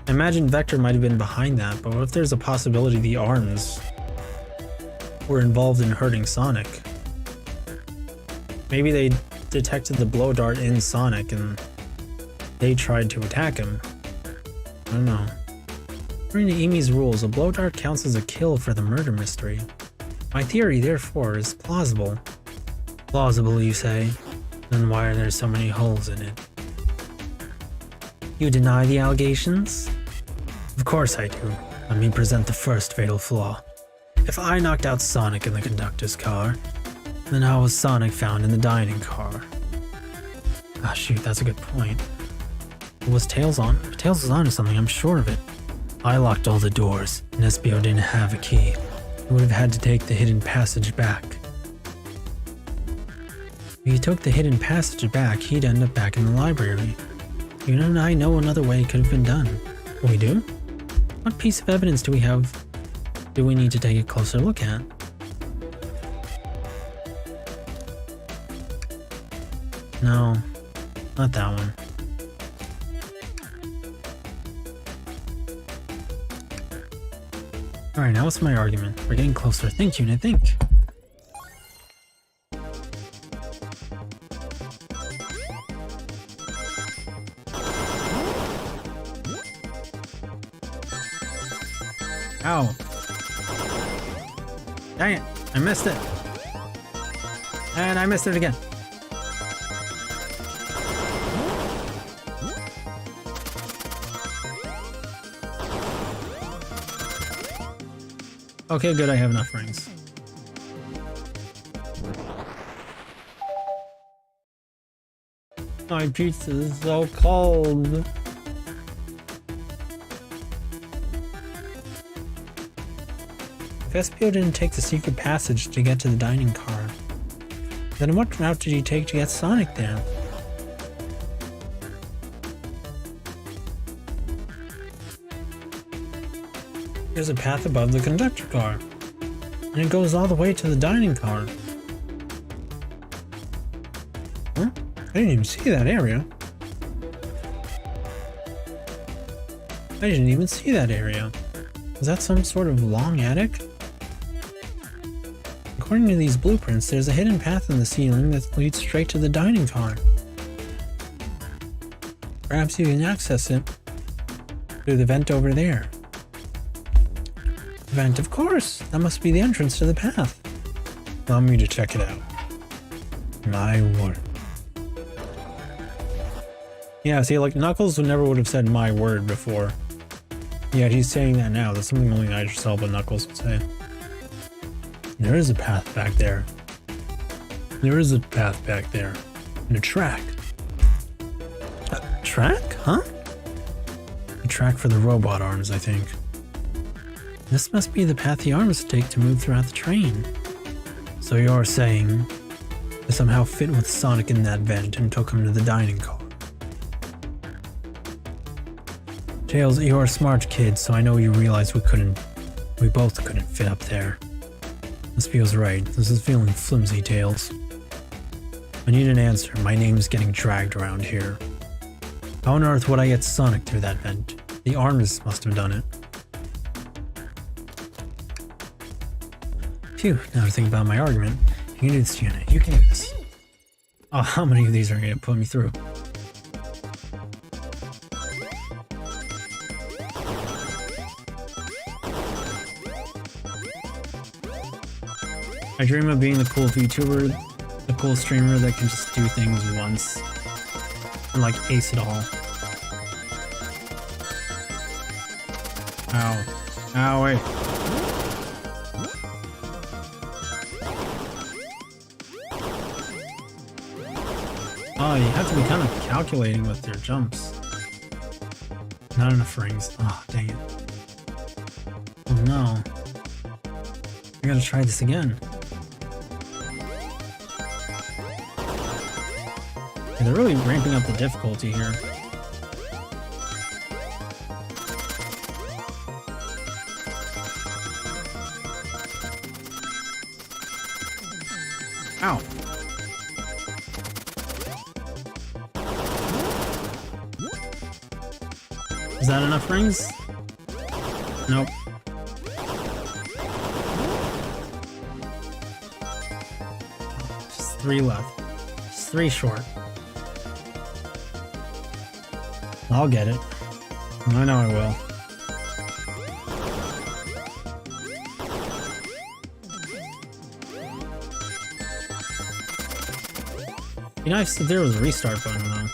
I imagine Vector might have been behind that, but what if there's a possibility the arms were involved in hurting Sonic? Maybe they detected the blow dart in Sonic and they tried to attack him. I don't know. According to Amy's rules, a blow dart counts as a kill for the murder mystery. My theory, therefore, is plausible. Plausible, you say? Then why are there so many holes in it? You deny the allegations? Of course I do. Let me present the first fatal flaw. If I knocked out Sonic in the conductor's car, then how was Sonic found in the dining car? Ah shoot, that's a good point. Was Tails on? If Tails was on to something, I'm sure of it. I locked all the doors, and Espio didn't have a key. He would have had to take the hidden passage back. If he took the hidden passage back, he'd end up back in the library. You and I know another way it could have been done. We do? What piece of evidence do we need to take a closer look at? No, not that one. Alright, now what's my argument? We're getting closer. Think, Yu-nee, think. Ow. Dang it, I missed it. And I missed it again. Okay, good, I have enough rings. My pizza is so cold. If Espio didn't take the secret passage to get to the dining car, then what route did he take to get Sonic there? There's a path above the conductor car, and it goes all the way to the dining car. Huh? I didn't even see that area. I didn't even see that area. Is that some sort of long attic? According to these blueprints, there's a hidden path in the ceiling that leads straight to the dining car. Perhaps you can access it through the vent over there. Vent, of course! That must be the entrance to the path. Allow me to check it out. My word. Yeah, see, like, Knuckles never would have said my word before. Yeah, he's saying that now. That's something only Idris Elba Knuckles would say. There is a path back there. There is a path back there. And a track. A track? Huh? A track for the robot arms, I think. This must be the path the arms take to move throughout the train. So you're saying they somehow fit with Sonic in that vent and took him to the dining car. Tails, you're a smart kid, so I know you realize we both couldn't fit up there. This feels right. This is feeling flimsy, Tails. I need an answer. My name's getting dragged around here. How on earth would I get Sonic through that vent? The arms must have done it. Phew, now to think about my argument. You can do this, Yu-nee. You can do this. Oh, how many of these are going to put me through? I dream of being the cool VTuber, the cool streamer that can just do things once and like ace it all. Ow. Ow, wait. Oh, you have to be kind of calculating with your jumps. Not enough rings. Oh, dang it. Oh no. I gotta try this again. Yeah, they're really ramping up the difficulty here. Ow. Is that enough rings? Nope. Just 3 left. Just 3 short. I'll get it. I know I will. Be nice if there was a restart button though.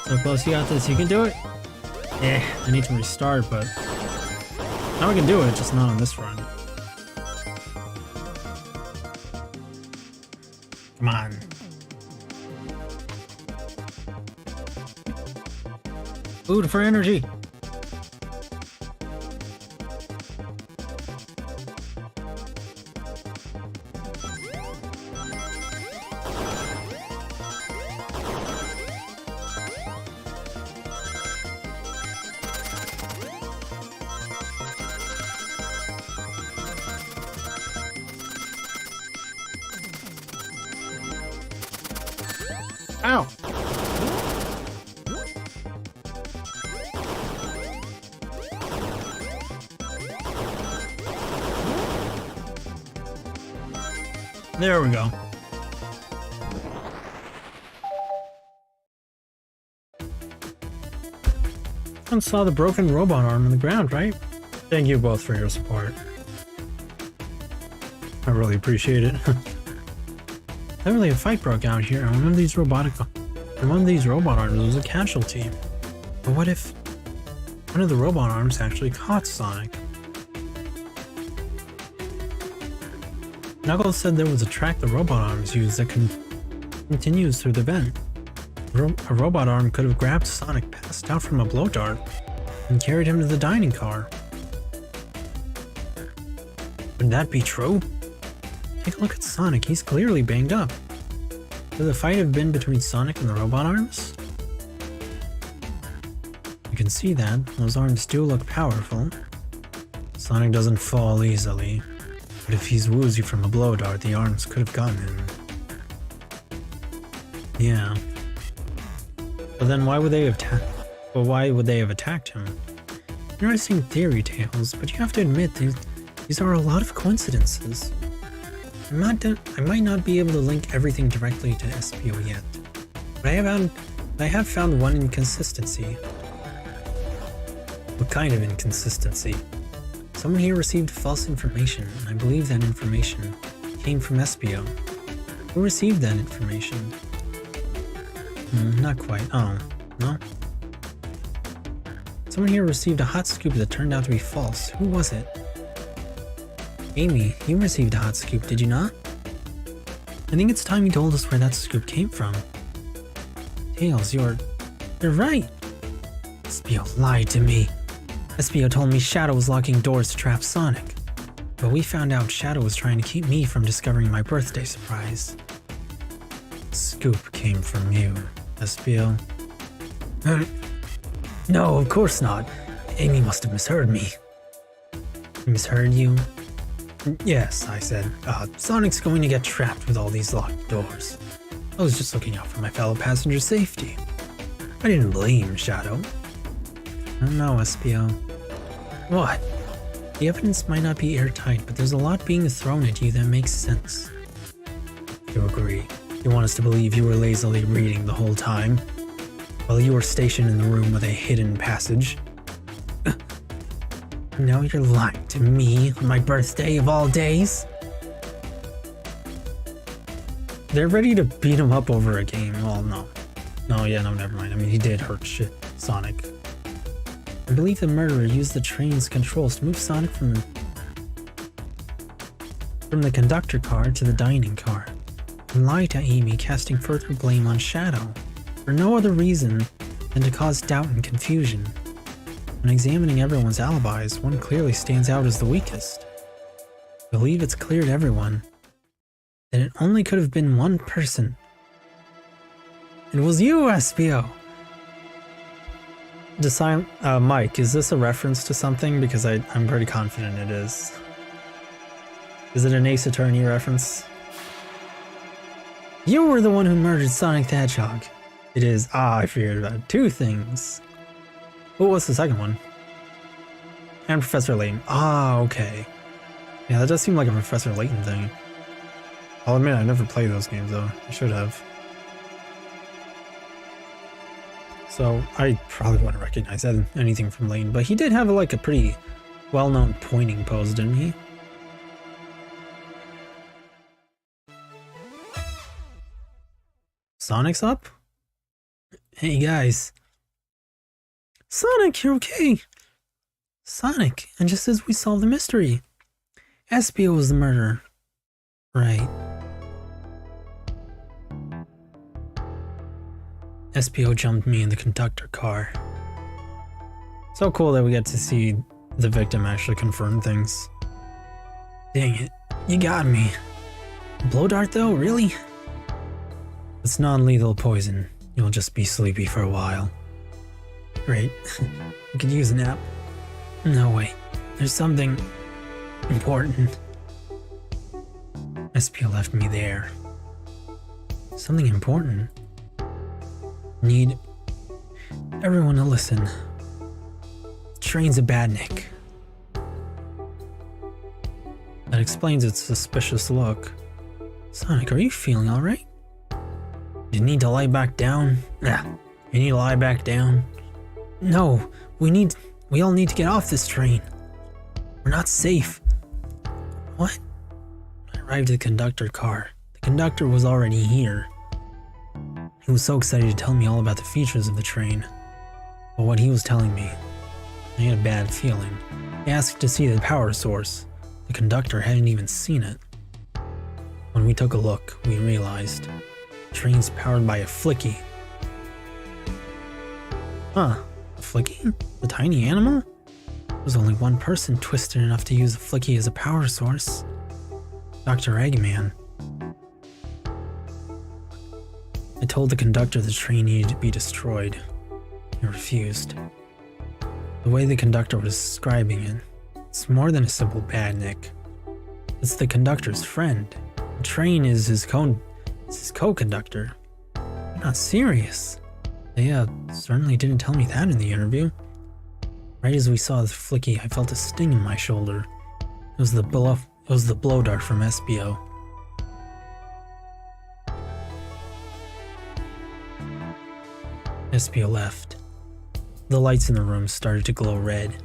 So close, you got this, you can do it? Eh, I need to restart, but now we can do it, just not on this run. Come on. Food for energy. Ow! There we go. Someone saw the broken robot arm on the ground, right? Thank you both for your support. I really appreciate it. Literally a fight broke out here, and one of these robot arms was a casualty. But what if one of the robot arms actually caught Sonic? Knuckles said there was a track the robot arms use that continues through the vent. A robot arm could have grabbed Sonic passed out from a blow dart and carried him to the dining car. Would that be true? Take a look at Sonic, he's clearly banged up. Could the fight have been between Sonic and the robot arms? It can see that. Those arms do look powerful. Sonic doesn't fall easily, but if he's woozy from a blow dart, the arms could have gotten him. Yeah. But then why would they have attacked him? Interesting theory, Tails, but you have to admit these are a lot of coincidences. I might not be able to link everything directly to Espio yet, but I have found one inconsistency. What kind of inconsistency? Someone here received false information, and I believe that information came from Espio. Who received that information? Not quite. Oh, no? Someone here received a hot scoop that turned out to be false. Who was it? Amy, you received a hot scoop, did you not? I think it's time you told us where that scoop came from. Tails, you're right. Espio lied to me. Espio told me Shadow was locking doors to trap Sonic. But we found out Shadow was trying to keep me from discovering my birthday surprise. Scoop came from you, Espio. No, of course not. Amy must have misheard me. Misheard you? Yes, I said, Sonic's going to get trapped with all these locked doors. I was just looking out for my fellow passenger's safety. I didn't blame Shadow. I don't know, Espio. What? The evidence might not be airtight, but there's a lot being thrown at you that makes sense. You agree. You want us to believe you were lazily reading the whole time, while you were stationed in the room with a hidden passage. Now you're lying to me on my birthday of all days? They're ready to beat him up over a game. Well, no. No, never mind. I mean, he did hurt Sonic. I believe the murderer used the train's controls to move Sonic from the conductor car to the dining car, and lied to Amy, casting further blame on Shadow, for no other reason than to cause doubt and confusion. When examining everyone's alibis, one clearly stands out as the weakest. I believe it's clear to everyone that it only could have been one person. It was you, Espio! Mike, is this a reference to something? Because I'm pretty confident it is. Is it an Ace Attorney reference? You were the one who murdered Sonic the Hedgehog. It is. I figured about it. Two things. What was the second one? And Professor Layton. Okay. Yeah, that does seem like a Professor Layton thing. I'll admit I never played those games though. I should have. So I probably wouldn't recognize anything from Layton, but he did have a pretty well-known pointing pose, didn't he? Sonic's up? Hey guys. Sonic, you're okay. Sonic, and just as we solved the mystery, Espio was the murderer. Right. Espio jumped me in the conductor car. So cool that we get to see the victim actually confirm things. Dang it, you got me. Blow dart though, really? It's non-lethal poison. You'll just be sleepy for a while. Great. I could use a nap. No, wait. There's something important. Espio left me there. Something important? Need everyone to listen. Train's a badnik. That explains its suspicious look. Sonic, are you feeling alright? You need to lie back down? Yeah, you need to lie back down? No, we all need to get off this train. We're not safe. What? When I arrived at the conductor car, the conductor was already here. He was so excited to tell me all about the features of the train. But what he was telling me, I had a bad feeling. He asked to see the power source. The conductor hadn't even seen it. When we took a look, we realized the train's powered by a flicky. Huh, a flicky? The tiny animal? There was only one person twisted enough to use the flicky as a power source. Dr. Eggman. I told the conductor the train needed to be destroyed. He refused. The way the conductor was describing it, it's more than a simple badnik. It's the conductor's friend. The train is his co-conductor. You're not serious. They certainly didn't tell me that in the interview. Right as we saw the flicky, I felt a sting in my shoulder. It was the blow dart from SBO. SBO left. The lights in the room started to glow red.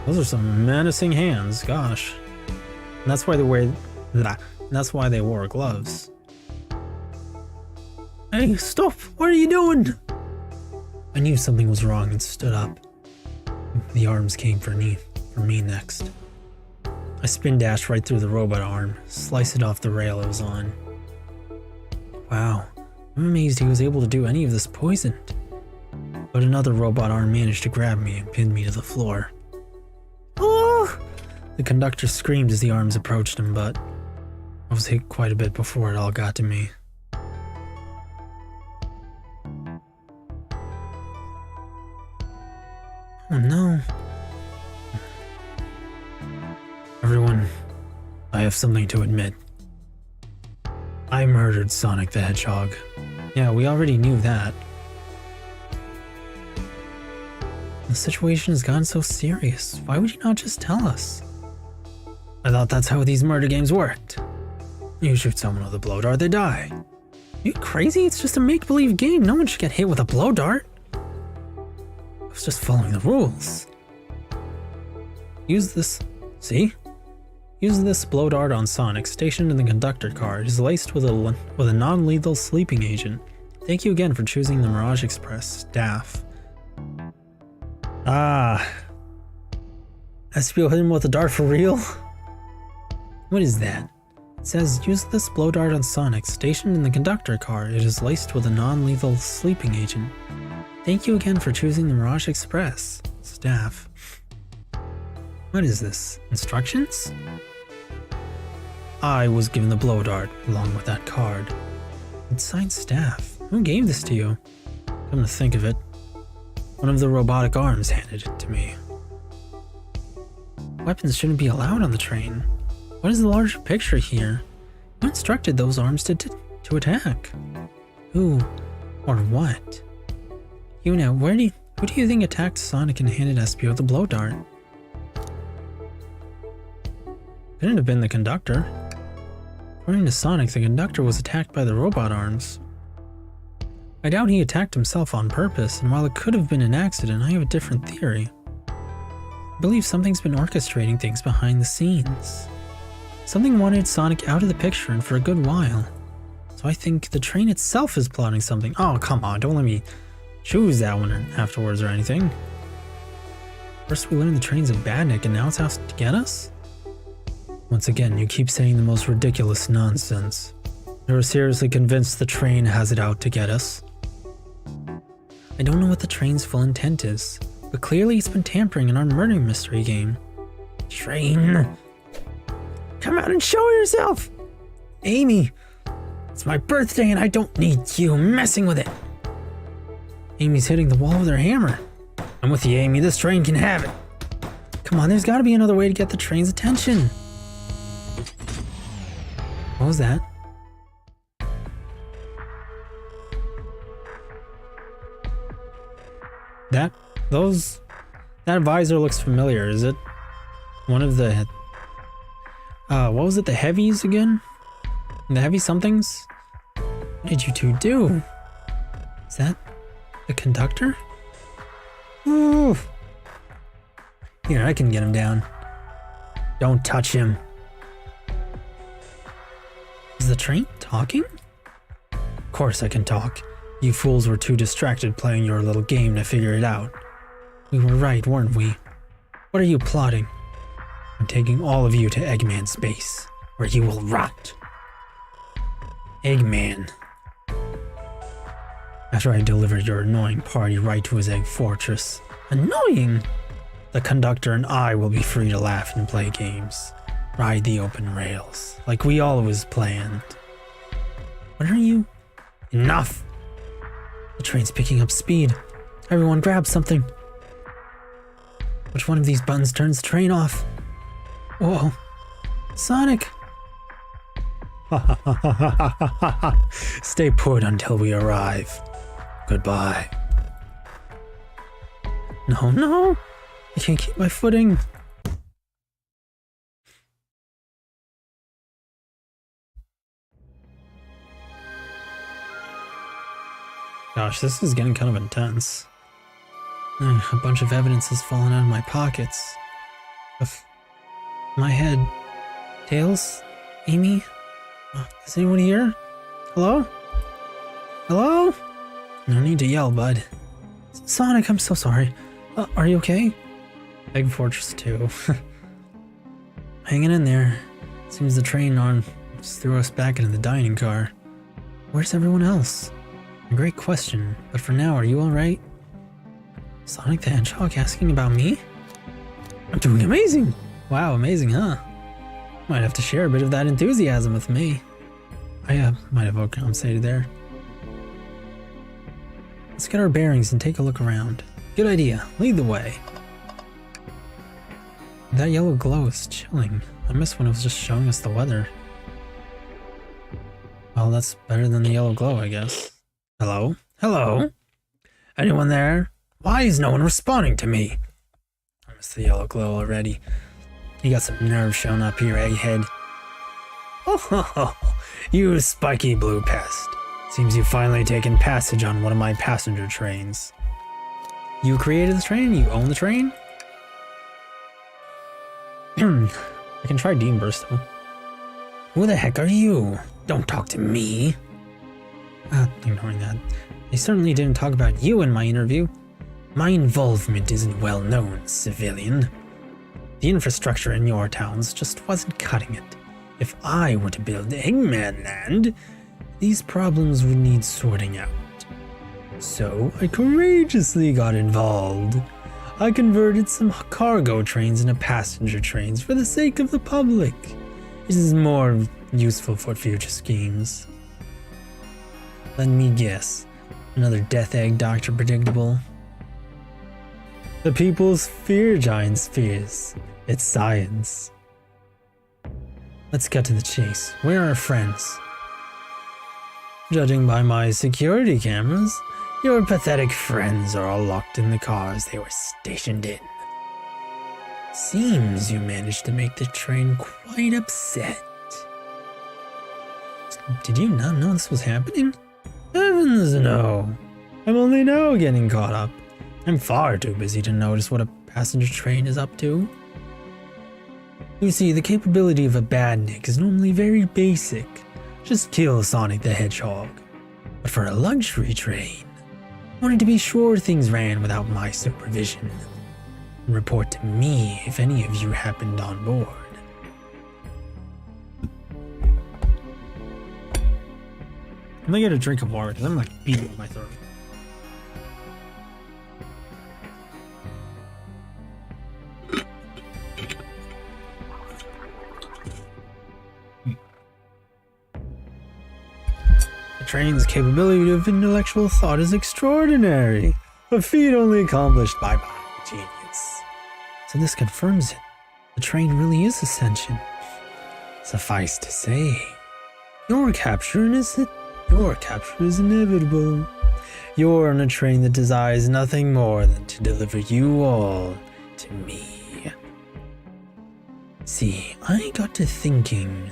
Those are some menacing hands, gosh. And that's why they wore gloves. Hey, stop! What are you doing? I knew something was wrong and stood up. The arms came for me next. I spin dashed right through the robot arm, sliced it off the rail it was on. Wow, I'm amazed he was able to do any of this poisoned. But another robot arm managed to grab me and pin me to the floor. Oh! The conductor screamed as the arms approached him, but I was hit quite a bit before it all got to me. Oh no. Everyone, I have something to admit. I murdered Sonic the Hedgehog. Yeah, we already knew that. The situation has gotten so serious. Why would you not just tell us? I thought that's how these murder games worked. You shoot someone with a blow dart, they die. Are you crazy? It's just a make-believe game. No one should get hit with a blow dart. I was just following the rules. Use this. See? Use this blow dart on Sonic stationed in the conductor car. It is laced with a non-lethal sleeping agent. Thank you again for choosing the Mirage Express staff. Ah. SPO hit him with a dart for real? What is that? It says, use this blow dart on Sonic stationed in the conductor car. It is laced with a non-lethal sleeping agent. Thank you again for choosing the Mirage Express staff. What is this? Instructions? I was given the blow dart along with that card. It's signed staff. Who gave this to you? Come to think of it, one of the robotic arms handed it to me. Weapons shouldn't be allowed on the train. What is the larger picture here? Who instructed those arms to attack? Who or what? Yu-nee, who do you think attacked Sonic and handed SPO the blow dart? Couldn't have been the conductor. According to Sonic, the conductor was attacked by the robot arms. I doubt he attacked himself on purpose, and while it could have been an accident, I have a different theory. I believe something's been orchestrating things behind the scenes. Something wanted Sonic out of the picture and for a good while. So I think the train itself is plotting something. Oh, come on, don't let me choose that one afterwards or anything. First we learned the train's a badnik and now it's out to get us? Once again, you keep saying the most ridiculous nonsense. You're seriously convinced the train has it out to get us? I don't know what the train's full intent is, but clearly it's been tampering in our murder mystery game. Train! Come out and show yourself! Amy! It's my birthday and I don't need you messing with it! Amy's hitting the wall with her hammer. I'm with you, Amy. This train can have it. Come on, there's gotta be another way to get the train's attention. What was that? That visor looks familiar. Is it one of the what was it, the heavies again? The heavy somethings? What did you two do? Is that the conductor? Ooh. Here, I can get him down. Don't touch him. Is the train talking? Of course I can talk. You fools were too distracted playing your little game to figure it out. We were right, weren't we? What are you plotting? I'm taking all of you to Eggman's base, where you will rot. Eggman. After I deliver your annoying party right to his egg fortress. Annoying? The conductor and I will be free to laugh and play games. Ride the open rails, like we always planned. What are you? Enough! The train's picking up speed. Everyone grab something. Which one of these buttons turns the train off? Whoa. Sonic! Stay put until we arrive. Goodbye. No. I can't keep my footing. Gosh, this is getting kind of intense. A bunch of evidence has fallen out of my pockets. My head. Tails? Amy? Is anyone here? Hello? Hello? No need to yell, bud. Sonic, I'm so sorry. Are you okay? Egg Fortress 2. Hanging in there. Seems the train on just threw us back into the dining car. Where's everyone else? A great question, but for now, are you alright? Sonic the Hedgehog asking about me? I'm doing amazing! Wow, amazing, huh? Might have to share a bit of that enthusiasm with me. I might have overcompensated there. Let's get our bearings and take a look around. Good idea. Lead the way. That yellow glow is chilling. I missed when it was just showing us the weather. Well, that's better than the yellow glow, I guess. Hello? Hello? Anyone there? Why is no one responding to me? I missed the yellow glow already. You got some nerve showing up here, egghead. Oh, you spiky blue pest. Seems you've finally taken passage on one of my passenger trains. You created the train? You own the train? I can try Dean Burst though. Who the heck are you? Don't talk to me. Ignoring that. They certainly didn't talk about you in my interview. My involvement isn't well known, civilian. The infrastructure in your towns just wasn't cutting it. If I were to build Eggman Land, these problems would need sorting out. So I courageously got involved. I converted some cargo trains into passenger trains for the sake of the public. It is more useful for future schemes. Let me guess. Another Death Egg Dr. Predictable. The people's fear giant's fears. It's science. Let's cut to the chase. Where are our friends? Judging by my security cameras, your pathetic friends are all locked in the cars they were stationed in. Seems you managed to make the train quite upset. Did you not know this was happening? Heavens no. I'm only now getting caught up. I'm far too busy to notice what a passenger train is up to. You see, the capability of a badnik is normally very basic. Just kill Sonic the Hedgehog. But for a luxury train, I wanted to be sure things ran without my supervision. And report to me if any of you happened on board. I'm gonna get a drink of water because I'm like beating my throat. The train's capability of intellectual thought is extraordinary, a feat only accomplished by my genius. So this confirms it. The train really is ascension. Suffice to say, your capture is inevitable. You're on a train that desires nothing more than to deliver you all to me. See, I got to thinking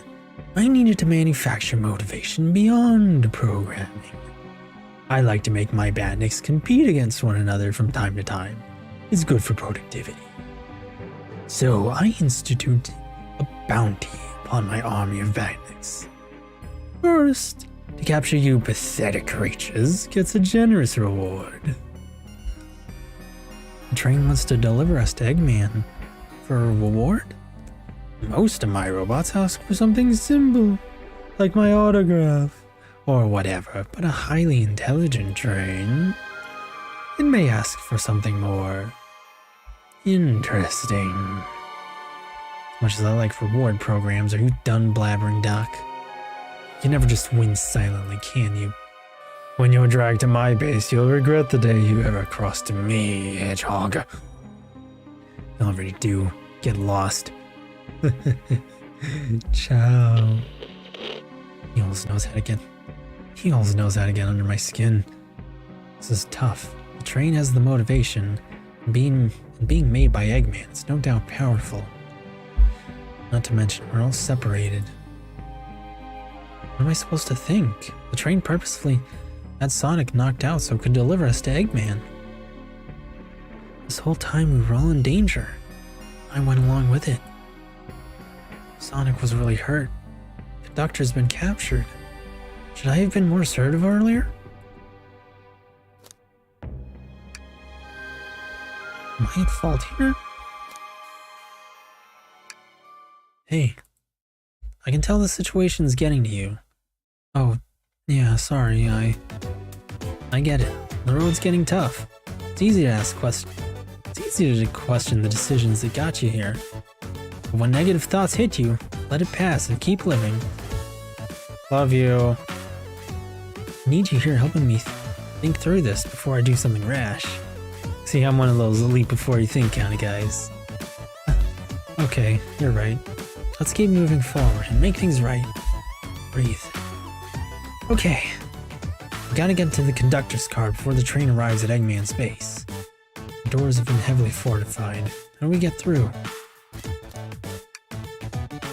I needed to manufacture motivation beyond programming. I like to make my bandits compete against one another from time to time. It's good for productivity. So I instituted a bounty upon my army of bandits. First, to capture you pathetic creatures gets a generous reward. The train wants to deliver us to Eggman. For a reward? Most of my robots ask for something simple, like my autograph, or whatever, but a highly intelligent train, it may ask for something more interesting. As much as I like reward programs, are you done blabbering, Doc? You can never just win silently, can you? When you're dragged to my base, you'll regret the day you ever crossed me, Hedgehog. You already do. Get lost. Ciao. He always knows how to get... He always knows how to get under my skin. This is tough. The train has the motivation. Being made by Eggman is no doubt powerful. Not to mention, we're all separated. What am I supposed to think? The train purposefully had Sonic knocked out so it could deliver us to Eggman. This whole time we were all in danger. I went along with it. Sonic was really hurt. The conductor's been captured. Should I have been more assertive earlier? Am I at fault here? Hey, I can tell the situation's getting to you. Oh, yeah, sorry, I get it. The road's getting tough. It's easy to ask questions. It's easy to question the decisions that got you here. But when negative thoughts hit you, let it pass and keep living. Love you. I need you here helping me think through this before I do something rash. See, I'm one of those leap before you think kind of guys. Okay, you're right. Let's keep moving forward and make things right. Breathe. Okay. We gotta get to the conductor's car before the train arrives at Eggman's base. The doors have been heavily fortified. How do we get through?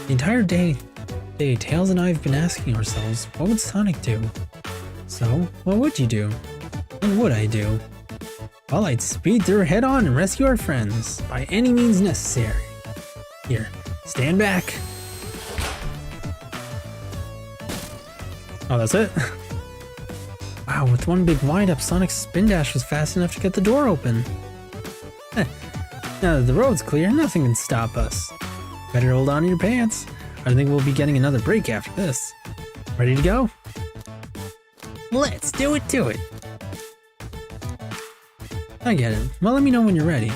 The entire day, Tails and I have been asking ourselves, what would Sonic do? So, what would you do? What would I do? Well, I'd speed through head on and rescue our friends, by any means necessary. Here, stand back. Oh, that's it? Wow, with one big wind-up, Sonic's spin dash was fast enough to get the door open. Now that the road's clear, nothing can stop us. Better hold on to your pants. I think we'll be getting another break after this. Ready to go? Let's do it to it. I get it. Well, let me know when you're ready.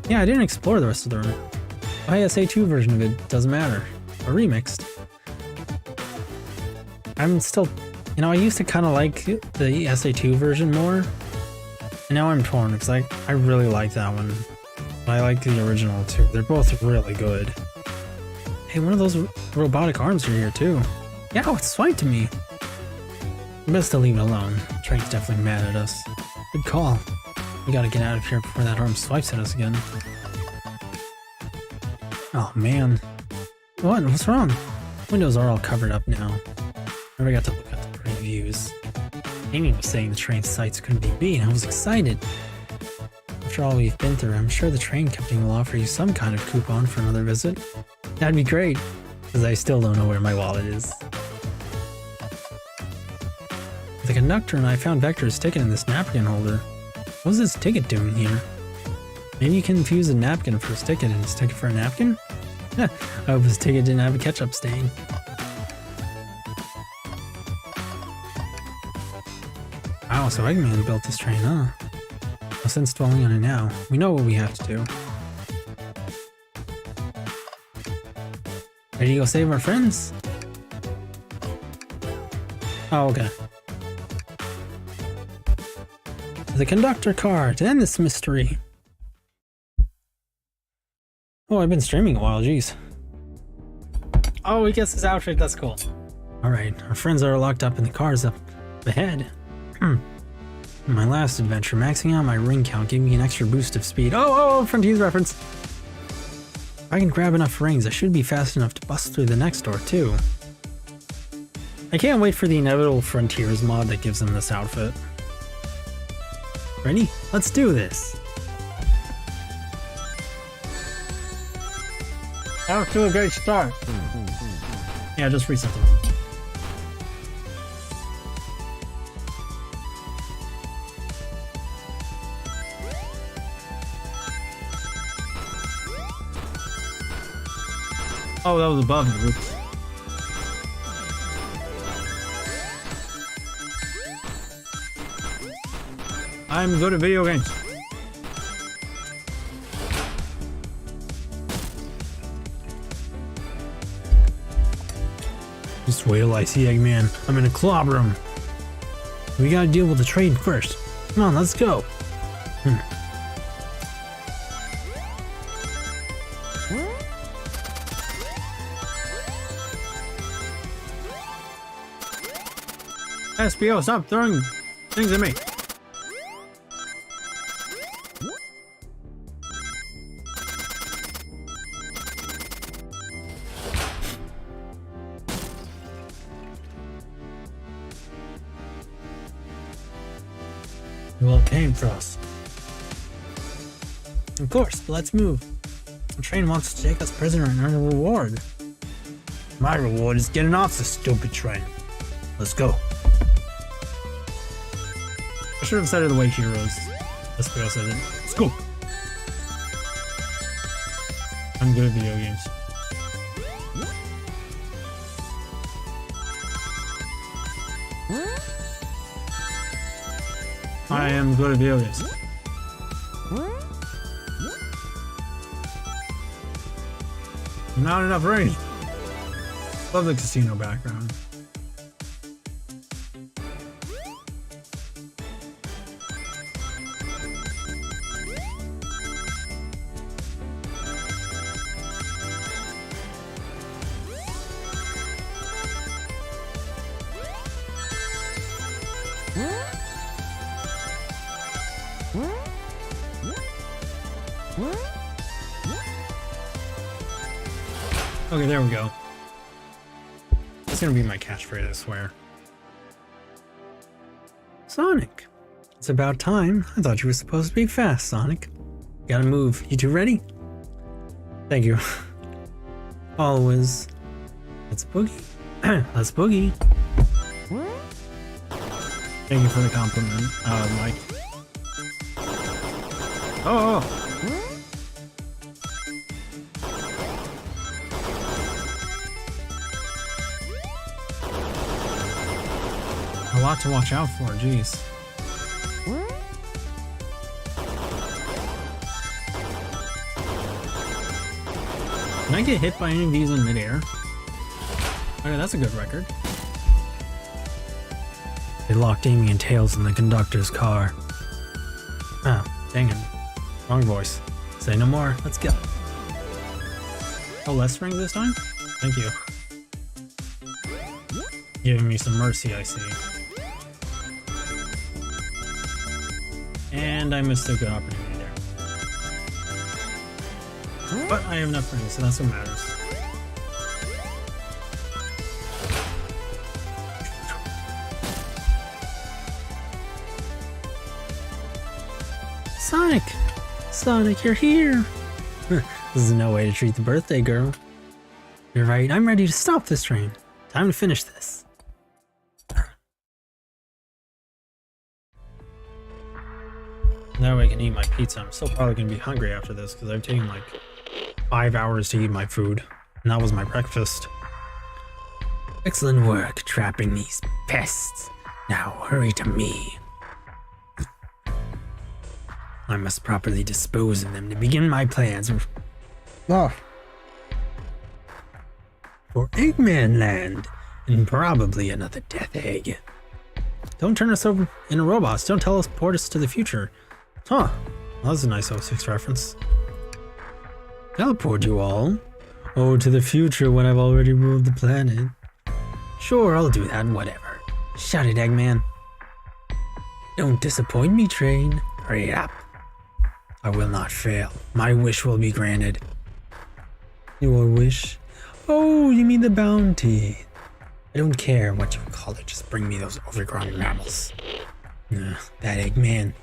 Yeah, I didn't explore the rest of the room. The SA2 version of it doesn't matter. Or remixed. I'm still... You know, I used to kind of like the SA2 version more. And now I'm torn because I really like that one. I like the original too. They're both really good. Hey, one of those robotic arms are here too. Yeah, it swiped to me. Best to leave it alone. The train's definitely mad at us. Good call. We gotta get out of here before that arm swipes at us again. Oh man. What? What's wrong? Windows are all covered up now. Never got to look at the previews. Amy was saying the train sights couldn't be beat, and I was excited. After all we've been through, I'm sure the train company will offer you some kind of coupon for another visit. That'd be great, because I still don't know where my wallet is. The conductor and I found Vector's ticket in this napkin holder. What's this ticket doing here? Maybe you can confuse a napkin for his ticket and his ticket for a napkin? I hope his ticket didn't have a ketchup stain. Wow, so Eggman built this train, huh? No sense dwelling on it now. We know what we have to do. Ready to go save our friends? Oh, okay. The conductor car to end this mystery. Oh, I've been streaming a while, jeez. Oh, he gets his outfit, that's cool. Alright, our friends are locked up in the cars up ahead. In my last adventure, maxing out my ring count gave me an extra boost of speed. Oh, Frontiers reference! If I can grab enough rings, I should be fast enough to bust through the next door, too. I can't wait for the inevitable Frontiers mod that gives him this outfit. Ready? Let's do this! Off to a great start. Yeah, just reset the room. Oh, that was above me. Oops. I'm good at video games. Just wait till I see Eggman. I'm gonna clobber him. We gotta deal with the train first. Come on, let's go. SPO, stop throwing things at me. You all came for us. Of course, but let's move. The train wants to take us prisoner and earn a reward. My reward is getting off this stupid train. Let's go. I should have said it the way Heroes. SPO said it. Let's go. I'm good at video games. I am good at video games. Not enough range. Love the casino background. Okay, there we go. That's gonna be my catchphrase, I swear. Sonic! It's about time. I thought you were supposed to be fast, Sonic. Gotta move. You two ready? Thank you. Always. Let's boogie. Let's boogie. Thank you for the compliment, Mike. Oh! A lot to watch out for, jeez. Can I get hit by any of these in midair? Okay, that's a good record. They locked Amy and Tails in the conductor's car. Oh, dang it. Wrong voice. Say no more, let's go. Oh, less rings this time? Thank you. Giving me some mercy, I see. And I missed a good opportunity there. But I have enough rings, so that's what matters. Sonic! Sonic, you're here! This is no way to treat the birthday girl. You're right, I'm ready to stop this train. Time to finish this. That way I can eat my pizza. I'm still probably gonna be hungry after this because I've taken like 5 hours to eat my food. And that was my breakfast. Excellent work trapping these pests. Now hurry to me. I must properly dispose of them to begin my plans. Oh. For Eggman Land, and probably another death egg. Don't turn us over into robots. Don't teleport us to the future. Huh. Well, that's a nice 06 reference. Teleport you all? Oh, to the future when I've already ruled the planet. Sure, I'll do that, whatever. Shout it, Eggman. Don't disappoint me, train. Hurry up. I will not fail. My wish will be granted. Your wish? Oh, you mean the bounty. I don't care what you call it, just bring me those overgrown mammals. That Eggman.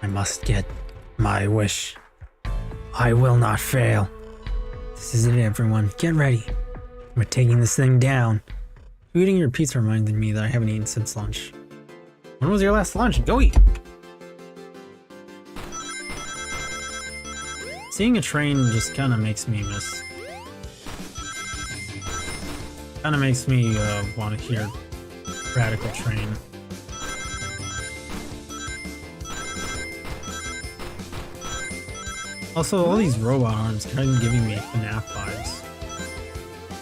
I must get my wish. I will not fail. This is it, everyone. Get ready. We're taking this thing down. Eating your pizza reminded me that I haven't eaten since lunch. When was your last lunch? Go eat! Seeing a train just kind of makes me miss. Kind of makes me want to hear Radical Train. Also, all these robot arms kind of giving me FNAF vibes.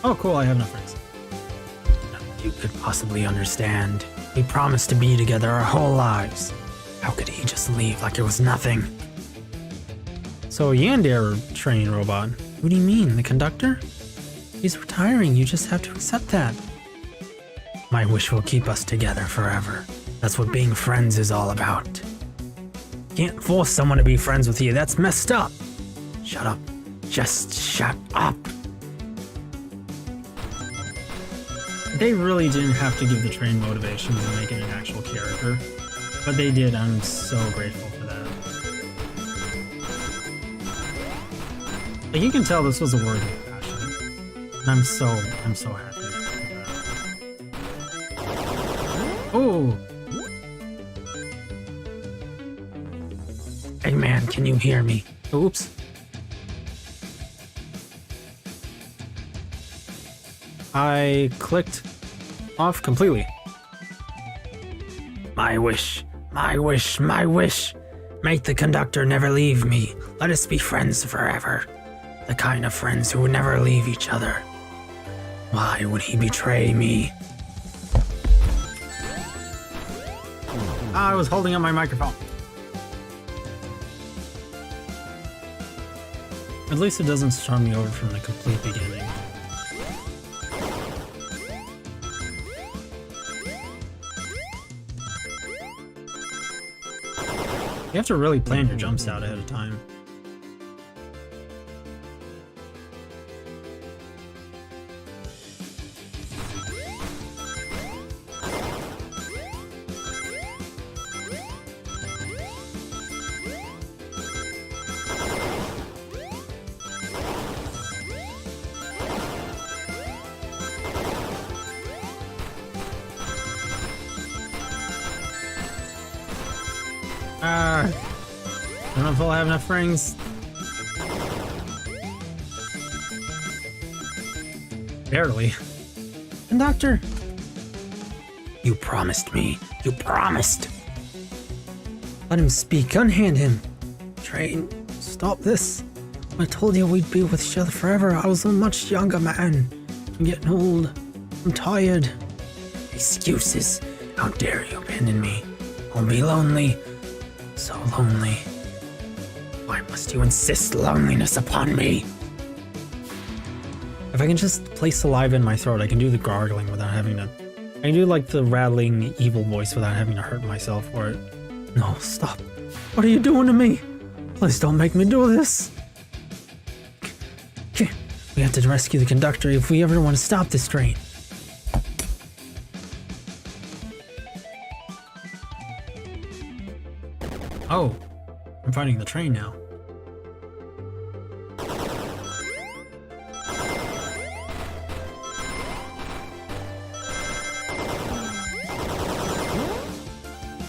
Oh cool, I have enough rings. Nothing you could possibly understand. We promised to be together our whole lives. How could he just leave like it was nothing? So Yandere train robot. What do you mean, the conductor? He's retiring, you just have to accept that. My wish will keep us together forever. That's what being friends is all about. Can't force someone to be friends with you, that's messed up. Shut up. Just shut up. They really didn't have to give the train motivations and make it an actual character. But they did, I'm so grateful for that. Like, you can tell this was a word of passion. And I'm so happy with that. Oh! Hey man, can you hear me? Oops. I clicked off completely. My wish, my wish, my wish. Make the conductor never leave me. Let us be friends forever. The kind of friends who would never leave each other. Why would he betray me? I was holding up my microphone. At least it doesn't start me over from the complete beginning. You have to really plan your jumps out ahead of time. I don't know if I'll have enough rings. Barely. Conductor! You promised me. You promised! Let him speak. Unhand him. Train, stop this. I told you we'd be with each other forever. I was a much younger man. I'm getting old. I'm tired. Excuses. How dare you abandon me? I'll be lonely. So lonely. Why must you insist loneliness upon me? If I can just place saliva in my throat, I can do the gargling without having to... I can do like the rattling evil voice without having to hurt myself for it. No, stop. What are you doing to me? Please don't make me do this. We have to rescue the conductor if we ever want to stop this train. Oh, I'm fighting the train now.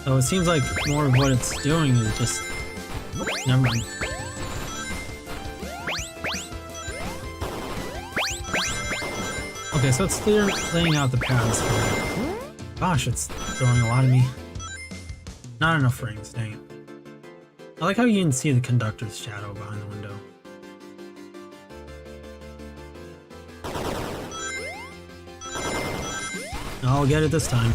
So it seems like more of what it's doing is just... Never mind. Okay, so it's laying out the paths for me. Gosh, it's throwing a lot of me. Not enough rings, dang it. I like how you can see the conductor's shadow behind the window. I'll get it this time.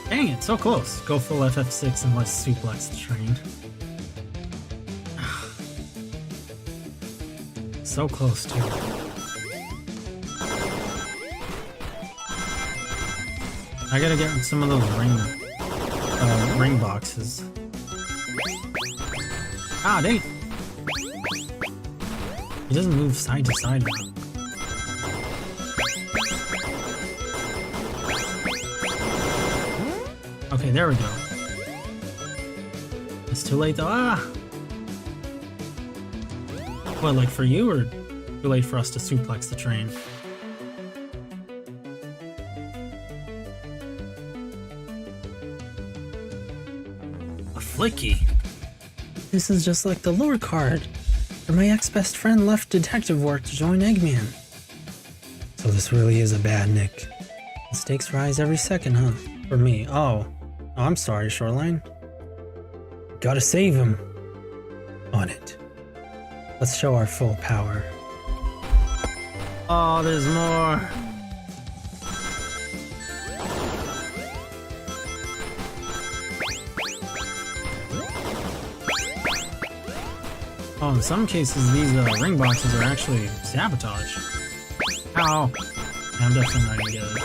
Dang it, so close. Go full FF6 and let's suplex the train. So close, too. I gotta get some of those ring boxes. Ah, dang it! It doesn't move side to side enough. Okay, there we go. It's too late though. Ah! What, like for you, or too late for us to suplex the train? A flicky? This is just like the lure card. Where my ex-best friend left detective work to join Eggman. So this really is a bad nick. The stakes rise every second, huh? For me. Oh, I'm sorry, Shoreline. Gotta save him. On it. Let's show our full power. Oh, there's more. Oh, in some cases, these ring boxes are actually sabotage. Ow! I'm definitely not gonna get it.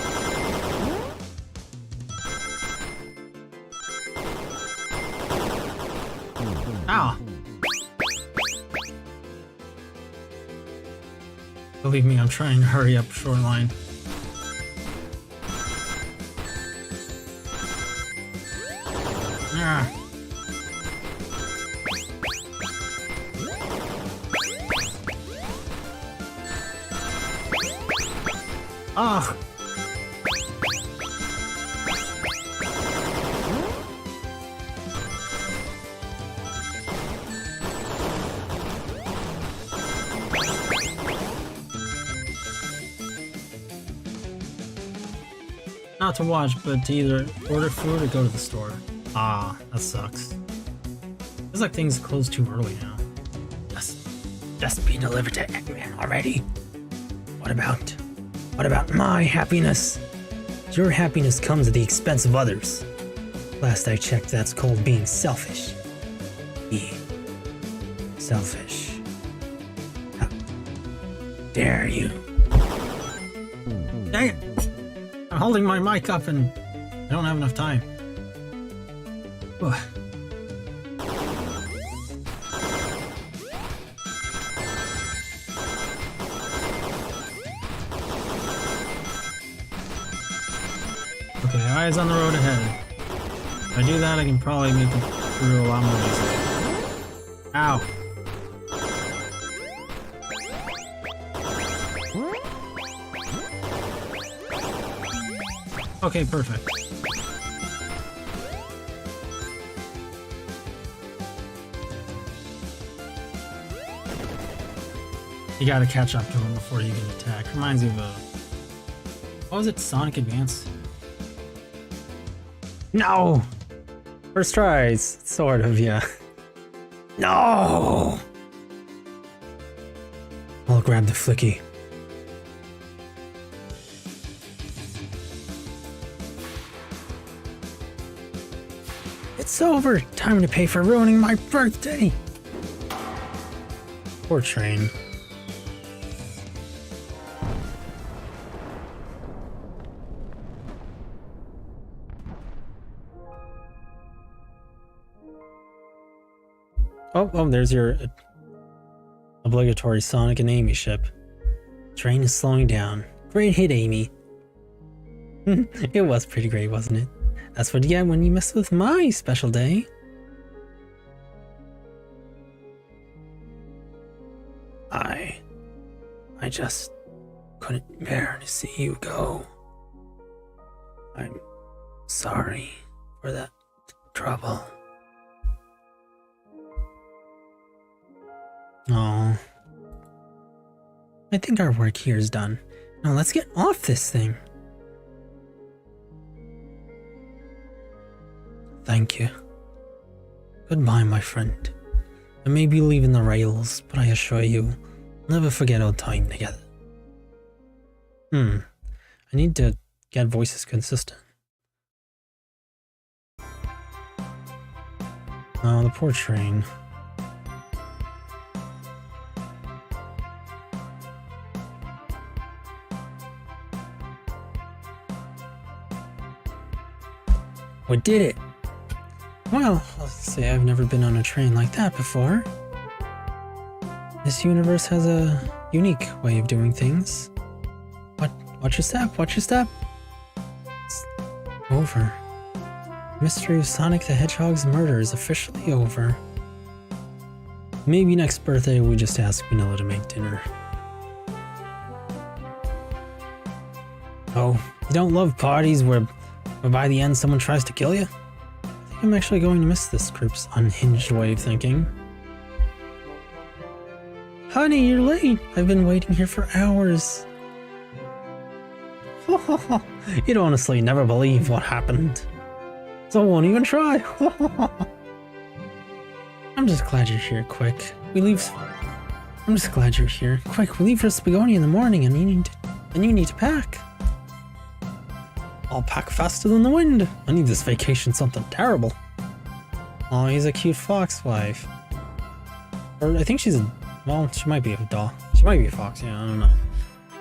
Ow! Believe me, I'm trying to hurry up, Shoreline. Ah. Ugh! Not to watch, but to either order food or go to the store. Ah, that sucks. Feels like things close too early now. Just be delivered to Eggman already. What about my happiness? Your happiness comes at the expense of others. Last I checked, that's called being selfish. Selfish. How dare you? Dang it! I'm holding my mic up and I don't have enough time. Ugh. Okay, eyes on the road ahead. If I do that, I can probably make it through a lot more easily. Ow. Okay, perfect. You gotta catch up to him before you get attacked. Reminds me of a... What was it? Sonic Advance? No! First tries, sort of, yeah. No! I'll grab the flicky. It's over! Time to pay for ruining my birthday! Poor train. Oh, there's your obligatory Sonic and Amy ship. Train is slowing down. Great hit, Amy. It was pretty great, wasn't it? That's what you get when you mess with my special day. I just couldn't bear to see you go. I'm sorry for that trouble. Oh, I think our work here is done. Now let's get off this thing. Thank you. Goodbye, my friend. I may be leaving the rails, but I assure you, I'll never forget our time together. I need to get voices consistent. Oh, the poor train. We did it! Well, I'll say I've never been on a train like that before. This universe has a unique way of doing things. Watch your step, watch your step! It's over. The mystery of Sonic the Hedgehog's murder is officially over. Maybe next birthday we just ask Vanilla to make dinner. Oh, you don't love parties where by the end someone tries to kill you? I think I'm actually going to miss this group's unhinged way of thinking. Honey, you're late! I've been waiting here for hours. You'd honestly never believe what happened. So I won't even try. I'm just glad you're here, quick. I'm just glad you're here. Quick, we leave for Spigoni in the morning and you need to pack. I'll pack faster than the wind. I need this vacation something terrible. Oh, he's a cute fox wife. Or I think she's a... Well, she might be a dog. She might be a fox, yeah, I don't know.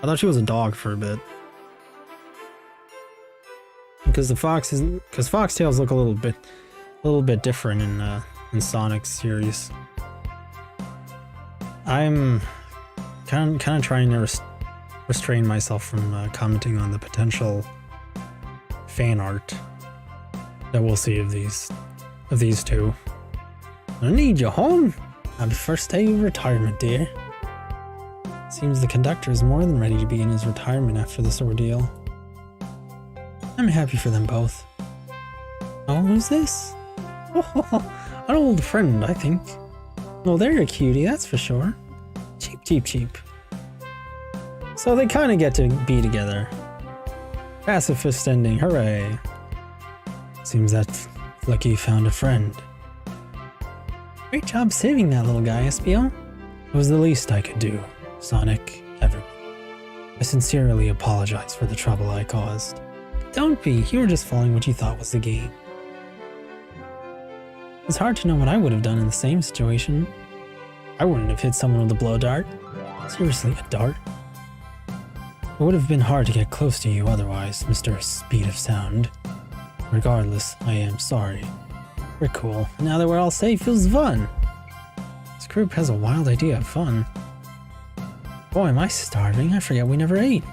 I thought she was a dog for a bit. Because foxtails look a little bit different in Sonic's series. I'm kind of trying to restrain myself from commenting on the potential fan art that we'll see of these two. I need you home. Happy first day of retirement, dear. Seems the conductor is more than ready to begin his retirement after this ordeal. I'm happy for them both. Oh, who's this? Oh, an old friend, I think. Well, they're a cutie, that's for sure. Cheap, cheap, cheap. So they kind of get to be together. Pacifist ending, hooray. Seems that Flecky found a friend. Great job saving that little guy, SPO. It was the least I could do, Sonic, everyone. I sincerely apologize for the trouble I caused. Don't be, you were just following what you thought was the game. It's hard to know what I would have done in the same situation. I wouldn't have hit someone with a blow dart. Seriously, a dart? It would have been hard to get close to you otherwise, Mr. Speed of Sound. Regardless, I am sorry. We're cool. Now that we're all safe, feels fun. This group has a wild idea of fun. Boy, am I starving. I forget we never ate.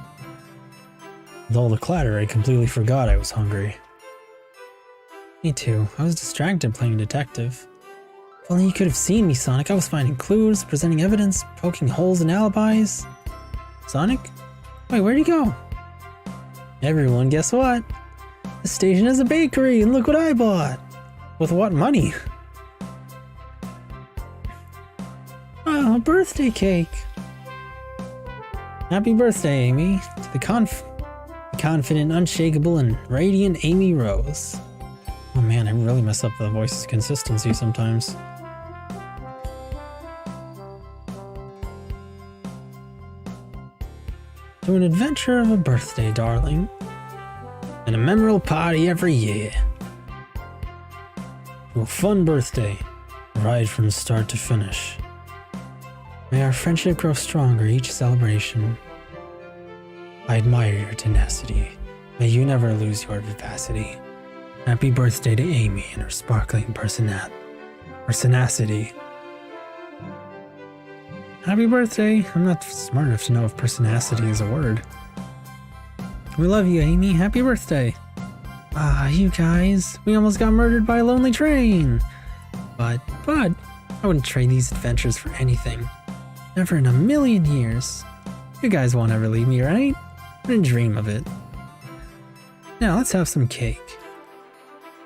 With all the clatter, I completely forgot I was hungry. Me too. I was distracted playing detective. If only you could have seen me, Sonic. I was finding clues, presenting evidence, poking holes in alibis. Sonic? Wait, where'd he go? Everyone, guess what? The station has a bakery, and look what I bought! With what money? Oh, a birthday cake! Happy birthday, Amy, to the confident, unshakable, and radiant Amy Rose. Oh man, I really mess up the voice's consistency sometimes. To an adventure of a birthday, darling. And a memorable party every year. To a fun birthday, right from start to finish. May our friendship grow stronger each celebration. I admire your tenacity. May you never lose your vivacity. Happy birthday to Amy and her sparkling personacity. Happy birthday! I'm not smart enough to know if personacity is a word. We love you, Amy. Happy birthday! Ah, you guys. We almost got murdered by a lonely train! But, I wouldn't trade these adventures for anything. Never in a million years. You guys won't ever leave me, right? I didn't dream of it. Now, let's have some cake.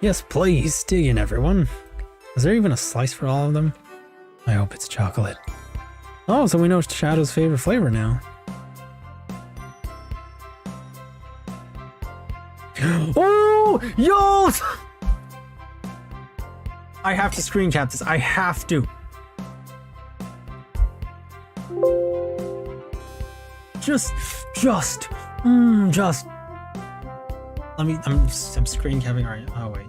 Yes, please, dig in, everyone. Is there even a slice for all of them? I hope it's chocolate. Oh, so we know Shadow's favorite flavor now. Oh, yo! I have to screen cap this. I have to. Just. Let me. I'm screen capping right. Oh wait.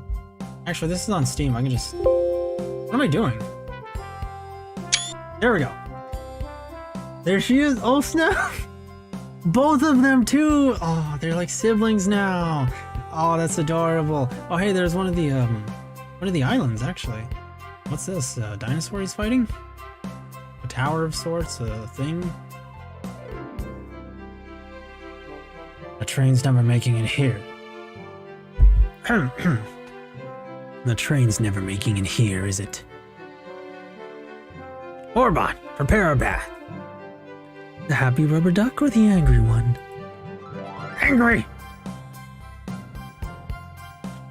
Actually, this is on Steam. I can just. What am I doing? There we go. There she is. Oh snap! Both of them too. Oh, they're like siblings now. Oh, that's adorable. Oh, hey, there's one of the islands actually. What's this? Dinosaur he's fighting? A tower of sorts, a thing. The train's never making it here. The train's never making it here, is it? Orbot, prepare a bath. The happy rubber duck or the angry one? Angry!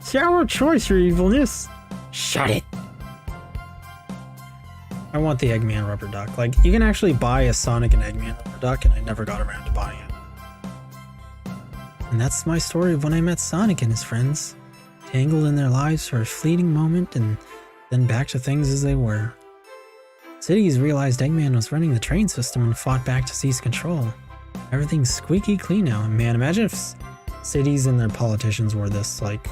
Sour choice, your evilness. Shut it. I want the Eggman rubber duck. Like, you can actually buy a Sonic and Eggman rubber duck, and I never got around to buying it. And that's my story of when I met Sonic and his friends, tangled in their lives for a fleeting moment and then back to things as they were. Cities realized Eggman was running the train system and fought back to seize control. Everything's squeaky clean now. And man, imagine if cities and their politicians were this, like,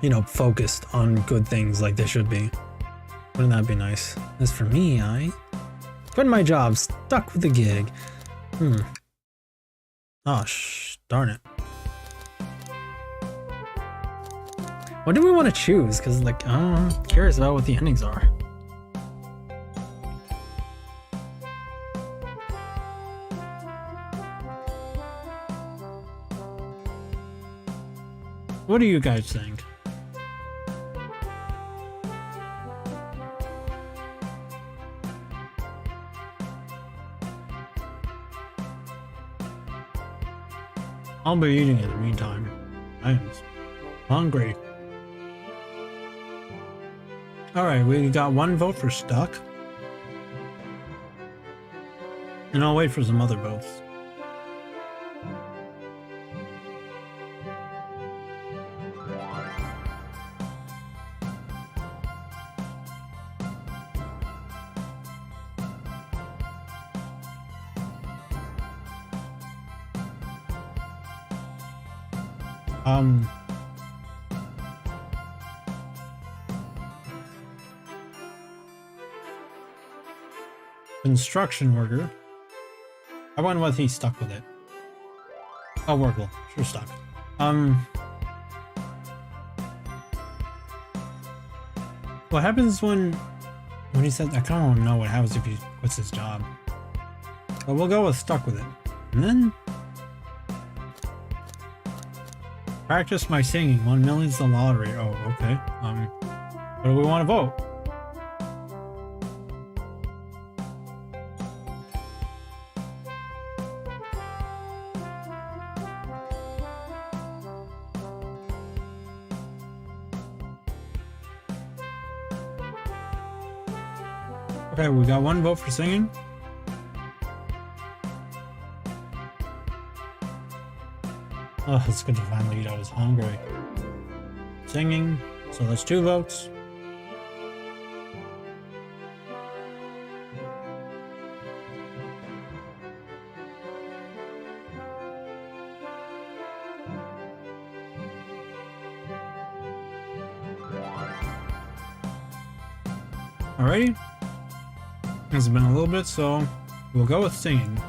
you know, focused on good things like they should be. Wouldn't that be nice? As for me, I quit my job, stuck with the gig. Oh, darn it. What do we want to choose? Because, like, I'm curious about what the endings are. What do you guys think? I'll be eating in the meantime. I am hungry. Alright, we got one vote for stuck. And I'll wait for some other votes. Construction worker. I wonder whether he's stuck with it. Oh, Wurgle. Sure stuck. What happens when he said, I kind of want to know what happens if he quits his job. But we'll go with stuck with it. And then practice my singing. 1 million's the lottery. Oh, okay. What do we want to vote? Okay, we got one vote for singing. Oh, it's good to finally eat. I was hungry. Singing. So that's 2 votes. Alrighty. It's been a little bit, so we'll go with singing.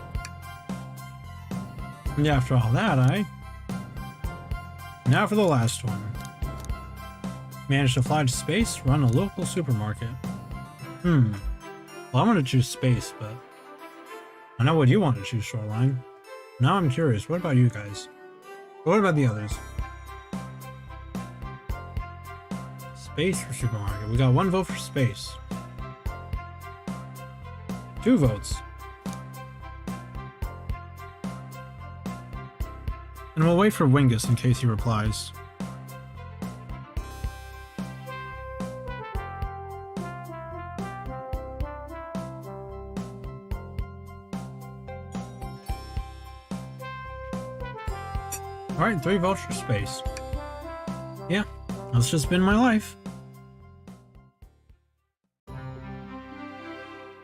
And after all that, now for the last one. Manage to fly to space, run a local supermarket. Well, I'm gonna choose space, but I know what you want to choose, Shoreline. Now I'm curious, what about you guys? What about the others? Space for supermarket. We got 1 vote for space. 2 votes. And we'll wait for Wingus in case he replies. Alright, 3 votes for space. Yeah, that's just been my life.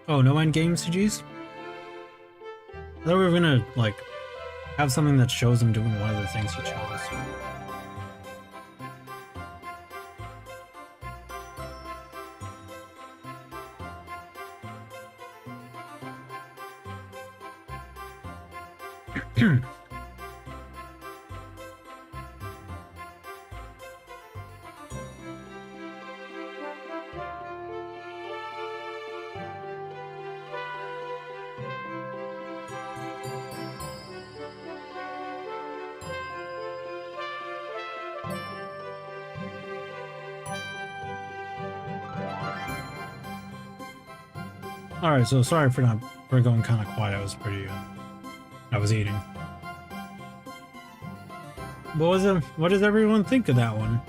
Oh, no endgame CGs? I thought we were gonna, like, have something that shows him doing one of the things he chose. Alright, so sorry for going kind of quiet. I was I was eating. What does everyone think of that one?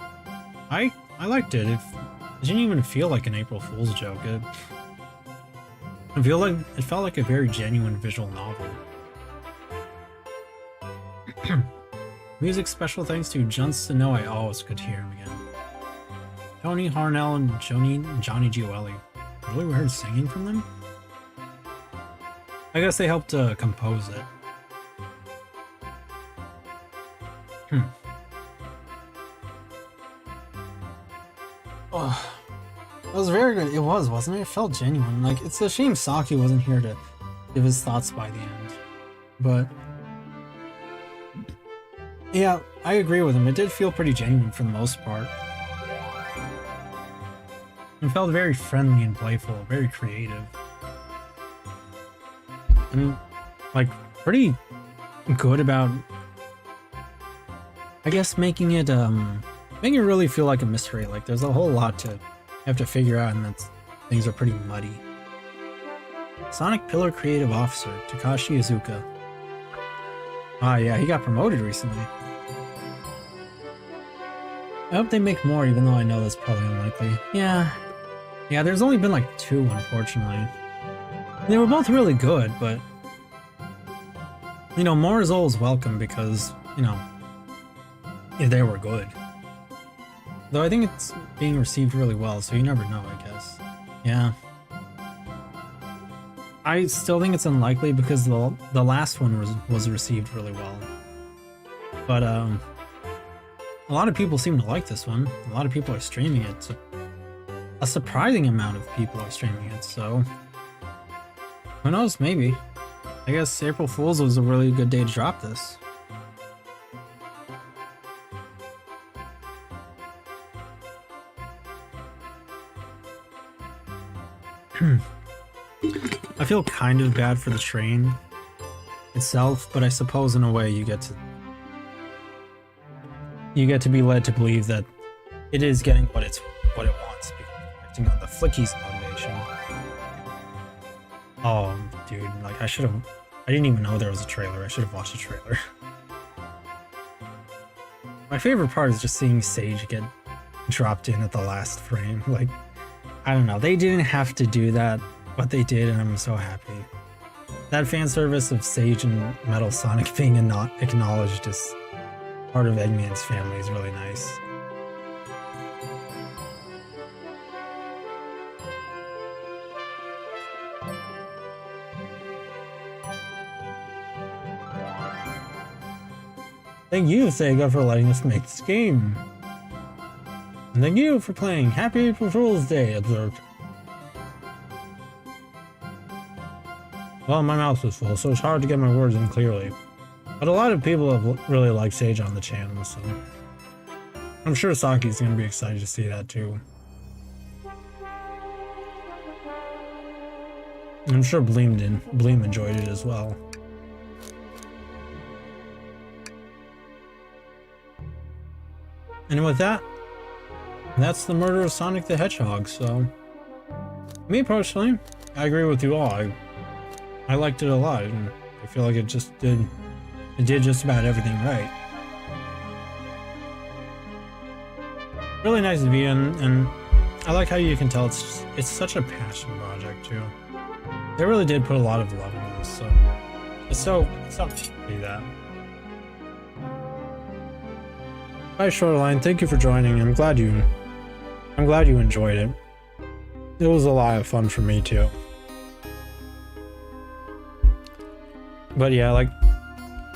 I liked it. It didn't even feel like an April Fool's joke. It felt like a very genuine visual novel. Music special thanks to Johnson. I always could hear him again. Tony Harnell and Johnny Gioeli. Really, we heard singing from them? I guess they helped compose it. Oh, it was very good. It was, wasn't it? It felt genuine. Like, it's a shame Saki wasn't here to give his thoughts by the end. But yeah, I agree with him. It did feel pretty genuine for the most part. It felt very friendly and playful, very creative. And like pretty good about, I guess, making it really feel like a mystery. Like there's a whole lot to have to figure out, and things are pretty muddy. Sonic Pillar Creative Officer Takashi Izuka. Ah, yeah, he got promoted recently. I hope they make more, even though I know that's probably unlikely. Yeah, there's only been like 2, unfortunately. They were both really good, but you know, more is always welcome because, you know, if they were good. Though I think it's being received really well, so you never know, I guess. Yeah. I still think it's unlikely because the last one was received really well. But a lot of people seem to like this one. A lot of people are streaming it. So a surprising amount of people are streaming it, so who knows, maybe. I guess April Fool's was a really good day to drop this. I feel kind of bad for the train itself, but I suppose in a way you get to be led to believe that it is getting what it wants, acting on the Flicky's motivation. Oh, dude, like I didn't even know there was a trailer. I should have watched the trailer. My favorite part is just seeing Sage get dropped in at the last frame. Like, I don't know, they didn't have to do that, but they did, and I'm so happy. That fan service of Sage and Metal Sonic being not acknowledged as part of Eggman's family is really nice. Thank you, Sega, for letting us make this game. And thank you for playing. Happy April Fool's Day, observed. Well, my mouth was full, so it's hard to get my words in clearly. But a lot of people have really liked Sage on the channel, so I'm sure Saki's gonna be excited to see that too. I'm sure Bleem enjoyed it as well. And with that, that's the murder of Sonic the Hedgehog. So, me personally, I agree with you all. I liked it a lot, and I feel like it did just about everything right. Really nice to be in, and I like how you can tell it's such a passion project too. They really did put a lot of love into this, so it's so to see that. Hi Shoreline, thank you for joining. I'm glad you enjoyed it. It was a lot of fun for me too. But yeah, like,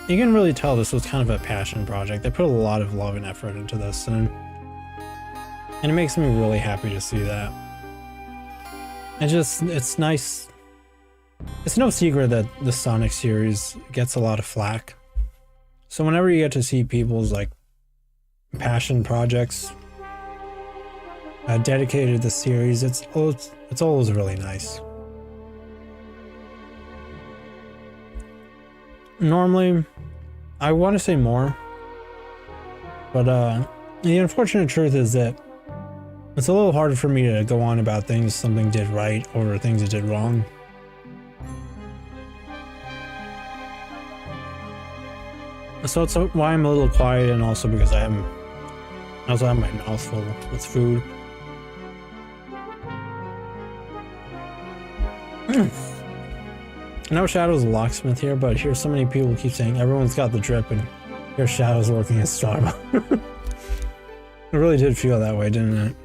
you can really tell this was kind of a passion project. They put a lot of love and effort into this, and it makes me really happy to see that. It's nice. It's no secret that the Sonic series gets a lot of flack. So whenever you get to see people's like passion projects dedicated to the series, it's always really nice. Normally, I want to say more, but the unfortunate truth is that it's a little hard for me to go on about things something did right over things it did wrong. So it's why I'm a little quiet, and also because I also have my mouth full with food. No Shadow's a locksmith here, but I hear so many people keep saying everyone's got the drip and Your shadow's working as Starbucks. It really did feel that way, didn't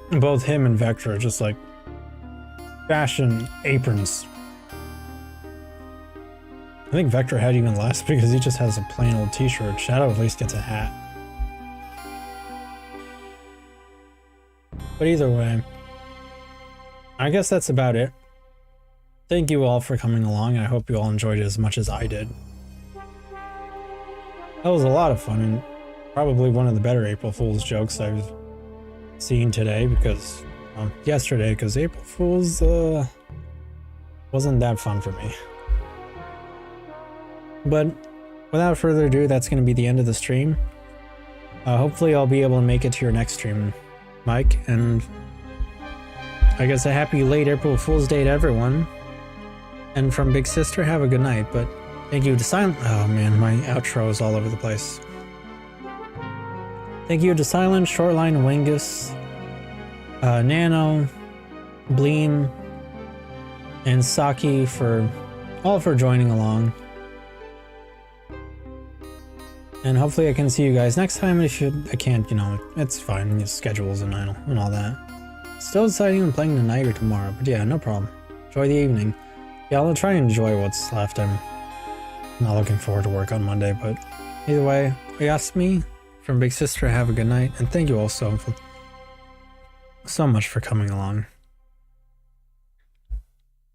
it? Both him and Vector are just like fashion aprons. I think Vector had even less because he just has a plain old t-shirt. Shadow at least gets a hat. But either way, I guess that's about it. Thank you all for coming along, and I hope you all enjoyed it as much as I did. That was a lot of fun, and probably one of the better April Fool's jokes I've seen today, because, yesterday, because April Fool's, wasn't that fun for me. But without further ado, that's going to be the end of the stream. Hopefully I'll be able to make it to your next stream, Mike, and I guess a happy late April Fool's Day to everyone. And from Big Sister, have a good night, but thank you to Silent... Oh man, my outro is all over the place. Thank you to Silent, Shortline, Wingus, Nano, Bleem, and Saki for joining along. And hopefully I can see you guys next time. If I can't, you know, it's fine. Schedules and all that. Still deciding on playing tonight or tomorrow, but yeah, no problem. Enjoy the evening. Yeah, I'll try and enjoy what's left. I'm not looking forward to work on Monday, but either way, me from Big Sister, have a good night, and thank you all so much for coming along.